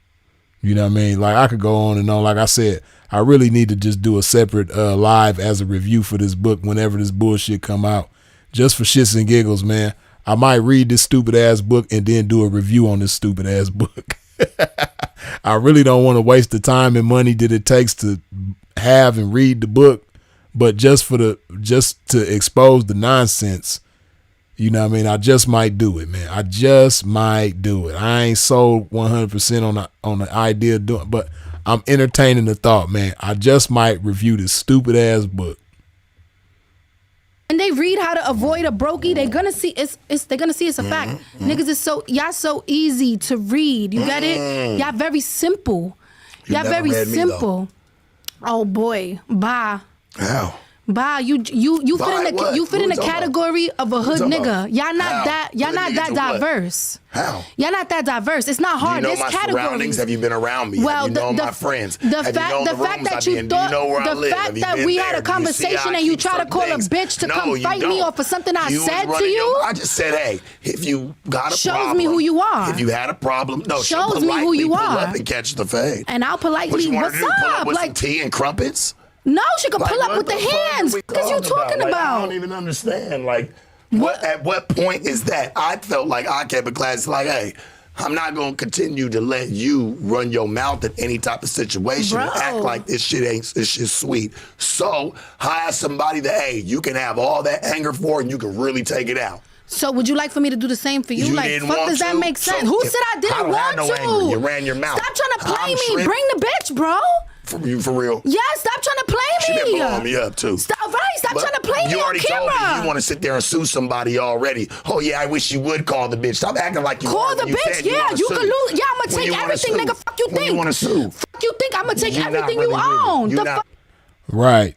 You know what I mean? Like, I could go on and on. Like I said, I really need to just do a separate live as a review for this book whenever this bullshit come out, just for shits and giggles, man. I might read this stupid ass book and then do a review on this stupid ass book. I really don't want to waste the time and money that it takes to have and read the book, but just to expose the nonsense, you know what I mean? I just might do it, man. I just might do it. I ain't sold 100% on the idea of doing it, but I'm entertaining the thought, man. I just might review this stupid ass book. And they read how to avoid a brokey, they're gonna see they're gonna see it's a fact. Niggas is y'all so easy to read. You get it? Y'all very simple. Y'all very simple. Oh boy, bye. How? Bye. You fit in the category of a hood nigga. Y'all not that diverse. How? Y'all not that diverse. It's not hard. Do you know There's my categories. surroundings? Have you been around me? Well, have you known my friends? The fact that we had a conversation and you try to call a bitch to come fight me off for something I said to you. I just said, hey, if you got a problem, shows me who you are. If you had a problem, shows me who you pull are. up and catch the fade. And I'll politely, what's what's Pull up? up with some tea and crumpets? No, she can pull up with the hands. What What are you talking Like, about? I don't even understand. Like, at what point is that? I felt like I kept a class. Like, hey, I'm not gonna continue to let you run your mouth at any type of situation and act like this shit's sweet. So hire somebody that, hey, you can have all that anger for and you can really take it out. So would you like for me to do the same for you? Like, fuck, does that make sense? Who said I didn't want to? Anger. You ran your mouth. Stop trying to play me. Bring the bitch, bro. For real? Yeah, stop trying to play me. She been blowing me up too. Stop trying to play me you on already camera. told me you want to sit there and sue somebody already. Oh yeah, I wish you would call the bitch. Stop acting like you call the bitch. Yeah, you can lose. Yeah, I'm gonna take everything, nigga. Fuck you think? You want to sue? Fuck you think? I'm gonna take everything you own. Right.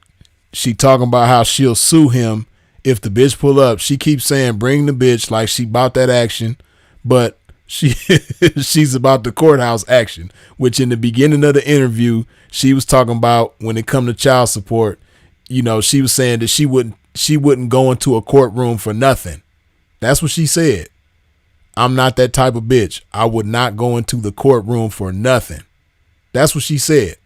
She talking about how she'll sue him if the bitch pull up. She keeps saying bring the bitch like she about that action, but she's about the courthouse action, which in the beginning of the interview she was talking about when it come to child support. You know, she was saying that she wouldn't go into a courtroom for nothing. That's what she said. I'm not that type of bitch. I would not go into the courtroom for nothing. That's what she said.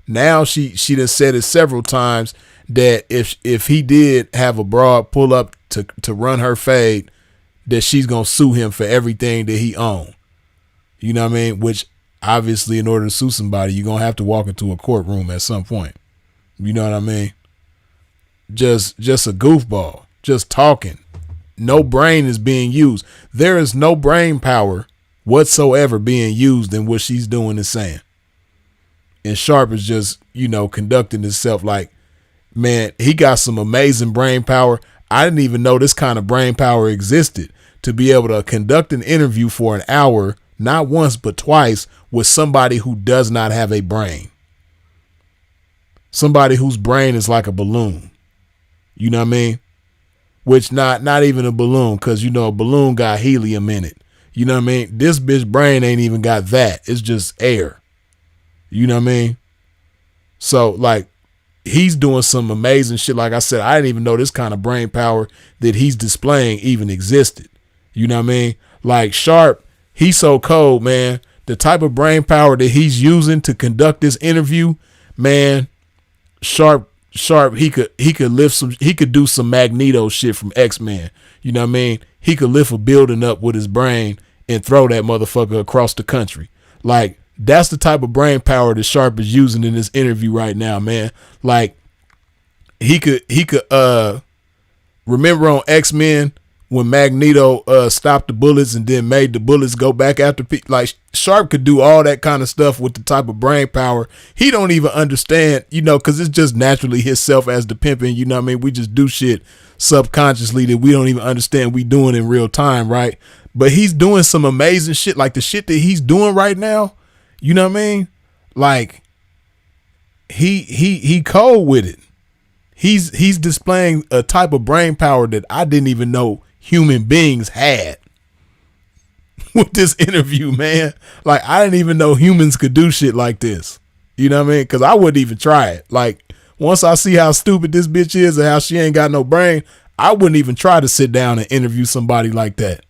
Now she done said it several times that if he did have a broad pull up to run her fade, that she's gonna sue him for everything that he owned. You know what I mean? Which obviously, in order to sue somebody, you're gonna have to walk into a courtroom at some point. You know what I mean? Just a goofball, just talking. No brain is being used. There is no brain power whatsoever being used in what she's doing and saying. And Sharp is just, you know, conducting himself like, man, he got some amazing brain power. I didn't even know this kind of brain power existed, to be able to conduct an interview for an hour, not once but twice, with somebody who does not have a brain. Somebody whose brain is like a balloon. You know what I mean? Which not even a balloon, because, you know, a balloon got helium in it. You know what I mean? This bitch brain ain't even got that. It's just air. You know what I mean? So, like, he's doing some amazing shit. Like I said, I didn't even know this kind of brain power that he's displaying even existed. You know what I mean? Like, Sharp, he's so cold, man. The type of brain power that he's using to conduct this interview, man, Sharp, he could lift some, he could do some Magneto shit from X-Men. You know what I mean? He could lift a building up with his brain and throw that motherfucker across the country. Like, that's the type of brain power that Sharp is using in this interview right now, man. Like, he could remember on X-Men when Magneto stopped the bullets and then made the bullets go back after people. Like, Sharp could do all that kind of stuff with the type of brain power. He don't even understand, you know, because it's just naturally himself as the pimping. You know what I mean? We just do shit subconsciously that we don't even understand we doing in real time, right? But he's doing some amazing shit. Like, the shit that he's doing right now, you know what I mean? Like, he cold with it. He's displaying a type of brain power that I didn't even know human beings had with this interview, man. Like, I didn't even know humans could do shit like this. You know what I mean? Because I wouldn't even try it. Like, once I see how stupid this bitch is and how she ain't got no brain, I wouldn't even try to sit down and interview somebody like that.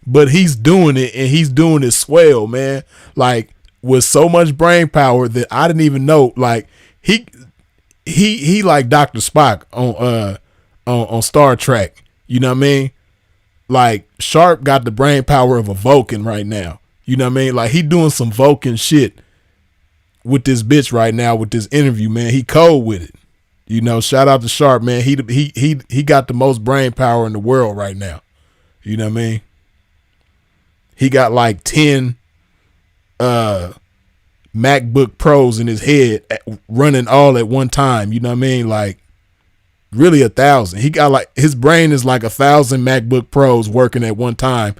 But he's doing it, and he's doing it swell, man. Like, with so much brain power that I didn't even know. Like, he like Dr. Spock on Star Trek. You know what I mean? Like, Sharp got the brain power of a Vulcan right now. You know what I mean? Like, he doing some Vulcan shit with this bitch right now with this interview, man. He cold with it. You know, shout out to Sharp, man. He got the most brain power in the world right now. You know what I mean? He got like 10 MacBook Pros in his head running all at one time. You know what I mean? Like, really 1,000. He got like, his brain is like 1,000 MacBook Pros working at one time,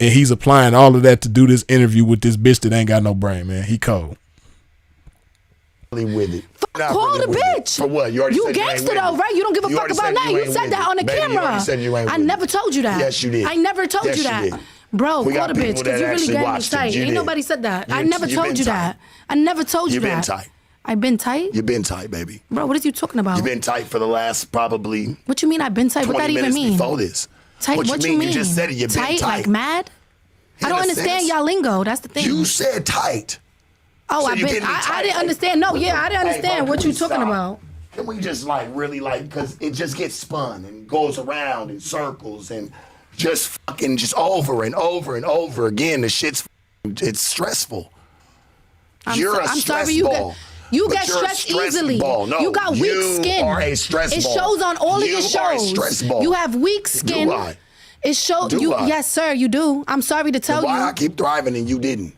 and he's applying all of that to do this interview with this bitch that ain't got no brain, man. He cold. With it. Call the bitch. For what? You gangster though, right? You don't give a fuck about nothing. You said that on the camera. I never told you that. Yes, you did. I never told you that. Did. Bro, we call the bitch, because you really getting me tight. Ain't nobody said that. I never told you that. I never told you that. You've been tight. I've been tight? You've been tight, baby. Bro, what are you talking about? You've been tight for the last probably. What you mean I've been tight? What that even mean? Before this. Tight? What you mean? You just said it. You've been tight. Like mad? I don't understand y'all lingo. That's the thing. You said tight. Oh, so I didn't understand. No, yeah, I didn't understand what you talking about. Can we just like really like, because it just gets spun and goes around in circles and just fucking just over and over and over again. The shit's, it's stressful. You're a stress ball. You get stressed easily. No, you got weak skin. You are a stress ball. It shows on all of your shows. You are a stress ball. You have weak skin. Do I? It shows you. Yes, sir, you do. I'm sorry to tell you. Why I keep thriving and you didn't?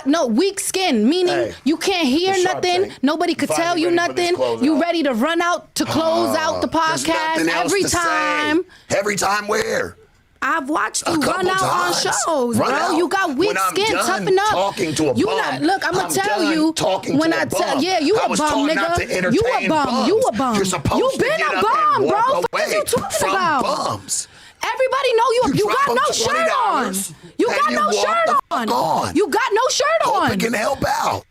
No, weak skin, meaning you can't hear nothing. Nobody could tell you nothing. You ready to run out to close out the podcast every time. Every time where? I've watched you run out on shows, bro. You got weak skin. Toughen up. Talking to a bum. Look, I'm gonna tell you. When I tell, you a bum, nigga. You a bum. You a bum. You been a bum, bro. What are you talking about? Bums. Everybody know you. You got no shirt on. You got no shirt on. You got no shirt on. Hope it can help out.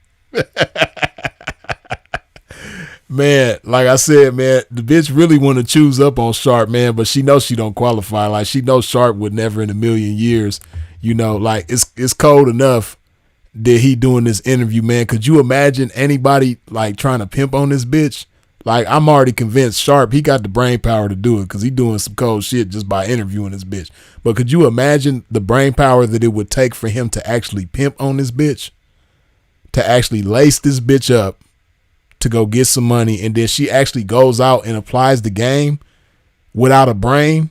Man, like I said, man, the bitch really want to choose up on Sharp, man, but she knows she don't qualify. Like, she knows Sharp would never in a million years, you know, like, it's cold enough that he doing this interview, man. Could you imagine anybody, like, trying to pimp on this bitch? Like, I'm already convinced Sharp, he got the brain power to do it because he doing some cold shit just by interviewing this bitch. But could you imagine the brain power that it would take for him to actually pimp on this bitch? To actually lace this bitch up to go get some money, and then she actually goes out and applies the game without a brain?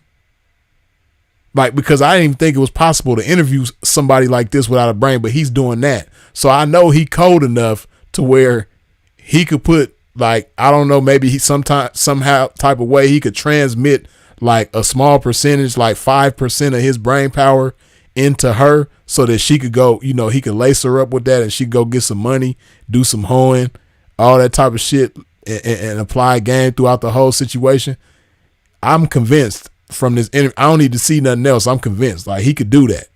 Like, because I didn't even think it was possible to interview somebody like this without a brain, but he's doing that. So I know he cold enough to where he could put, like, I don't know, maybe he somehow type of way he could transmit like a small percentage, like 5% of his brain power into her so that she could go, you know, he could lace her up with that and she could go get some money, do some hoeing, all that type of shit, and apply game throughout the whole situation. I'm convinced from this interview, I don't need to see nothing else. I'm convinced like he could do that.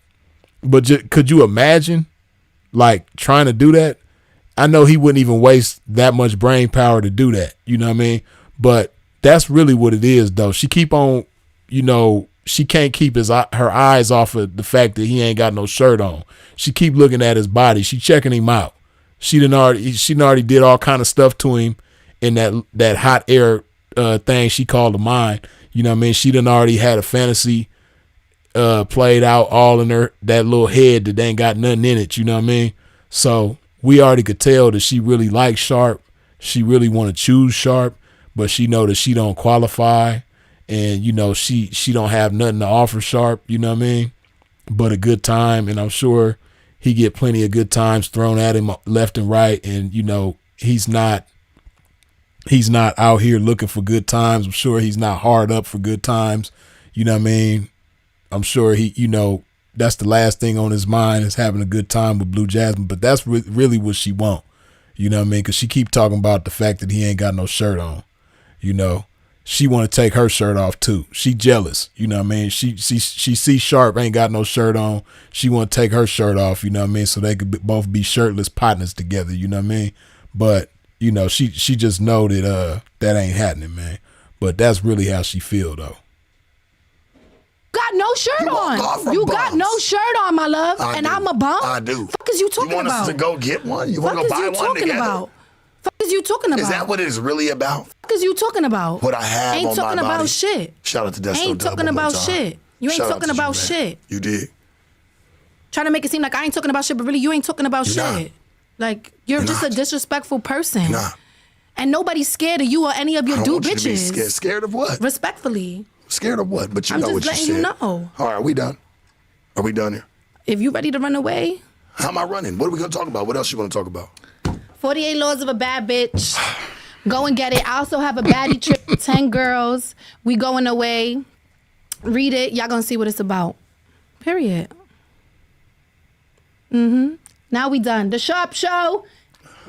But could you imagine like trying to do that? I know he wouldn't even waste that much brain power to do that. You know what I mean? But that's really what it is, though. She keep on, you know, she can't keep her eyes off of the fact that he ain't got no shirt on. She keep looking at his body. She checking him out. She already did all kind of stuff to him in that hot air thing she called the mind. You know what I mean? She done already had a fantasy played out all in that little head that ain't got nothing in it. You know what I mean? So we already could tell that she really likes Sharp. She really want to choose Sharp, but she know that she don't qualify, and you know she don't have nothing to offer Sharp. You know what I mean? But a good time, and I'm sure he get plenty of good times thrown at him left and right, and you know he's not out here looking for good times. I'm sure he's not hard up for good times. You know what I mean? I'm sure he, you know, that's the last thing on his mind is having a good time with Blue Jasmin. But that's really what she want. You know what I mean? Because she keep talking about the fact that he ain't got no shirt on. You know, she want to take her shirt off too. She jealous. You know what I mean? She sees Sharp ain't got no shirt on. She want to take her shirt off. You know what I mean? So they could both be shirtless partners together. You know what I mean? But you know, she just know that that ain't happening, man. But that's really how she feel though. Got no shirt on. You got no shirt on, my love, and I'm a bum. I do. Fuck is you talking about? You want us to go get one? You want to go buy one together? About? Fuck is you talking about? Is that what it's really about? Fuck is you talking about? What I have ain't on talking my about body. shit. Shout out to Desto Ain't Dub talking one more about time. shit. You ain't Shout out talking to about you, shit. You did. Trying to make it seem like I ain't talking about shit, but really you ain't talking about shit. Not. Like you're just a disrespectful person. Nah. And nobody's scared of you or any of your dude bitches. You to be scared of what? Respectfully. Scared of what? But you I'm know just what you letting said. you know. All right, are we done? Are we done here? If you ready to run away. How am I running? What are we going to talk about? What else you want to talk about? 48 Laws of a Bad Bitch. Go and get it. I also have a baddie trip. 10 girls. We going away. Read it. Y'all gonna see what it's about. Period. Now we done. The Sharp Show.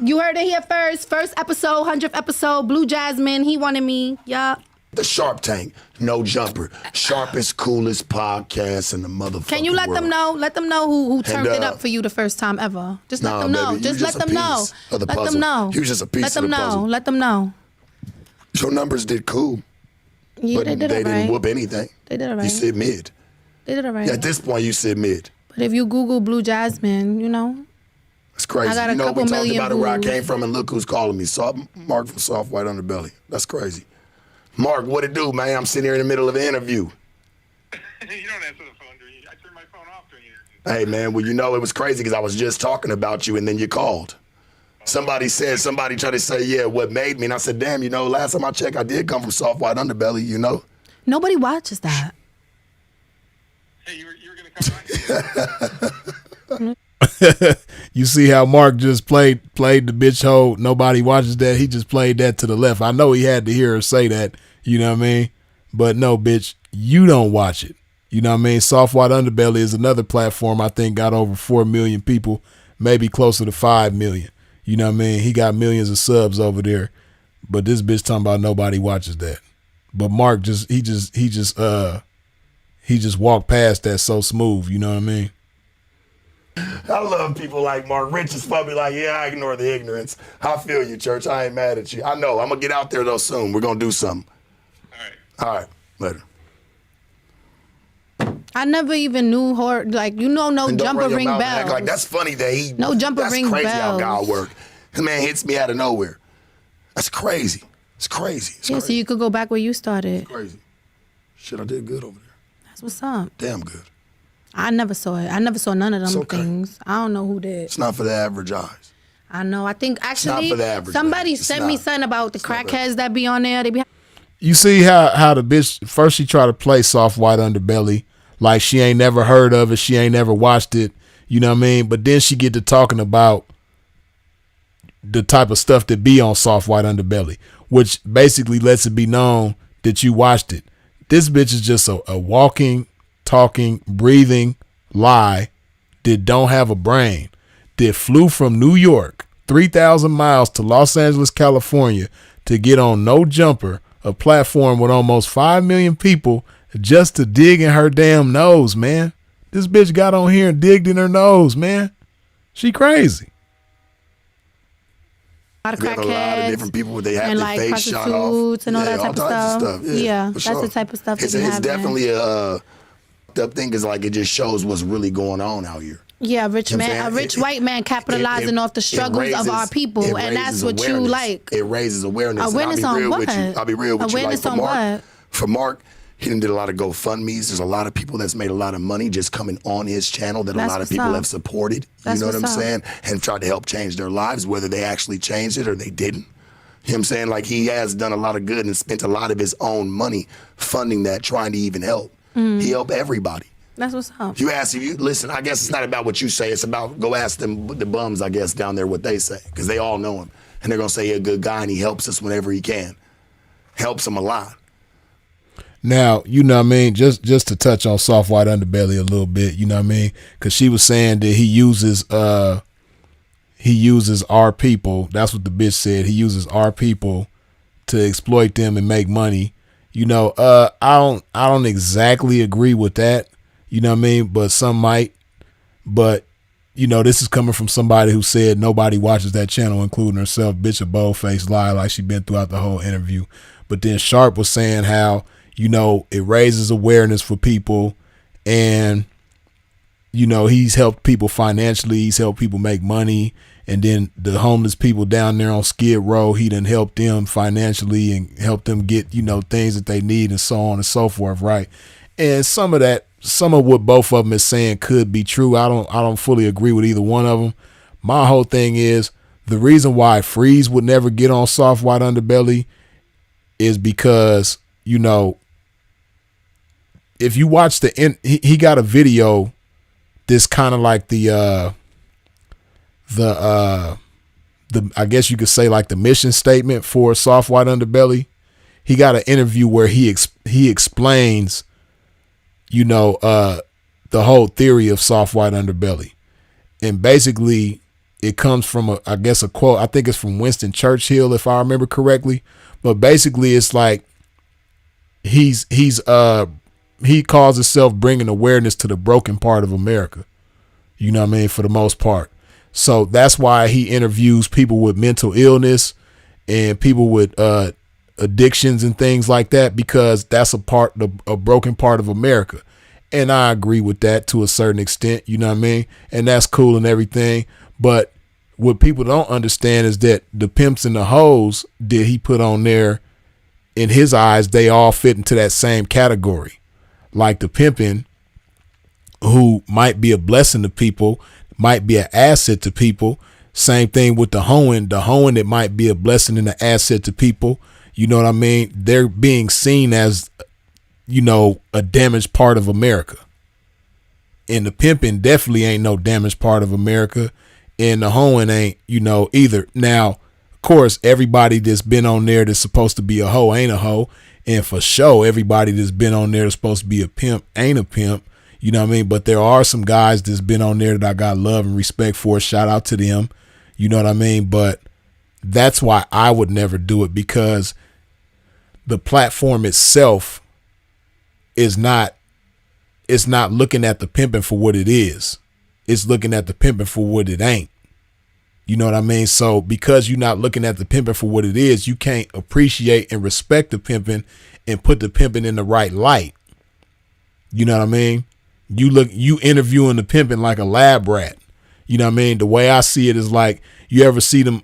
You heard it here first. First episode, 100th episode. Blue Jasmin. He wanted me. Yup. The Sharp Tank, no jumper, sharpest, coolest podcast in the motherfucking Can you let world. them know? Let them know who turned it up for you the first time ever. Just let them know. Baby, just let them know. Let them know. You was just a piece let them of the know. puzzle. Let them know. Your numbers did cool, Yeah, but they did they all right. didn't whoop anything. They did all right. You said mid. They did all right. Yeah, at this point, you said mid. But if you Google Blue Jasmin, you know. That's crazy. I got a you know, couple we talked million about it where I views. came from, and look who's calling me. Mark from Soft White Underbelly. That's crazy. Mark, what it do, man? I'm sitting here in the middle of an interview. You don't answer the phone, do you? I turn my phone off during the interview. Hey, man, well, you know, it was crazy because I was just talking about you, and then you called. Somebody tried to say, yeah, what made me? And I said, damn, you know, last time I checked, I did come from Soft White Underbelly, you know? Nobody watches that. Hey, you were going to come back? You see how Mark just played the bitch hole. Nobody watches that. He just played that to the left. I know he had to hear her say that. You know what I mean? But no, bitch, you don't watch it. You know what I mean? Soft White Underbelly is another platform I think got over 4 million people, maybe closer to 5 million. You know what I mean? He got millions of subs over there. But this bitch talking about nobody watches that. But Mark he just walked past that so smooth. You know what I mean? I love people like Mark. Rich is probably like, yeah, I ignore the ignorance. I feel you, church. I ain't mad at you. I know. I'm going to get out there, though, soon. We're going to do something. All right. Later. I never even knew her. Like, you know, no And don't jumper run your ring mouth and act bells. like that's funny that he. No jumper that's ring crazy how bells. God work. This man hits me out of nowhere. That's crazy. It's crazy. It's Yeah, crazy. so you could go back where you started. Crazy. Shit, I did good over there. That's what's up. Damn good. I never saw it. I never saw none of them It's okay. things. I don't know who did. It's not for the average eyes. I know. I think not actually for the average somebody man. It's sent me not. something about the It's not crackheads that be on there. They be You see how the bitch first she tried to play Soft White Underbelly like she ain't never heard of it, she ain't never watched it, you know what I mean? But then she get to talking about the type of stuff that be on Soft White Underbelly, which basically lets it be known that you watched it. This bitch is just a walking, talking, breathing lie that don't have a brain, that flew from New York 3,000 miles to Los Angeles, California to get on No Jumper, a platform with almost 5 million people just to dig in her damn nose, man. This bitch got on here and digged in her nose, man. She crazy. a lot of We have a lot of crackheads different people. They have and their like face shot off. prostitutes and all that type all of types stuff. Yeah, for that's sure. the type of stuff It's that we have. definitely a the thing is like it just shows what's really going on out here. Yeah, a rich You know what man, I'm a saying? rich white man capitalizing off the struggles of our people, it and that's raises what you awareness. like. It raises awareness. Awareness and I'll be on real what? with you. I'll be real with Awareness you. Like on what? For Mark, he done did a lot of GoFundMe's. There's a lot of people that's made a lot of money just coming on his channel that That's a lot of what's people up. have supported. That's you know what I'm what's up. saying? And tried to help change their lives, whether they actually changed it or they didn't. You know what I'm saying? Like he has done a lot of good and spent a lot of his own money funding that, trying to even help. He helped everybody. That's what's up. You ask, if you listen, I guess it's not about what you say. It's about go ask them, the bums, I guess, down there what they say. Because they all know him. And they're going to say he's a good guy and he helps us whenever he can. Helps them a lot. Now, you know what I mean, just to touch on Soft White Underbelly a little bit, you know what I mean? Because she was saying that he uses our people. That's what the bitch said. He uses our people to exploit them and make money. You know, I don't exactly agree with that. You know what I mean? But some might. But this is coming from somebody who said nobody watches that channel, including herself. Bitch, a bold-faced lie like she been throughout the whole interview. But then Sharp was saying how, it raises awareness for people, and, he's helped people financially. He's helped people make money. And then the homeless people down there on Skid Row, he done helped them financially and helped them get, things that they need and so on and so forth, right? And some of what both of them is saying could be true. I don't fully agree with either one of them. My whole thing is the reason why Freeze would never get on Soft White Underbelly is because, if you watch he got a video, this kind of like the I guess you could say like the mission statement for Soft White Underbelly. He got an interview where he explains, the whole theory of Soft White Underbelly, and basically it comes from a quote. I think it's from Winston Churchill, if I remember correctly. But basically, it's like he calls himself bringing awareness to the broken part of America. You know what I mean? For the most part. So that's why he interviews people with mental illness and people with addictions and things like that, because that's a broken part of America. And I agree with that to a certain extent, you know what I mean? And that's cool and everything. But what people don't understand is that the pimps and the hoes that he put on there, in his eyes, they all fit into that same category. Like the pimping, who might be a blessing to people, might be an asset to people. Same thing with the hoeing that might be a blessing and an asset to people. You know what I mean? They're being seen as, a damaged part of America. And the pimping definitely ain't no damaged part of America. And the hoeing ain't, either. Now, of course, everybody that's been on there that's supposed to be a hoe ain't a hoe. And for sure, everybody that's been on there that's supposed to be a pimp ain't a pimp. You know what I mean? But there are some guys that's been on there that I got love and respect for. Shout out to them. You know what I mean? But that's why I would never do it, because the platform itself is not, it's not looking at the pimping for what it is. It's looking at the pimping for what it ain't. You know what I mean? So because you're not looking at the pimping for what it is, you can't appreciate and respect the pimping and put the pimping in the right light. You know what I mean? You interviewing the pimping like a lab rat. You know what I mean? The way I see it is like, you ever see them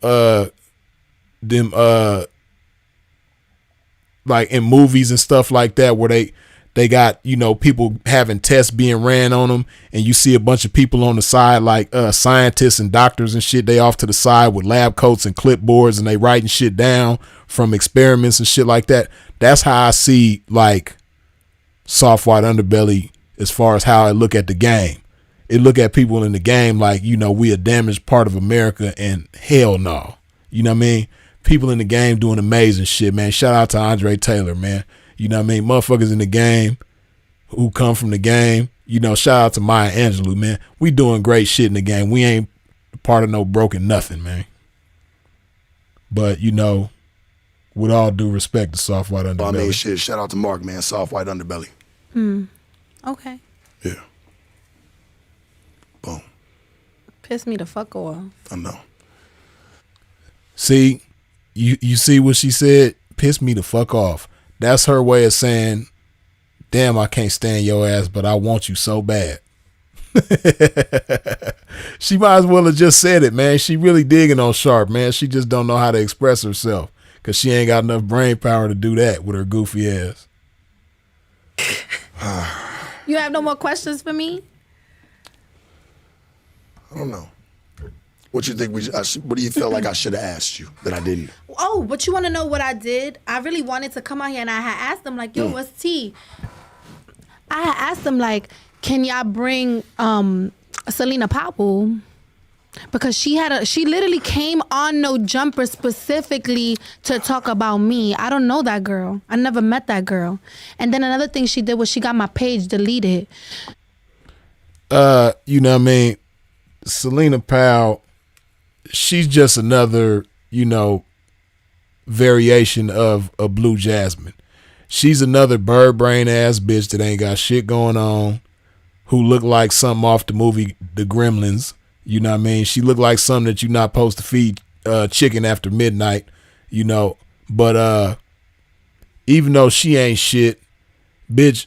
like in movies and stuff like that, where they got, people having tests being ran on them, and you see a bunch of people on the side, like scientists and doctors and shit. They off to the side with lab coats and clipboards, and they writing shit down from experiments and shit like that. That's how I see like Soft White Underbelly, as far as how I look at the game. It look at people in the game like, we a damaged part of America, and hell no. You know what I mean? People in the game doing amazing shit, man. Shout out to Andre Taylor, man. You know what I mean? Motherfuckers in the game who come from the game. Shout out to Maya Angelou, man. We doing great shit in the game. We ain't part of no broken nothing, man. But, with all due respect to Soft White Underbelly. I mean, shit, shout out to Mark, man. Soft White Underbelly. Okay. Yeah. Boom. Piss me the fuck off. I know. See, you see what she said? Piss me the fuck off. That's her way of saying, damn, I can't stand your ass, but I want you so bad. She might as well have just said it, man. She really digging on Sharp, man. She just don't know how to express herself, because she ain't got enough brain power to do that with her goofy ass. You have no more questions for me? I don't know. What you think what do you feel like I should have asked you that I didn't? Oh, but you want to know what I did? I really wanted to come out here, and I had asked them, like, yo, what's tea? I had asked them, like, can y'all bring Selena Powell? Because she literally came on No Jumper specifically to talk about me. I don't know that girl. I never met that girl. And then another thing she did was she got my page deleted. You know what I mean? Selena Powell, she's just another, variation of a Blue Jasmin. She's another bird brain ass bitch that ain't got shit going on, who look like something off the movie The Gremlins. You know what I mean? She looked like something that you're not supposed to feed chicken after midnight, you know. But even though she ain't shit, bitch,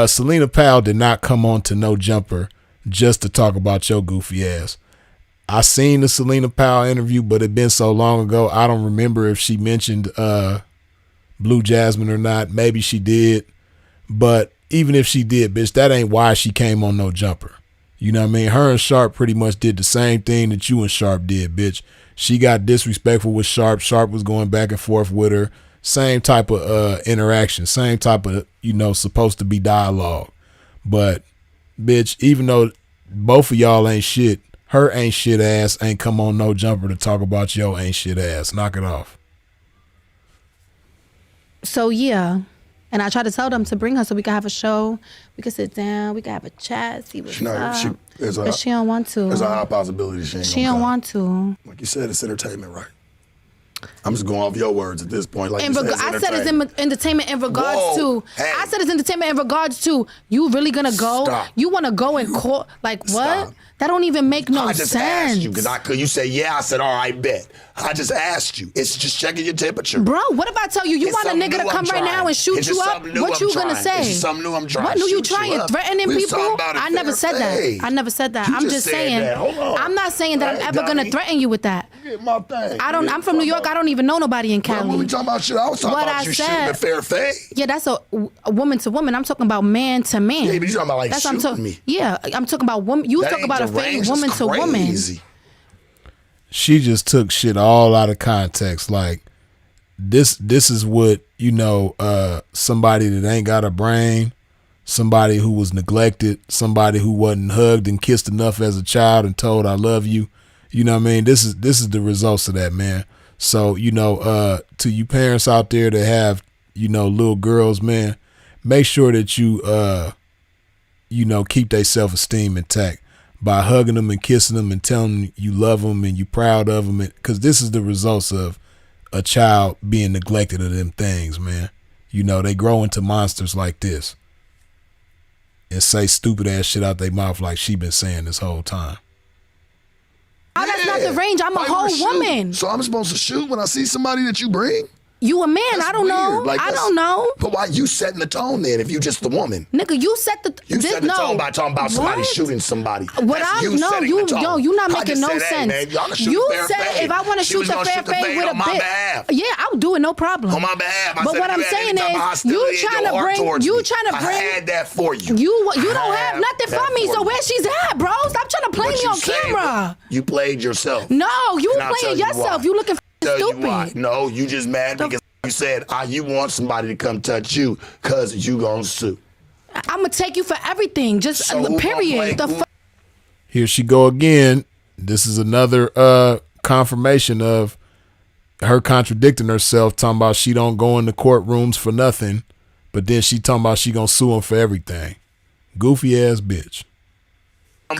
Selena Powell did not come on to No Jumper just to talk about your goofy ass. I seen the Selena Powell interview, but it been so long ago, I don't remember if she mentioned Blue Jasmin or not. Maybe she did. But even if she did, bitch, that ain't why she came on No Jumper. You know what I mean? Her and Sharp pretty much did the same thing that you and Sharp did, bitch. She got disrespectful with Sharp. Sharp was going back and forth with her. Same type of interaction. Same type of, you know, supposed to be dialogue. But, bitch, even though both of y'all ain't shit, her ain't shit ass ain't come on No Jumper to talk about your ain't shit ass. Knock it off. So, yeah. And I tried to tell them to bring her so we could have a show. We could sit down. We could have a chat. See what's up. But she don't want to. There's a high possibility she don't want to. Like you said, it's entertainment, right? I'm just going off your words at this point. Like I said it's entertainment in regards to. Hey. I said it's entertainment in regards to. You really gonna go? Stop. You want to go in court? Like what? Stop. That don't even make no sense. I just asked you because you say yeah. I said all right, bet. I just asked you. It's just checking your temperature. Bro, what if I tell you you want a nigga to come right now and shoot you up? What you gonna say? It's something new I'm trying. What new you trying? Threatening people? I never said that. I never said that. I'm just saying. I'm not saying that I'm ever gonna threaten you with that. Get my thing. I'm from New York. I don't even know nobody in Cali. What we talking about? Shit, I was talking about you shooting a fair face. Yeah, that's a woman to woman. I'm talking about man to man. Yeah, but you talking about like shooting me. Yeah, I'm talking about woman. You talk about a fake woman to woman. She just took shit all out of context. Like this is what, you know, somebody that ain't got a brain, somebody who was neglected, somebody who wasn't hugged and kissed enough as a child and told I love you. You know what I mean? This is the results of that, man. So, you know, to you parents out there that have, you know, little girls, man, make sure that you, you know, keep their self-esteem intact by hugging them and kissing them and telling them you love them and you proud of them. Because this is the results of a child being neglected of them things, man. You know, they grow into monsters like this and say stupid ass shit out their mouth like she been saying this whole time. Oh, that's not the range. I'm a whole woman. So I'm supposed to shoot when I see somebody that you bring? You a man? That's I don't weird. Know. Like, I don't know. But why you setting the tone then if you just the woman? Nigga, you set the tone by talking about somebody shooting somebody. What you not making no sense. Hey, man, you said if I want to shoot the fair fade with a bitch, yeah, I'll do it, no problem. On my behalf. But what I'm saying is, you trying to bring. I had that for you. You don't have nothing for me. So where she's at, bro? Stop trying to play me on camera. You played yourself. No, you playing yourself. You looking stupid. No, you just mad because you said you want somebody to come touch you because you gonna sue. I'm gonna take you for everything. Just period. Here she go again. This is another confirmation of her contradicting herself, talking about she don't go in the courtrooms for nothing, but then she talking about she gonna sue him for everything. Goofy ass bitch.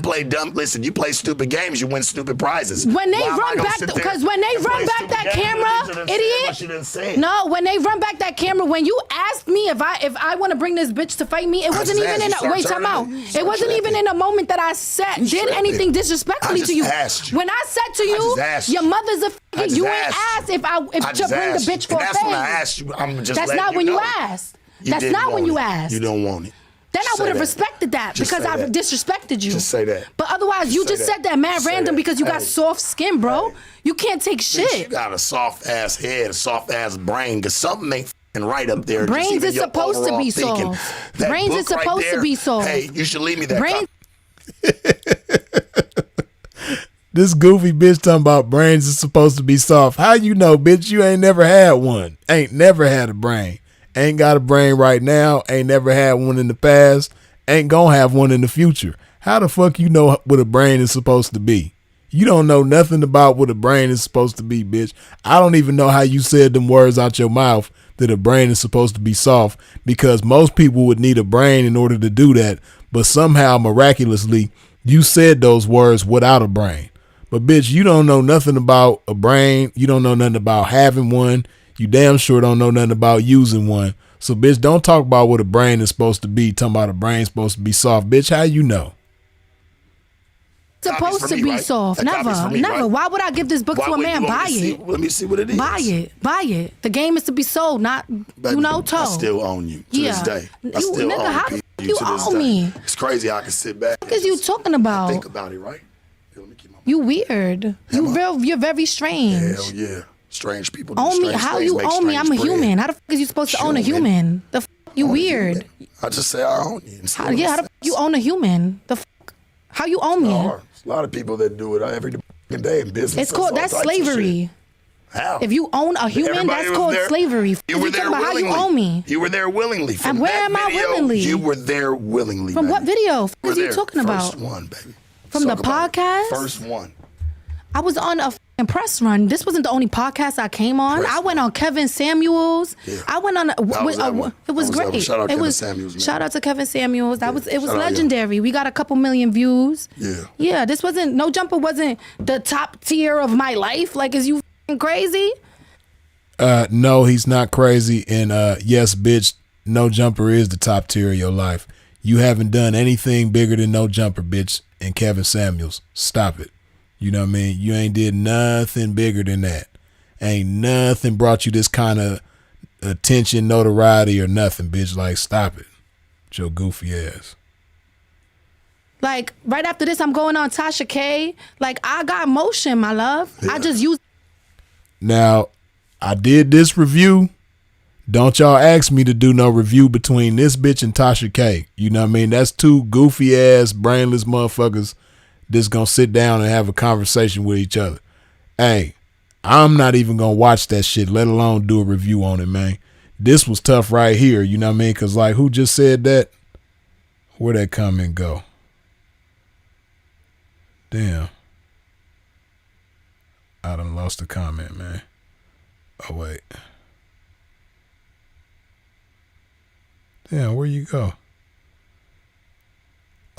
Play dumb. Listen, you play stupid games, you win stupid prizes. When they run back, because when they run back that camera, idiot. No, when they run back that camera, when you asked me if I want to bring this bitch to fight me, it wasn't even in a wait, time out. It wasn't even in a moment that I did anything disrespectfully to you. When I said to you, your mother's a faggot, you ain't asked if to bring the bitch for a That's when I asked you. I'm just That's not when you asked. That's not when you asked. You don't want it. Then I would have respected that because I disrespected you. Just say that. But otherwise, you just said that mad random because you got soft skin, bro. You can't take shit. You got a soft ass head, a soft ass brain, because something ain't right up there. Brains is supposed to be soft. Brains is supposed to be soft. Hey, you should leave me that. This goofy bitch talking about brains is supposed to be soft. How you know, bitch? You ain't never had one. Ain't never had a brain. Ain't got a brain right now, ain't never had one in the past, ain't gonna have one in the future. How the fuck you know what a brain is supposed to be? You don't know nothing about what a brain is supposed to be, bitch. I don't even know how you said them words out your mouth that a brain is supposed to be soft, because most people would need a brain in order to do that, but somehow, miraculously, you said those words without a brain. But bitch, you don't know nothing about a brain, you don't know nothing about having one, you damn sure don't know nothing about using one. So, bitch, don't talk about what a brain is supposed to be. Talking about a brain supposed to be soft. Bitch, how you know? supposed to be soft. Never. Never. Why would I give this book to a man? Buy it. Let me see what it is. Buy it. The game is to be sold, not, Baby, toe. I still own you to this day. I still own how you you to this own day. me? It's crazy I can sit back. What is you talking about? Think about it, right? Here, let me keep my You weird. You're very strange. Hell yeah. Strange people do Own me? strange How things, you make own me? I'm a strange bread. human. How the fuck is you supposed to own a human? The fuck? You weird. I just say I own you. How the fuck you own a human? The fuck? How you own me? There's a lot of people that do it every day in business. It's called, that's slavery. How? If you own a human, that's called slavery. You were there willingly. How you own me? You were there willingly. From And where am I willingly? You were there willingly. From baby. what video? What are you talking about? First one, baby. From the podcast? First one. I was on a press run. This wasn't the only podcast I came on. I went on Kevin Samuels. Yeah. I went on. It was great. Shout out it Kevin was Samuels, man. shout out to Kevin Samuels. It was Shout out, legendary. We got a couple million views. Yeah. Yeah. This wasn't No Jumper wasn't the top tier of my life. Like, is you crazy? No, he's not crazy. And yes, bitch, No Jumper is the top tier of your life. You haven't done anything bigger than No Jumper, bitch, and Kevin Samuels. Stop it. You know what I mean? You ain't did nothing bigger than that. Ain't nothing brought you this kind of attention, notoriety, or nothing, bitch. Like, stop it. With your goofy ass. Like, right after this, I'm going on Tasha K. Like, I got motion, my love. Yeah. I just used. Now, I did this review. Don't y'all ask me to do no review between this bitch and Tasha K. You know what I mean? That's two goofy ass, brainless motherfuckers that's gonna sit down and have a conversation with each other. Hey, I'm not even gonna watch that shit, let alone do a review on it, man. This was tough right here, you know what I mean? Cause like, who just said that? Where'd that comment go? Damn. I done lost the comment, man. Oh, wait. Damn, where you go?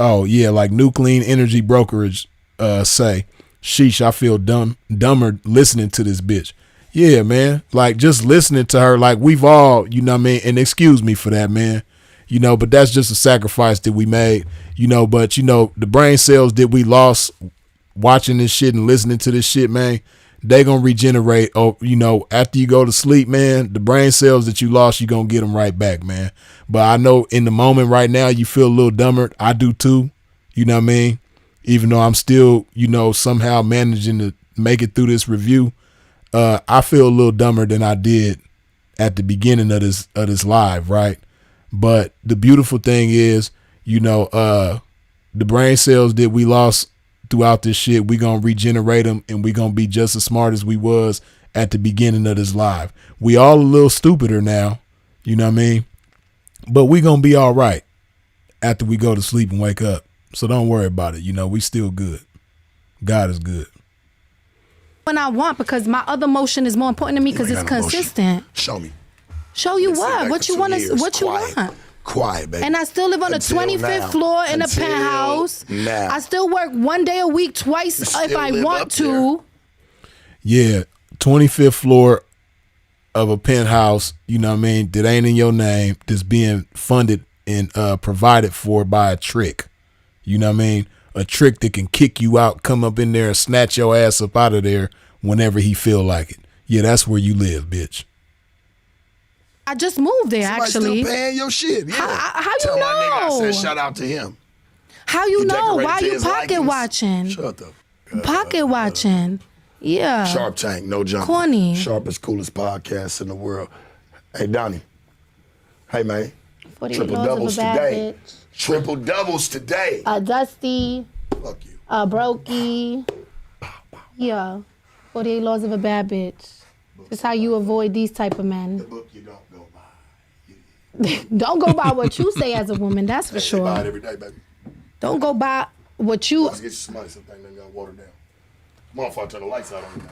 Oh, yeah, like New Clean Energy Brokerage say, sheesh, I feel dumber listening to this bitch. Yeah, man, like just listening to her, like we've all, you know what I mean? And excuse me for that, man. You know, but that's just a sacrifice that we made, you know, but, you know, the brain cells that we lost watching this shit and listening to this shit, man, they gonna regenerate. Oh, you know, after you go to sleep, man, the brain cells that you lost, you gonna get them right back, man. But I know in the moment right now, you feel a little dumber. I do too. You know what I mean? Even though I'm still, you know, somehow managing to make it through this review, I feel a little dumber than I did at the beginning of this live, right? But the beautiful thing is, you know, the brain cells that we lost throughout this shit, we gonna regenerate them, and we gonna be just as smart as we was at the beginning of this live. We all a little stupider now, you know what I mean? But we gonna be all right after we go to sleep and wake up. So don't worry about it. You know, we still good. God is good. When I want, because my other motion is more important to me because it's consistent. Show me. Show you what? What you want? What you want? Quiet, baby. And I still live on the 25th floor in a penthouse. I still work 1 day a week, twice if I want to. Yeah, 25th floor of a penthouse, you know what I mean, that ain't in your name, that's being funded and provided for by a trick. You know what I mean? A trick that can kick you out, come up in there and snatch your ass up out of there whenever he feel like it. Yeah, that's where you live, bitch. I just moved there, Somebody actually. Still paying your shit. Yeah. How you Tell know? my nigga I said shout out to him. How you know? Why decorated to you his pocket likeness. watching? Shut the Pocket watching. Yeah. Sharp Tank, no jump. Corny. Sharpest, coolest podcast in the world. Hey, Donnie. Hey, man. 48 Triple laws doubles of a bad today. bitch. Triple doubles today. A Dusty. Fuck you. A Brokey. Yeah. 48 laws of a bad bitch. It's how you avoid these type of men. The book you don't go by. Don't go by what you say as a woman, that's for Buy sure. it every day, baby. Don't go by what you... Let's get you some money, something that got watered down. Motherfucker, turn the lights out on you now.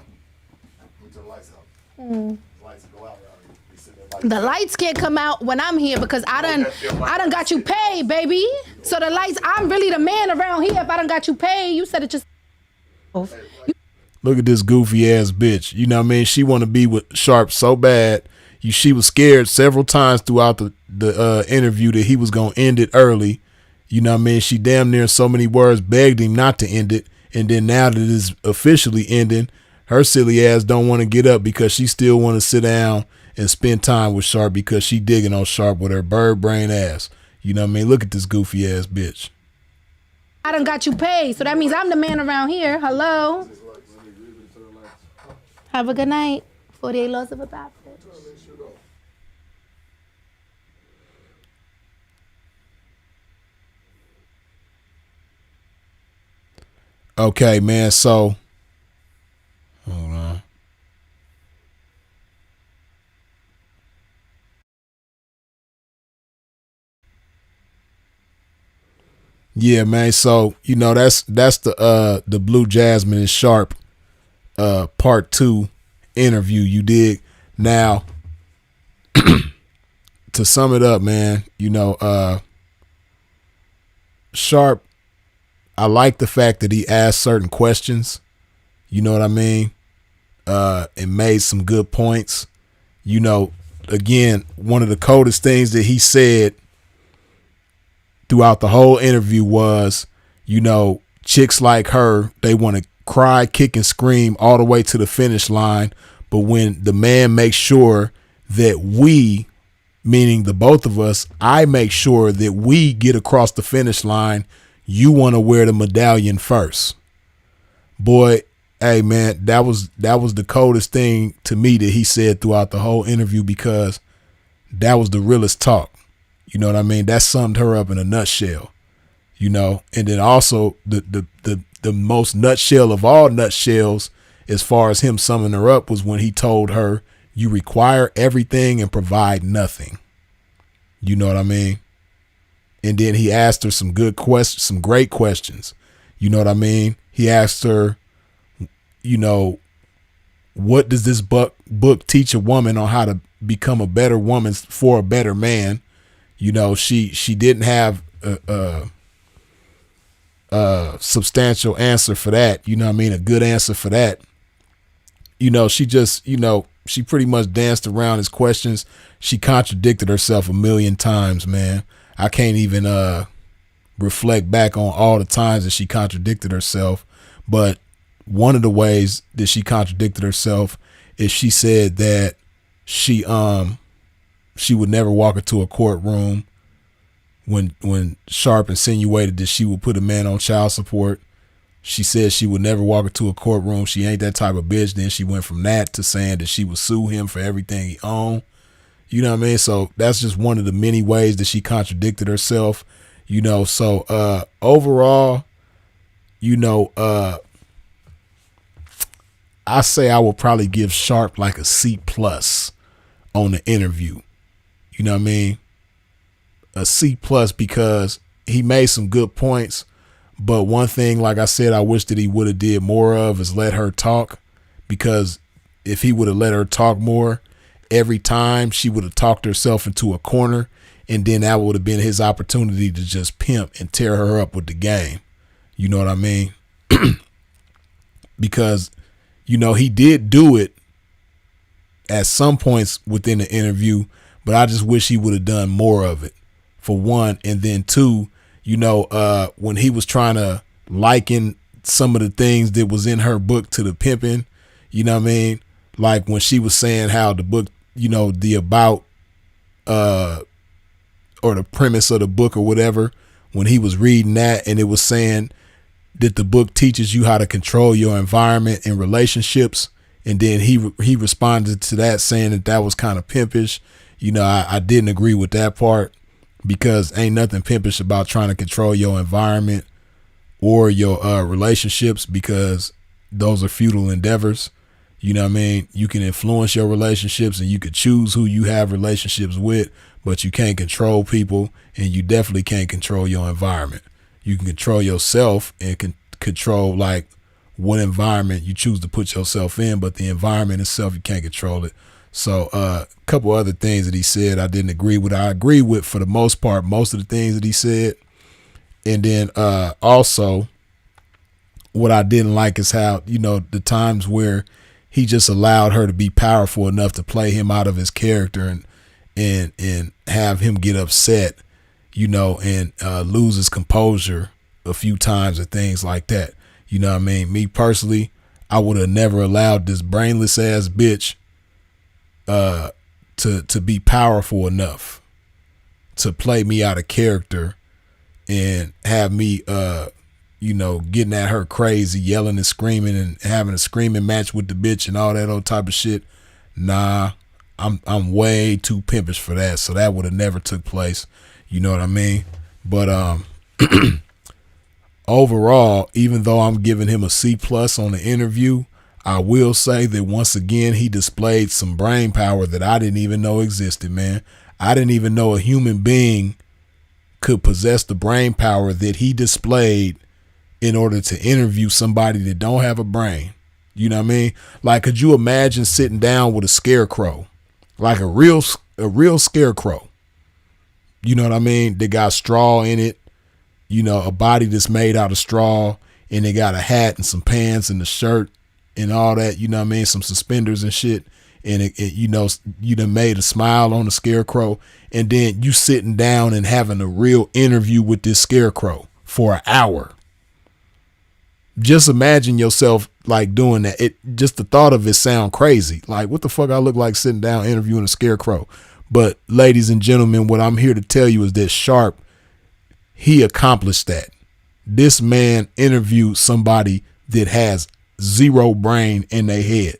Let me turn the lights out. The lights go out around here. We sit there The lights can't come out when I'm here because I done got you paid, baby. So the lights, I'm really the man around here if I done got you paid. You said it just... Look at this goofy ass bitch. You know what I mean? She want to be with Sharp so bad. She was scared several times throughout the interview that he was going to end it early. You know what I mean? She damn near so many words begged him not to end it. And then now that it's officially ending, her silly ass don't want to get up because she still want to sit down and spend time with Sharp because she digging on Sharp with her bird brain ass. You know what I mean? Look at this goofy ass bitch. I done got you paid, so that means I'm the man around here. Hello. Have a good night. 48 laws of a bad bitch. Okay, man, so hold on. Yeah, man, so you know that's the Blue Jasmin and Sharp part 2 interview, you dig? Now to sum it up, man, you know, Sharp, I like the fact that he asked certain questions, you know what I mean? And made some good points. You know, again, one of the coldest things that he said throughout the whole interview was, you know, chicks like her, they want to cry, kick, and scream all the way to the finish line. But when the man makes sure that we, meaning the both of us, I make sure that we get across the finish line, you want to wear the medallion first. Boy, hey man, that was the coldest thing to me that he said throughout the whole interview, because that was the realest talk. You know what I mean? That summed her up in a nutshell. You know, and then also the most nutshell of all nutshells, as far as him summing her up, was when he told her, you require everything and provide nothing. You know what I mean? And then he asked her some good questions, some great questions. You know what I mean? He asked her, you know, what does this book teach a woman on how to become a better woman for a better man? You know, she didn't have a substantial answer for that. You know what I mean? A good answer for that. You know, she just, you know, she pretty much danced around his questions. She contradicted herself a million times, man. I can't even reflect back on all the times that she contradicted herself. But one of the ways that she contradicted herself is she said that she would never walk into a courtroom when Sharp insinuated that she would put a man on child support. She said she would never walk into a courtroom. She ain't that type of bitch. Then she went from that to saying that she would sue him for everything he owned. You know what I mean? So that's just one of the many ways that she contradicted herself, you know. So overall, you know, I say I will probably give Sharp like a C+ on the interview. You know what I mean? A C+ because he made some good points. But one thing, like I said, I wish that he would have did more of is let her talk, because if he would have let her talk more, every time she would have talked herself into a corner, and then that would have been his opportunity to just pimp and tear her up with the game. You know what I mean? Because, you know, he did do it at some points within the interview, but I just wish he would have done more of it, for one. And then two, you know, when he was trying to liken some of the things that was in her book to the pimping, you know what I mean? Like when she was saying how the book, you know, the about or the premise of the book or whatever, when he was reading that and it was saying that the book teaches you how to control your environment and relationships, and then he responded to that saying that that was kind of pimpish. You know, I didn't agree with that part, because ain't nothing pimpish about trying to control your environment or your relationships, because those are futile endeavors. You know what I mean? You can influence your relationships and you could choose who you have relationships with, but you can't control people, and you definitely can't control your environment. You can control yourself and control like what environment you choose to put yourself in, but the environment itself, you can't control it. So a couple other things that he said I didn't agree with. I agree with, for the most part, most of the things that he said. And then also what I didn't like is how, you know, the times where he just allowed her to be powerful enough to play him out of his character and have him get upset, you know, and lose his composure a few times and things like that. You know what I mean? Me personally, I would have never allowed this brainless ass bitch to be powerful enough to play me out of character and have me getting at her crazy, yelling and screaming and having a screaming match with the bitch and all that old type of shit. Nah, I'm way too pimpish for that. So that would have never took place. You know what I mean? But overall, even though I'm giving him a C+ on the interview, I will say that once again he displayed some brain power that I didn't even know existed, man. I didn't even know a human being could possess the brain power that he displayed in order to interview somebody that don't have a brain. You know what I mean? Like, could you imagine sitting down with a scarecrow, like a real scarecrow? You know what I mean? They got straw in it, a body that's made out of straw, and they got a hat and some pants and a shirt and all that, you know what I mean? Some suspenders and shit. And you done made a smile on the scarecrow, and then you sitting down and having a real interview with this scarecrow for an hour. Just imagine yourself like doing that. Just the thought of it sound crazy. Like, what the fuck I look like sitting down interviewing a scarecrow? But ladies and gentlemen, what I'm here to tell you is that Sharp, he accomplished that. This man interviewed somebody that has zero brain in their head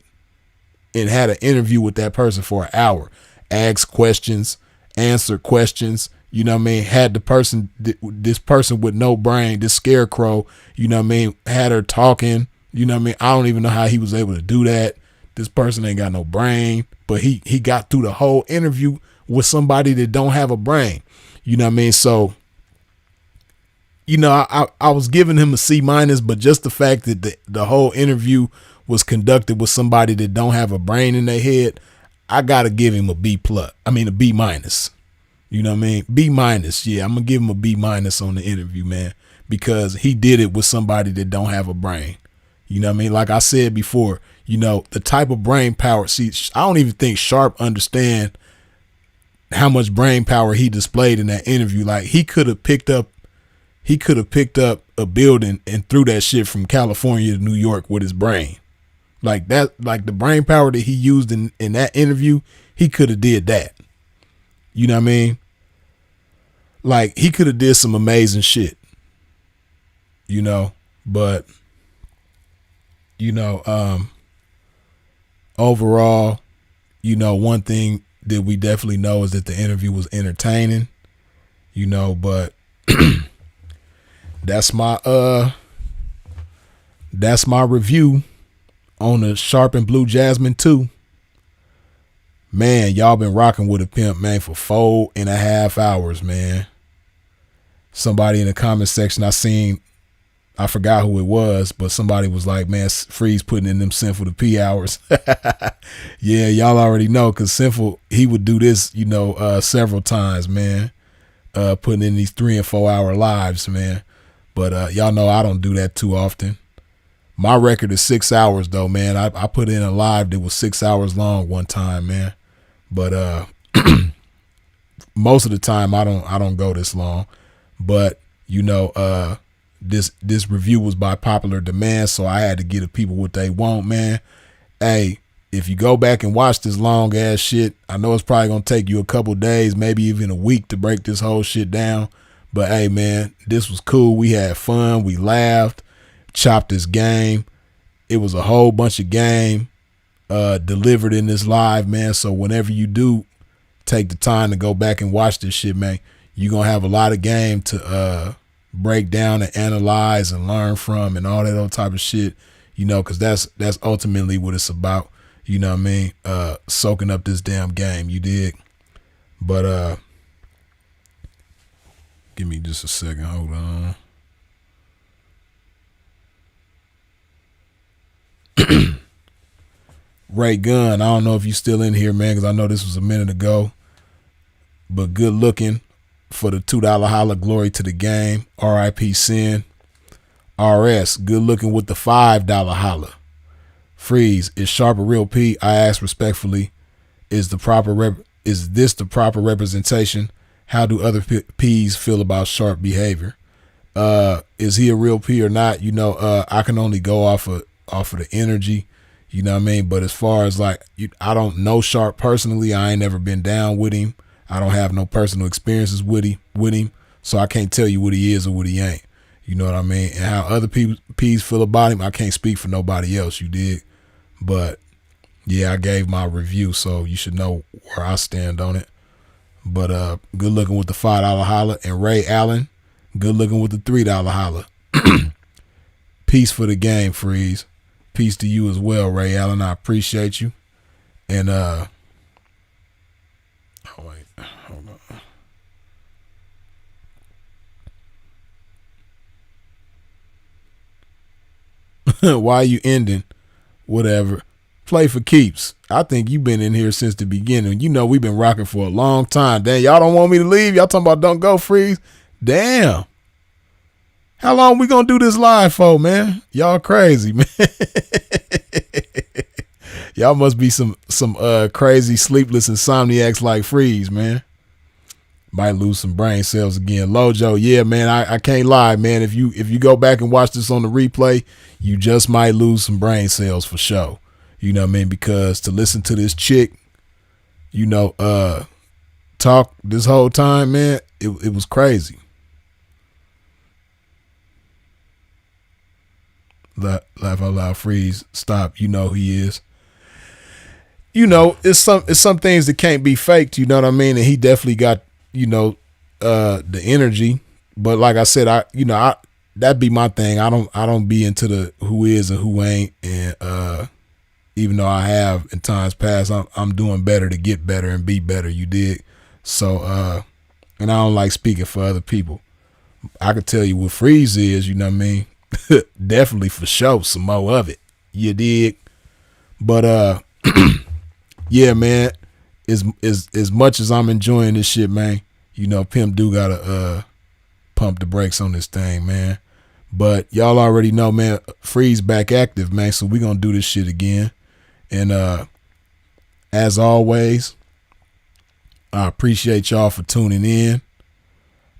and had an interview with that person for an hour, asked questions, answered questions, you know what I mean? Had this person with no brain, this scarecrow, you know what I mean? Had her talking, you know what I mean? I don't even know how he was able to do that. This person ain't got no brain, but he got through the whole interview with somebody that don't have a brain, you know what I mean? So, I was giving him a C-, but just the fact that the whole interview was conducted with somebody that don't have a brain in their head, I gotta give him a B+. I mean a B-. You know what I mean? B-. Yeah, I'm gonna give him a B- on the interview, man, because he did it with somebody that don't have a brain. You know what I mean? Like I said before, the type of brain power. See, I don't even think Sharp understand how much brain power he displayed in that interview. Like, he could have picked up a building and threw that shit from California to New York with his brain. Like that, like the brain power that he used in that interview, he could have did that. You know what I mean? Like, he could have did some amazing shit, but overall, one thing that we definitely know is that the interview was entertaining, but that's my review on the Sharp and Blue Jasmin 2. Man, y'all been rocking with a pimp, man, for 4.5 hours, man. Somebody in the comment section I forgot who it was, but somebody was like, man, Freeze putting in them Sinful to P hours. Yeah, y'all already know, because Sinful, he would do this, several times, man, putting in these 3 and 4 hour lives, man. But y'all know I don't do that too often. My record is 6 hours though, man. I put in a live that was 6 hours long one time, man. But most of the time I don't go this long. But this review was by popular demand, so I had to give the people what they want, man. Hey, if you go back and watch this long ass shit, I know it's probably gonna take you a couple days, maybe even a week to break this whole shit down. But hey, man, this was cool. We had fun. We laughed, chopped this game. It was a whole bunch of game delivered in this live, man. So whenever you do take the time to go back and watch this shit, man, you're going to have a lot of game to break down and analyze and learn from and all that other type of shit, because that's ultimately what it's about. You know what I mean? Soaking up this damn game, you dig? But give me just a second. Hold on. Ray Gunn, I don't know if you still in here, man, because I know this was a minute ago. But good looking for the $2 holla, glory to the game. R.I.P. Sin. RS, good looking with the $5 holla. Freeze, is Sharp a real P? I ask respectfully, is this the proper representation? How do other P's feel about Sharp behavior? Is he a real P or not? I can only go off of the energy, you know what I mean? But as far as like, I don't know Sharp personally. I ain't never been down with him. I don't have no personal experiences with him. So I can't tell you what he is or what he ain't. You know what I mean? And how other P's feel about him, I can't speak for nobody else, you dig? But yeah, I gave my review, so you should know where I stand on it. But good looking with the $5 holler. And Ray Allen, good looking with the $3 holler. Peace for the game, Freeze. Peace to you as well, Ray Allen. I appreciate you. And oh wait, hold on. Why you ending? Whatever. Play for keeps. I think you've been in here since the beginning. You know we've been rocking for a long time. Damn, y'all don't want me to leave? Y'all talking about don't go, Freeze? Damn. How long we gonna do this live for, man? Y'all crazy, man. Y'all must be some crazy sleepless insomniacs like Freeze, man. Might lose some brain cells again. Lojo, yeah, man, I can't lie, man. If you go back and watch this on the replay, you just might lose some brain cells for sure. You know what I mean? Because to listen to this chick, talk this whole time, man, it was crazy. Laugh out loud, Freeze. Stop. You know who he is. It's some things that can't be faked. You know what I mean? And he definitely got the energy. But like I said, that'd be my thing. I don't be into the who is and who ain't. And even though I have in times past, I'm doing better to get better and be better. You dig? So and I don't like speaking for other people. I could tell you what Freeze is. You know what I mean? Definitely for sure some more of it. You dig? But yeah, man, as much as I'm enjoying this shit, man, Pimp do gotta pump the brakes on this thing, man. But y'all already know, man, Freeze back active, man, so we gonna do this shit again. And as always, I appreciate y'all for tuning in.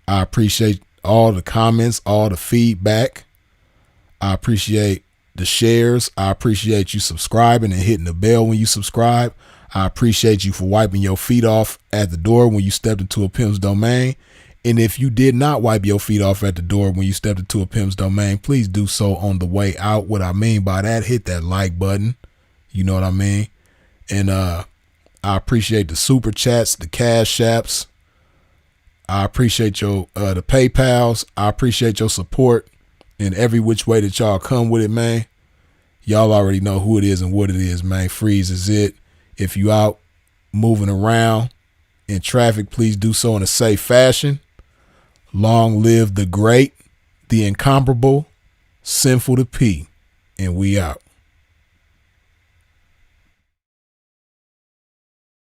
I appreciate all the comments, all the feedback. I appreciate the shares. I appreciate you subscribing and hitting the bell when you subscribe. I appreciate you for wiping your feet off at the door when you stepped into a pimp's domain. And if you did not wipe your feet off at the door when you stepped into a pimp's domain, please do so on the way out. What I mean by that, hit that like button. You know what I mean? And I appreciate the super chats, the cash apps. I appreciate your the PayPals. I appreciate your support in every which way that y'all come with it, man. Y'all already know who it is and what it is, man. Freeze is it. If you out moving around in traffic, please do so in a safe fashion. Long live the great, the incomparable, Sinful to P, and we out.